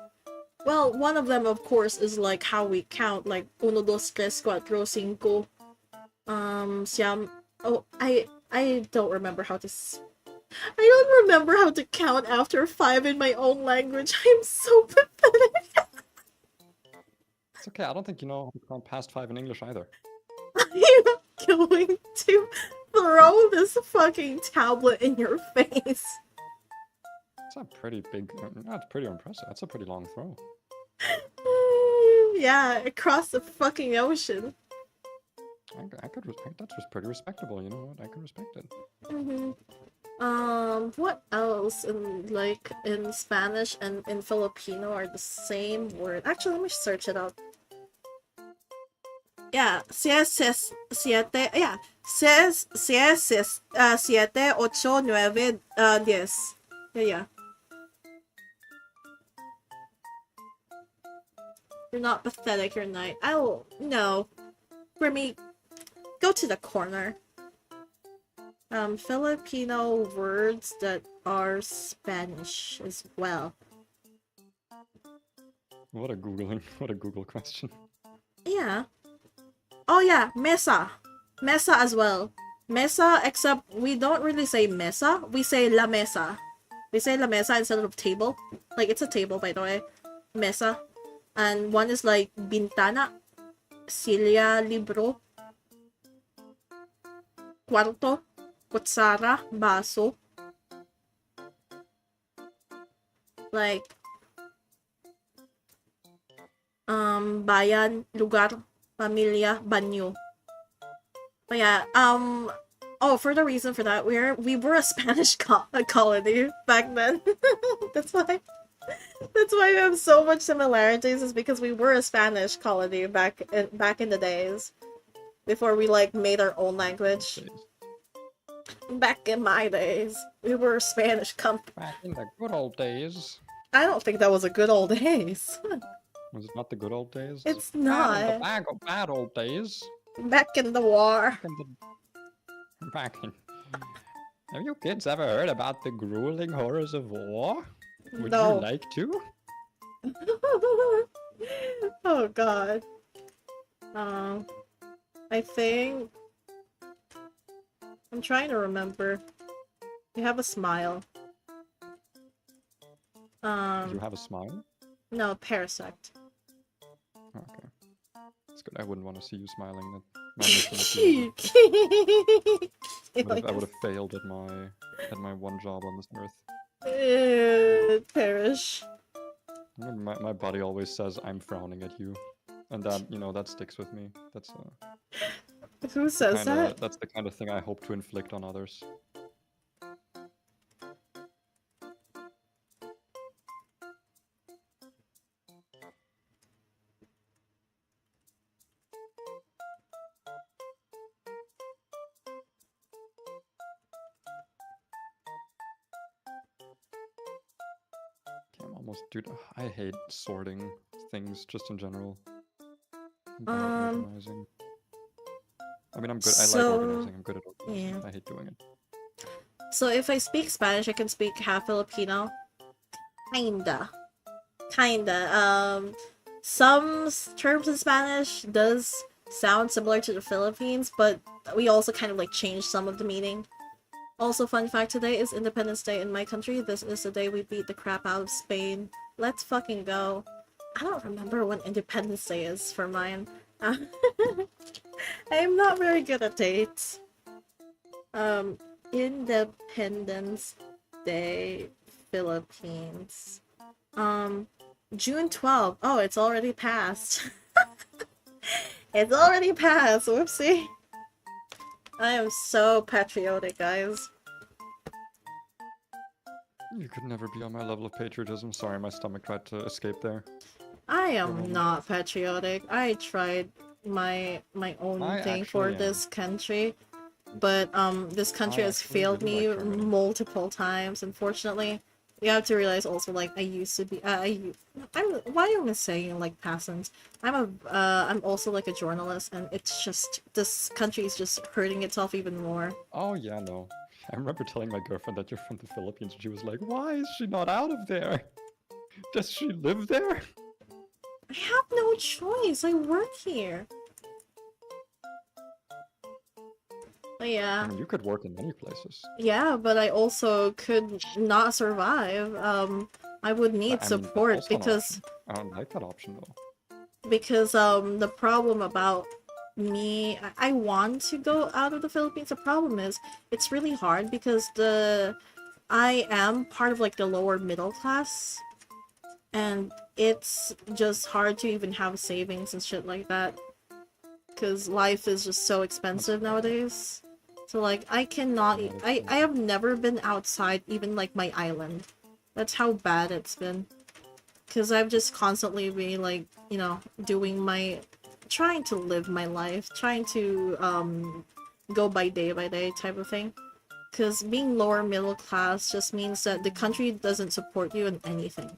Well, one of them, of course, is like how we count, like uno, dos, tres, cuatro, cinco. Siam. Oh, I don't remember how to. I don't remember how to count after 5 in my own language. I'm so pathetic. It's okay. I don't think you know how to count past 5 in English either. I'm going to throw this fucking tablet in your face. It's a pretty big. That's pretty impressive. That's a pretty long throw. Yeah, across the fucking ocean. I could respect. That's just pretty respectable. You know what? I can respect it. What else in Spanish and in Filipino are the same word? Actually, let me search it up. Yeah, siete, yeah, siete, ocho, nueve, 10. Yeah. You're not pathetic, you're not. No. Grimmy, go to the corner. Filipino words that are Spanish as well. What a Google question. Yeah. Oh yeah, mesa. Mesa as well. Mesa, except we don't really say mesa. We say la mesa. We say la mesa instead of table. Like, it's a table, by the way. Mesa. And one is like bintana. Silla, libro. Cuarto. Kutsara, baso. Like, bayan, lugar, pamilya, banyo. But yeah, oh, for the reason for that, we were a Spanish colony back then. That's why we have so much similarities, is because we were a Spanish colony back in the days. Before we like made our own language. Back in my days, we were a Spanish company. Back in the good old days. I don't think that was a good old days. Was it not the good old days? It's not. Back in the bad old days. Back in the war. Back in. Have you kids ever heard about the grueling horrors of war? Would No. you like to? Oh god. I think I'm trying to remember. You have a smile. You have a smile? No, parasect. Okay. That's good. I wouldn't want to see you smiling. That I would have failed at my one job on this earth. Perish. My body always says I'm frowning at you, and that that sticks with me. Who says that? That's the kind of thing I hope to inflict on others. Okay, I'm almost, dude. I hate sorting things just in general. I'm bad at Um, organizing. I mean, I'm good. I like so, organizing. I'm good at organizing. yeah. I hate doing it. So if I speak Spanish, I can speak half Filipino. Kinda. Kinda. Some terms in Spanish does sound similar to the Philippines, but we also kind of like changed some of the meaning. Also, fun fact, today is Independence Day in my country. This is the day we beat the crap out of Spain. Let's fucking go. I don't remember when Independence Day is for mine. I'm not very good at dates. Um, Independence Day, Philippines. Um, June 12th. Oh, it's already passed. It's already passed. Whoopsie. I am so patriotic, guys. You could never be on my level of patriotism. Sorry, my stomach tried to escape there. I For a am moment. not patriotic. I tried my own I thing for actually am. this country, but this country I has actually failed really me like Germany. multiple times, unfortunately. You have to realize also, like, I used to be why am I saying like passants? I'm also like a journalist, and it's just this country is just hurting itself even more. Oh yeah, no. I remember telling my girlfriend that you're from the Philippines, and she was like, "Why is she not out of there? Does she live there?" I have no choice. I work here. But I yeah. mean, you could work in many places. Yeah, but I also could not survive. I would need I mean, that's support also an option. I don't like that option though. because the problem about me, I want to go out of the Philippines. The problem is it's really hard because I am part of like the lower middle class, and it's just hard to even have savings and shit like that because life is just so That's expensive fair. nowadays. So like I cannot That is I fair. have never been outside even like my island. That's how bad it's been. Cause I've just constantly been like, doing my trying to live my life, trying to go by day type of thing. Cause being lower middle class just means that the country doesn't support you in anything.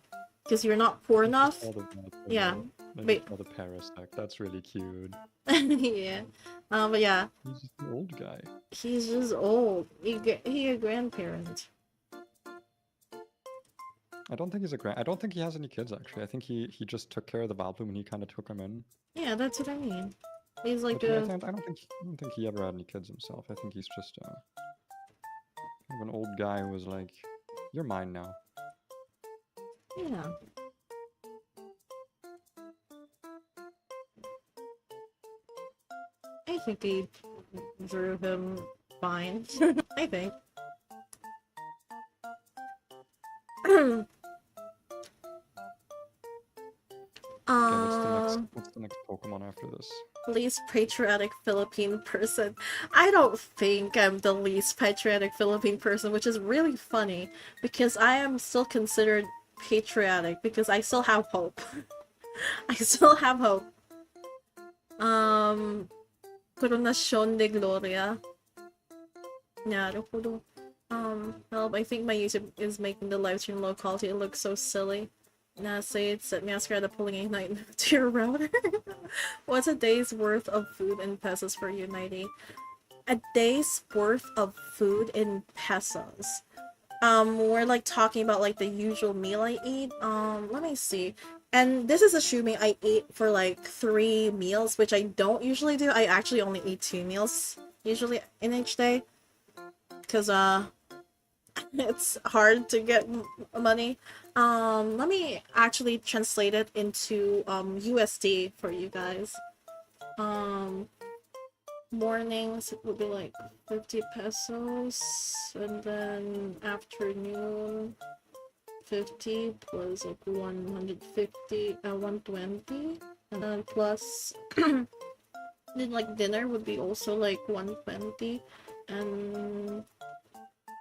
Cause you're not poor I just enough. saw the vibe Yeah. there. I But just saw the Parasect. That's really cute. yeah. But yeah, He's just an old guy. he's just old. He a grandparent. I don't think he's a grand. I don't think he has any kids actually. I think he just took care of the Valploom and he kind of took him in. Yeah, that's what I mean. He's like But yeah, a I don't think he ever had any kids himself. I think he's just kind of an old guy who was like, "You're mine now." yeah. I think he drew him fine. I think. Okay, uh, what's the next Pokemon after this? Least patriotic Philippine person. I don't think I'm the least patriotic Philippine person, which is really funny because I am still considered patriotic because I still have hope. I still have hope. Um, Coronation de Gloria. Naruhodo. Help, I think my YouTube is making the live stream low quality. It looks so silly. Nah, say it's at Masquerade pulling a night to your router. What's a day's worth of food in pesos for you, Nighty? A day's worth of food in pesos. We're like talking about like the usual meal I eat. Let me see. And this is assuming I eat for like 3 meals, which I don't usually do. I actually only eat 2 meals usually in each day. Cause it's hard to get money. Let me actually translate it into USD for you guys. Um, Mornings it would be like 50 pesos, and then afternoon 50 plus like 150, 120, and then plus then like dinner would be also like 120, and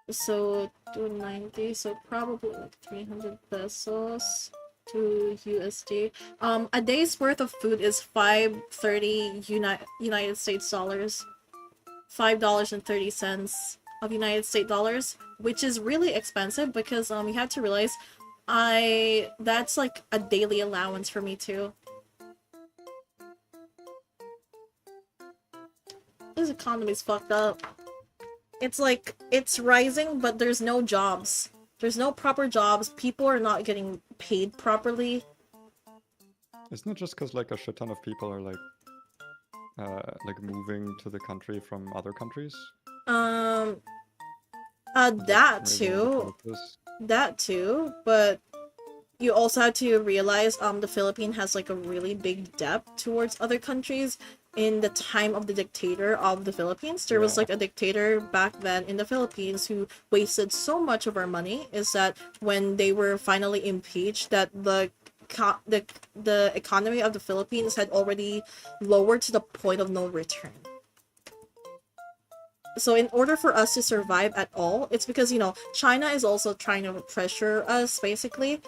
so 290, so probably like 300 pesos to USD. A day's worth of food is 530 United States dollars. $5.30 of United States dollars, which is really expensive because you have to realize that's like a daily allowance for me too. This economy's fucked up. It's like it's rising, but there's no jobs. There's no proper jobs. People are not getting paid properly. Isn't it just because like a shit ton of people are like moving to the country from other countries? Um, Like, that raising all the too. prices? That too, but you also have to realize the Philippines has like a really big debt towards other countries. In the time of the dictator of the Philippines, there was Yeah. like a dictator back then in the Philippines who wasted so much of our money. Is that when they were finally impeached, that the economy of the Philippines had already lowered to the point of no return. So in order for us to survive at all, it's because China is also trying to pressure us basically.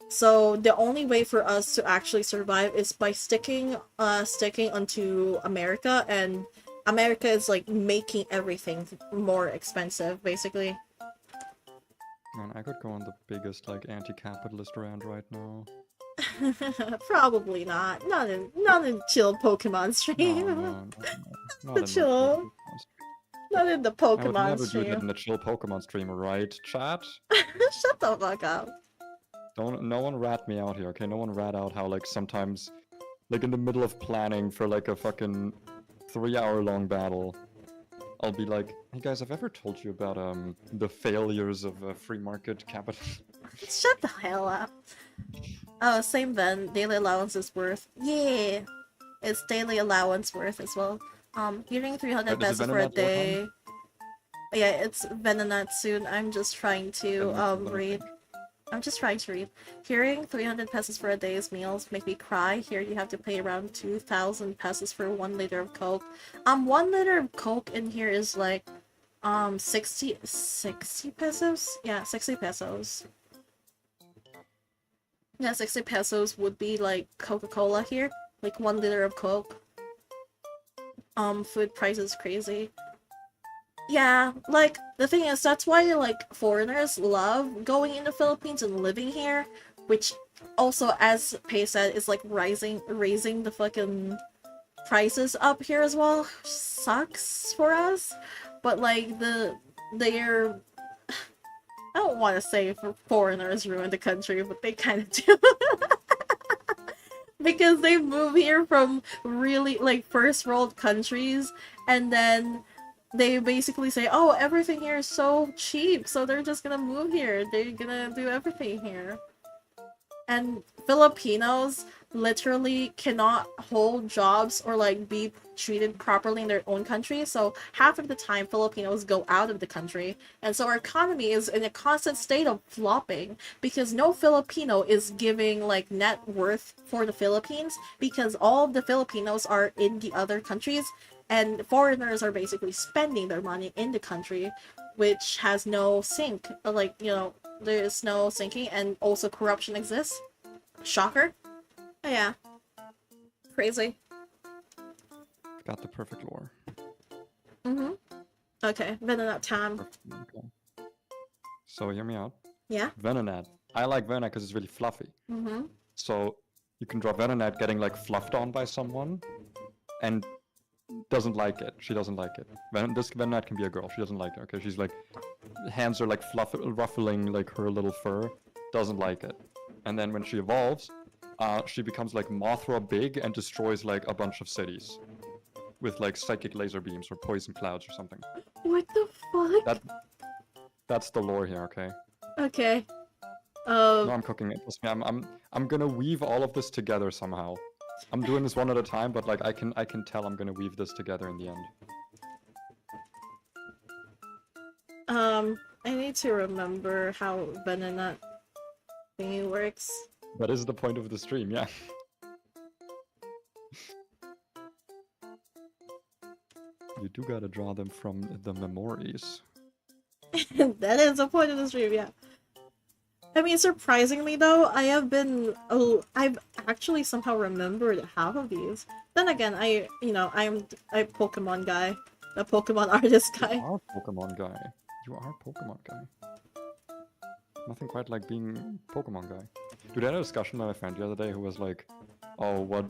So the only way for us to actually survive is by sticking onto America, and America is like making everything more expensive basically. Man, I could go on the biggest like anti-capitalist rant right now. Probably not. Not in chill Pokemon stream. No, no, not The in my chill chill. Pokemon stream. Not in the I would Pokemon never do that stream. in a chill Pokemon stream, right, chat? Shut the fuck up. No one rat me out here, okay? No one rat out how like sometimes, like in the middle of planning for like a fucking 3-hour long battle, I'll be like, hey guys, I've ever told you about the failures of free market capital? Shut the hell up. Oh, same then. Daily allowance is worth. Yeah. It's daily allowance worth as well. Hearing 300 Is it pesos for a Venonat war time? day. Yeah, it's Venonat soon. I'm just trying to Venonat, read. I'm just trying to read. Hearing 300 pesos for a day's meals make me cry. Here you have to pay around 2,000 pesos for 1 liter of Coke. 1 liter of Coke in here is like 60 pesos? Yeah, 60 pesos. Yeah, 60 pesos would be like Coca-Cola here. Like 1 liter of Coke. Food price is crazy. Yeah, like, the thing is, that's why, like, foreigners love going in the Philippines and living here, which also, as Pei said, is, like, raising the fucking prices up here as well. Sucks for us, but, like, they're... I don't want to say for foreigners ruin the country, but they kind of do. Because they move here from really, like, first world countries, and then they basically say, oh, everything here is so cheap, so they're just gonna move here. They're gonna do everything here. And Filipinos literally cannot hold jobs or like be treated properly in their own country, so half of the time Filipinos go out of the country, and so our economy is in a constant state of flopping because no Filipino is giving like net worth for the Philippines because all of the Filipinos are in the other countries, and foreigners are basically spending their money in the country, which has no sink. Like, there is no sinking, and also corruption exists. Shocker. Oh, yeah. Crazy. Got the perfect lore. Mm-hmm. Okay, Venonat time. Okay. So hear me out. Yeah? Venonat. I like Venonat because it's really fluffy. Mm-hmm. So you can draw Venonat getting like fluffed on by someone, and doesn't like it. She doesn't like it. This Venonat can be a girl. She doesn't like it. Okay, she's like, hands are like ruffling like her little fur. Doesn't like it. And then when she evolves, she becomes like Mothra big and destroys like a bunch of cities with like psychic laser beams or poison clouds or something. What the fuck? That's the lore here. Okay. Okay. No, I'm cooking it. Trust me, I'm gonna weave all of this together somehow. I'm doing this one at a time, but like I can tell I'm gonna weave this together in the end. I need to remember how banana thingy works. That is the point of the stream, yeah. You do gotta draw them from the memories. That is the point of the stream, yeah. I mean, surprisingly though, I've actually somehow remembered half of these. Then again, I'm a Pokemon guy, a Pokemon artist guy. You are Pokemon guy. You are Pokemon guy. Nothing quite like being Pokemon guy. Dude, I had a discussion with my friend the other day who was like, "Oh, what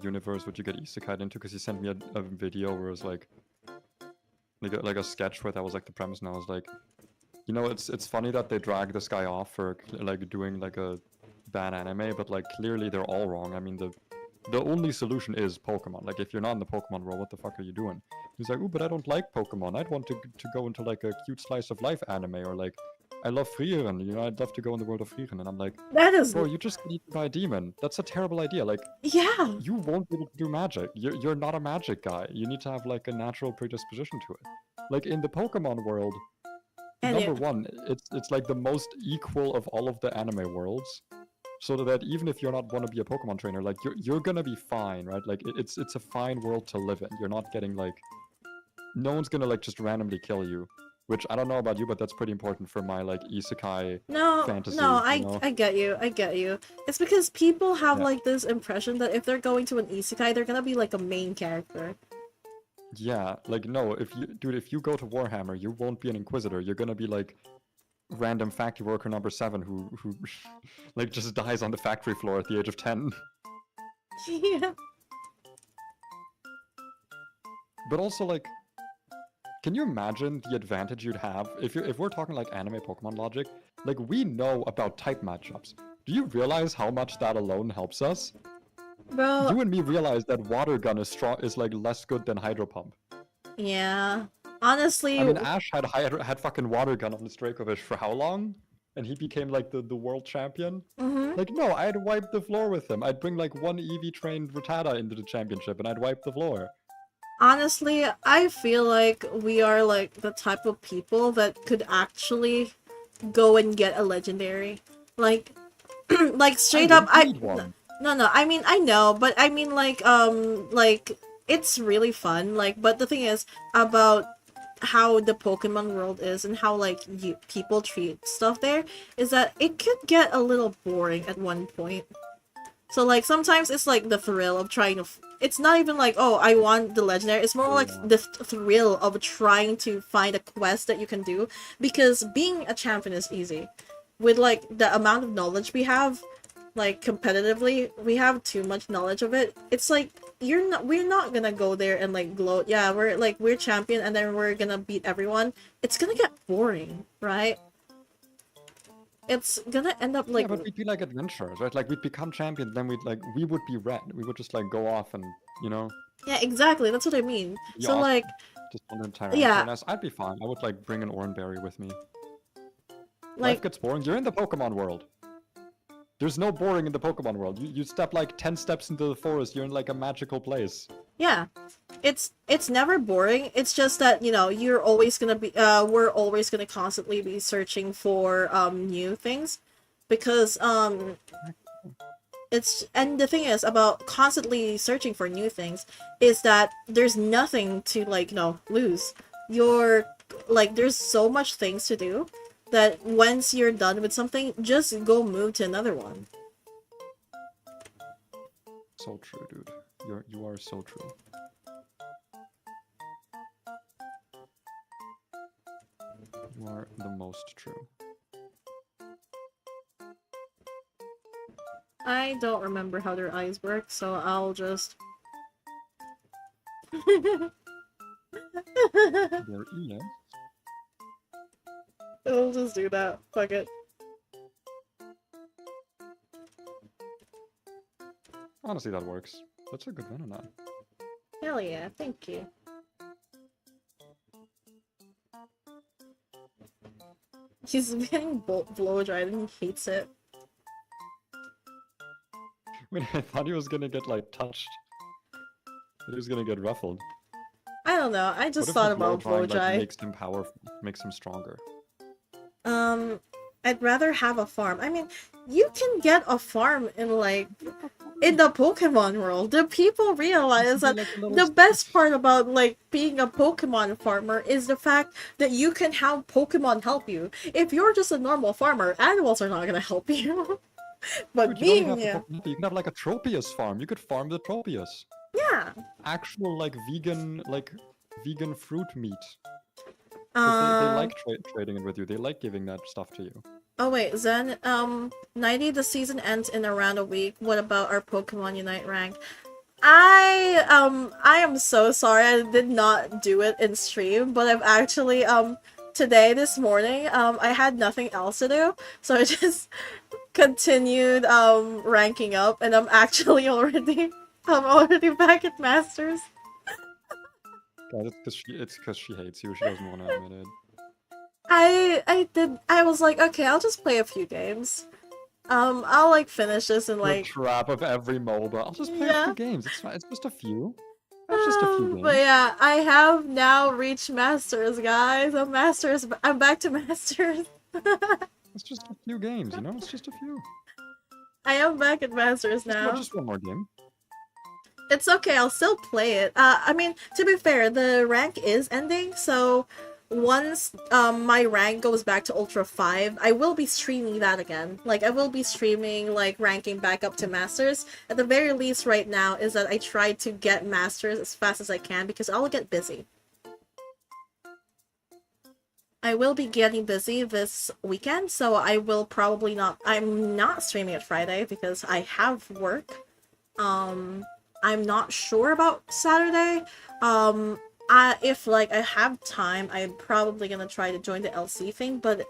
universe would you get isekai'd into?" Because he sent me a video where it was like a sketch where that was like the premise, and I was like, you know, it's funny that they drag this guy off for like doing like a bad anime, but like clearly they're all wrong. I mean, the only solution is Pokemon. Like, if you're not in the Pokemon world, what the fuck are you doing? He's like, "Ooh, but I don't like Pokemon. I'd want to go into like a cute slice of life anime, or like, I love Frieren. You know, I'd love to go in the world of Frieren." And I'm like, That is, bro, you just get eaten by a demon. That's a terrible idea. Like, yeah. you won't be able to do magic. You're not a magic guy. You need to have like a natural predisposition to it. Like in the Pokemon world, number one, it's like the most equal of all of the anime worlds. So that even if you're not want to be a Pokemon trainer, like you're gonna be fine, right? Like it's a fine world to live in. You're not getting like, no one's gonna like just randomly kill you. Which I don't know about you, but that's pretty important for my like isekai fantasy. No, you know? I get you. It's because people have Yeah. like this impression that if they're going to an isekai, they're gonna be like a main character. Yeah, like no, if you go to Warhammer, you won't be an Inquisitor. You're gonna be like random factory worker number 7 who like just dies on the factory floor at the age of 10. Yeah. But also like, can you imagine the advantage you'd have if we're talking like anime Pokemon logic? Like, we know about type matchups. Do you realize how much that alone helps us? Bro. You and me realize that Water Gun is like less good than Hydro Pump. Yeah. Honestly, I mean, Ash had fucking Water Gun on his Dracovish for how long? And he became like the world champion? Like, no, I'd wipe the floor with him. I'd bring like one EV trained Rattata into the championship and I'd wipe the floor. honestly, I feel like we are like the type of people that could actually go and get a legendary. Like like straight up no, I mean I know, but I mean like it's really fun. Like, but the thing is about how the Pokemon world is and how like people treat stuff there is that it could get a little boring at one point. So like sometimes it's like the thrill of trying to it's not even like, oh, I want the legendary. It's more like the thrill of trying to find a quest that you can do, because being a champion is easy. With like the amount of knowledge we have, like competitively, we have too much knowledge of it. It's like we're not gonna go there and like gloat. Yeah, we're champion and then we're gonna beat everyone. It's gonna get boring, right? It's gonna end up like, yeah, but we'd be like adventurers, right? Like, we'd become champions, then we would be red. We would just like go off and, you know. yeah, exactly. That's what I mean. Yeah, So like, just on an entire yeah, I'd be fine. I would like bring an Oranberry with me. like Life gets boring. You're in the Pokemon world. There's no boring in the Pokemon world. You step like 10 steps into the forest, you're in like a magical place. yeah, it's never boring. It's just that, you know, you're always gonna be we're always gonna constantly be searching for new things, because it's, and the thing is about constantly searching for new things is that there's nothing to like, you know, lose. You're like, there's so much things to do that once you're done with something, just go move to another one. So true, dude. You are so true. You are the most true. I don't remember how their eyes work, so I'll just Their ears. I'll just do that. Fuck it. Honestly, that works. That's a good Venonat. Hell yeah, thank you. He's getting blow dried and he hates it. Wait, I thought he was gonna get like touched. He was gonna get ruffled. I don't know. I What just if the thought blow about drying like blowdry. makes him powerful, makes him stronger? I'd rather have a farm. I mean, you can get a farm in like in the Pokemon world. Do people realize Be that like a little the best stage. part about like being a Pokemon farmer is the fact that you can have Pokemon help you. If you're just a normal farmer, animals are not gonna help you. But Dude, you don't even being have to Pokemon. You can have like a Tropius farm. You could farm the Tropius. yeah. Actual like vegan fruit meat. Because they Uh like trading it with you. They like giving that stuff to you. oh wait, Zen, 90, the season ends in around a week. What about our Pokemon Unite rank? I am so sorry I did not do it in stream, but I've actually today this morning I had nothing else to do, so I just continued ranking up, and I'm actually already I'm already back at Masters. God, it's because she hates you. She doesn't want to admit it. I was like, okay, I'll just play a few games. I'll like finish this in The like trap of every MOBA. I'll just play a yeah. few games. It's fine. It's just a few. That's just a few But games. yeah, I have now reached Masters, guys. I'm Masters. I'm back to Masters. It's just a few games, you know? It's just a few. I am back at Masters now. Just one more game. It's okay, I'll still play it. I mean, to be fair, the rank is ending, so once my rank goes back to Ultra 5, I will be streaming that again. Like, I will be streaming, like, ranking back up to Masters. At the very least right now is that I try to get Masters as fast as I can, because I'll get busy. I will be getting busy this weekend, so I will probably not... I'm not streaming it Friday, because I have work. I'm not sure about Saturday. If like I have time, I'm probably gonna try to join the LC thing, but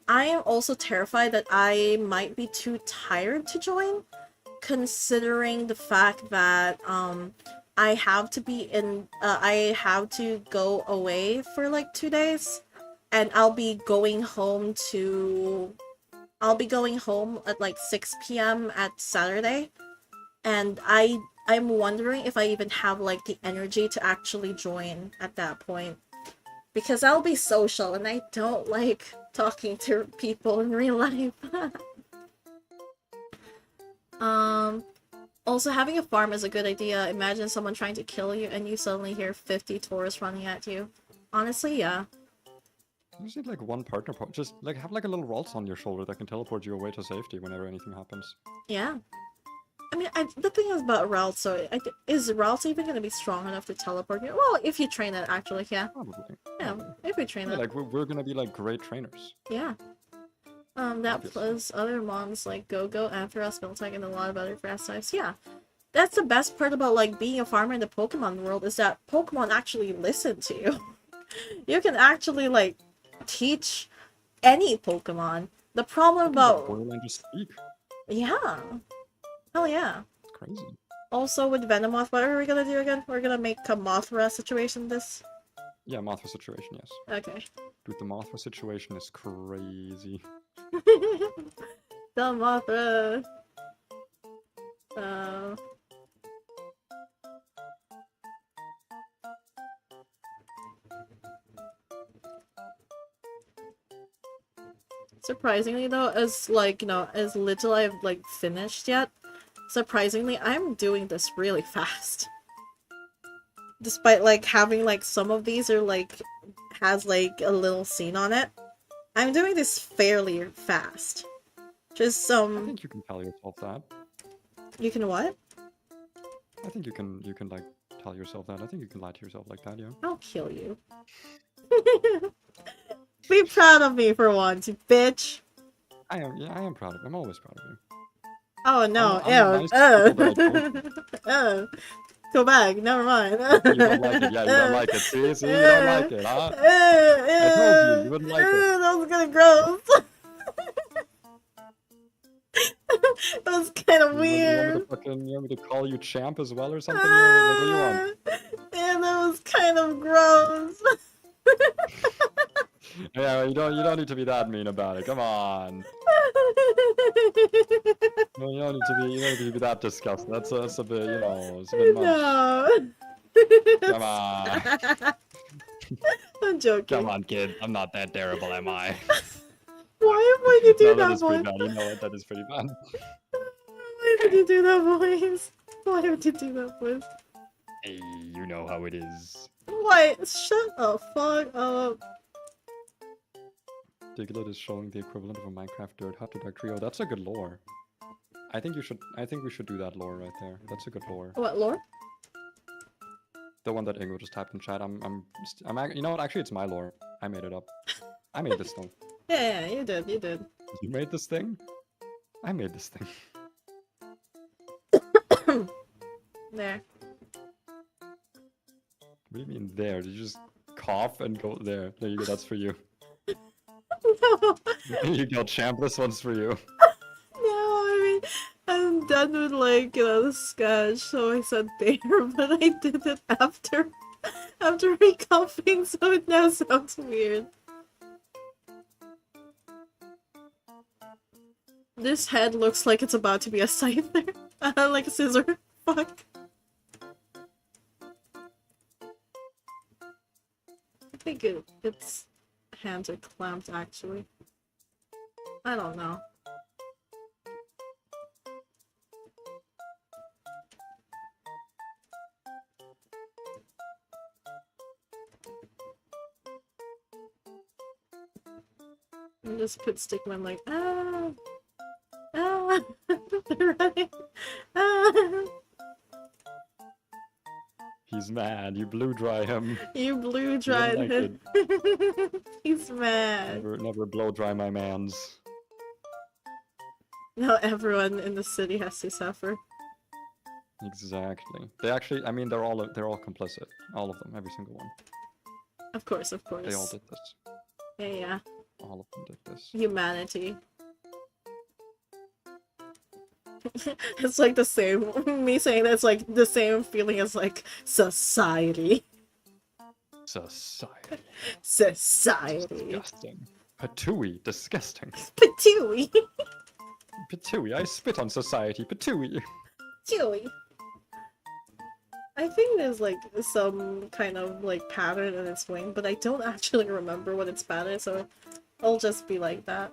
I am also terrified that I might be too tired to join, considering the fact that I have to be in I have to go away for like 2 days, and I'll be going home at like 6 p.m. at Saturday, and I'm wondering if I even have like the energy to actually join at that point, because I'll be social and I don't like talking to people in real life. um Also, having a farm is a good idea. Imagine someone trying to kill you and you suddenly hear 50 tourists running at you. Honestly, yeah. You just need like one partner. Just like have like a little Ralts on your shoulder that can teleport you away to safety whenever anything happens. Yeah. I mean, the thing is about Ralts, so is Ralts even going to be strong enough to teleport you? Well, if you train it, actually, yeah. Probably. Yeah, if we train Yeah, it. like we're gonna be like great trainers. Yeah. That Obviously. plus other mons like Go-Go, Ampharos, Miltank, and a lot of other grass types. Yeah. That's the best part about, like, being a farmer in the Pokemon world, is that Pokemon actually listen to you. You can actually, like, teach any Pokemon. The problem about... Borderline just speak. Yeah. Hell yeah. It's crazy. Also, with Venomoth, what are we gonna do again? We're gonna make a Mothra situation this? Yeah, Mothra situation, yes. Okay. Dude, the Mothra situation is crazy. The Mothra. Surprisingly though, as like, you know, as little I've like finished yet, surprisingly, I'm doing this really fast. Despite like having like some of these are like has like a little scene on it, I'm doing this fairly fast. Just I think you can tell yourself that. You can what? I think you can like tell yourself that. I think you can lie to yourself like that, yeah. I'll kill you. Be proud of me for once, you bitch. I am proud of you. I'm always proud of you. Oh no, I'm ew. nice to people, but I don't. Go back, never mind. You don't like it, yeah, you don't like it. See, you don't like it, huh? I told you wouldn't like it. That was kind of gross. That was kind of weird. You want me to call you champ as well or something? Like, what do you want? Yeah, that was kind of gross. Yeah, you don't need to be that mean about it. Come on. No, you don't need to be that disgusting. That's a bit, you know, it's a bit much. No. Come on. I'm Come joking. on, kid. I'm not that terrible, am I? Why would you do No, that that is pretty voice? bad. You know what? That is pretty bad. Why would you do that voice? Why would you do that voice? Hey, you know how it is. What? Shut the fuck up. Diglett is showing the equivalent of a Minecraft dirt hut to Dark Trio. That's a good lore. I think we should do that lore right there. That's a good lore. What, lore? The one that Ingo just typed in chat. You know what? Actually, it's my lore. I made it up. I made this thing. Yeah, you did, you did. You made this thing? I made this thing. There. What do you mean there? Did you just cough and go there? There you go. That's for you. No, There you go, champ. This one's for you. I mean, I'm done with, like, you know, the sketch, so I said there, but I did it after recoughing, so it now sounds weird. This head looks like it's about to be a scyther. Like a scissor. Fuck. I think its hands are clamped, actually. I don't know. And just put Stickman like, ah! Ah! They're running! Ah! He's mad. You blew dry him. You blew dried like him. He's mad. Never blow dry my mans. Now everyone in the city has to suffer. Exactly. They actually, I mean, they're all complicit. All of them, every single one. Of course, of course. They all did this. Yeah, yeah. All of them did this. Humanity. It's like the same. Me saying that's like the same feeling as like society. Society. Society. Disgusting. Patooey. Disgusting. Patooey. Patooey. I spit on society. Patooey. Patooey. I think there's like some kind of like pattern in its wing, but I don't actually remember what its pattern is, so I'll just be like that.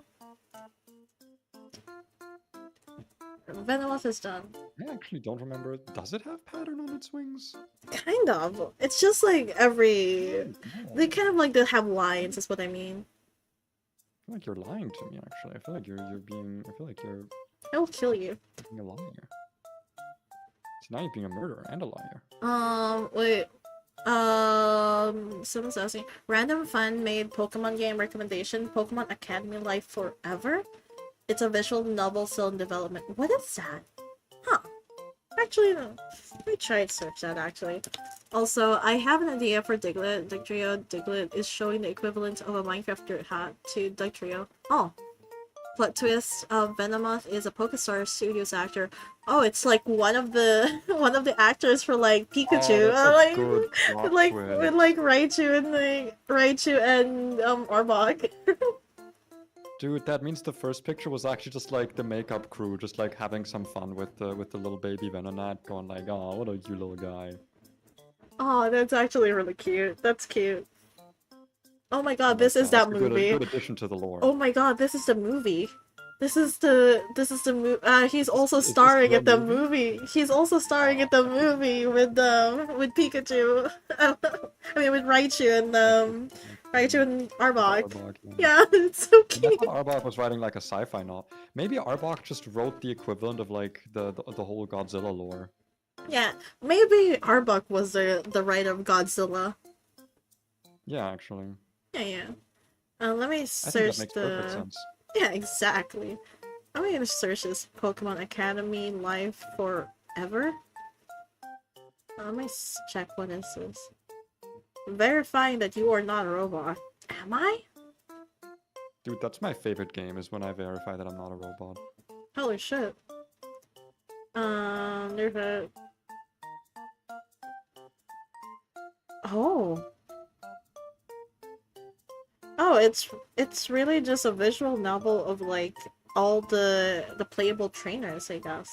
Venomoth is done. I actually don't remember. Does it have pattern on its wings? Kind of. It's just like every... They kind of like to have lines, is what I mean. I feel like you're lying to me, actually. I feel like you're being... I feel like you're I will kill you. being a liar. So now you're being a murderer and a liar. Wait. Someone's asking. Random Fun made Pokemon game recommendation. Pokemon Academy Life Forever? It's a visual novel still in development. What is that? Huh. Actually, no. Let me try to search that, actually. Also, I have an idea for Diglett. Diglett is showing the equivalent of a Minecraft dirt hat to Dugtrio. Oh. Plot twist, Venomoth is a PokeStar Studios actor. Oh, it's like one of the actors for like Pikachu. Oh, that's a like good plot with twist. like Raichu and Arbok. Dude, that means the first picture was actually just like the makeup crew, just like having some fun with the little baby Venonat, going like, "Oh, what a cute little guy." Oh, that's actually really cute. That's cute. Oh my god, I this like is that It's a movie. good addition to the lore. Oh my god, this is the movie. This is the movie. He's also Is this starring the at the movie? movie. He's also starring at the movie with Pikachu. I mean with Raichu and Arbok. Arbok, Yeah, it's so I cute. thought Arbok was writing like a sci-fi novel. Maybe Arbok just wrote the equivalent of like the whole Godzilla lore. Yeah, maybe Arbok was the writer of Godzilla. Yeah, actually. Yeah. Let me I think search that makes perfect sense. Yeah, exactly. I'm gonna search this Pokemon Academy Life Forever. Let me check what this is. Verifying that you are not a robot. Am I? Dude, that's my favorite game, is when I verify that I'm not a robot. Holy shit. There's a... Oh. No, it's really just a visual novel of like all the playable trainers, I guess.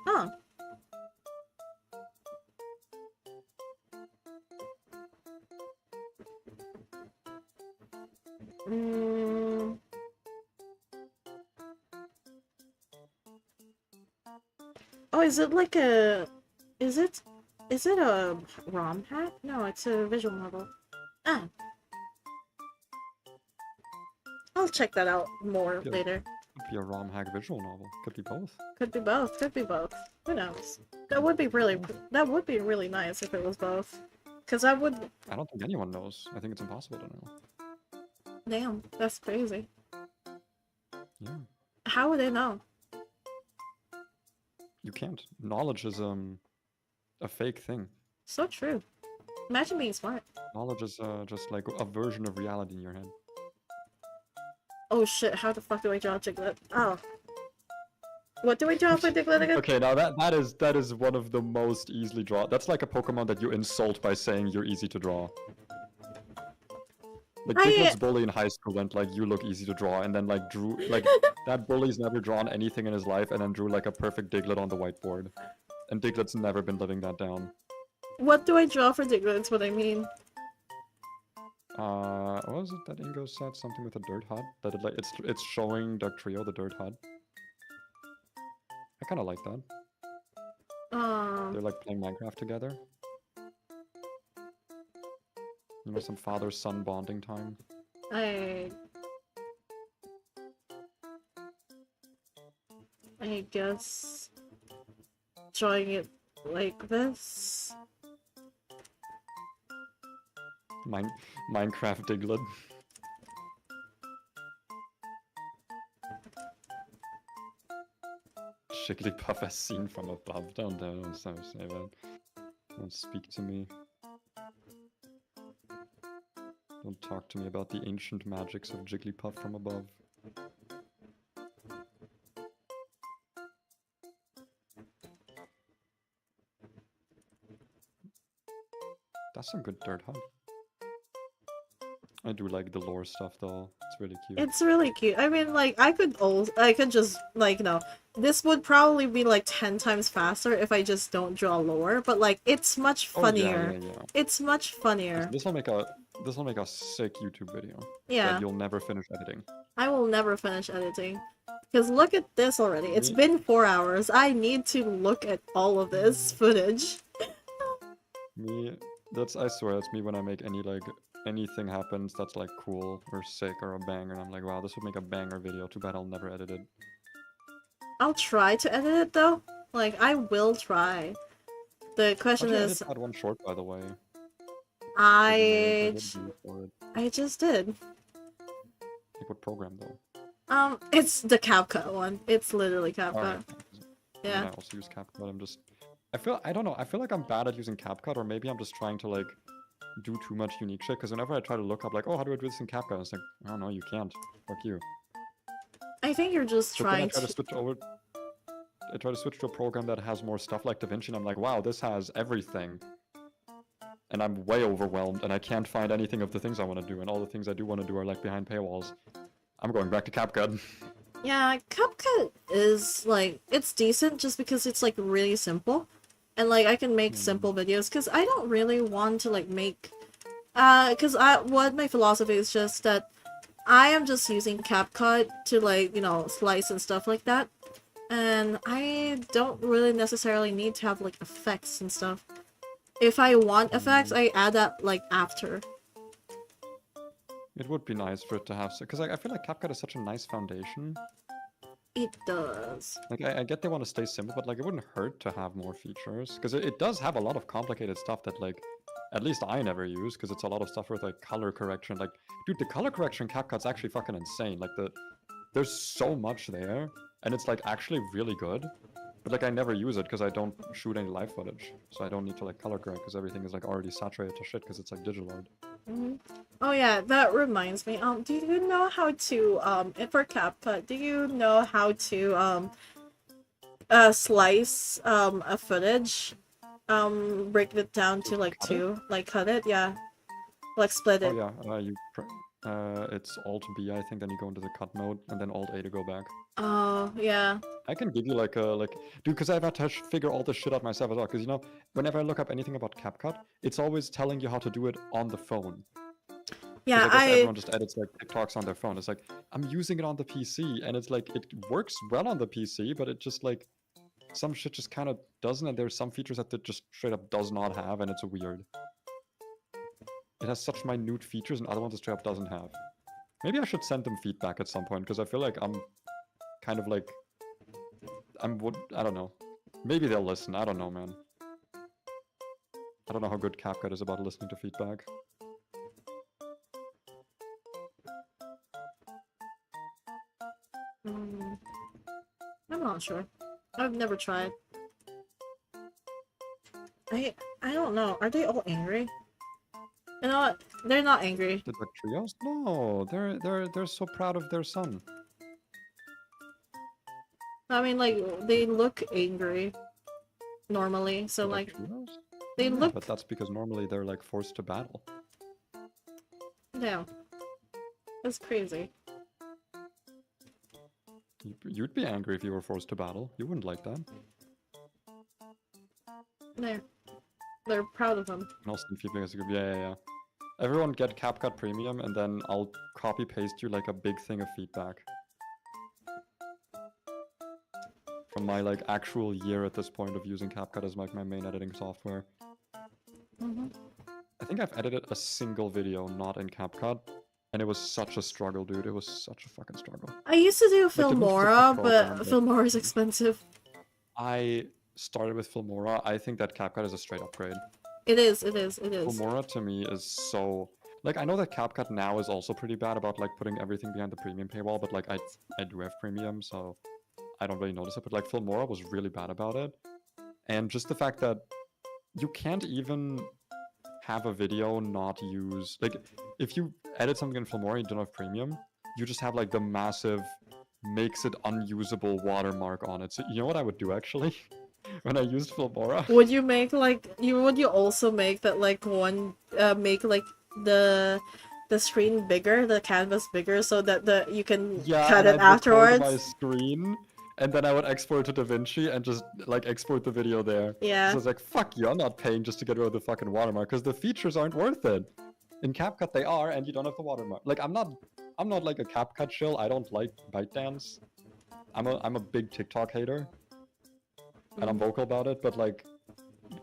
Huh. Mm. Oh, is it like a... Is it... Is it a ROM hack? No, it's a visual novel. Ah, I'll check that out more Yeah, later. could be a ROM hack visual novel. Could be both. Could be both. Could be both. Who knows? That would be really... That would be really nice if it was both. Because I would... I don't think anyone knows. I think it's impossible to know. Damn, that's crazy. Yeah. How would they know? You can't. Knowledge is a fake thing. So true. Imagine being smart. Knowledge is just like a version of reality in your head. Oh shit, how the fuck do I draw Diglett? Oh. What do we draw for Diglett again? Okay, now that is one of the most easily drawn. That's like a Pokemon that you insult by saying you're easy to draw. Like Diglett's bully in high school went like, "You look easy to draw," and then like drew like that bully's never drawn anything in his life, and then drew like a perfect Diglett on the whiteboard, and Diglett's never been living that down. What do I draw for Diglett? That's what I mean. What was it that Ingo said? Something with a dirt hut. That it, like it's showing Dugtrio the dirt hut. I kind of like that. They're like playing Minecraft together. You know, some father-son bonding time. I guess drawing it like this. Minecraft Diglett. Jigglypuff as seen from above. Don't say that. Don't speak to me. Don't talk to me about the ancient magics of Jigglypuff from above. That's some good dirt, huh? I do like the lore stuff though. It's really cute. It's really cute. I mean, like, I could just, like, this would probably be like 10 times faster if I just don't draw lore, but like, it's much funnier. Oh, yeah. It's much funnier. This will make a sick YouTube video. Yeah. That you'll never finish editing. I will never finish editing. Because look at this already. It's been 4 hours. I need to look at all of this footage. I swear, it's me when I make anything happens that's like cool or sick or a banger, and I'm like, wow, this would make a banger video. Too bad I'll never edit it. I'll try to edit it though. Like, I will try. The question is... I one short, by the way. I just did. Like, what program though? It's the CapCut one. It's literally CapCut. Right. Yeah. I also use CapCut. I don't know. I feel like I'm bad at using CapCut, or maybe I'm just trying to like do too much unique shit. Because whenever I try to look up, like, oh, how do I do this in CapCut? It's like, I don't know, you can't. Fuck you. I think you're just trying to switch over. I try to switch to a program that has more stuff like DaVinci, and I'm like, wow, this has everything. And I'm way overwhelmed, and I can't find anything of the things I want to do, and all the things I do want to do are like behind paywalls. I'm going back to CapCut. Yeah, CapCut is like, it's decent just because it's like really simple. And like, I can make simple videos, because I don't really want to like make... what my philosophy is just that I am just using CapCut to like, slice and stuff like that. And I don't really necessarily need to have like effects and stuff. If I want effects, I add that like after. It would be nice for it to have, because I feel like CapCut is such a nice foundation. It does. Like, I get they want to stay simple, but like, it wouldn't hurt to have more features, because it does have a lot of complicated stuff that like, at least I never use, because it's a lot of stuff with like color correction. Like, dude, the color correction in CapCut's actually fucking insane. Like, there's so much there, and it's like actually really good. But like, I never use it because I don't shoot any live footage, so I don't need to like color correct, because everything is like already saturated to shit because it's like digital art. Oh yeah, that reminds me. Do you know how to for CapCut? Do you know how to slice a footage break it down to like Cut it? 2, like cut it, yeah, like split Oh it. yeah, it's Alt B, I think. Then you go into the cut mode, and then Alt A to go back. Oh yeah. I can give you like a dude, because I've had to figure all this shit out myself as well. Because whenever I look up anything about CapCut, it's always telling you how to do it on the phone. Because Yeah, I guess everyone just edits like TikToks on their phone. It's like I'm using it on the PC, and it's like it works well on the PC, but it just like some shit just kind of doesn't, and there's some features that it just straight up does not have, and it's weird. It has such minute features, and other ones it straight up doesn't have. Maybe I should send them feedback at some point, because I feel like I'm kind of like I don't know. Maybe they'll listen. I don't know, man. I don't know how good CapCut is about listening to feedback. I'm not sure. I've never tried. I don't know. Are they all angry? You know what? They're not angry. The Duck Trios? No, they're so proud of their son. I mean, like, they look angry normally, so The Duck like, Trios? they Yeah, look. but that's because normally they're like forced to battle. Yeah. That's crazy. You'd be angry if you were forced to battle. You wouldn't like that. They're proud of him. And also feedback is good. Yeah. Everyone get CapCut Premium, and then I'll copy paste you like a big thing of feedback. From my like actual year at this point of using CapCut as like my main editing software. I think I've edited a single video not in CapCut, and it was such a struggle, dude. It was such a fucking struggle. I used to do Like, DaVinci's a good Filmora, program, but Filmora is expensive. I started with Filmora. I think that CapCut is a straight upgrade. It is. Filmora to me is so... Like, I know that CapCut now is also pretty bad about, like, putting everything behind the premium paywall, but, like, I do have premium, so I don't really notice it. But, like, Filmora was really bad about it. And just the fact that you can't even have a video not use... Like, if you edit something in Filmora and you don't have premium, you just have, like, the massive makes it unusable watermark on it. So, you know what I would do, actually? When I used Filmora? Would you make like would you also make that like one make like the screen bigger, the canvas bigger, so that you can cut it I'd afterwards? record my screen, and then I would export to DaVinci and just like export the video there. Yeah. So it's like, fuck you, I'm not paying just to get rid of the fucking watermark, because the features aren't worth it. In CapCut they are, and you don't have the watermark. Like, I'm not like a CapCut shill. I don't like ByteDance. I'm a big TikTok hater. And I'm vocal about it, but like,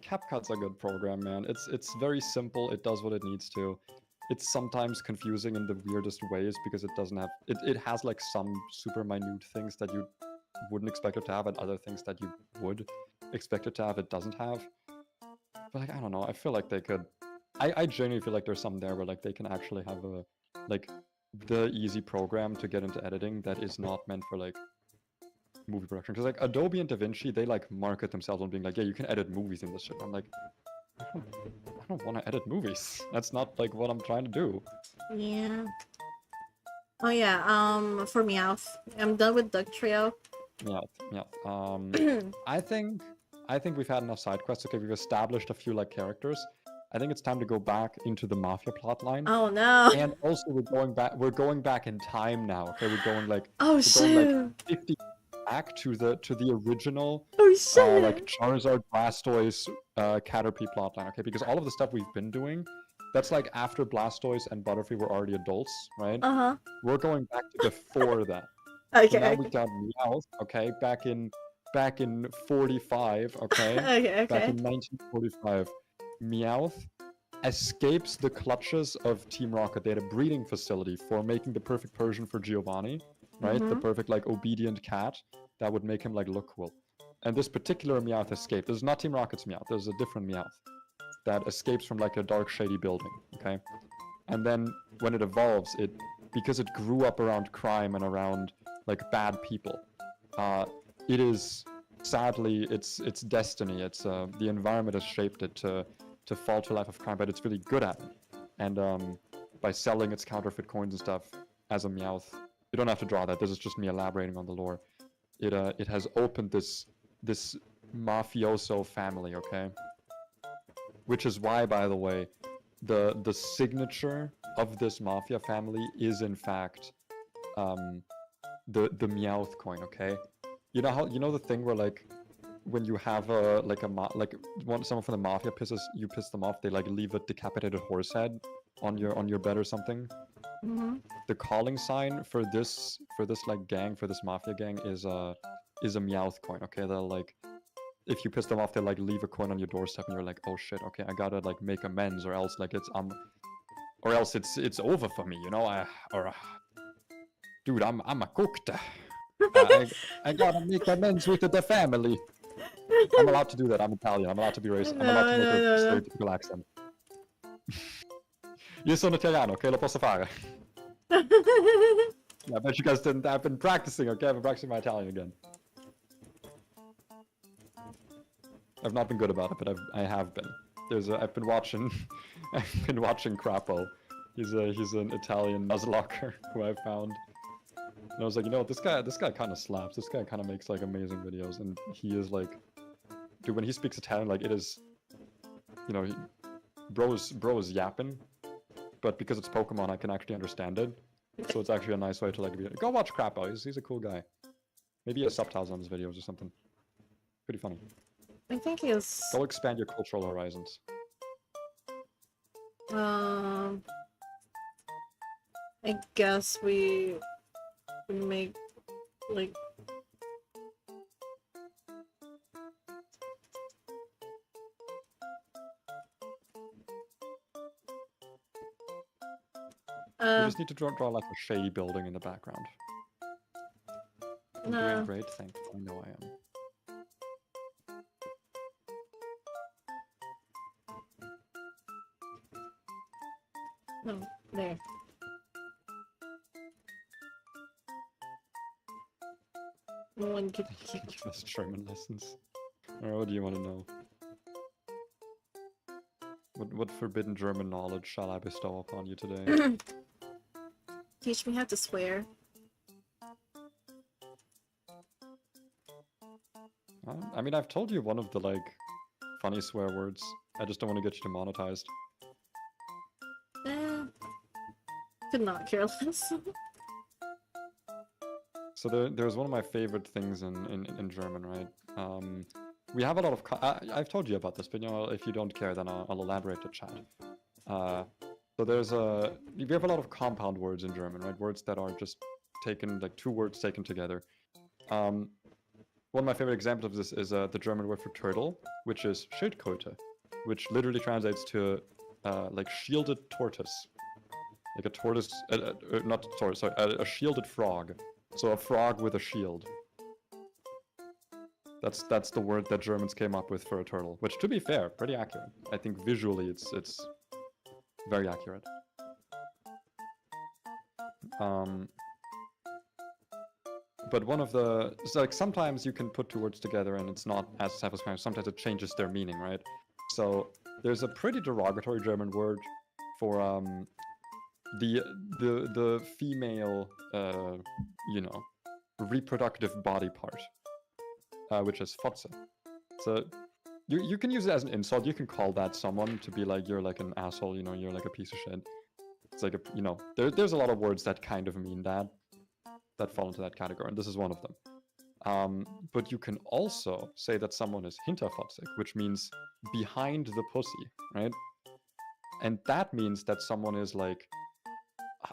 CapCut's a good program, man. It's very simple. It does what it needs to. It's sometimes confusing in the weirdest ways because it doesn't have... It has like some super minute things that you wouldn't expect it to have, and other things that you would expect it to have it doesn't have. But like, I don't know. I feel like they could... I genuinely feel like there's some there where like they can actually have a like the easy program to get into editing that is not meant for like movie production. Because like Adobe and DaVinci, they like market themselves on being like, yeah, you can edit movies in this shit. I'm like, I don't want to edit movies. That's not like what I'm trying to do. Yeah. Oh yeah. For Meowth, I'm done with Duck Trio. Yeah. I think we've had enough side quests. Okay, we've established a few like characters. I think it's time to go back into the Mafia plotline. Oh no. And also we're going back in time now. Okay, we're going like shit. 50 back to the original shit. like Charizard, Blastoise, Caterpie plotline. Okay, because all of the stuff we've been doing, that's like after Blastoise and Butterfree were already adults, right? We're going back to before that. Okay. So now we got Meowth, okay, back in 45, okay? Okay. Back in 1945. Meowth escapes the clutches of Team Rocket. They had a breeding facility for making the perfect Persian for Giovanni, right? The perfect like obedient cat that would make him like look cool. And this particular Meowth escaped. This is not Team Rocket's Meowth. There's a different Meowth that escapes from like a dark shady building, okay? And then when it evolves, because it grew up around crime and around like bad people, it is sadly its destiny. It's the environment has shaped it to fall to a life of crime, but it's really good at it. And by selling its counterfeit coins and stuff as a Meowth, you don't have to draw that. This is just me elaborating on the lore. It has opened this mafioso family, okay? Which is why, by the way, the signature of this mafia family is in fact the Meowth coin. Okay, you know how the thing where like when you have someone from the mafia you piss them off, they like leave a decapitated horse head on your bed or something. Mm-hmm. The calling sign for this like gang, for this mafia gang is a Meowth coin. Okay, they'll like, if you piss them off, they like leave a coin on your doorstep, and you're like, oh shit, okay, I gotta like make amends, or else like or else it's over for me, you know. Dude, I'm a cooked. I gotta make amends with the family. I'm allowed to do that. I'm Italian. I'm allowed to be racist. I'm allowed to make a stereotypical accent. Io sono italiano, ok? Lo posso fare. Yeah, I bet you guys didn't. I've been practicing, okay? I've been practicing my Italian again. I've not been good about it, but I have been. I've been watching Crapo. He's an Italian nuzlocker who I found. And I was like, you know what, this guy kind of slaps. This guy kind of makes like amazing videos, and he is like, dude, when he speaks Italian, like it is, you know, bro is yapping, but because it's Pokemon, I can actually understand it. So it's actually a nice way to like go watch Crapo. He's a cool guy. Maybe he has subtitles on his videos or something. Pretty funny. I think he is. Go expand your cultural horizons. I guess we make like You just need to draw like a shady building in the background. I'm doing great, thank you. I know I am. No, there. No one could Give us German lessons. Or what do you want to know? What forbidden German knowledge shall I bestow upon you today? Teach me how to swear. I mean, I've told you one of the like funny swear words. I just don't want to get you demonetized. Could not care less. So there's one of my favorite things in German, right? We have a lot of... I've told you about this, but you know, if you don't care, then I'll elaborate to chat. So we have a lot of compound words in German, right? Words that are just taken, like two words taken together. One of my favorite examples of this is the German word for turtle, which is Schildkröte, which literally translates to like shielded tortoise. Like a tortoise, not tortoise, sorry, a shielded frog. So a frog with a shield. That's the word that Germans came up with for a turtle, which, to be fair, pretty accurate. I think visually it's very accurate. But one of the... So like sometimes you can put two words together and it's not as self-explanatory. Sometimes it changes their meaning, right? So there's a pretty derogatory German word for the female, you know, reproductive body part, which is Fotze. So you can use it as an insult. You can call that someone to be like, you're like an asshole, you know, you're like a piece of shit. It's like, you know, there's a lot of words that kind of mean that fall into that category, and this is one of them. But you can also say that someone is hinterfotzig, which means behind the pussy, right? And that means that someone is like,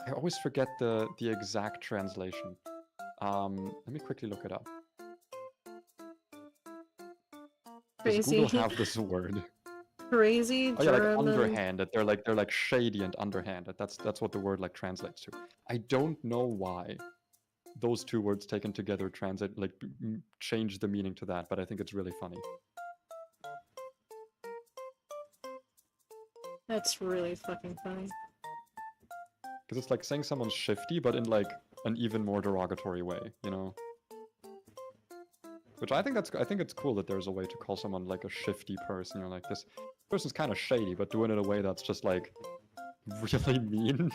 I always forget the exact translation. Let me quickly look it up. Does Crazy. Google have this word? Crazy Oh yeah, like German. underhanded. They're like shady and underhanded. That's what the word like translates to. I don't know why those two words taken together translate like change the meaning to that, but I think it's really funny. That's really fucking funny. Because it's like saying someone's shifty, but in like an even more derogatory way, you know? Which I think it's cool that there's a way to call someone like a shifty person. You're like, this person's kind of shady, but doing it in a way that's just like really mean.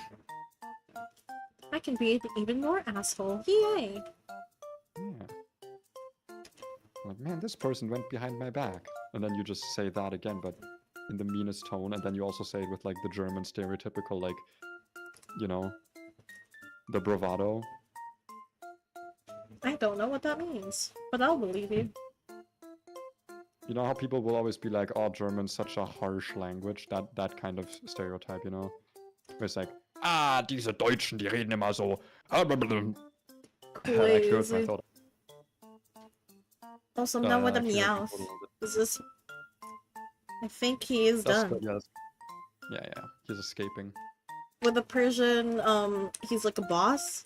I can be an even more asshole. Yay! Yeah. Like, man, this person went behind my back. And then you just say that again, but in the meanest tone, and then you also say it with like the German stereotypical, like, you know, the bravado. I don't know what that means, but I'll believe you. You know how people will always be like, "Oh, German's such a harsh language." That kind of stereotype, you know. Where it's like, "Ah, diese Deutschen, die reden immer so." That actually hurts my Crazy. throat. Also, now with the Actually hurts my meows. throat a little bit. Is this? I think he is That's done. good. Yeah. He's escaping. With the Persian, he's like a boss.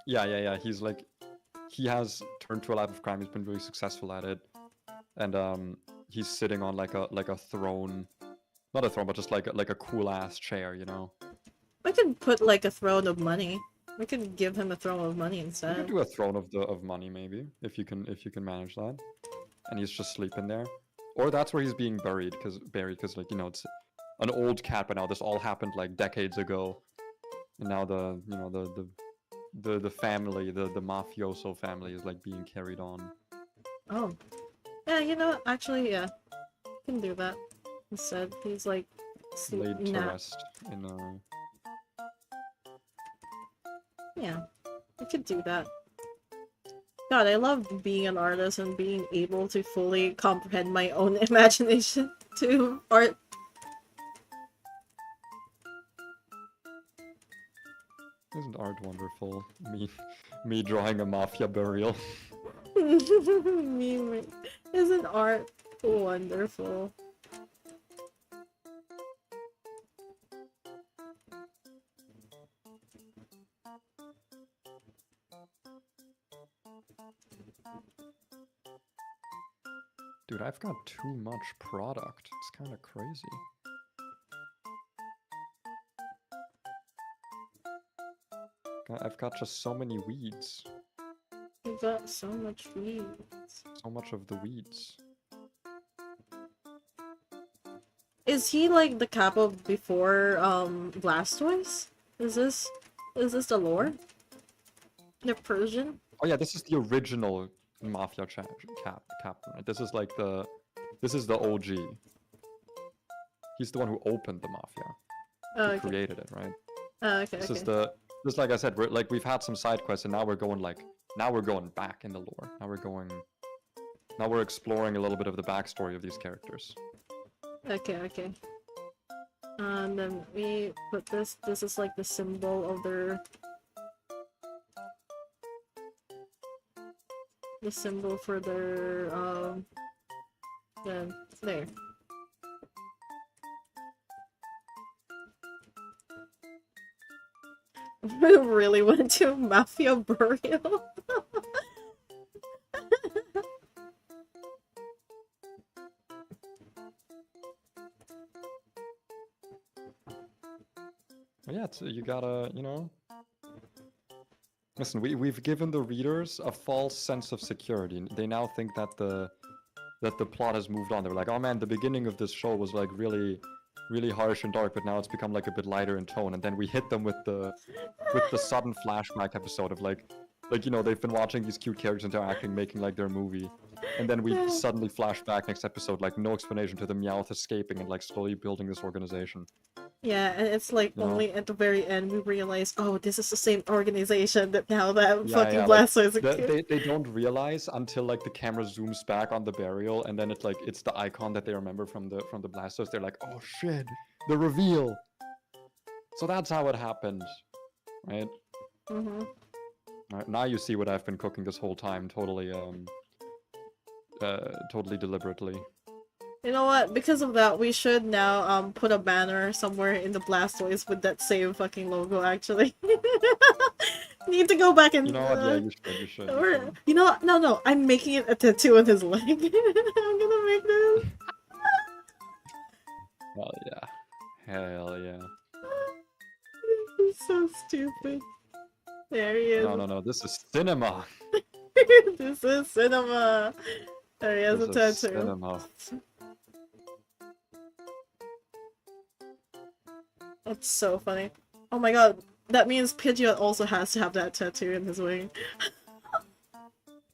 Yeah. He's like, he has turned to a life of crime. He's been really successful at it, and he's sitting on like a throne, not a throne, but just like a cool ass chair, you know. We could put like a throne of money. We could give him a throne of money You could instead. do a throne of money maybe if you can manage that, and he's just sleeping there, or that's where he's being buried because like, you know, it's an old cat, but now this all happened like decades ago, and now the family, the mafioso family is like being carried on. Oh. Yeah, you know what? Actually, yeah. Can do that. Instead, he's like Laid to nap. rest in a... Yeah. We could do that. God, I love being an artist and being able to fully comprehend my own imagination to art. Isn't art wonderful? Me drawing a mafia burial. Isn't art wonderful? Dude, I've got too much product. It's kind of crazy. I've got just so many weeds. You got so much weeds. So much of the weeds. Is he like the capo before Blastoise? Is this the lore? The Persian? Oh yeah, this is the original Mafia captain, right? This is like this is the OG. He's the one who opened the Mafia. Oh, He okay. created it, right? Okay, This okay. is this, like I said, we've had some side quests, and now we're going back in the lore. Now we're exploring a little bit of the backstory of these characters. Okay. And then we put this. This is like the symbol of the symbol for their there. We really went to mafia burial. Yeah, you gotta, you know. Listen, we've given the readers a false sense of security. They now think that the plot has moved on. They're like, oh man, the beginning of this show was like really harsh and dark, but now it's become like a bit lighter in tone. And then we hit them with the sudden flashback episode of like, you know, they've been watching these cute characters interacting, making like their movie. And then we suddenly flash back next episode, like no explanation to the Meowth escaping and like slowly building this organization. Yeah, and it's like You know? only at the very end we realize, oh, this is the same organization that now that Yeah, fucking like, Blastoise is a kid. they don't realize until like the camera zooms back on the burial, and then it's the icon that they remember from the Blastoise. They're like, oh shit, the reveal. So that's how it happened, right? Mm-hmm. Right, now you see what I've been cooking this whole time, totally deliberately. You know what? Because of that, we should now put a banner somewhere in the Blastoise with that same fucking logo. Actually, need to go back and. You know what? Yeah, you should. You know what? No. I'm making it a tattoo on his leg. I'm gonna make this. Hell yeah. This is so stupid. There he is. No. This is cinema. This is cinema. There he has a This is tattoo. cinema. That's so funny. Oh my god, that means Pidgeot also has to have that tattoo in his wing.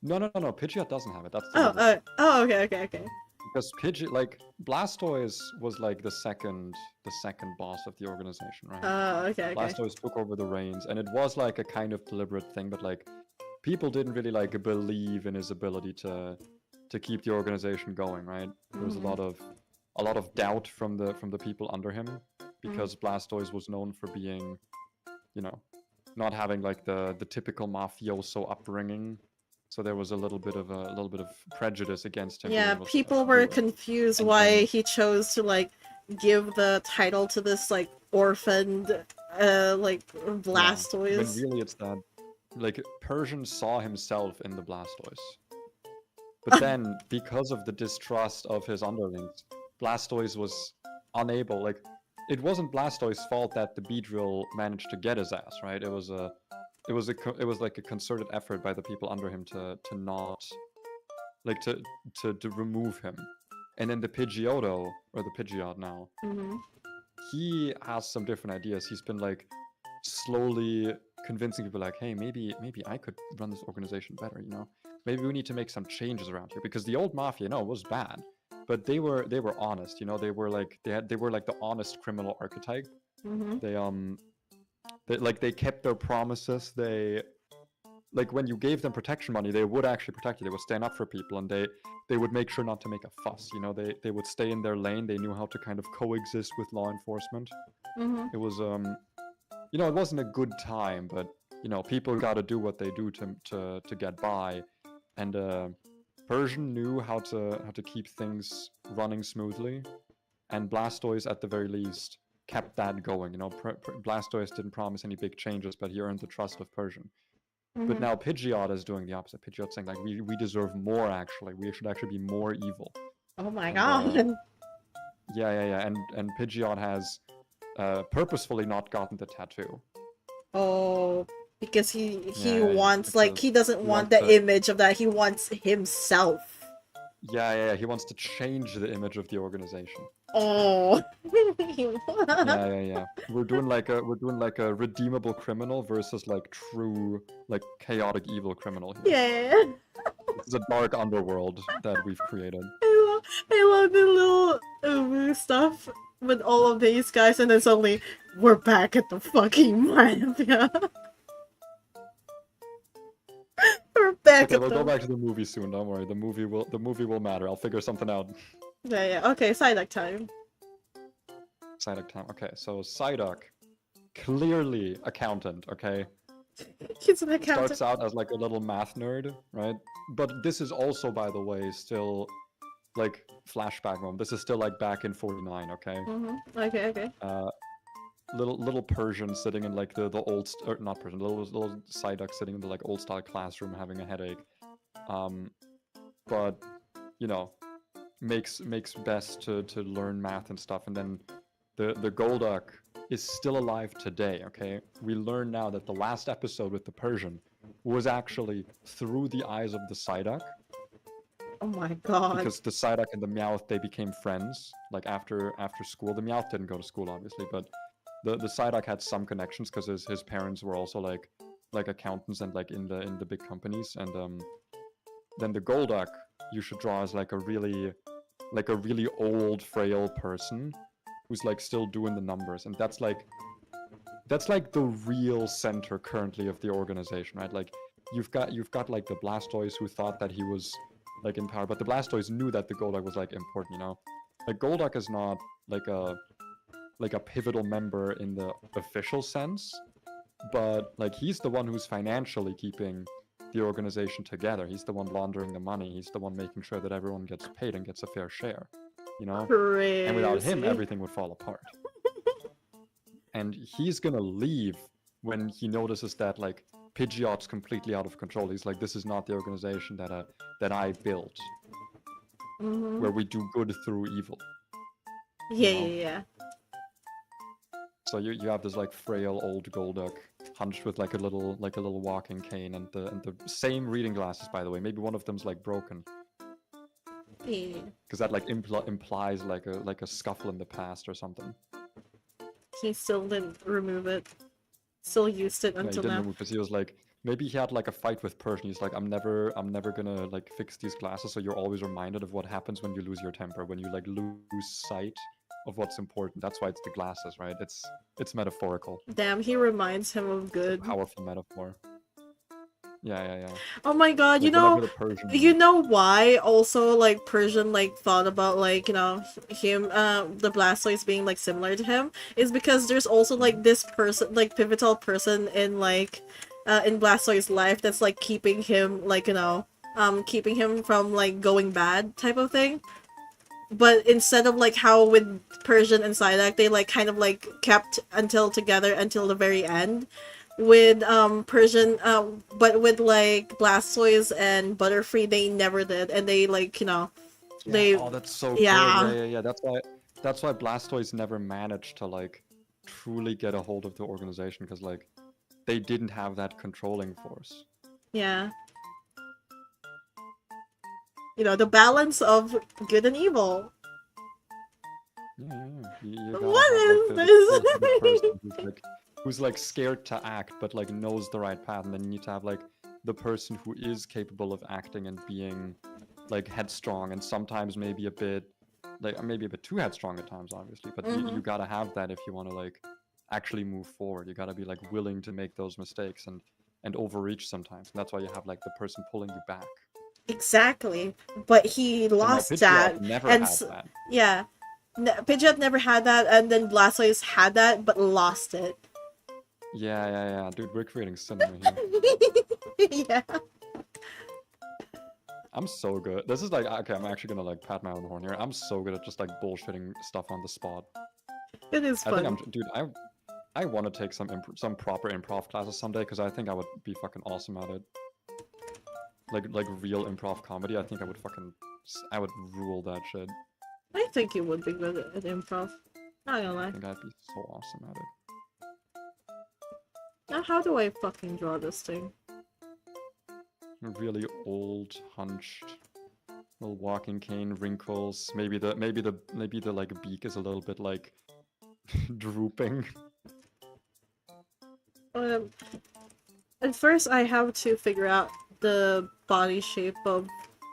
No. Pidgeot doesn't have it. That's Oh, okay. Because Pidgey, like Blastoise was like the second boss of the organization, right? Okay. Blastoise took over the reins, and it was like a kind of deliberate thing, but like people didn't really like believe in his ability to keep the organization going, right? There was a lot of doubt from the people under him because Blastoise was known for being, not having like the typical mafioso upbringing. So there was a little bit of prejudice against him being Yeah, able to people do were it. confused And why then he chose to like give the title to this like orphaned like yeah, when Blastoise. really it's that like Persian saw himself in the Blastoise. But then, because of the distrust of his underlings, Blastoise was unable. Like, it wasn't Blastoise's fault that the Beedrill managed to get his ass, right? It was like a concerted effort by the people under him to not like to remove him. And then the Pidgeotto, or the Pidgeot now, he has some different ideas. He's been like slowly convincing people like, hey, maybe I could run this organization better, Maybe we need to make some changes around here because the old mafia, no, it was bad, but they were honest, they were like they were like the honest criminal archetype. They kept their promises. They like when you gave them protection money, they would actually protect you. They would stand up for people, and they would make sure not to make a fuss. They would stay in their lane. They knew how to kind of coexist with law enforcement. It was it wasn't a good time, but people got to do what they do to get by, and Persian knew how to keep things running smoothly, and Blastoise at the very least kept that going. Blastoise didn't promise any big changes, but he earned the trust of Persian. But now Pidgeot is doing the opposite. Pidgeot's saying like we deserve more. Actually, we should actually be more evil. Oh my And, god. yeah. And Pidgeot has purposefully not gotten the tattoo. Oh, because he Yeah, wants like he doesn't he want wants the to- image of that. He wants himself. Yeah. He wants to change the image of the organization. Oh. Yeah. We're doing like a redeemable criminal versus like true like chaotic evil criminal here. Yeah. This is a dark underworld that we've created. I love the little stuff with all of these guys, and then suddenly we're back at the fucking mafia. We're back Okay, at we'll the go back to the movie soon. Don't worry. The movie will matter. I'll figure something out. yeah. Okay, Psyduck time. Psyduck time. Okay, so Psyduck, clearly accountant. Okay, He's an accountant. starts out as like a little math nerd, right? But this is also, by the way, still like flashback moment. This is still like back in '49. Okay. Okay. Little Persian sitting in like the old or not Persian, little Psyduck sitting in the like old style classroom having a headache, but makes best to learn math and stuff, and then the Golduck is still alive today. Okay, we learn now that the last episode with the Persian was actually through the eyes of the Psyduck. Oh my god. Because the Psyduck and the Meowth, they became friends like after school. The Meowth didn't go to school obviously, but the Psyduck had some connections because his parents were also like accountants and like in the big companies. And then the Golduck you should draw as like a really old frail person who's like still doing the numbers, and that's like the real center currently of the organization, right? Like you've got like the Blastoise who thought that he was like in power, but the Blastoise knew that the Golduck was like important, Like Golduck is not like a pivotal member in the official sense, but like he's the one who's financially keeping the organization together. He's the one laundering the money. He's the one making sure that everyone gets paid and gets a fair share, Crazy. And without him, everything would fall apart. And he's gonna leave when he notices that like Pidgeot's completely out of control. He's like, this is not the organization that I built, where we do good through evil. Yeah. So you have this like frail old Golduck hunched with like a little walking cane, and the same reading glasses, by the way. Maybe one of them's like broken. Yeah. Because that like implies like a scuffle in the past or something. He still didn't remove it. Still used it Yeah, he until didn't now. remove because he was like, maybe he had like a fight with Persian. He's like, I'm never gonna like fix these glasses. So you're always reminded of what happens when you lose your temper, when you like lose sight of what's important. That's why it's the glasses, right? It's metaphorical. Damn, he reminds him of It's good. a powerful metaphor. Yeah. Oh my god, Like whenever the Persian, you know why also like Persian like thought about like, you know, him the Blastoise being like similar to him is because there's also like this person, like pivotal person in Blastoise's life that's like keeping him like, you know, keeping him from like going bad type of thing. But instead of like how with Persian and Psyduck, they like kind of like kept until together until the very end. With Persian, but with like Blastoise and Butterfree, they never did, and they like, you know, they oh, that's so yeah. good. Yeah. That's why Blastoise never managed to like truly get a hold of the organization, because like they didn't have that controlling force. Yeah. You know, the balance of good and evil. Yeah. You gotta What have, is like, this? the person who's like scared to act but like knows the right path, and then you need to have like the person who is capable of acting and being like headstrong, and sometimes maybe a bit too headstrong at times, obviously, but you gotta have that if you want to like actually move forward. You gotta be like willing to make those mistakes and overreach sometimes, and that's why you have like the person pulling you back. Exactly, but he And now lost that, Pidgeot never and had that. yeah, Pidgeot never had that, and then Blastoise had that, but lost it. Yeah. Dude, we're creating cinema here. Yeah. I'm so good. This is like, okay, I'm actually gonna like pat my own horn here. I'm so good at just like bullshitting stuff on the spot. It is fun. I think dude, I want to take some proper improv classes someday, because I think I would be fucking awesome at it. Like real improv comedy. I think I would rule that shit. I think you would be good at improv. Not gonna lie. I think I'd be so awesome at it. Now, how do I fucking draw this thing? Really old, hunched, little walking cane, wrinkles. Maybe the like beak is a little bit like drooping. At first, I have to figure out the body shape of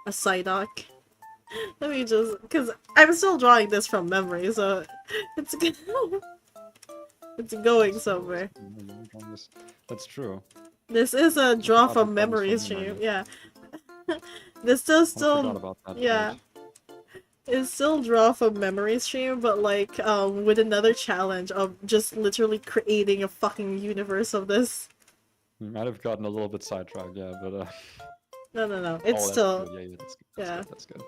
a Psyduck. Let me just, because I'm still drawing this from memory, so it's it's going somewhere. That's true. This is a draw from memory stream, yeah. This does still, about that, yeah. It's still draw from memory stream, but like, with another challenge of just literally creating a fucking universe of this. You might have gotten a little bit sidetracked, yeah, but No. It's still, good. Yeah, that's good.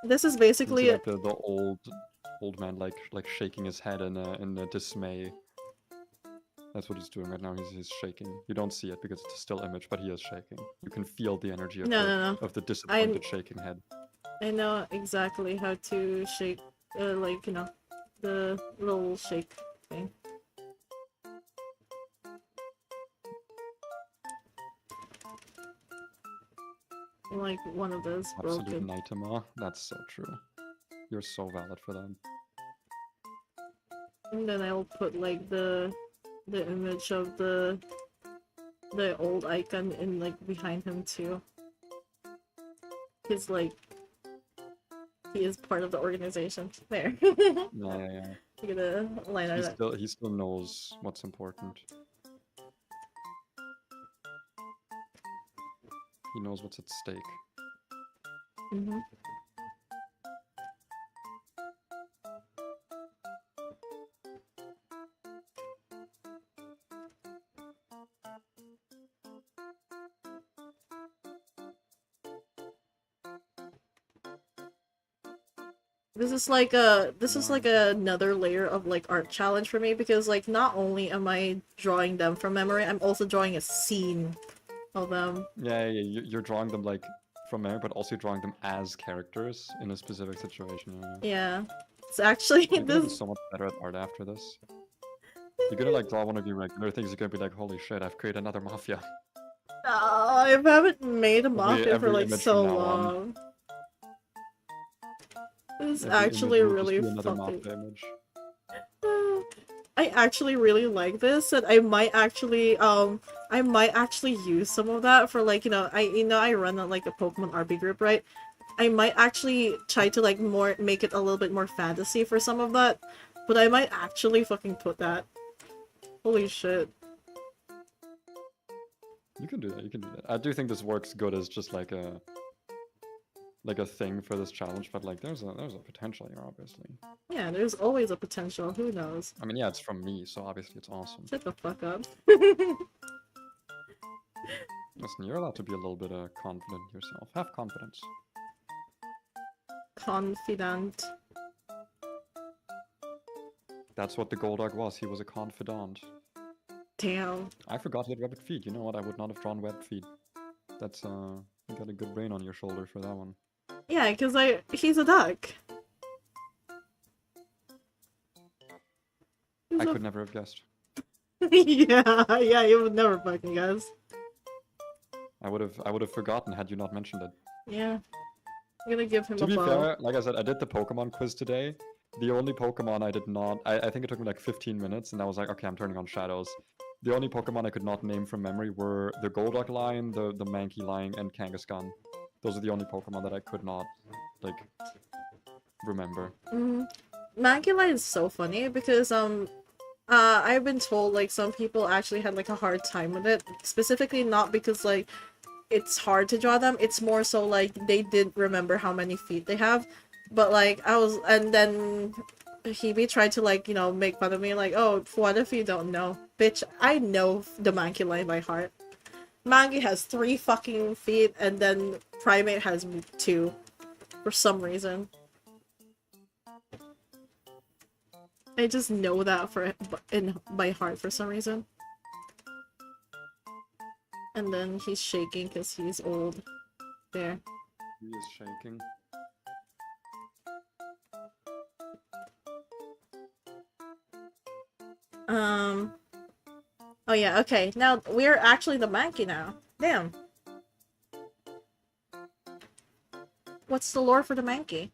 This is basically like the old man like shaking his head in dismay. That's what he's doing right now. He's shaking. You don't see it because it's a still image, but he is shaking. You can feel the energy of of the disappointed shaking head. I know exactly how to shake, like, you know, the little shake thing. Like one of those Absolute broken. Nightmare. That's so true. You're so valid for that. And then I'll put like the image of the old icon in like behind him too. He's like, he is part of the organization. There. Yeah. I'm gonna line out that. He still knows what's important. He knows what's at stake. Mm-hmm. This is like another layer of like art challenge for me, because like not only am I drawing them from memory, I'm also drawing a scene of them. Yeah, you're drawing them like from memory, but also drawing them as characters in a specific situation. Yeah. It's actually You're gonna be so much better at art after this. You're gonna like draw one of your regular things, you're gonna be like, holy shit, I've created another mafia. I haven't made a mafia for like so long. This is actually really fucking... I actually really like this, and I might actually use some of that for like, I run like a Pokemon RP group, right? I might actually try to like make it a little bit more fantasy for some of that, but I might actually fucking put that. Holy shit. You can do that. You can do that. I do think this works good as just like a thing for this challenge, but like there's a potential here, obviously. Yeah, there's always a potential. Who knows? I mean, yeah, it's from me, so obviously it's awesome. Shut the fuck up. Listen, you're allowed to be a little bit confident yourself. Have confidence. Confident. That's what the Golduck was. He was a confidant. Damn. I forgot he had webbed feet. You know what? I would not have drawn webbed feet. That's you got a good brain on your shoulder for that one. Yeah, because he's a duck. I could never have guessed. yeah, you would never fucking guess. I would have forgotten had you not mentioned it. Yeah. I'm gonna give him To a be bow. fair, like I said, I did the Pokemon quiz today. The only Pokemon I did not... I think it took me like 15 minutes, and I was like, okay, I'm turning on Shadows. The only Pokemon I could not name from memory were the Golduck line, the Mankey line, and Kangaskhan. Those are the only Pokemon that I could not, like, remember. Mankey is so funny because, I've been told, like, some people actually had, like, a hard time with it. Specifically not because, like, it's hard to draw them. It's more so, like, they didn't remember how many feet they have. But, like, and then Hebe tried to, like, make fun of me, like, oh, what if you don't know? Bitch, I know the Mankey line by heart. Mankey has 3 fucking feet, and then Primate has 2. For some reason. I just know that by heart for some reason. And then he's shaking because he's old. There. He is shaking. Oh yeah, okay. Now, we're actually the Mankey now. Damn. What's the lore for the Mankey?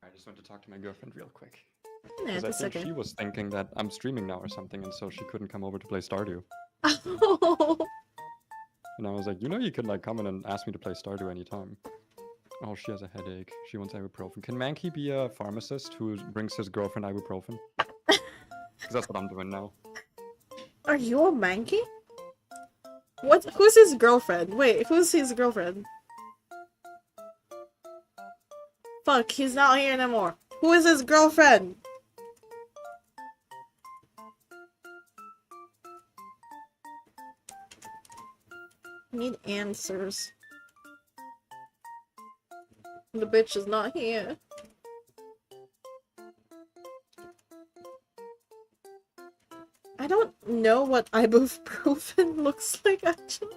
I just went to talk to my girlfriend real quick. Yeah, Because I that's think okay. she was thinking that I'm streaming now or something, and so she couldn't come over to play Stardew. And I was like, you could like come in and ask me to play Stardew anytime. Oh, she has a headache. She wants ibuprofen. Can Mankey be a pharmacist who brings his girlfriend ibuprofen? Because that's what I'm doing now. Are you a Mankey? Who's his girlfriend? Wait, who's his girlfriend? Fuck, he's not here anymore. Who is his girlfriend? I need answers. The bitch is not here. I don't know what ibuprofen looks like, actually.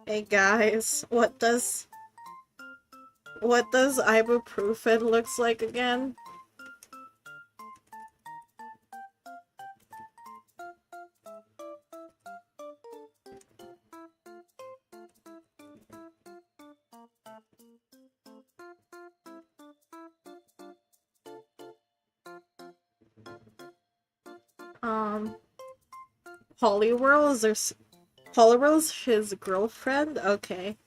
Hey guys, what does ibuprofen looks like again? Poliwhirl's his girlfriend? Okay.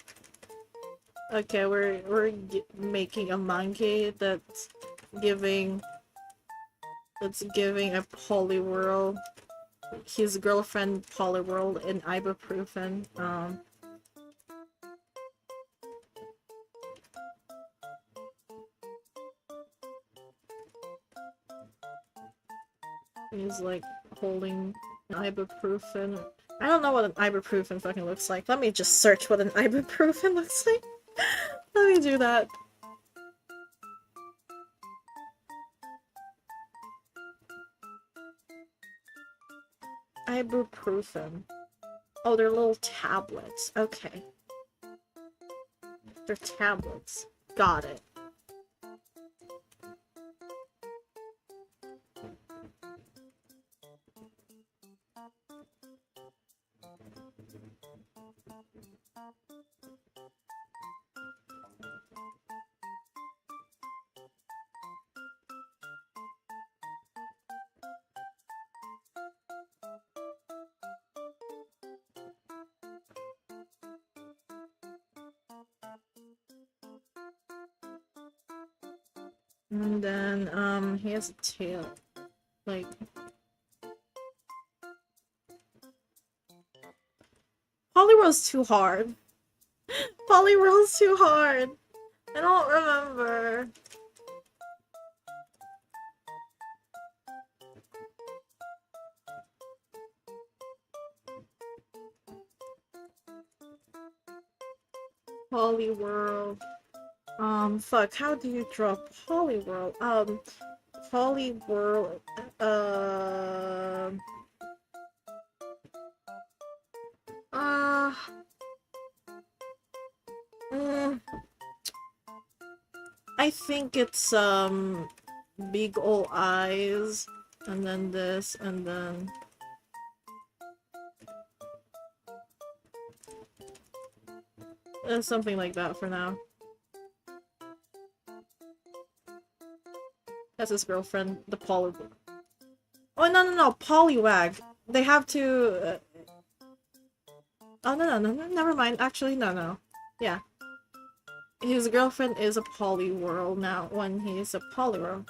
Okay, we're making a monkey that's giving a Poliwhirl his girlfriend Poliwhirl an ibuprofen. He's like holding an ibuprofen. I don't know what an ibuprofen fucking looks like. Let me just search what an ibuprofen looks like. Let me do that. Ibuprofen. Oh, they're little tablets. Okay. They're tablets. Got it. And then, he has a tail. Like, Poliwhirl's too hard. Poliwhirl's too hard. I don't remember. Poliwhirl. Fuck, how do you draw Poliwhirl? Poliwhirl, uh, mm, I think it's, big ol' eyes, and then this, and then... something like that for now. That's his girlfriend, the Poly... Oh, no, Poliwag! They have to... Oh, no, never mind. Actually, no. Yeah. His girlfriend is a Poliwhirl now when he's a Poliwhirl.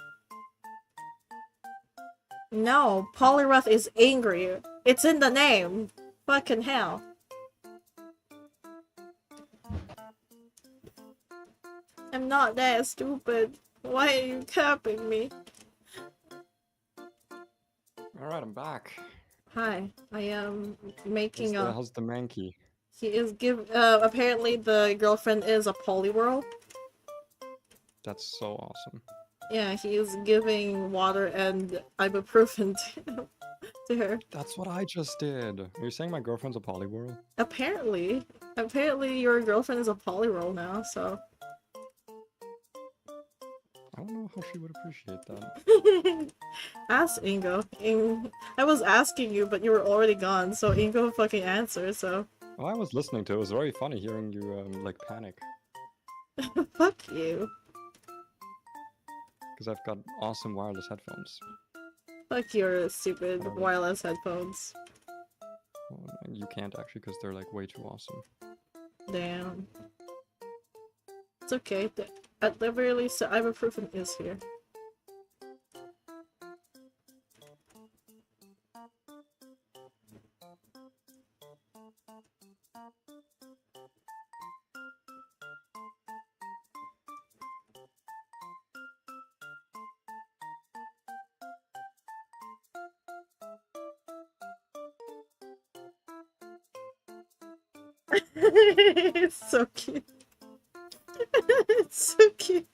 No, Poliwrath is angry. It's in the name. Fucking hell. I'm not that stupid. Why are you capping me? Alright, I'm back. Hi, I am making How's the Mankey? He is apparently the girlfriend is a Poliwhirl. That's so awesome. Yeah, he is giving water and ibuprofen to her. That's what I just did. Are you saying my girlfriend's a Poliwhirl? Apparently your girlfriend is a Poliwhirl now, so... I don't know how she would appreciate that. Ask Ingo. I was asking you, but you were already gone, so Ingo fucking answered, so... Well, I was listening to it. It was very funny hearing you, like, panic. Fuck you. Because I've got awesome wireless headphones. Fuck your stupid wireless headphones. Well, you can't actually, because they're, like, way too awesome. Damn. It's okay. At the very least, the ibuprofen is here. It's so cute. It's so cute.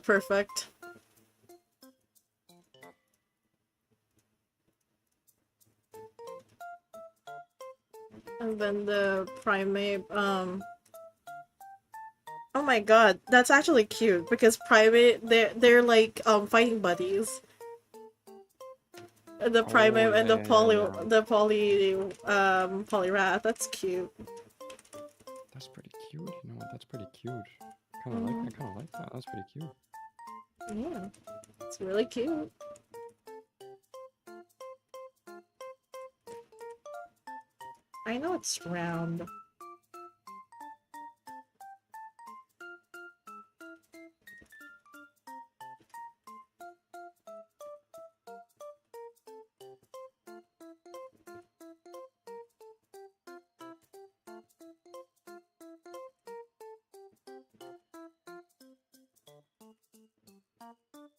Perfect. And then the primate, oh my god, that's actually cute because primate, they're like fighting buddies. The primate and the Poliwrath. That's cute. That's pretty cute. You know what? That's pretty cute. I kind of like that. That's pretty cute. Yeah, it's really cute. I know it's round.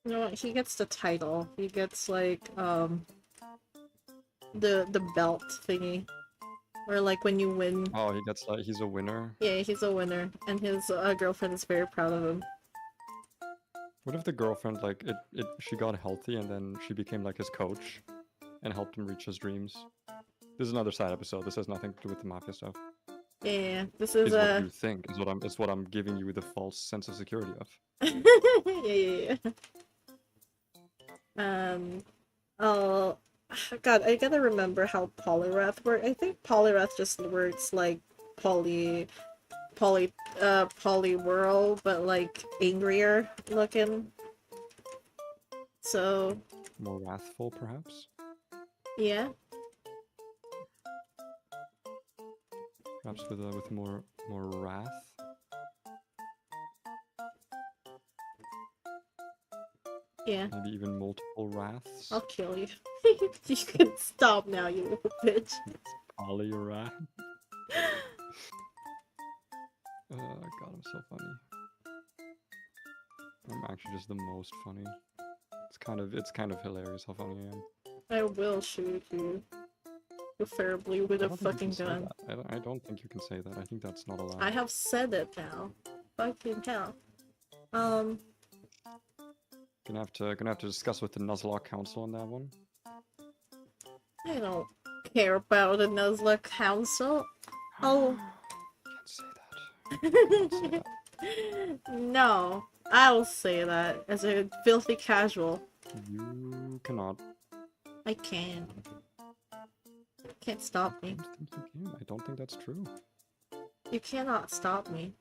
You know what? He gets the title. He gets like the belt thingy. Or like when you win. Oh, he gets like he's a winner. Yeah, he's a winner, and his girlfriend is very proud of him. What if the girlfriend like she got healthy and then she became like his coach and helped him reach his dreams? This is another side episode. This has nothing to do with the mafia stuff. Yeah, this is what you think. Is what I'm giving you the false sense of security of. yeah. Oh, God, I gotta remember how Poliwrath works. I think Poliwrath just works like Poliwhirl, but like angrier looking. So More wrathful, perhaps. yeah. Perhaps with more wrath. Yeah, Maybe even multiple wraths. I'll kill you. You can stop now, you little bitch. Polyrath. God, I'm so funny. I'm actually just the most funny. It's kind of hilarious how funny I am. I will shoot you. Preferably with I a don't think you fucking can say gun. that. I don't think you can say that. I think that's not allowed. I have said it now. Fucking hell. Gonna have to discuss with the Nuzlocke Council on that one. I don't care about a Nuzlocke Council. Oh. Can't say that. Can't say that. No, I'll say that as a filthy casual. You cannot. I can. Can't stop me. I don't think you can. I don't think that's true. You cannot stop me.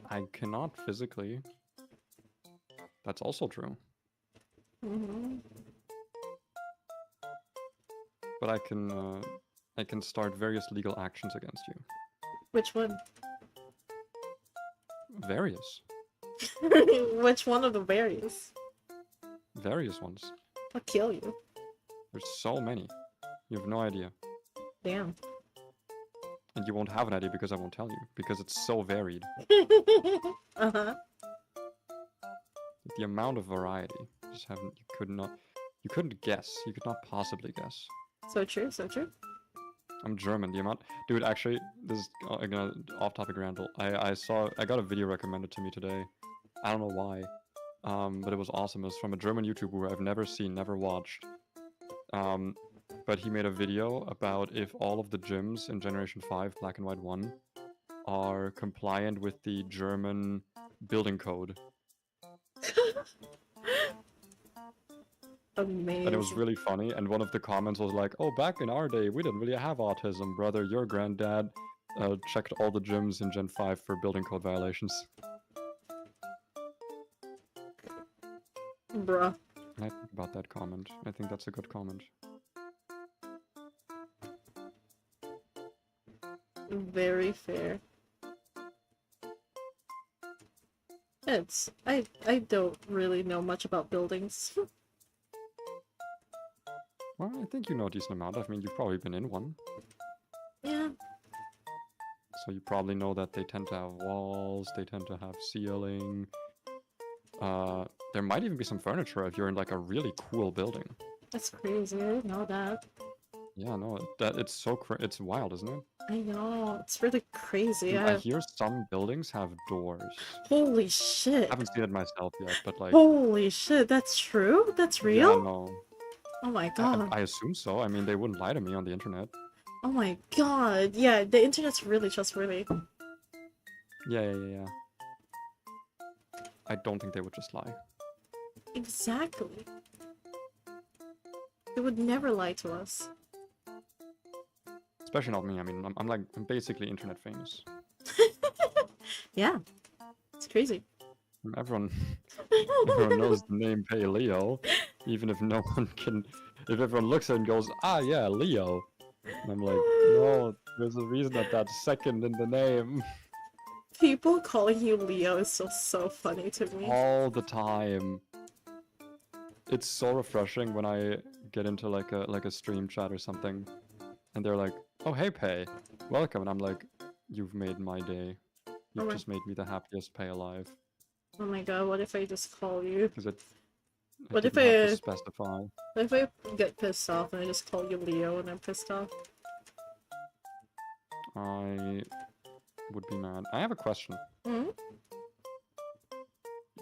I cannot physically. That's also true. Mm-hmm. But I can start various legal actions against you. Which one? Various. Which one of the various? Various ones. I'll kill you. There's so many. You have no idea. Damn. And you won't have an idea because I won't tell you. Because it's so varied. Uh-huh. The amount of variety. You couldn't guess. You could not possibly guess. So true, so true. I'm German. The amount, dude. Actually, this is again off-topic ramble. I got a video recommended to me today. I don't know why, but it was awesome. It was from a German YouTuber I've never seen, never watched. But he made a video about if all of the gyms in Generation 5, Black and White 1, are compliant with the German building code. Amazing. And it was really funny, and one of the comments was like, oh, back in our day, we didn't really have autism, brother. Your granddad checked all the gyms in Gen 5 for building code violations. Bruh. And I think about that comment. I think that's a good comment. Very fair. I don't really know much about buildings. Well, I think you know a decent amount. I mean, you've probably been in one. Yeah. So you probably know that they tend to have walls, they tend to have ceiling. There might even be some furniture if you're in like a really cool building. That's crazy. I didn't know that. Yeah, no, it's it's wild, isn't it? I know. It's really crazy. Dude, I hear some buildings have doors. Holy shit. I haven't seen it myself yet, but like... Holy shit, that's true? That's real? Yeah, no. Oh my god. I assume so. I mean, they wouldn't lie to me on the internet. Oh my god. Yeah, the internet's really trustworthy. Yeah. I don't think they would just lie. Exactly. They would never lie to us. Especially not me. I mean, I'm basically internet famous. Yeah. It's crazy. Everyone knows the name Paleo, even if no one can. If everyone looks at it and goes, ah, yeah, Leo. And I'm like, no, there's a reason that that's second in the name. People calling you Leo is so funny to me. All the time. It's so refreshing when I get into like a stream chat or something, and they're like, oh, hey, Pay, welcome. And I'm like, you've made my day. You've just made me the happiest Pay alive. Oh my god, what if I just call you? Because What if have to specify. What if I get pissed off and I just call you Leo and I'm pissed off? I would be mad. I have a question. Hmm?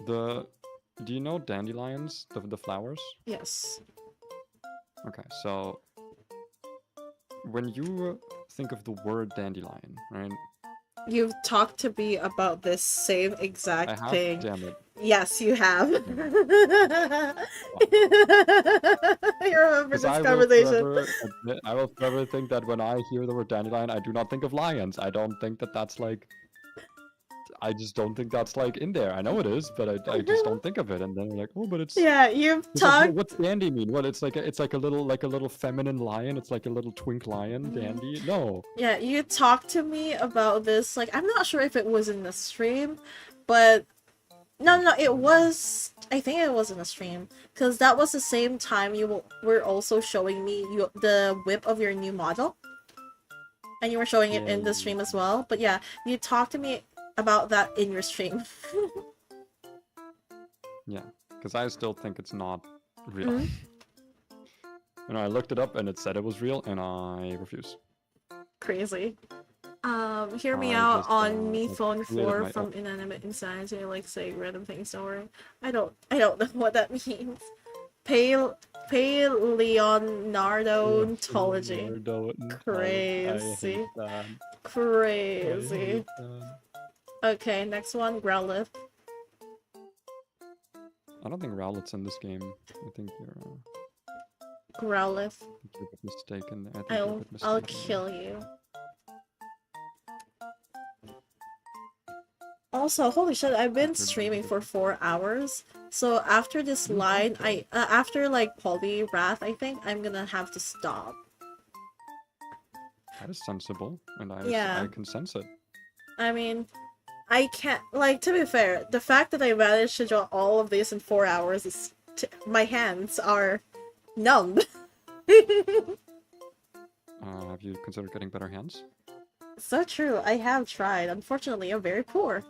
Do you know dandelions? The flowers? Yes. Okay, so when you think of the word dandelion, right? You've talked to me about this same exact thing. Damn it. Yes, you have. You remember this conversation. I will forever think that when I hear the word dandelion, I do not think of lions. I don't think that that's like... I just don't think that's like in there. I know it is, but I just don't think of it. And then you're like, oh, but it's... Yeah, you've talked... Like, what's dandy mean? What, it's like a little feminine lion? It's like a little twink lion? Dandy? No. Yeah, you talked to me about this, like, I'm not sure if it was in the stream, but No, it was. I think it was in a stream because that was the same time were also showing me the whip of your new model, and you were showing it Yeah, in the stream as well. But yeah, you talked to me about that in your stream. yeah. Because I still think it's not real. Mhm. And I looked it up and it said it was real, and I refuse. Crazy. Hear me I out just on me like, phone created 4 my own. from inanimate insanity, like saying random things. Don't worry. I don't know what that means. Pale, Yeah, Paleonardontology. I hate Crazy. that. I Crazy. hate that. Okay, next one, Growlithe. I don't think Rowlet's in this game. I think Growlithe. you're a bit mistaken. I think you're a bit I'll mistaken there. kill you. Also, holy shit, I've been streaming for 4 hours. So after this line, after like Poliwrath, I think I'm gonna have to stop. That is sensible, and Yeah, I can sense it. I mean, I can't, like, to be fair, the fact that I managed to draw all of this in 4 hours is, my hands are numb. Have you considered getting better hands? So true, I have tried. Unfortunately, I'm very poor.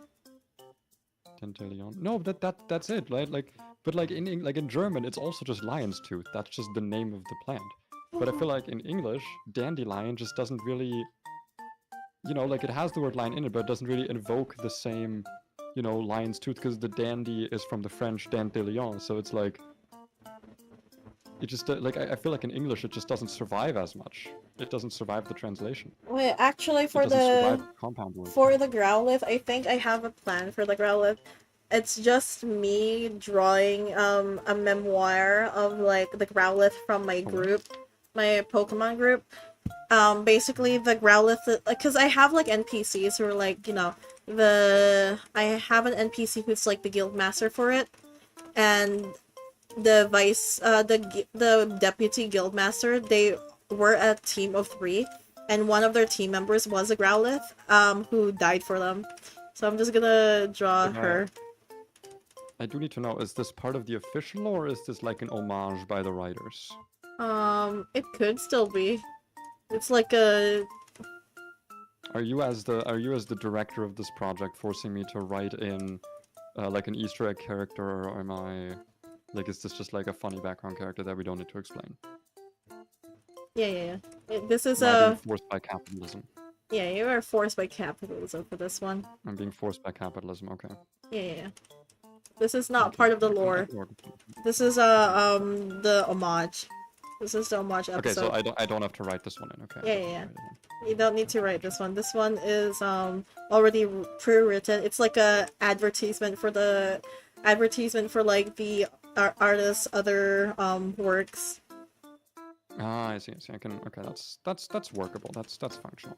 Dandelion. No, that's it, right? Like, but like in German, it's also just lion's tooth. That's just the name of the plant. But I feel like in English, dandelion just doesn't really, like it has the word lion in it, but it doesn't really invoke the same, lion's tooth because the dandy is from the French dandelion. So it's like, it just like I feel like in English it just doesn't survive as much. It doesn't survive the translation. Wait, actually, It doesn't survive the compound word. for the Growlithe, I think I have a plan for the Growlithe. It's just me drawing a memoir of like the Growlithe from my group, my Pokemon group. Basically the Growlithe, because I have like NPCs who are like, I have an NPC who's like the guild master for it, and the deputy guild master, they were a team of 3, and one of their team members was a Growlithe, who died for them. So I'm just gonna draw her. I do need to know, is this part of the official lore, or is this like an homage by the writers? It could still be. It's like a... Are you as the director of this project forcing me to write in like an Easter egg character, or am I like, is this just like a funny background character that we don't need to explain? Yeah. This is am I being forced by capitalism? Yeah, you are forced by capitalism for this one. I'm being forced by capitalism, okay. Yeah. This is not part of the lore. This is the homage. This is the homage episode. Okay, so I don't have to write this one in, okay. Yeah. You don't need to write this one. This one is already pre-written. It's like a advertisement for like the artist's other works. Ah, I see. I can. Okay, that's workable. That's functional.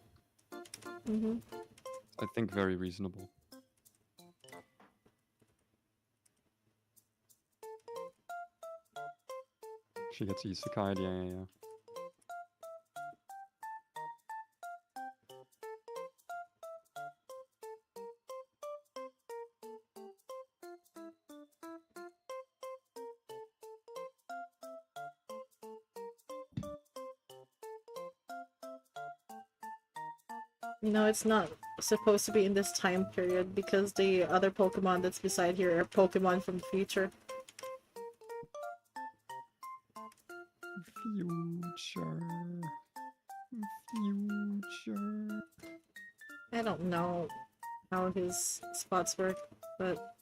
I think very reasonable. She gets isekai'd, yeah. It's not supposed to be in this time period because the other Pokemon that's beside here are Pokemon from the future. Future. I don't know how his spots work, but...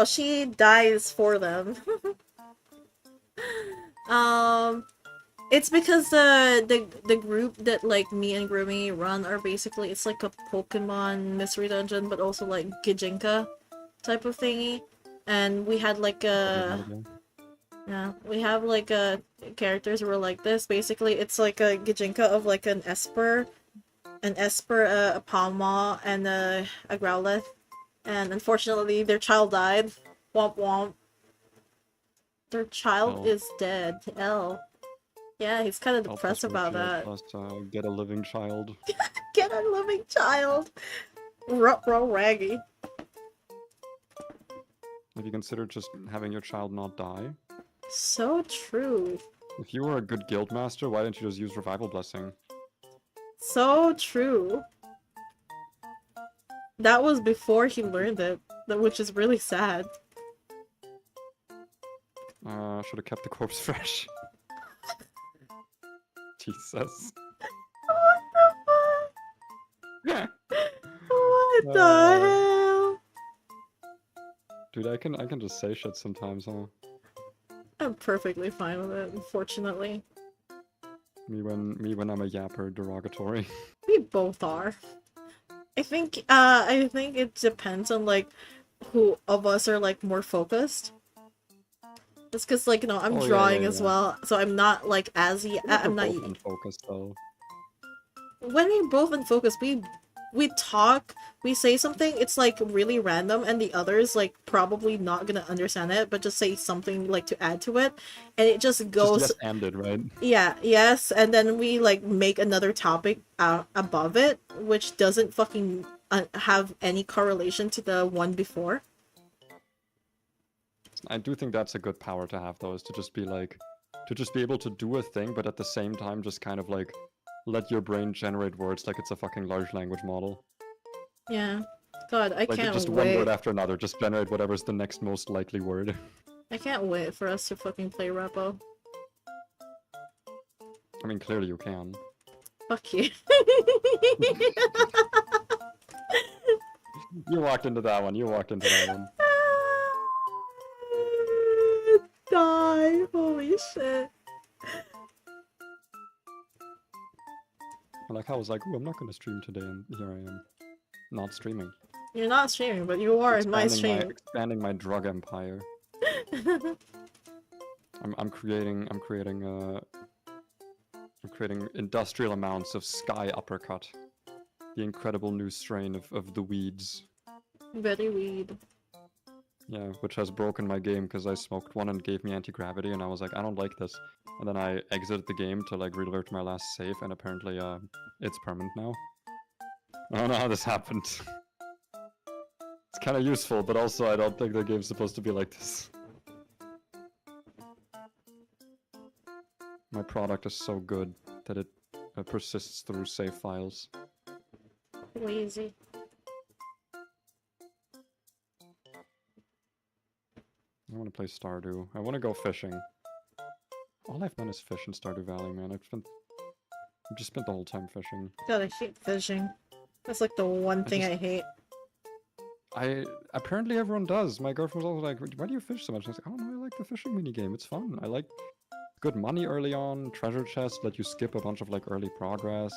she dies for them. It's because the group that like me and Groomy run are basically, it's like a Pokemon mystery dungeon, but also like Gijinka type of thingy, and we had like we have like characters who are like this. Basically, it's like a Gijinka of like an Esper, a Palma, and a Growlithe. And unfortunately, their child died. Womp womp. Their child L. is dead. L. Yeah, he's kind of L depressed plus about Rachel that. plus get a living child. Get a living child! Ruh-roh raggy. Have you considered just having your child not die? So true. If you were a good guild master, why didn't you just use revival blessing? So true. That was before he learned it, which is really sad. Should have kept the corpse fresh. Jesus. What the hell? Dude, I can just say shit sometimes, huh? I'm perfectly fine with it, unfortunately. Me when I'm a yapper, derogatory. We both are. I think it depends on, like, who of us are, like, more focused. It's because, like, I'm Oh drawing yeah, as yeah. well, so I'm not, like, as... We're I'm not... both unfocused though. When we're both in focus, we talk, we say something, it's like really random, and the others like probably not gonna understand it, but just say something like to add to it, and it just Just goes, yes-ended, right? yeah, yes, and then we like make another topic above it, which doesn't fucking have any correlation to the one before. I do think that's a good power to have though, is to just be like, to just be able to do a thing, but at the same time just kind of like let your brain generate words like it's a fucking large language model. Yeah. God, I Like can't just one wait. word after another, just generate whatever's the next most likely word. I can't wait for us to fucking play Repo. I mean, clearly you can. Fuck you. You walked into that one, you walked into that one. Die! Holy shit. Like I was like, ooh, I'm not gonna stream today, and here I am. Not streaming. You're not streaming, but you are in my stream. Expanding my drug empire. I'm creating industrial amounts of Sky Uppercut. The incredible new strain of the weeds. Very weed. Yeah, which has broken my game because I smoked one and gave me anti-gravity, and I was like, I don't like this. And then I exited the game to like reload my last save, and apparently it's permanent now. I don't know how this happened. It's kind of useful, but also I don't think the game's supposed to be like this. My product is so good that it persists through save files. Lazy. I want to play Stardew. I want to go fishing. All I've done is fish in Stardew Valley, man. I've just spent the whole time fishing. God, I hate fishing. That's like the one thing I hate. Apparently everyone does. My girlfriend was always like, why do you fish so much? And I was like, oh no, I like the fishing minigame. It's fun. I like good money early on. Treasure chests let you skip a bunch of like early progress.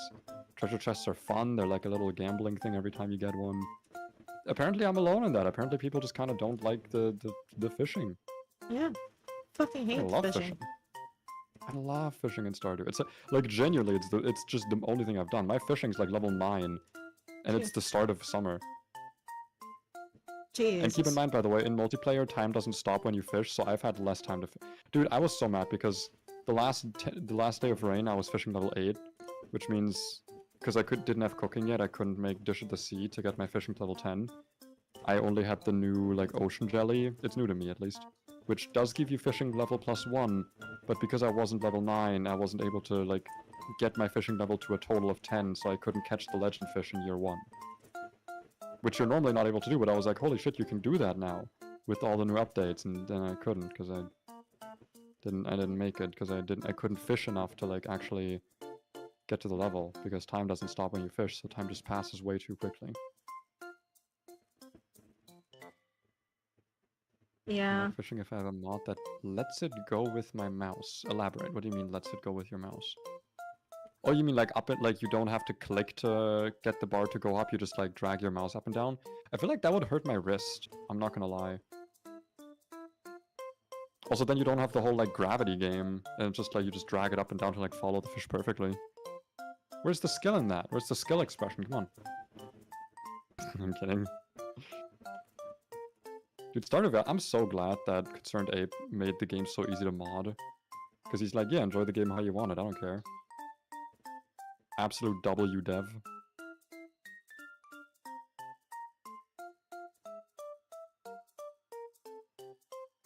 Treasure chests are fun. They're like a little gambling thing every time you get one. Apparently I'm alone in that. Apparently people just kind of don't like the fishing. Yeah. Fucking hate I love fishing. I love fishing in Stardew. It's like genuinely, it's just the only thing I've done. My fishing's like level 9, and it's the start of summer. Jesus. And keep in mind, by the way, in multiplayer, time doesn't stop when you fish, so I've had less time to fish. Dude, I was so mad because the last day of rain, I was fishing level 8, which means because I didn't have cooking yet, I couldn't make Dish at the Sea to get my fishing to level 10. I only had the new like ocean jelly. It's new to me at least, which does give you fishing level +1, but because I wasn't level 9, I wasn't able to like get my fishing level to a total of 10, so I couldn't catch the legend fish in year 1. Which you're normally not able to do, but I was like, holy shit, you can do that now with all the new updates, and then I couldn't because I didn't make it because I couldn't fish enough to like actually get to the level because time doesn't stop when you fish, so time just passes way too quickly. Yeah. I'm not fishing if I have a mod that lets it go with my mouse. Elaborate. What do you mean lets it go with your mouse? Oh, you mean like up it, like you don't have to click to get the bar to go up, you just like drag your mouse up and down? I feel like that would hurt my wrist. I'm not gonna lie. Also, then you don't have the whole like gravity game, and it's just like you just drag it up and down to like follow the fish perfectly. Where's the skill in that? Where's the skill expression? Come on. I'm kidding. Dude, Stardew Valley, I'm so glad that Concerned Ape made the game so easy to mod. Because he's like, yeah, enjoy the game how you want it, I don't care. Absolute W dev.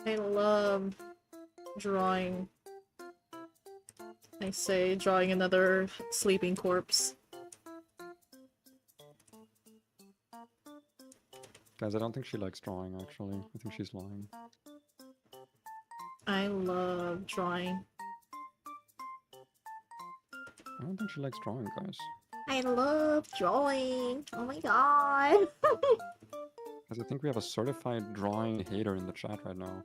I love drawing. I say drawing another sleeping corpse. Guys, I don't think she likes drawing, actually. I think she's lying. I love drawing. I don't think she likes drawing, guys. I love drawing. Oh my god. Guys, I think we have a certified drawing hater in the chat right now.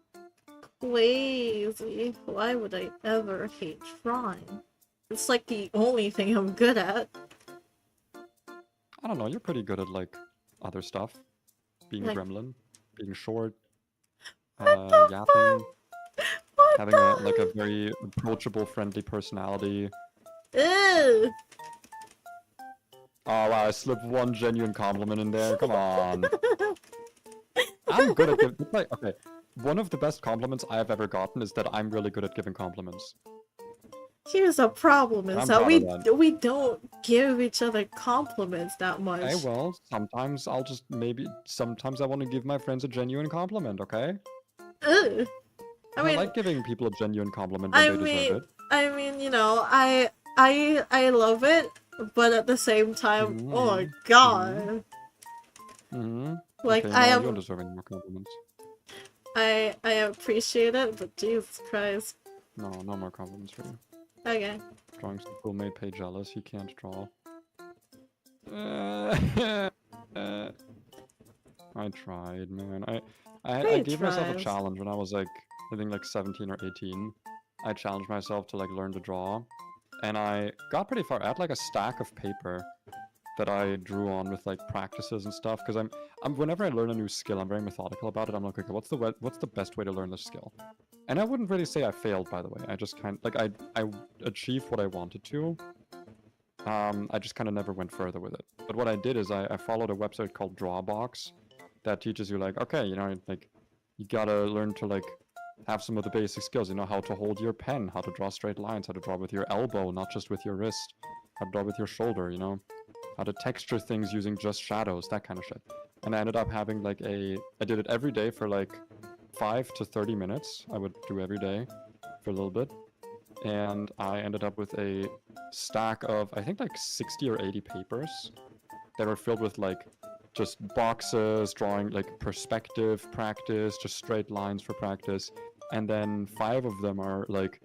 Crazy. Why would I ever hate drawing? It's like the only thing I'm good at. I don't know, you're pretty good at, like, other stuff. Being Like- a gremlin, being short, What the yapping, What having the? like a very approachable, friendly personality. Ew. Oh wow, I slipped one genuine compliment in there. Come on. I'm good at giving. Like, okay, one of the best compliments I've ever gotten is that I'm really good at giving compliments. Here's the problem is I'm that proud of we don't give each other compliments that much. Hey, well, sometimes I'll just sometimes I want to give my friends a genuine compliment. Okay. Ugh. I mean, like giving people a genuine compliment when they deserve it. I mean, you know, I love it, but at the same time, oh my god. Like Okay, I no, am, you don't deserve any more compliments. I appreciate it, but Jesus Christ. No, no more compliments for you. Okay. Drawing school made Pay jealous. He can't draw. I tried, man. I gave myself a tries. challenge when I was like, I think like 17 or 18. I challenged myself to like learn to draw, and I got pretty far. I had like a stack of paper that I drew on with like practices and stuff. Because I'm whenever I learn a new skill, I'm very methodical about it. I'm like, okay, what's the best way to learn this skill? And I wouldn't really say I failed, by the way. I just kind of like I achieved what I wanted to. I just kind of never went further with it. But what I did is I followed a website called Drawbox that teaches you like, okay, you know, like you gotta learn to like have some of the basic skills. You know, how to hold your pen, how to draw straight lines, how to draw with your elbow, not just with your wrist, how to draw with your shoulder. You know, how to texture things using just shadows, that kind of shit. And I ended up having like I did it every day for like 5 to 30 minutes. I would do every day for a little bit. And I ended up with a stack of, I think like 60 or 80 papers that were filled with like just boxes, drawing like perspective practice, just straight lines for practice. And then 5 of them are like,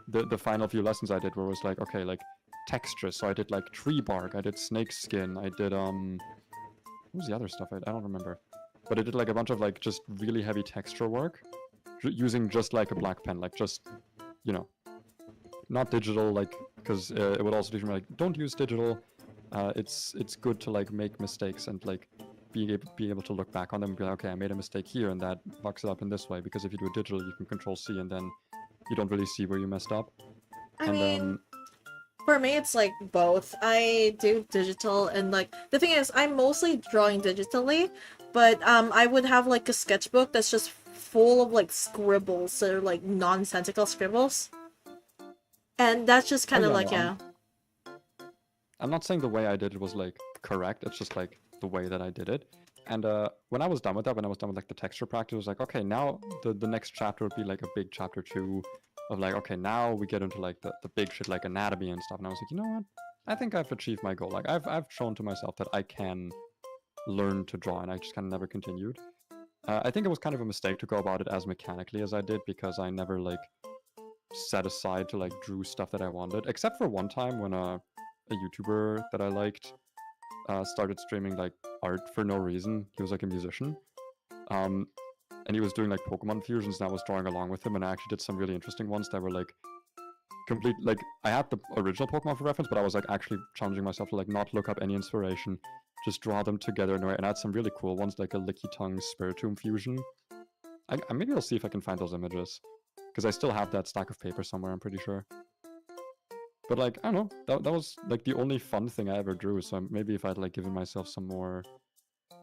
the final few lessons I did where it was like, okay, like texture. So I did like tree bark, I did snake skin, I did, what was the other stuff? I don't remember. But I did like a bunch of like just really heavy texture work using just like a black pen, like just, you know, not digital, like, because it would also teach me like, don't use digital. It's good to like make mistakes and like be able to look back on them and be like, okay, I made a mistake here and that fucks it up in this way. Because if you do it digital, you can Control C and then you don't really see where you messed up. I mean, for me, it's like both. I do digital, and like the thing is, I'm mostly drawing digitally, but I would have like a sketchbook that's just full of like scribbles or like nonsensical scribbles, and that's just kind of like yeah. I'm not saying the way I did it was like correct. It's just like the way that I did it. And when I was done with that, when I was done with like the texture practice, it was like, okay, now the next chapter would be like a big chapter 2 of like, okay, now we get into like the big shit like anatomy and stuff. And I was like, you know what? I think I've achieved my goal. Like I've shown to myself that I can learn to draw, and I just kind of never continued. I think it was kind of a mistake to go about it as mechanically as I did, because I never like set aside to like drew stuff that I wanted, except for one time when a YouTuber that I liked started streaming like art for no reason. He was like a musician, and he was doing like Pokemon fusions, and I was drawing along with him, and I actually did some really interesting ones that were like complete, like I had the original Pokemon for reference, but I was like actually challenging myself to like not look up any inspiration, just draw them together in a way, and I had some really cool ones like a Licky Tongue Spiritomb fusion. Maybe I'll see if I can find those images, because I still have that stack of paper somewhere, I'm pretty sure. But like, I don't know, that was like the only fun thing I ever drew, so maybe if I'd like given myself some more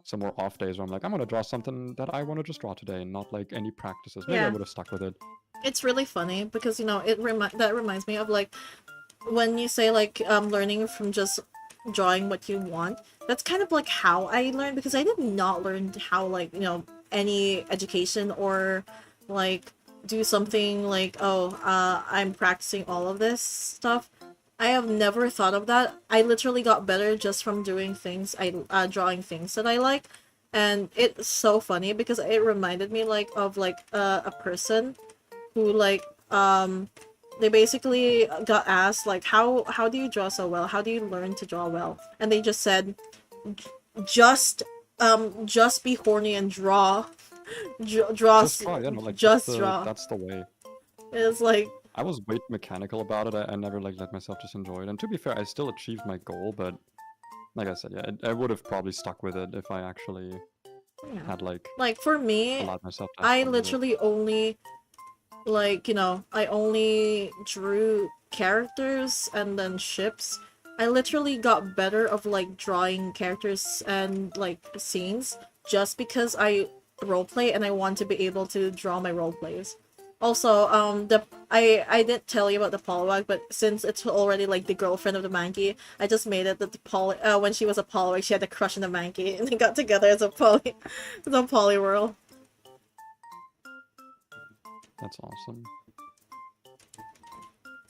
some more off days where I'm like, I'm gonna draw something that I want to just draw today, and not like any practices. Maybe I Yeah. would have stuck with it. It's really funny because, you know, that reminds me of like when you say like learning from just drawing what you want. That's kind of like how I learned, because I did not learn how, like, you know, any education or like do something like, oh, I'm practicing all of this stuff. I have never thought of that. I literally got better just from doing things drawing things that I like. And it's so funny because it reminded me like of like a person who like they basically got asked like, how do you draw so well, how do you learn to draw well, and they just said, just just be horny and draw. Just try, yeah, no, like Just draw. that's the way. It's like, I was way mechanical about it. I never like let myself just enjoy it. And to be fair, I still achieved my goal, but like I said, yeah, I would have probably stuck with it if I actually yeah. had Like for me, allowed myself to have I fun with it. literally only, like, you know, I only drew characters and then ships. I literally got better of like drawing characters and like scenes just because I roleplay and I want to be able to draw my roleplays. Also, I didn't tell you about the Poliwag, but since it's already like the girlfriend of the Mankey, I just made it that when she was a Poliwag, she had a crush on the Mankey, and they got together as a as a Poliwhirl. That's awesome.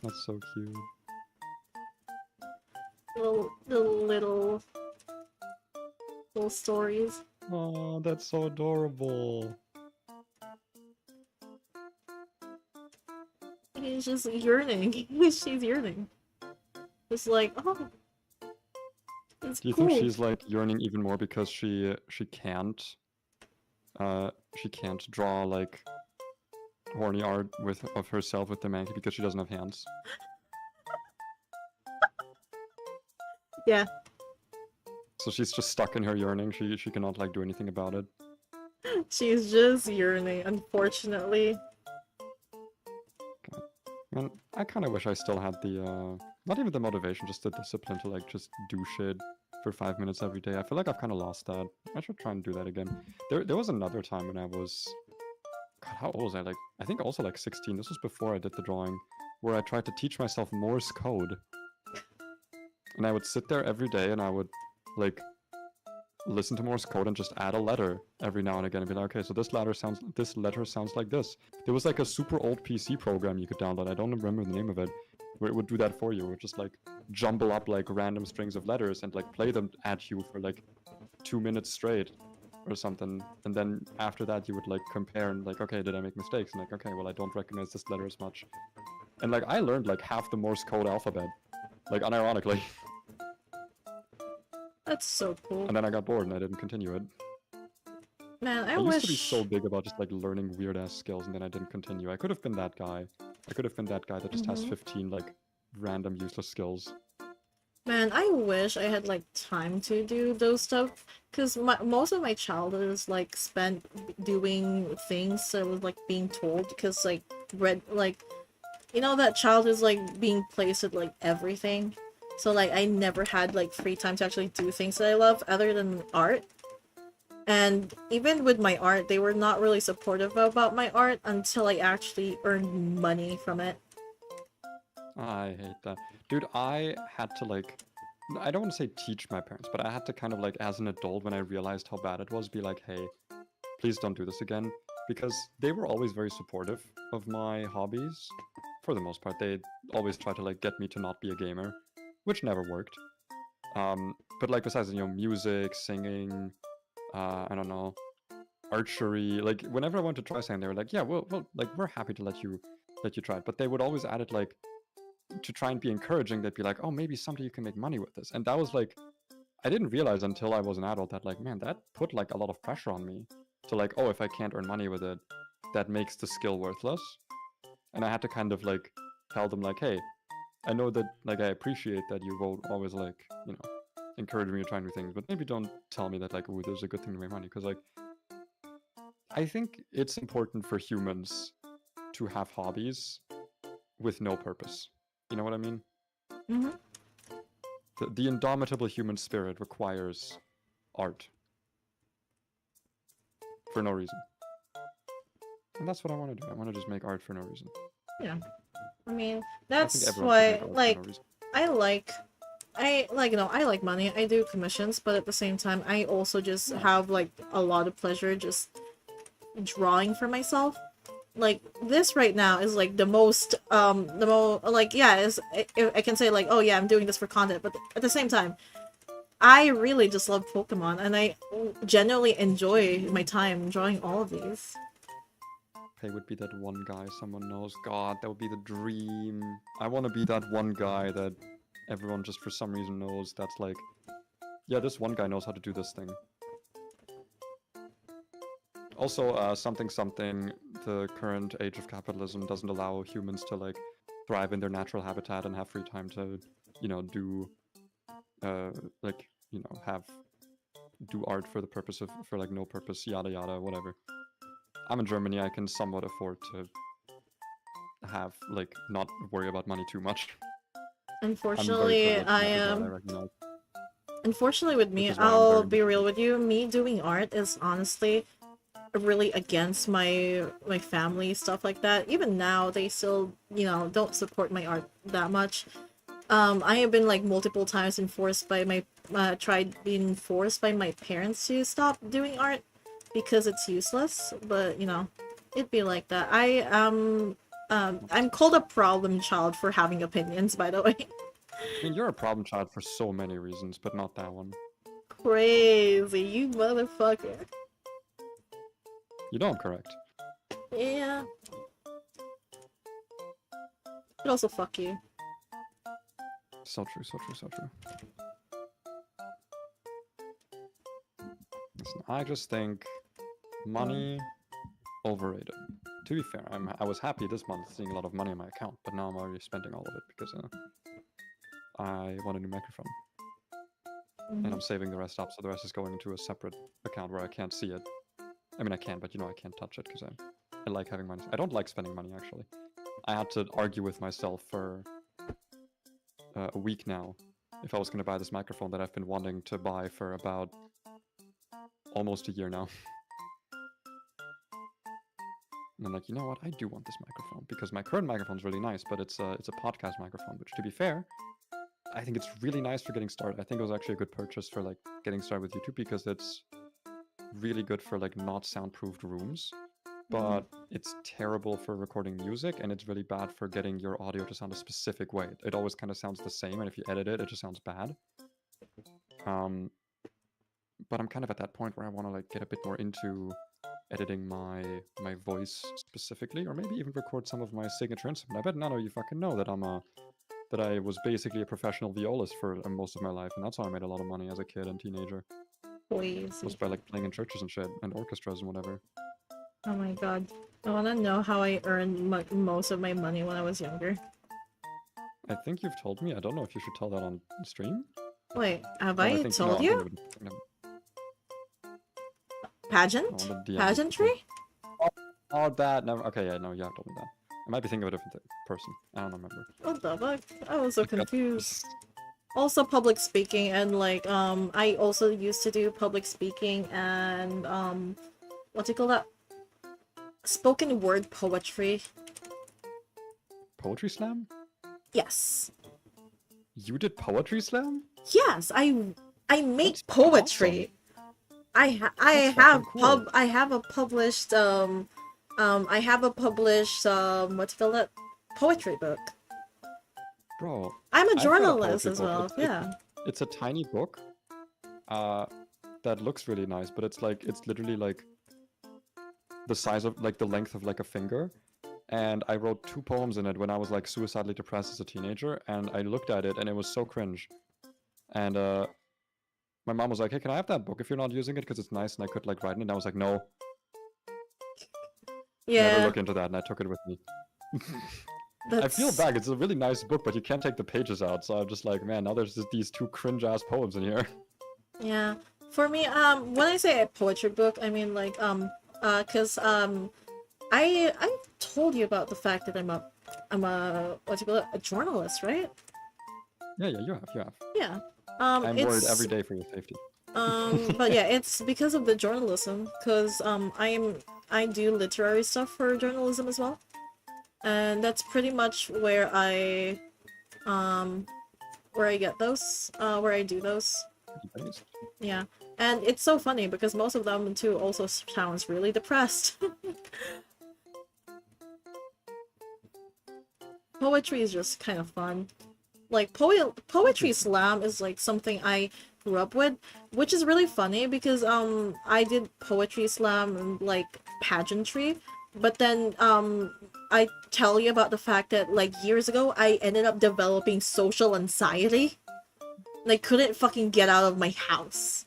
That's so cute. Little stories. Oh, that's so adorable. He's just yearning. She's yearning. Just like, oh, it's Do you cool. think she's like yearning even more because she can't draw like horny art of herself with the Mankey because she doesn't have hands? Yeah. So she's just stuck in her yearning. She cannot like do anything about it. She's just yearning, unfortunately. And I kind of wish I still had the not even the motivation, just the discipline to like just do shit for 5 minutes every day. I feel like I've kind of lost that. I should try and do that again. There was another time when I was, God, how old was I? Like, I think also like 16. This was before I did the drawing, where I tried to teach myself Morse code. And I would sit there every day and I would like listen to Morse code and just add a letter every now and again and be like, okay, so this letter sounds like this. There was like a super old PC program you could download. I don't remember the name of it, where it would do that for you. It would just like jumble up like random strings of letters and like play them at you for like 2 minutes straight or something. And then after that you would like compare and like, okay, did I make mistakes? And like, okay, well, I don't recognize this letter as much. And like I learned like half the Morse code alphabet, like unironically. That's so cool. And then I got bored and I didn't continue it. Man, I used wish to be so big about just like learning weird ass skills and then I didn't continue. I could have been that guy. I could have been that guy that just has 15 like random useless skills. Man, I wish I had like time to do those stuff, because most of my childhood is like spent doing things that was like being told, because like you know, that child is like being placed with like everything. So like I never had like free time to actually do things that I love other than art. And even with my art, they were not really supportive about my art until I actually earned money from it. I hate that. Dude, I had to like, I don't want to say teach my parents, but I had to kind of like as an adult when I realized how bad it was, be like, hey, please don't do this again. Because they were always very supportive of my hobbies. For the most part, they always try to like get me to not be a gamer, which never worked. But like besides, you know, music, singing, I don't know, archery, like whenever I wanted to try something, they were like, yeah, well, like we're happy to let you try it. But they would always add it like to try and be encouraging. They'd be like, oh, maybe someday you can make money with this. And that was like, I didn't realize until I was an adult that like, man, that put like a lot of pressure on me to like, oh, if I can't earn money with it, that makes the skill worthless. And I had to kind of like tell them like, hey, I know that like I appreciate that you won't always like, you know, encourage me to try new things, but maybe don't tell me that like, oh, there's a good thing to make money. Because like, I think it's important for humans to have hobbies with no purpose. You know what I mean? The indomitable human spirit requires art. for no reason. And that's what I want to do. I want to just make art for no reason. Yeah. I mean, I think that's everyone should why, make art like, for no reason. I like money. I do commissions, but at the same time, I also just have like a lot of pleasure just drawing for myself. Like this right now is like the most like yeah, I can say like, oh yeah, I'm doing this for content, but at the same time, I really just love Pokemon, and I genuinely enjoy my time drawing all of these. Hey, would be that one guy someone knows. God, that would be the dream. I want to be that one guy that everyone just for some reason knows. That's like, yeah, this one guy knows how to do this thing. Also, something, the current age of capitalism doesn't allow humans to, like, thrive in their natural habitat and have free time to, you know, do, like, you know, do art for the purpose of, for, like, no purpose, yada yada, whatever. I'm in Germany, I can somewhat afford to have, like, not worry about money too much. Unfortunately, I am. I recognize. Unfortunately, with me, Which is why I'm I'll very be real motivated. with you. Me doing art is honestly really against my family, stuff like that. Even now, they still, you know, don't support my art that much. I have been like multiple times enforced by my tried being forced by my parents to stop doing art because it's useless. But you know, it'd be like that. I'm called a problem child for having opinions, by the way. I mean, you're a problem child for so many reasons, but not that one. Crazy, you motherfucker. You know I'm correct. Yeah. But also fuck you. So true, so true, so true. Listen, I just think money overrated. To be fair, I was happy this month seeing a lot of money in my account, but now I'm already spending all of it because I want a new microphone. And I'm saving the rest up, so the rest is going into a separate account where I can't see it. I mean, I can, but you know, I can't touch it because I like having money. I don't like spending money, actually. I had to argue with myself for a week now if I was going to buy this microphone that I've been wanting to buy for about almost a year now. And I'm like, you know what? I do want this microphone because my current microphone's really nice, but it's a podcast microphone, which, to be fair, I think it's really nice for getting started. I think it was actually a good purchase for like getting started with YouTube because it's really good for like not soundproofed rooms, but it's terrible for recording music, and it's really bad for getting your audio to sound a specific way. It always kind of sounds the same, and if you edit it, it just sounds bad. But I'm kind of at that point where I want to like get a bit more into editing my voice specifically, or maybe even record some of my signature instrument. I bet none of you fucking know that that I was basically a professional violist for most of my life, and that's how I made a lot of money as a kid and teenager. Crazy. Was by like playing in churches and shit, and orchestras and whatever. Oh my god. I wanna know how I earned most of my money when I was younger. I think you've told me. I don't know if you should tell that on stream. Wait, have Well, I think, told no, you? Pageant? Yeah, Pageantry? Oh, that. No, okay, yeah, no, you have told me that. I might be thinking of a different person. I don't remember. What the fuck? I was so confused. Also public speaking, and like I also used to do public speaking and what do you call that? Spoken word poetry. Poetry slam? Yes. You did poetry slam? Yes, I make That's poetry. awesome. I That's have fucking cool. I have a published I have a published what do you call it? Poetry book. Bro, I'm a I've read a journalist poetry as book. well. Yeah. It's a tiny book that looks really nice, but it's literally like the size of, like, the length of like a finger. And I wrote 2 poems in it when I was like suicidally depressed as a teenager, and I looked at it and it was so cringe. And my mom was like, hey, can I have that book if you're not using it, because it's nice and I could like write in it? And I was like, no. Yeah. Never look into that, and I took it with me. I feel bad. It's a really nice book, but you can't take the pages out. So I'm just like, man, now there's just these 2 cringe-ass poems in here. Yeah. For me, when I say a poetry book, I mean like cause I told you about the fact that I'm a what do you call it, a journalist, right? Yeah, you have. Yeah. I'm worried every day for your safety. But yeah, it's because of the journalism, because I do literary stuff for journalism as well. And that's pretty much where I get those, where I do those. Based. Yeah. And it's so funny because most of them too also sounds really depressed. Poetry is just kind of fun. Like poetry slam is like something I grew up with, which is really funny because I did poetry slam and like pageantry, but then I tell you about the fact that like years ago I ended up developing social anxiety. Like couldn't fucking get out of my house.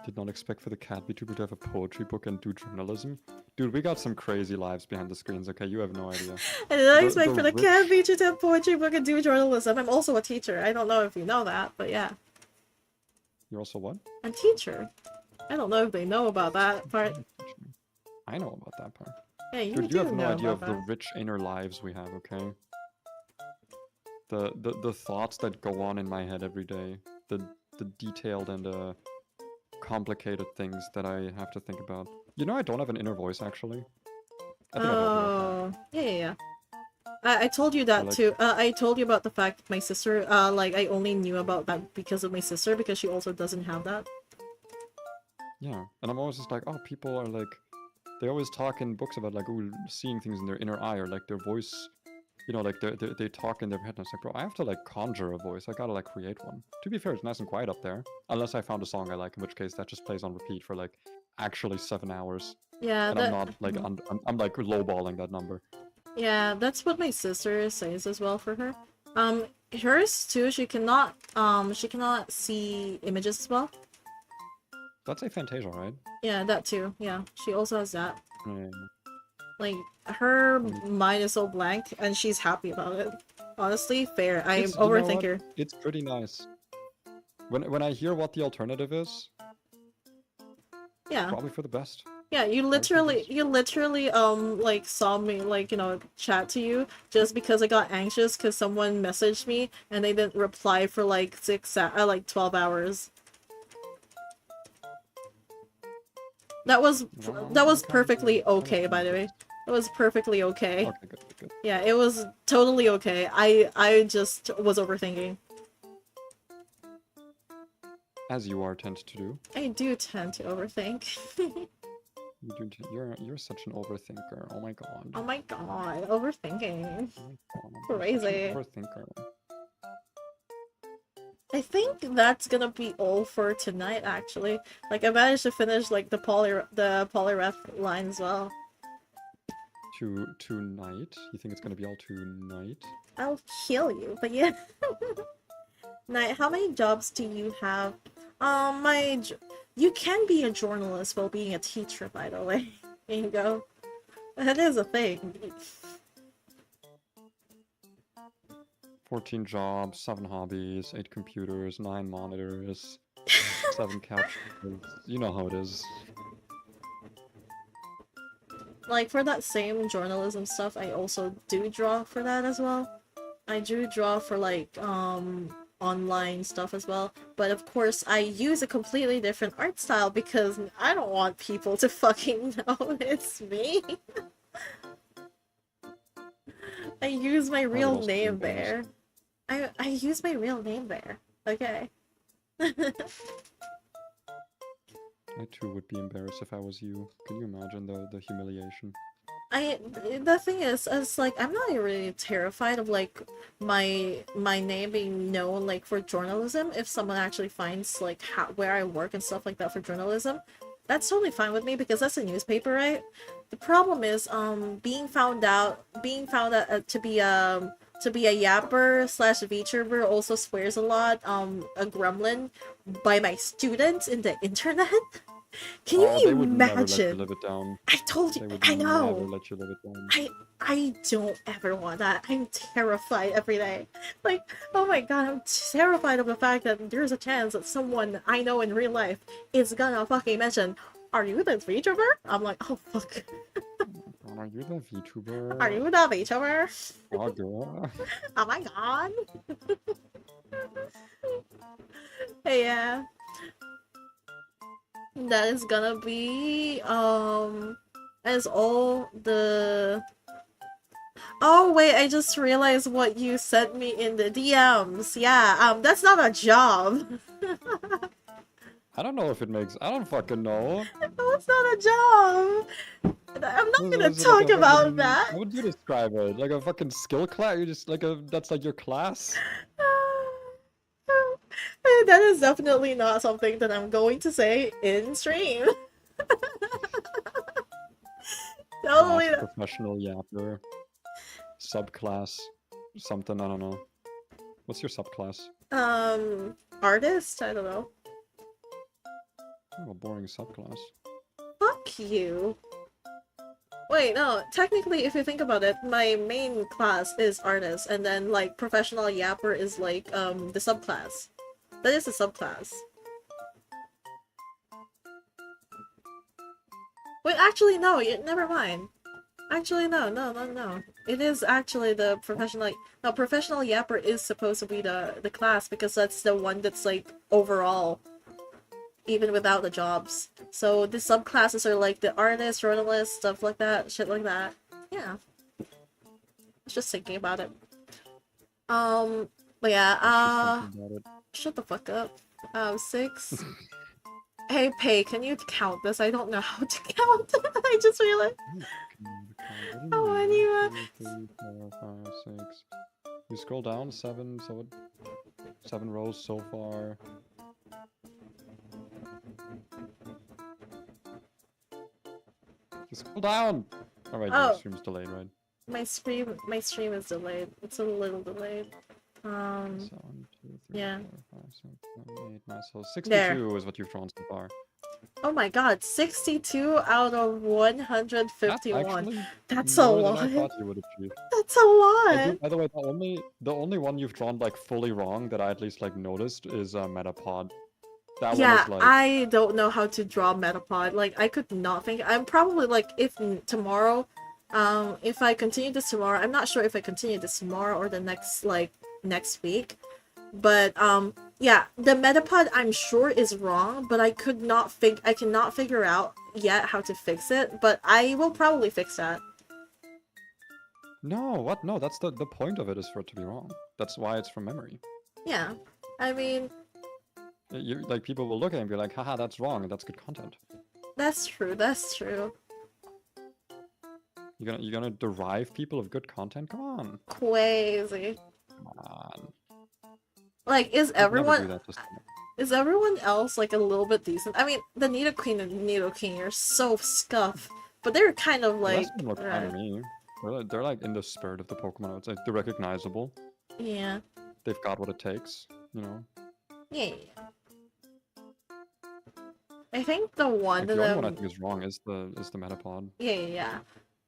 Did not expect for the cat VTuber to have a poetry book and do journalism. Dude, we got some crazy lives behind the screens, okay? You have no idea. I did not The expect for the rich... cat feature to have poetry book and do journalism. I'm also a teacher. I don't know if you know that, but yeah. You're also what? A teacher. I don't know if they know about that part. I know about that part. Yeah, you Dude, do you have no know idea of about the that. rich inner lives we have, okay? The thoughts that go on in my head every day. The detailed and complicated things that I have to think about. You know I don't have an inner voice, actually. I think I told you about Oh, yeah. I told you that like, too. I told you about the fact my sister, like, I only knew about that because of my sister, because she also doesn't have that. yeah. And I'm always just like, oh, people are like, they always talk in books about like, ooh, seeing things in their inner eye or like their voice, you know, like they talk in their head. And I was like, bro, I have to like conjure a voice. I gotta like create one. To be fair, it's nice and quiet up there. Unless I found a song I like, in which case that just plays on repeat for like actually 7 hours. Yeah, And I'm that. not like, I'm like lowballing that number. Yeah, that's what my sister says as well for her. Hers too. She cannot see images as well. That's a Fantasia, right? Yeah, that too. Yeah, she also has that. Yeah. Like, her mind is so blank, and she's happy about it. Honestly, fair. I'm It's, you know what? overthinker. It's pretty nice. When I hear what the alternative is, Yeah. probably for the best. Yeah, you literally, like, saw me, like, you know, chat to you just because I got anxious because someone messaged me and they didn't reply for, like, 12 hours. That was perfectly okay, by the way. It was perfectly okay. Okay, good. Yeah, it was totally okay. I just was overthinking. As you are tend to do. I do tend to overthink. You're such an overthinker. Oh my god. Oh my god, overthinking. Oh my god, Crazy. you're such an overthinker. I think that's gonna be all for tonight, actually. Like, I managed to finish, like, the polyref line as well. Tonight? You think it's gonna be all tonight? I'll kill you, but yeah. Night, how many jobs do you have? You can be a journalist while being a teacher, by the way. There you go. That is a thing. 14 jobs, 7 hobbies, 8 computers, 9 monitors, 7 couches. You know how it is. Like, for that same journalism stuff, I also do draw for that as well. I do draw for, like, online stuff as well. But of course, I use a completely different art style because I don't want people to fucking know it's me. I use my real name there. I use my real name there. Okay. I too would be embarrassed if I was you. Can you imagine the humiliation? The thing is, it's like, I'm not really terrified of, like, my name being known, like, for journalism. If someone actually finds, like, where I work and stuff like that for journalism, that's totally fine with me because that's a newspaper, right? The problem is, being found out to be a yapper slash VTuber also swears a lot, a gremlin, by my students in the internet. Can you they would never let you imagine? live it down. I told you, They would I know. never let you live it down. I don't ever want that. I'm terrified every day. Like, oh my god, I'm terrified of the fact that there's a chance that someone I know in real life is gonna fucking mention, "Are you the VTuber?" I'm like, oh fuck. Are you the VTuber? Are you the VTuber? Oh, girl. Oh my god. Yeah. That is gonna be as all the oh wait, I just realized what you sent me in the DMs. Yeah, that's not a job. I don't know if it makes. I don't fucking know. That's not a job. I'm not What gonna is it like talk a about fucking? that. How would you describe it? Like a fucking skill class? You just like a. That's like your class. That is definitely not something that I'm going to say in stream. Class Totally. professional yapper. Subclass. Something. I don't know. What's your subclass? Artist? I don't know. Oh, a boring subclass. Fuck you. Wait, no. Technically, if you think about it, my main class is artist, and then like professional yapper is like the subclass. That is the subclass. Wait, actually no. Never mind. Actually no. It is actually the professional. No, professional yapper is supposed to be the class because that's the one that's like overall, even without the jobs. So the subclasses are like the artist, journalist, stuff like that, shit like that. Yeah. I was just thinking about it. But yeah, Let's just think about it. shut the fuck up. 6. Hey, Pay, can you count this? I don't know how to count. I just realized. How many? 1, 2, 3, 4, 5, 6. You scroll down 7, so 7 rows so far. You scroll down. All right, your Oh, stream's delayed, right? my stream is delayed. It's a little delayed. So 1, 2, 3, Yeah. 4, 5, 6, 7, 8, 9. So There. 62 is what you've drawn so far. Oh my god, 62 out of That's 151. actually That's a more than I lot. thought you would achieve. That's a I do, lot. by the way, the only one you've drawn like fully wrong that I at least like noticed is Metapod. That one Yeah, is like I don't know how to draw Metapod. Like, I could not think. I'm probably like, if tomorrow, if I continue this tomorrow, I'm not sure if I continue this tomorrow or the next, like, next week. But, yeah, the Metapod I'm sure is wrong, but I cannot figure out yet how to fix it, but I will probably fix that. no, what? No, that's the point of it is for it to be wrong. That's why it's from memory. Yeah. I mean, You like people will look at it and be like, haha, that's wrong, and that's good content. that's true, that's true. You're gonna derive people of good content? Come on. Crazy. Come on. Like, You'd never do that to someone. is everyone else like a little bit decent? I mean, the Nido Queen and Nido King are so scuffed, but they're kind of The like, rest of them look fine to me. They're like in the spirit of the Pokemon. It's like they're recognizable. yeah, They've got what it takes, you know. yeah. I think the one Like of the only one I them, think is wrong is the Metapod. yeah.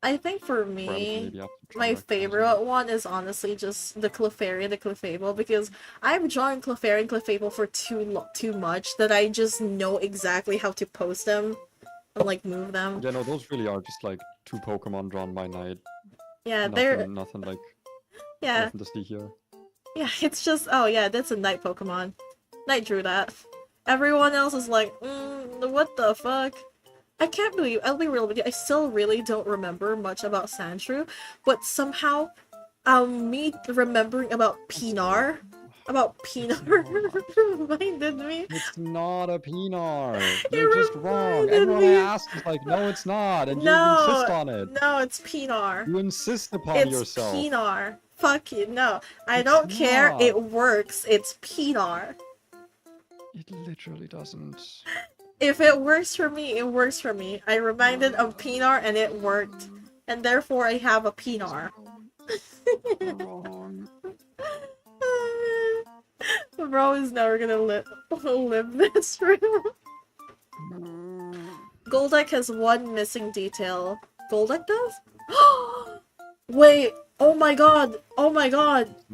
I think for Or else me, maybe I have to try my recognizing it. favorite one is honestly just the Clefairy and the Clefable because I've drawn Clefairy and Clefable for too much that I just know exactly how to pose them and like move them. Yeah, no, those really are just like 2 Pokemon drawn by night. Yeah, they're Nothing like yeah. nothing to see here. Yeah, it's just, oh yeah, that's a night Pokemon. Night drew that. Everyone else is like, what the fuck? I can't believe, I'll be real with you, I still really don't remember much about Sandshrew, but somehow, me remembering about Pinar reminded me. It's not a Pinar. It You're just wrong. reminded Everyone I me. ask is like, no, it's not, and you No, insist on it. no, it's Pinar. You insist upon It's yourself. Pinar. Fuck you, no. I It's don't care, not. it works, it's Pinar. It literally doesn't. If it works for me, it works for me. I reminded of Pinar and it worked. And therefore I have a Pinar. Wrong. Bro is never gonna live this room. Golduck has one missing detail. Golduck does? Wait, oh my god,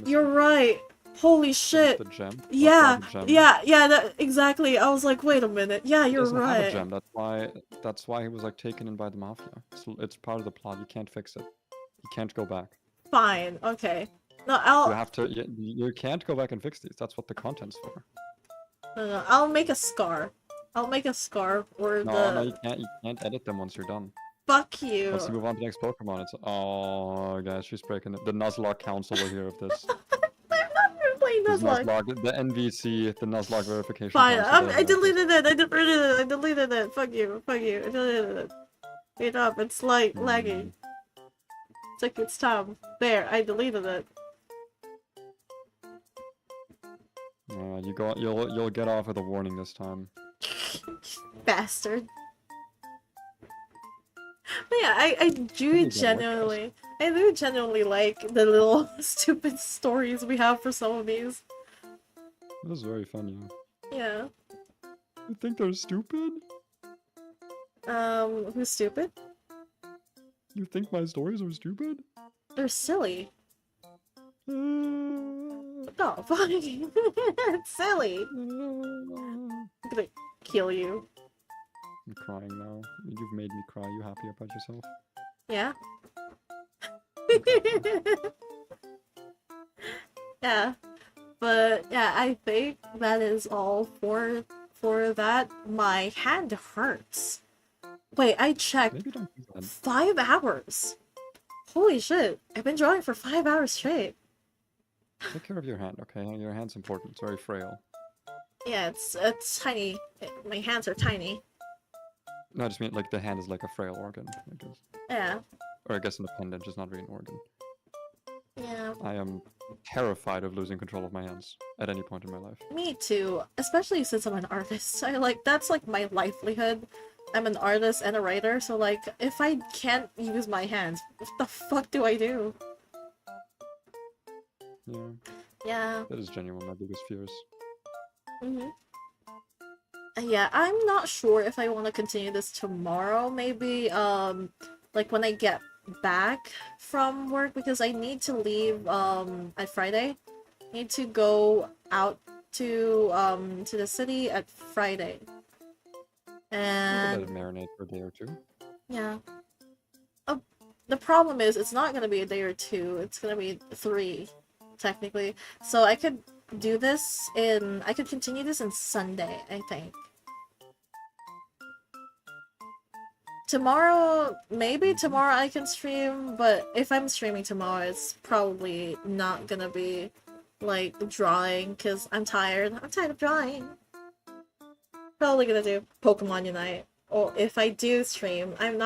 you're right. Holy shit. The gem. Yeah, The gem. yeah, that, exactly. I was like, wait a minute. Yeah, He you're doesn't have a right. gem. That's why he was like taken in by the mafia. It's part of the plot. You can't fix it. You can't go back. Fine, okay. No, You have to. You can't go back and fix these. That's what the content's for. No, I'll make a scar. I'll make a scar or No, the... you can't edit them once you're done. Fuck Once you you. move on to the next Pokemon, it's oh guys, she's breaking it. The Nuzlocke Council will hear of this. I'm not gonna play This Nuzlocke. Nuzlocke, the NVC, the Nuzlocke Verification Fine, Council. They'll I hear of this. deleted it. I deleted it. I deleted it. Fuck you. Fuck you. I deleted it. Wait up. It's like lagging. It's like it's time. There. I deleted it. You'll get off with a warning this time. Bastard. But yeah, I do genuinely. I do genuinely like the little stupid stories we have for some of these. That was very fun, yeah. Yeah. You think they're stupid? Who's stupid? You think my stories are stupid? They're silly. No, fine. It's silly. I'm gonna kill you. I'm crying now. You've made me cry. You happy about yourself? Yeah? Yeah. But yeah, I think that is all for that. My hand hurts. Wait, I checked. Maybe don't do that. 5 hours. Holy shit. I've been drawing for 5 hours straight. Take care of your hand, okay? Your hand's important. It's very frail. Yeah, it's tiny. My hands are tiny. No, I just mean like the hand is like a frail organ, I guess. Yeah. Or I guess an appendage is not really an organ. Yeah. I am terrified of losing control of my hands at any point in my life. Me too. Especially since I'm an artist. That's like my livelihood. I'm an artist and a writer, so like, if I can't use my hands, what the fuck do I do? Yeah. Yeah. That is genuinely my biggest fears. Yeah, I'm not sure if I want to continue this tomorrow, maybe, like when I get back from work, because I need to leave, at Friday. I need to go out to the city at Friday. And... Let it marinate for a day or two. Yeah. The problem is, it's not gonna be a day or 2, it's gonna be 3, technically. So I could do this I could continue this on Sunday, I think. Tomorrow, maybe tomorrow I can stream, but if I'm streaming tomorrow, it's probably not gonna be, like, drawing, because I'm tired. I'm tired of drawing. Probably gonna do Pokemon Unite. Or if I do stream, I'm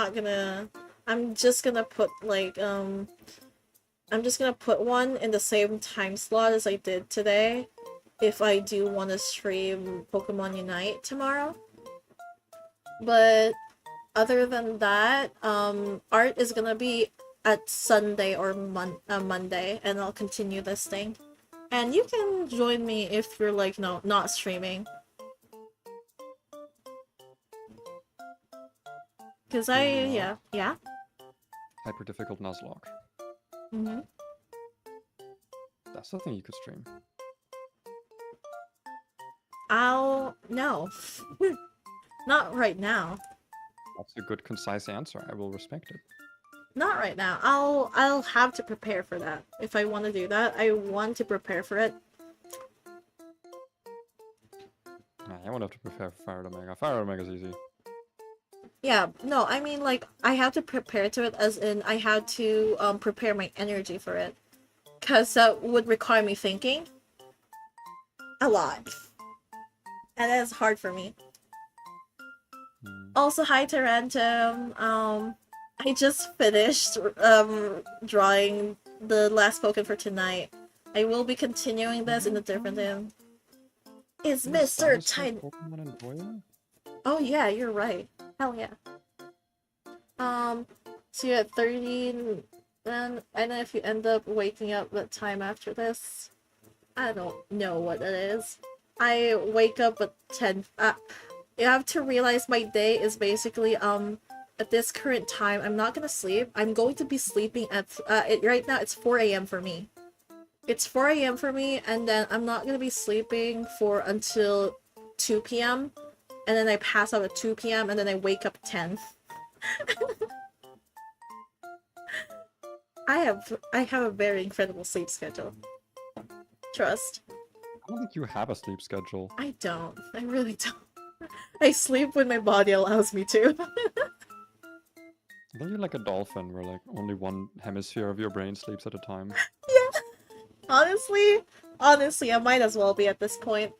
just gonna put, like, I'm just gonna put one in the same time slot as I did today, if I do want to stream Pokemon Unite tomorrow. But other than that, art is gonna be at Sunday or Monday, and I'll continue this thing. And you can join me if you're like, no, not streaming. Cause yeah. Hyper difficult Nuzlocke. Mm-hmm. That's the thing you could stream. No. Not right now. That's a good, concise answer. I will respect it. Not right now. I'll have to prepare for that. If I want to do that, I want to prepare for it. I won't have to prepare for Fire Omega. Fire Omega's easy. Yeah, no, I mean, like, I have to prepare to it, as in, I had to, prepare my energy for it. Because that would require me thinking a lot. And that is hard for me. Also, hi, Tarantum. I just finished, drawing the last Pokemon for tonight. I will be continuing this in a different room. It's Mr. Tiny. Oh yeah, you're right. Hell yeah. So you're at 13, then I don't know if you end up waking up that time after this. I don't know what it is. I wake up at 10. You have to realize my day is basically, at this current time, I'm not gonna sleep. I'm going to be sleeping at, right now it's 4 a.m. for me. It's 4 a.m. for me, and then I'm not gonna be sleeping for until 2 p.m. And then I pass out at 2 p.m. and then I wake up at 10. I have a very incredible sleep schedule. Trust. I don't think you have a sleep schedule. I don't. I really don't. I sleep when my body allows me to. I think you're like a dolphin, where like only one hemisphere of your brain sleeps at a time. Yeah. Honestly, I might as well be at this point.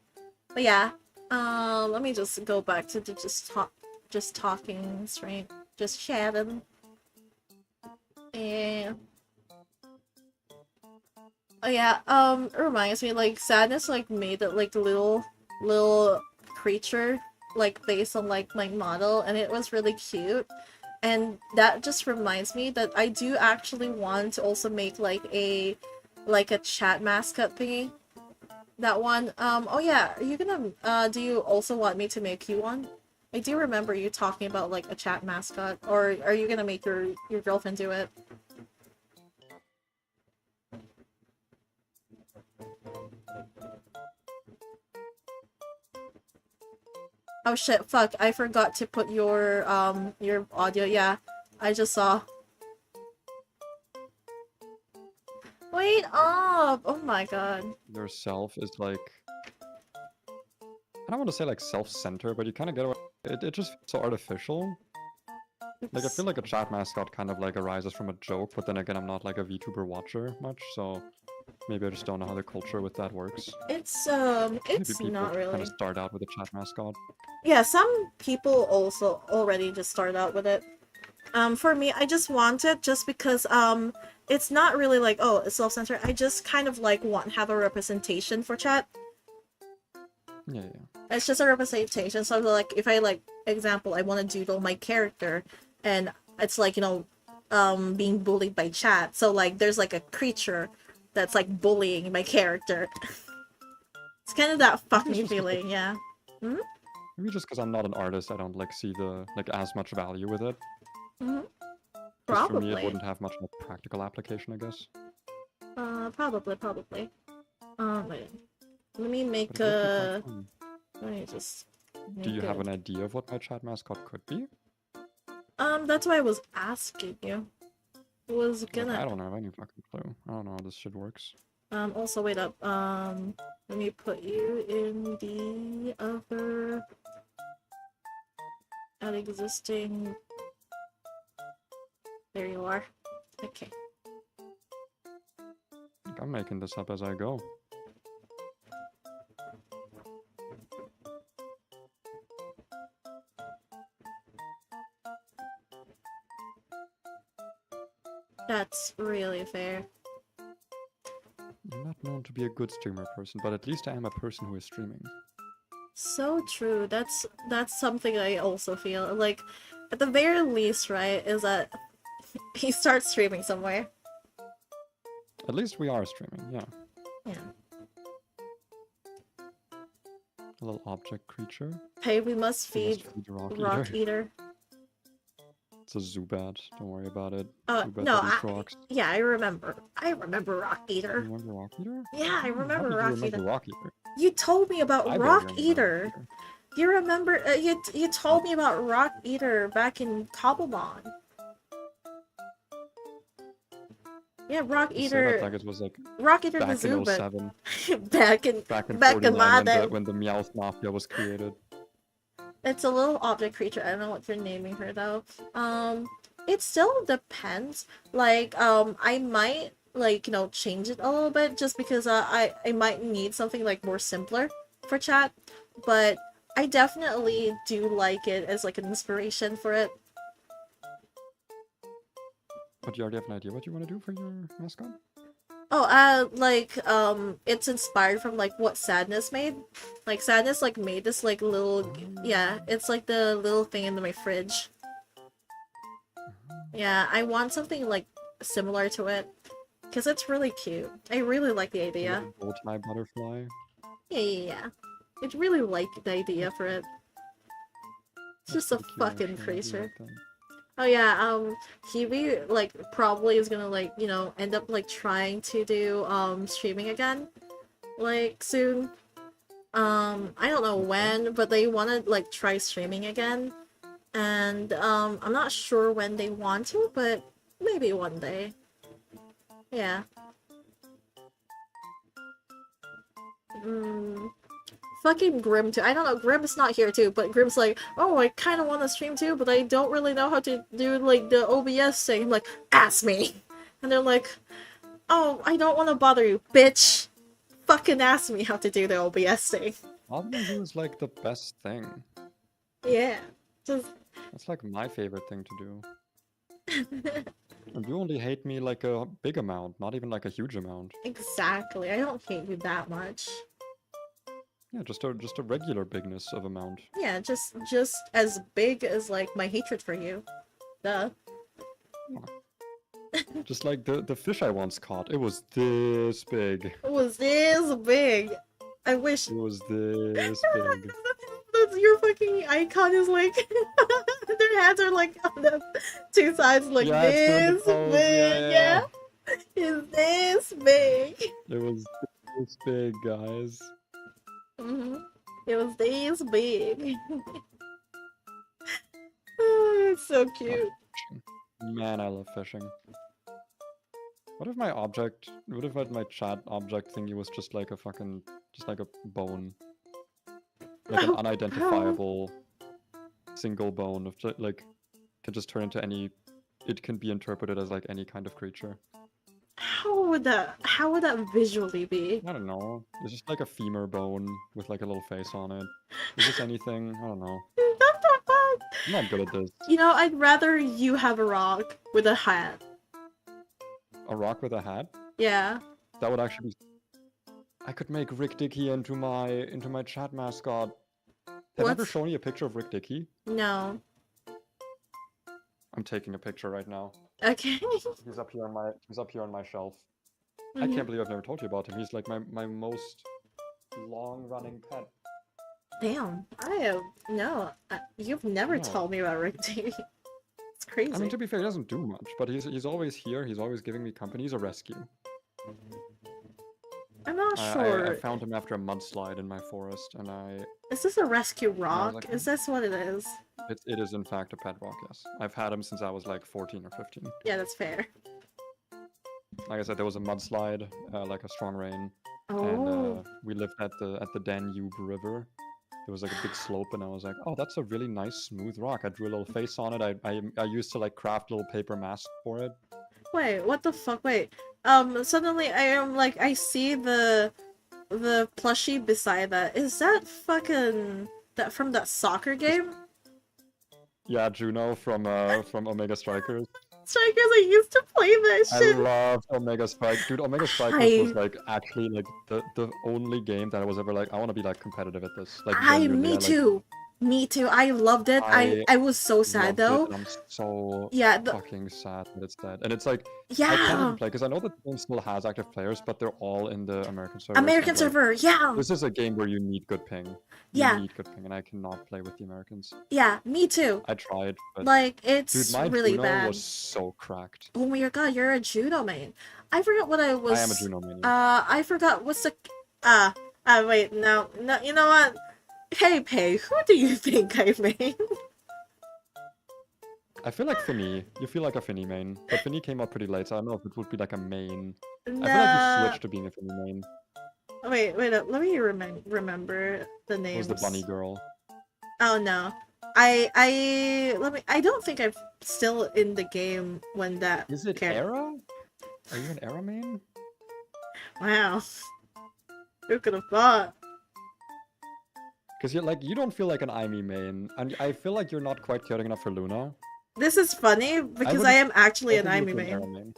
But yeah. Let me just go back to just talking straight, just chatting. And oh yeah, it reminds me, like, Sadness, like, made it, like, little creature, like, based on, like, my model, and it was really cute. And that just reminds me that I do actually want to also make, like, a chat mascot thingy. That one. Oh yeah, are you gonna, do you also want me to make you one? I do remember you talking about, like, a chat mascot, or are you gonna make your girlfriend do it? Oh shit, fuck, I forgot to put your audio, yeah. I just saw. Wait up! Oh my god. Your self is like, I don't want to say like self-centered, but you kind of get away. It just feels so artificial. Like, I Oops. feel like a chat mascot kind of like arises from a joke, but then again, I'm not like a VTuber watcher much, so maybe I just don't know how the culture with that works. It's Maybe it's people not kind really. of start out with a chat mascot. Yeah, some people also already just start out with it. For me, I just want it just because, it's not really like, oh, it's self-centered. I just kind of like want to have a representation for chat. Yeah, yeah. It's just a representation. So like, if I like, example, I want to doodle my character, and it's like, being bullied by chat. So like, there's like a creature that's like bullying my character. It's kind of that Maybe it's fucking just 'cause, like, feeling, yeah. Hmm? maybe just because I'm not an artist, I don't like see the like as much value with it. Hmm. Because for me, it Probably. wouldn't have much of a practical application, I guess. Probably. Wait. Let me But make it would be quite a. fun. Let me just Do you make have it. an idea of what my chat mascot could be? That's why I was asking you. Was Like, gonna. I don't have any fucking clue. I don't know how this shit works. Also, wait up. Let me put you in the other. At existing. There you are. Okay. Like, I'm making this up as I go. That's really fair. I'm not known to be a good streamer person, but at least I am a person who is streaming. So true. That's something I also feel. Like, at the very least, right, is that he starts streaming somewhere. At least we are streaming, yeah. Yeah. A little object creature. Hey, we must We must feed feed the rock Rock eater. Eater. It's a Zubat. Don't worry about it. Oh, Zubat no, that eats rocks. yeah, I remember. I remember Rock You Eater. remember Rock Eater? Yeah, I How remember did you Rock remember Eater. Rock Eater? You told me about I barely Rock remember Rock Eater. Eater. You remember, you told me about Rock Eater back in Cobblemon. Yeah, Rock You say that Eater. like it was like Rock Eater the back in Zubat. 07, back in back in back in 49 my when day. the Meowth Mafia was created. It's a little object creature. I don't know what you're naming her though. It still depends. Like, I might like, change it a little bit just because I might need something like more simpler for chat, but I definitely do like it as like an inspiration for it. But you already have an idea what you want to do for your mascot? Oh, it's inspired from like what Sadness made. Like Sadness like made this like little, yeah, it's like the little thing in my fridge. Yeah, I want something like similar to it because it's really cute. I really like the A idea. little bow tie butterfly. Yeah. I really like the idea for it. It's That's just a pretty cute, fucking actually. I do creature. like that. Oh yeah, Kiwi like probably is gonna like, end up like trying to do streaming again like soon. I don't know Okay. when, but they wanna like try streaming again. And I'm not sure when they want to, but maybe one day. Yeah. Fucking Grim too. I don't know, Grim's not here too, but Grim's like, oh, I kind of want to stream too, but I don't really know how to do, like, the OBS thing. I'm like, ask me! And they're like, oh, I don't want to bother you, bitch! Fucking ask me how to do the OBS thing. Bothering you is like the best thing. Yeah. Just... That's like my favorite thing to do. And you only hate me like a big amount, not even like a huge amount. Exactly. I don't hate you that much. Yeah, just a regular bigness of amount. Yeah, just as big as, like, my hatred for you. Duh. Just like the fish I once caught. It was this big. It was this big. I wish... It was this big. That's your fucking icon is like... their hands are like on the two sides like Yeah, it's this doing the pose, big. yeah. It's this big. It was this big, guys. It was this big. Oh, it's so cute. Man, I love fishing. What if my chat object thingy was just like a fucking, just like a bone? Like an unidentifiable single bone of, like, can just turn into any, it can be interpreted as like any kind of creature. How would that visually be? I don't know. It's just like a femur bone with like a little face on it. Is this anything? I don't know. I'm not good at this. You know, I'd rather you have a rock with a hat. A rock with a hat? Yeah. That would actually be... I could make Rick Dickey into my chat mascot. Have I ever shown you a picture of Rick Dickey? No. I'm taking a picture right now. Okay. He's up here on my shelf. I can't believe I've never told you about him. He's like my most long-running pet. Damn. You've never told me about Rick D. It's crazy. I mean, to be fair, he doesn't do much, but he's always here. He's always giving me company. He's a rescue. I'm not sure. I found him after a mudslide in my forest, and Is this a rescue rock? like, Is this what it is? It is in fact a pet rock, yes. I've had him since I was like 14 or 15. Yeah, that's fair. Like I said, there was a mudslide, like a strong rain, Oh. and we lived at the Danube River. There was like a big slope, and I was like, oh, that's a really nice smooth rock. I drew a little face on it. I used to like craft little paper masks for it. Wait, what the fuck? Wait. Suddenly I am like, I see the plushie beside that. Is that fucking that from that soccer game? Yeah, Juno from Omega Strikers. Strikers, I used to play that shit. I loved Omega Strike. Dude, Omega Strikers was like actually like the only game that I was ever like, I want to be like competitive at this. Like me too. Me too. I loved it. I was so sad though. I'm so fucking sad that it's dead. And it's like, I can't even play because I know that the game still has active players, but they're all in the American server. American server, yeah. This is a game where you need good ping. You need good ping, and I cannot play with the Americans. Yeah, me too. I tried, but like it's dude, my really Juno bad. Was so cracked. Oh my god, you're a judo main. I forgot what I was. I am a Juno main. I forgot what's the. Wait, no, you know what? Hey, who do you think I main? I feel like Finny. You feel like a Finny main, but Finny came out pretty late, so I don't know if it would be like a main. No. I feel like you switched to being a Finny main. Wait, let me remember the names. It was the bunny girl. Oh no, I don't think I'm still in the game when that. Is it Era? Are you an Era main? Wow, who could have thought? Because you don't feel like an Aimee main, and I feel like you're not quite chaotic enough for Luna. This is funny because I am actually an Aimee main.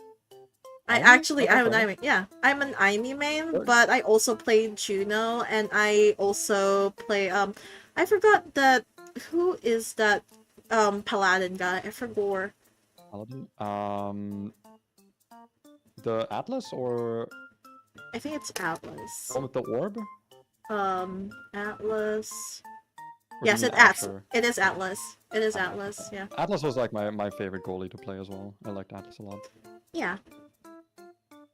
I actually am an Aimee. Yeah, I'm an Aimee main, but I also play Juno, and I also play I forgot that who is that Paladin guy? I forgot. Paladin? The Atlas or? I think it's Atlas. The one with the orb? Atlas. Or Yes, it is Atlas. It is Atlas, yeah. Atlas was like my favorite goalie to play as well. I liked Atlas a lot. Yeah.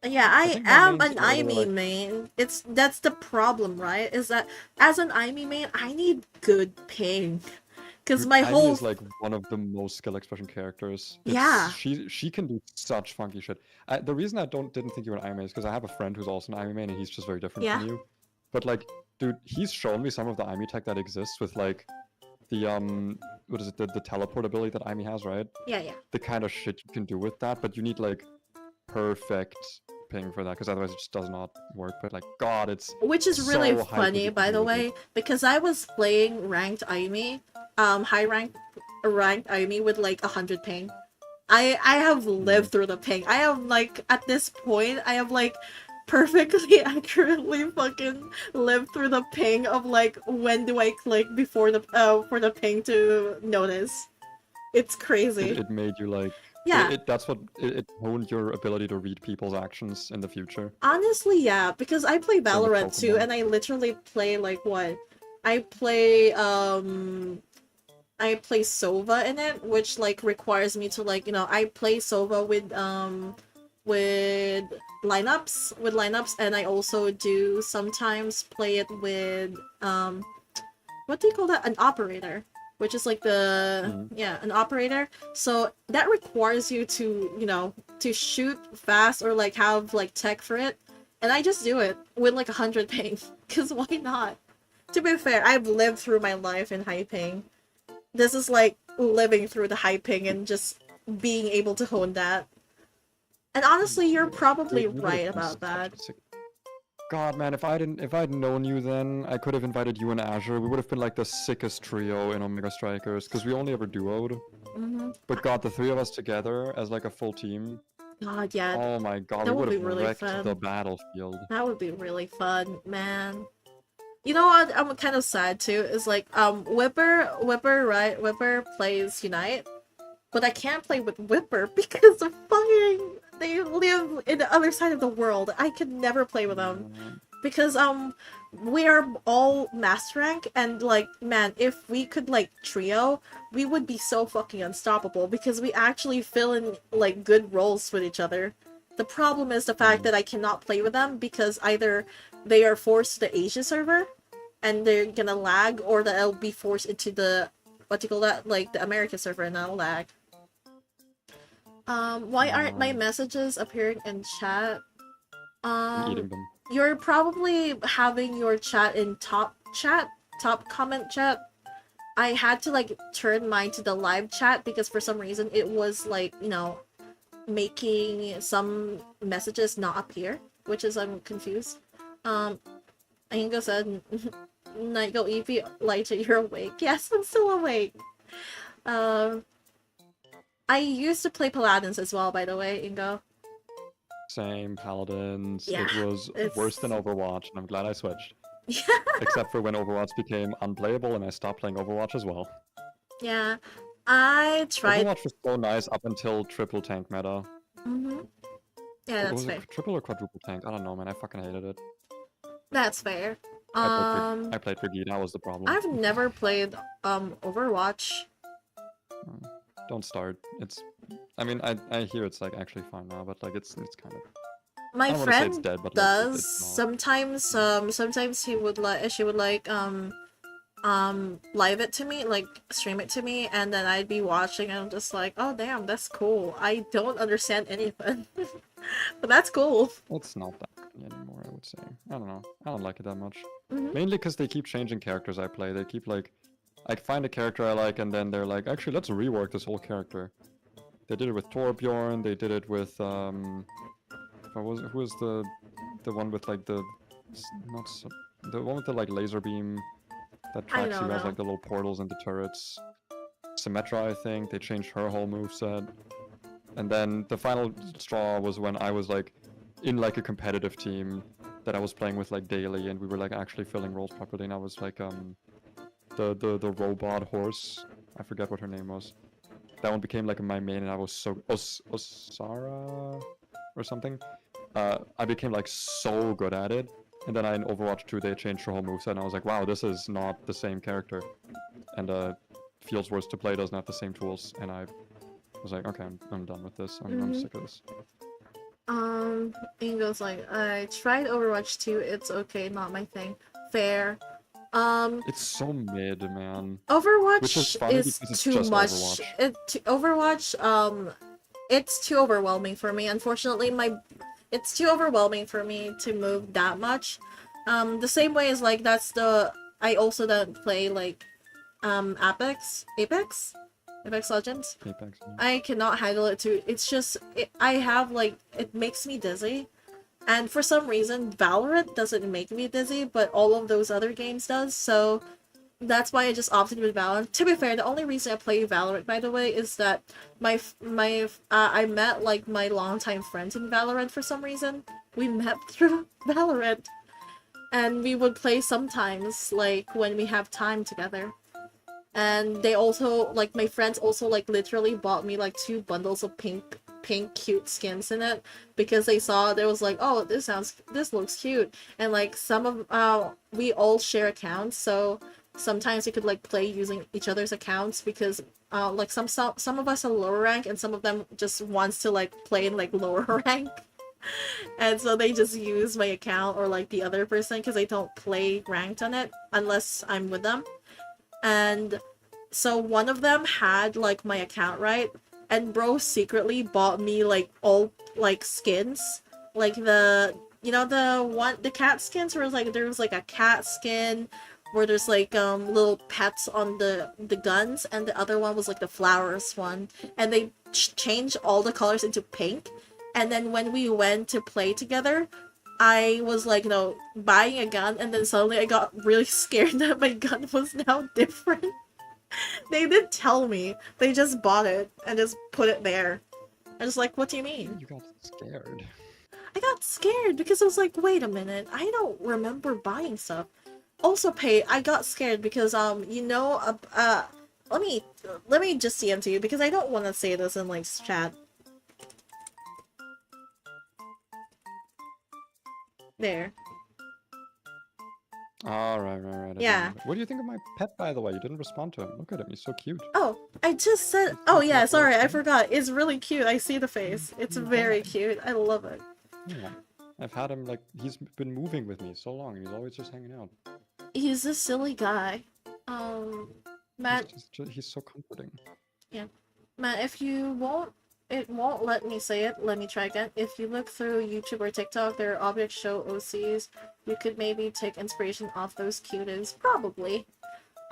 Yeah, I am an Aimee main. That's the problem, right? Is that as an Aimee main, I need good ping. Because my whole is like one of the most skill expression characters. She can do such funky shit. The reason I didn't think you were an Aimee is because I have a friend who's also an Aimee main, and he's just very different from you. But like, dude, he's shown me some of the Aimi tech that exists with like the what is it, the teleport ability that Aimi has, right? Yeah, yeah. The kind of shit you can do with that, but you need like perfect ping for that, because otherwise it just does not work. But like, God, it's Which is really so hyper funny, by the detailed. way, because I was playing ranked Aimi, high ranked Aimi with like 100 ping. I have lived through the ping. I have like at this point I have like perfectly accurately fucking lived through the ping of like when do I click before the for the ping to notice. It's crazy. It made you like Yeah, that's what it honed your ability to read people's actions in the future. honestly, yeah, because I play Same with Valorant too, Pokemon. and I literally play like what? I play I play Sova in it, which like requires me to like, you know, I play Sova with lineups, and I also do sometimes play it with what do you call that? An operator, which is like the Mhm. yeah, an operator. So that requires you to, you know, to shoot fast or like have like tech for it. And I just do it with like 100 ping, cuz why not? To be fair, I've lived through my life in high ping. This is like living through the high ping and just being able to hone that. And honestly, you're probably Dude, we would have right been about such that. a sick. God, man, if I'd known you then, I could have invited you and Azure. We would have been like the sickest trio in Omega Strikers, because we only ever duoed. Hmm. But God, the three of us together as like a full team. God, yeah, Oh my God, we that would would be have really wrecked the fun. battlefield. That would be really fun, man. You know what? I'm kind of sad too. Is like Whipper, right? Whipper plays Unite, but I can't play with Whipper because of fucking they live in the other side of the world. I could never play with them Mm, because we are all master rank, and like man, if we could like trio, we would be so fucking unstoppable because we actually fill in like good roles with each other. The problem is the fact mm. that I cannot play with them because either they are forced to the Asia server and they're gonna lag, or that I'll be forced into the what do you call that, like the America server, and I'll lag. Why aren't my Um, messages appearing in chat? I'm Um, eating them. you're probably having your chat in top comment chat. I had to like turn mine to the live chat because for some reason it was like, you know, making some messages not appear, which is I'm confused. Um, Ingo said, Nigo Evie, Lighter, you're awake. Yes, I'm still awake. Um, I used to play Paladins as well, by the way, Ingo. Same Paladins. Yeah, It was worse than it's Overwatch, and I'm glad I switched. yeah, Except for when Overwatch became unplayable and I stopped playing Overwatch as well. yeah. I tried. Overwatch was so nice up until triple tank meta. Hmm. Yeah, What that's was it, fair. triple or quadruple tank? I don't know, man. I fucking hated it. That's fair. I played Brigitte. That was the problem. I've never played Overwatch. Mm. Don't start. It's. I mean, I hear it's like actually fine now, but like it's kind of. I My don't want to say it's friend dead, but like does it's not. sometimes. Sometimes he would like she would like live it to me, like stream it to me, and then I'd be watching and I'm just like, oh damn, that's cool. I don't understand anything. But that's cool. It's not that funny anymore. I would say. I don't know. I don't like it that much. Hmm. Mainly because they keep changing characters I play. They keep like, I find a character I like, and then they're like, actually, let's rework this whole character. They did it with Torbjorn. They did it with what was who was the one with like the not so, the one with the like laser beam that I tracks don't you as know. like the little portals into turrets. Symmetra, I think they changed her whole moveset. And then the final straw was when I was like in like a competitive team that I was playing with like daily, and we were like actually filling roles properly. And I was like the robot horse. I forget what her name was. That one became like my main, and I was so Osara or something. I became like so good at it. And then in Overwatch 2 they changed her whole moveset, and I was like, wow, this is not the same character. And feels worse to play, doesn't have the same tools, and I was like, okay, I'm done with this. I'm Hmm. sick of this. Ingo's like, I tried Overwatch 2, it's okay, not my thing. Fair. Um, It's so mid, man. Which is Overwatch funny is because it's too just much. Overwatch. Overwatch, it's too overwhelming for me. Unfortunately, it's too overwhelming for me to move that much. The same way as like that's the I also don't play like Apex Legends. Apex. Yeah. I cannot handle it too. It's just I have like it makes me dizzy. And for some reason, Valorant doesn't make me dizzy, but all of those other games does. So that's why I just opted with Valorant. To be fair, the only reason I play Valorant, by the way, is that I met like my longtime friends in Valorant for some reason. We met through Valorant, and we would play sometimes, like when we have time together. And they also like my friends also like literally bought me like 2 bundles of pink cute skins in it because they saw there was like, oh, this looks cute. And like some of we all share accounts, so sometimes we could like play using each other's accounts because like some of us are lower rank and some of them just wants to like play in like lower rank. And so they just use my account or like the other person because they don't play ranked on it unless I'm with them. And so one of them had like my account, right? And bro secretly bought me like all like skins. Like the cat skins where like there was like a cat skin where there's like little pets on the guns, and the other one was like the flowers one. And they changed all the colors into pink. And then when we went to play together, I was like, buying a gun, and then suddenly I got really scared that my gun was now different. They didn't tell me. They just bought it and just put it there. I was like, what do you mean? You got scared. I got scared because I was like, wait a minute, I don't remember buying stuff. Also, I got scared because let me just CM to you because I don't want to say this in like chat. There. Oh, right. I Yeah. remember. What do you think of my pet, by the way? You didn't respond to him. Look at him. He's so cute. Oh, I just said. Oh yeah, sorry, I forgot. It's really cute. I see the face. It's very cute. I love it. Yeah. I've had him like he's been moving with me so long. He's always just hanging out. He's a silly guy. Matt. He's so comforting. Yeah, Matt. If you won't, it won't let me say it. Let me try again. If you look through YouTube or TikTok, there are objects show OCs. You could maybe take inspiration off those cuties. Probably.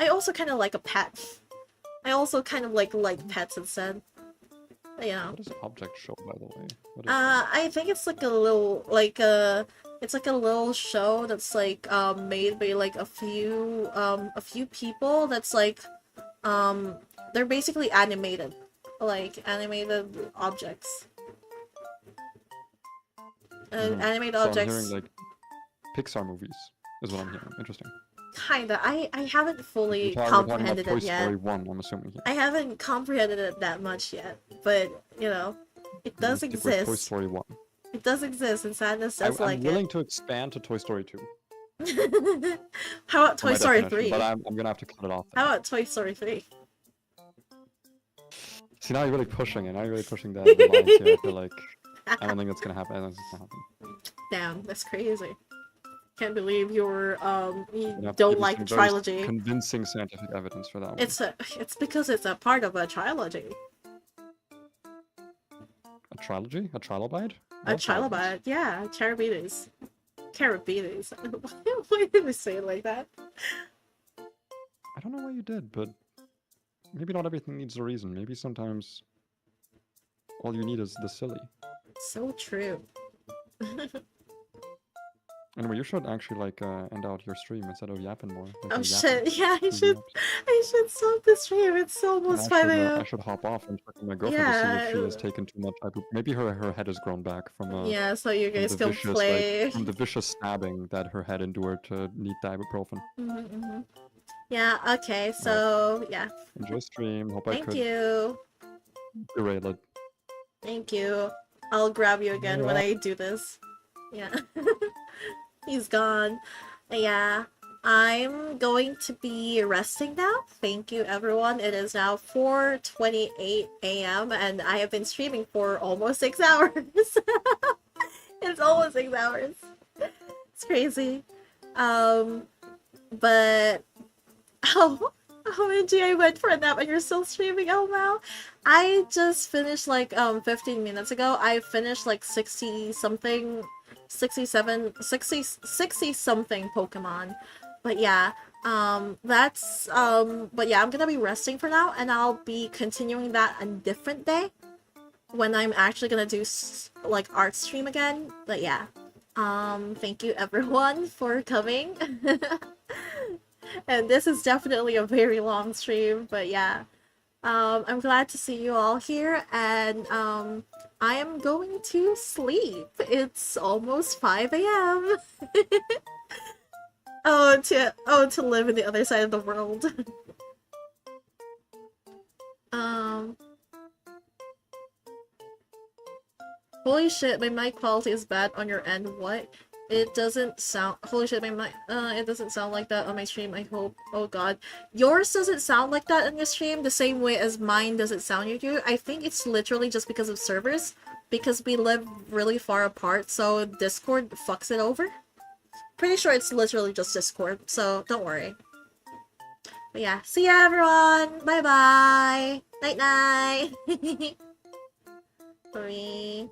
I also kind of like a pet. I also kind of like pets instead. You know. What is object show, by the way? What is I think it's like a little it's like a little show that's like made by like a few people that's like they're basically animated. Like animated objects. Animated so objects. I'm hearing like Pixar movies is what I'm hearing. Interesting. Kinda. I haven't fully we're comprehended talking about it yet. Toy Story 1, I'm assuming here. I haven't comprehended it that much yet, but it does Stick with exist. Toy Story 1. It does exist, and Sadness does like I'm willing to expand to Toy Story 2. it. How about Toy Story 3? But I'm gonna have to cut it off. How about Toy Story 3? See, now you're really pushing it. Now you're really pushing the lines here. I feel like I don't think that's gonna happen. I don't think it's gonna happen. Damn, that's crazy. Can't believe you have to don't give me like some the very trilogy. Convincing scientific evidence for that one. It's because it's a part of a trilogy. A trilogy? A trilobite? A trilobite, yeah, Carabites. Carabites. Why did we say it like that? I don't know why you did, but maybe not everything needs a reason. Maybe sometimes all you need is the silly. So true. Anyway, you should actually like end out your stream instead of yapping more. Like, Oh you're yapping. shit, yeah, I should stop the stream. It's almost 5 I a.m. should hop off and check with my girlfriend to see if she has taken too much. Maybe her head has grown back from Yeah, so you guys can vicious, play. from the vicious stabbing that her head endured to need ibuprofen. Yeah, okay, so yeah. Enjoy stream. Hope I Thank could you. derail it. Thank you. I'll grab you again when I do this. Yeah. He's gone. Yeah. I'm going to be resting now. Thank you, everyone. It is now 4:28 a.m. and I have been streaming for almost 6 hours. It's almost 6 hours. It's crazy. But OMG, I went for a nap and you're still streaming. Oh wow. I just finished like 15 minutes ago. I finished like 60 something 60 something Pokemon. But yeah, but yeah, I'm gonna be resting for now, and I'll be continuing that a different day when I'm actually gonna do like art stream again. But yeah, thank you everyone for coming. And this is definitely a very long stream, but yeah. I'm glad to see you all here, and I am going to sleep. It's almost 5 a.m. To live in the other side of the world. um, Holy shit, my mic quality is bad on your end. What? It doesn't sound. Holy shit, my mic. It doesn't sound like that on my stream. I hope. Oh god, yours doesn't sound like that on your stream the same way as mine doesn't sound you do. I think it's literally just because of servers, because we live really far apart. So Discord fucks it over. Pretty sure it's literally just Discord. So don't worry. But yeah, see ya everyone. Bye bye. Night night. 3.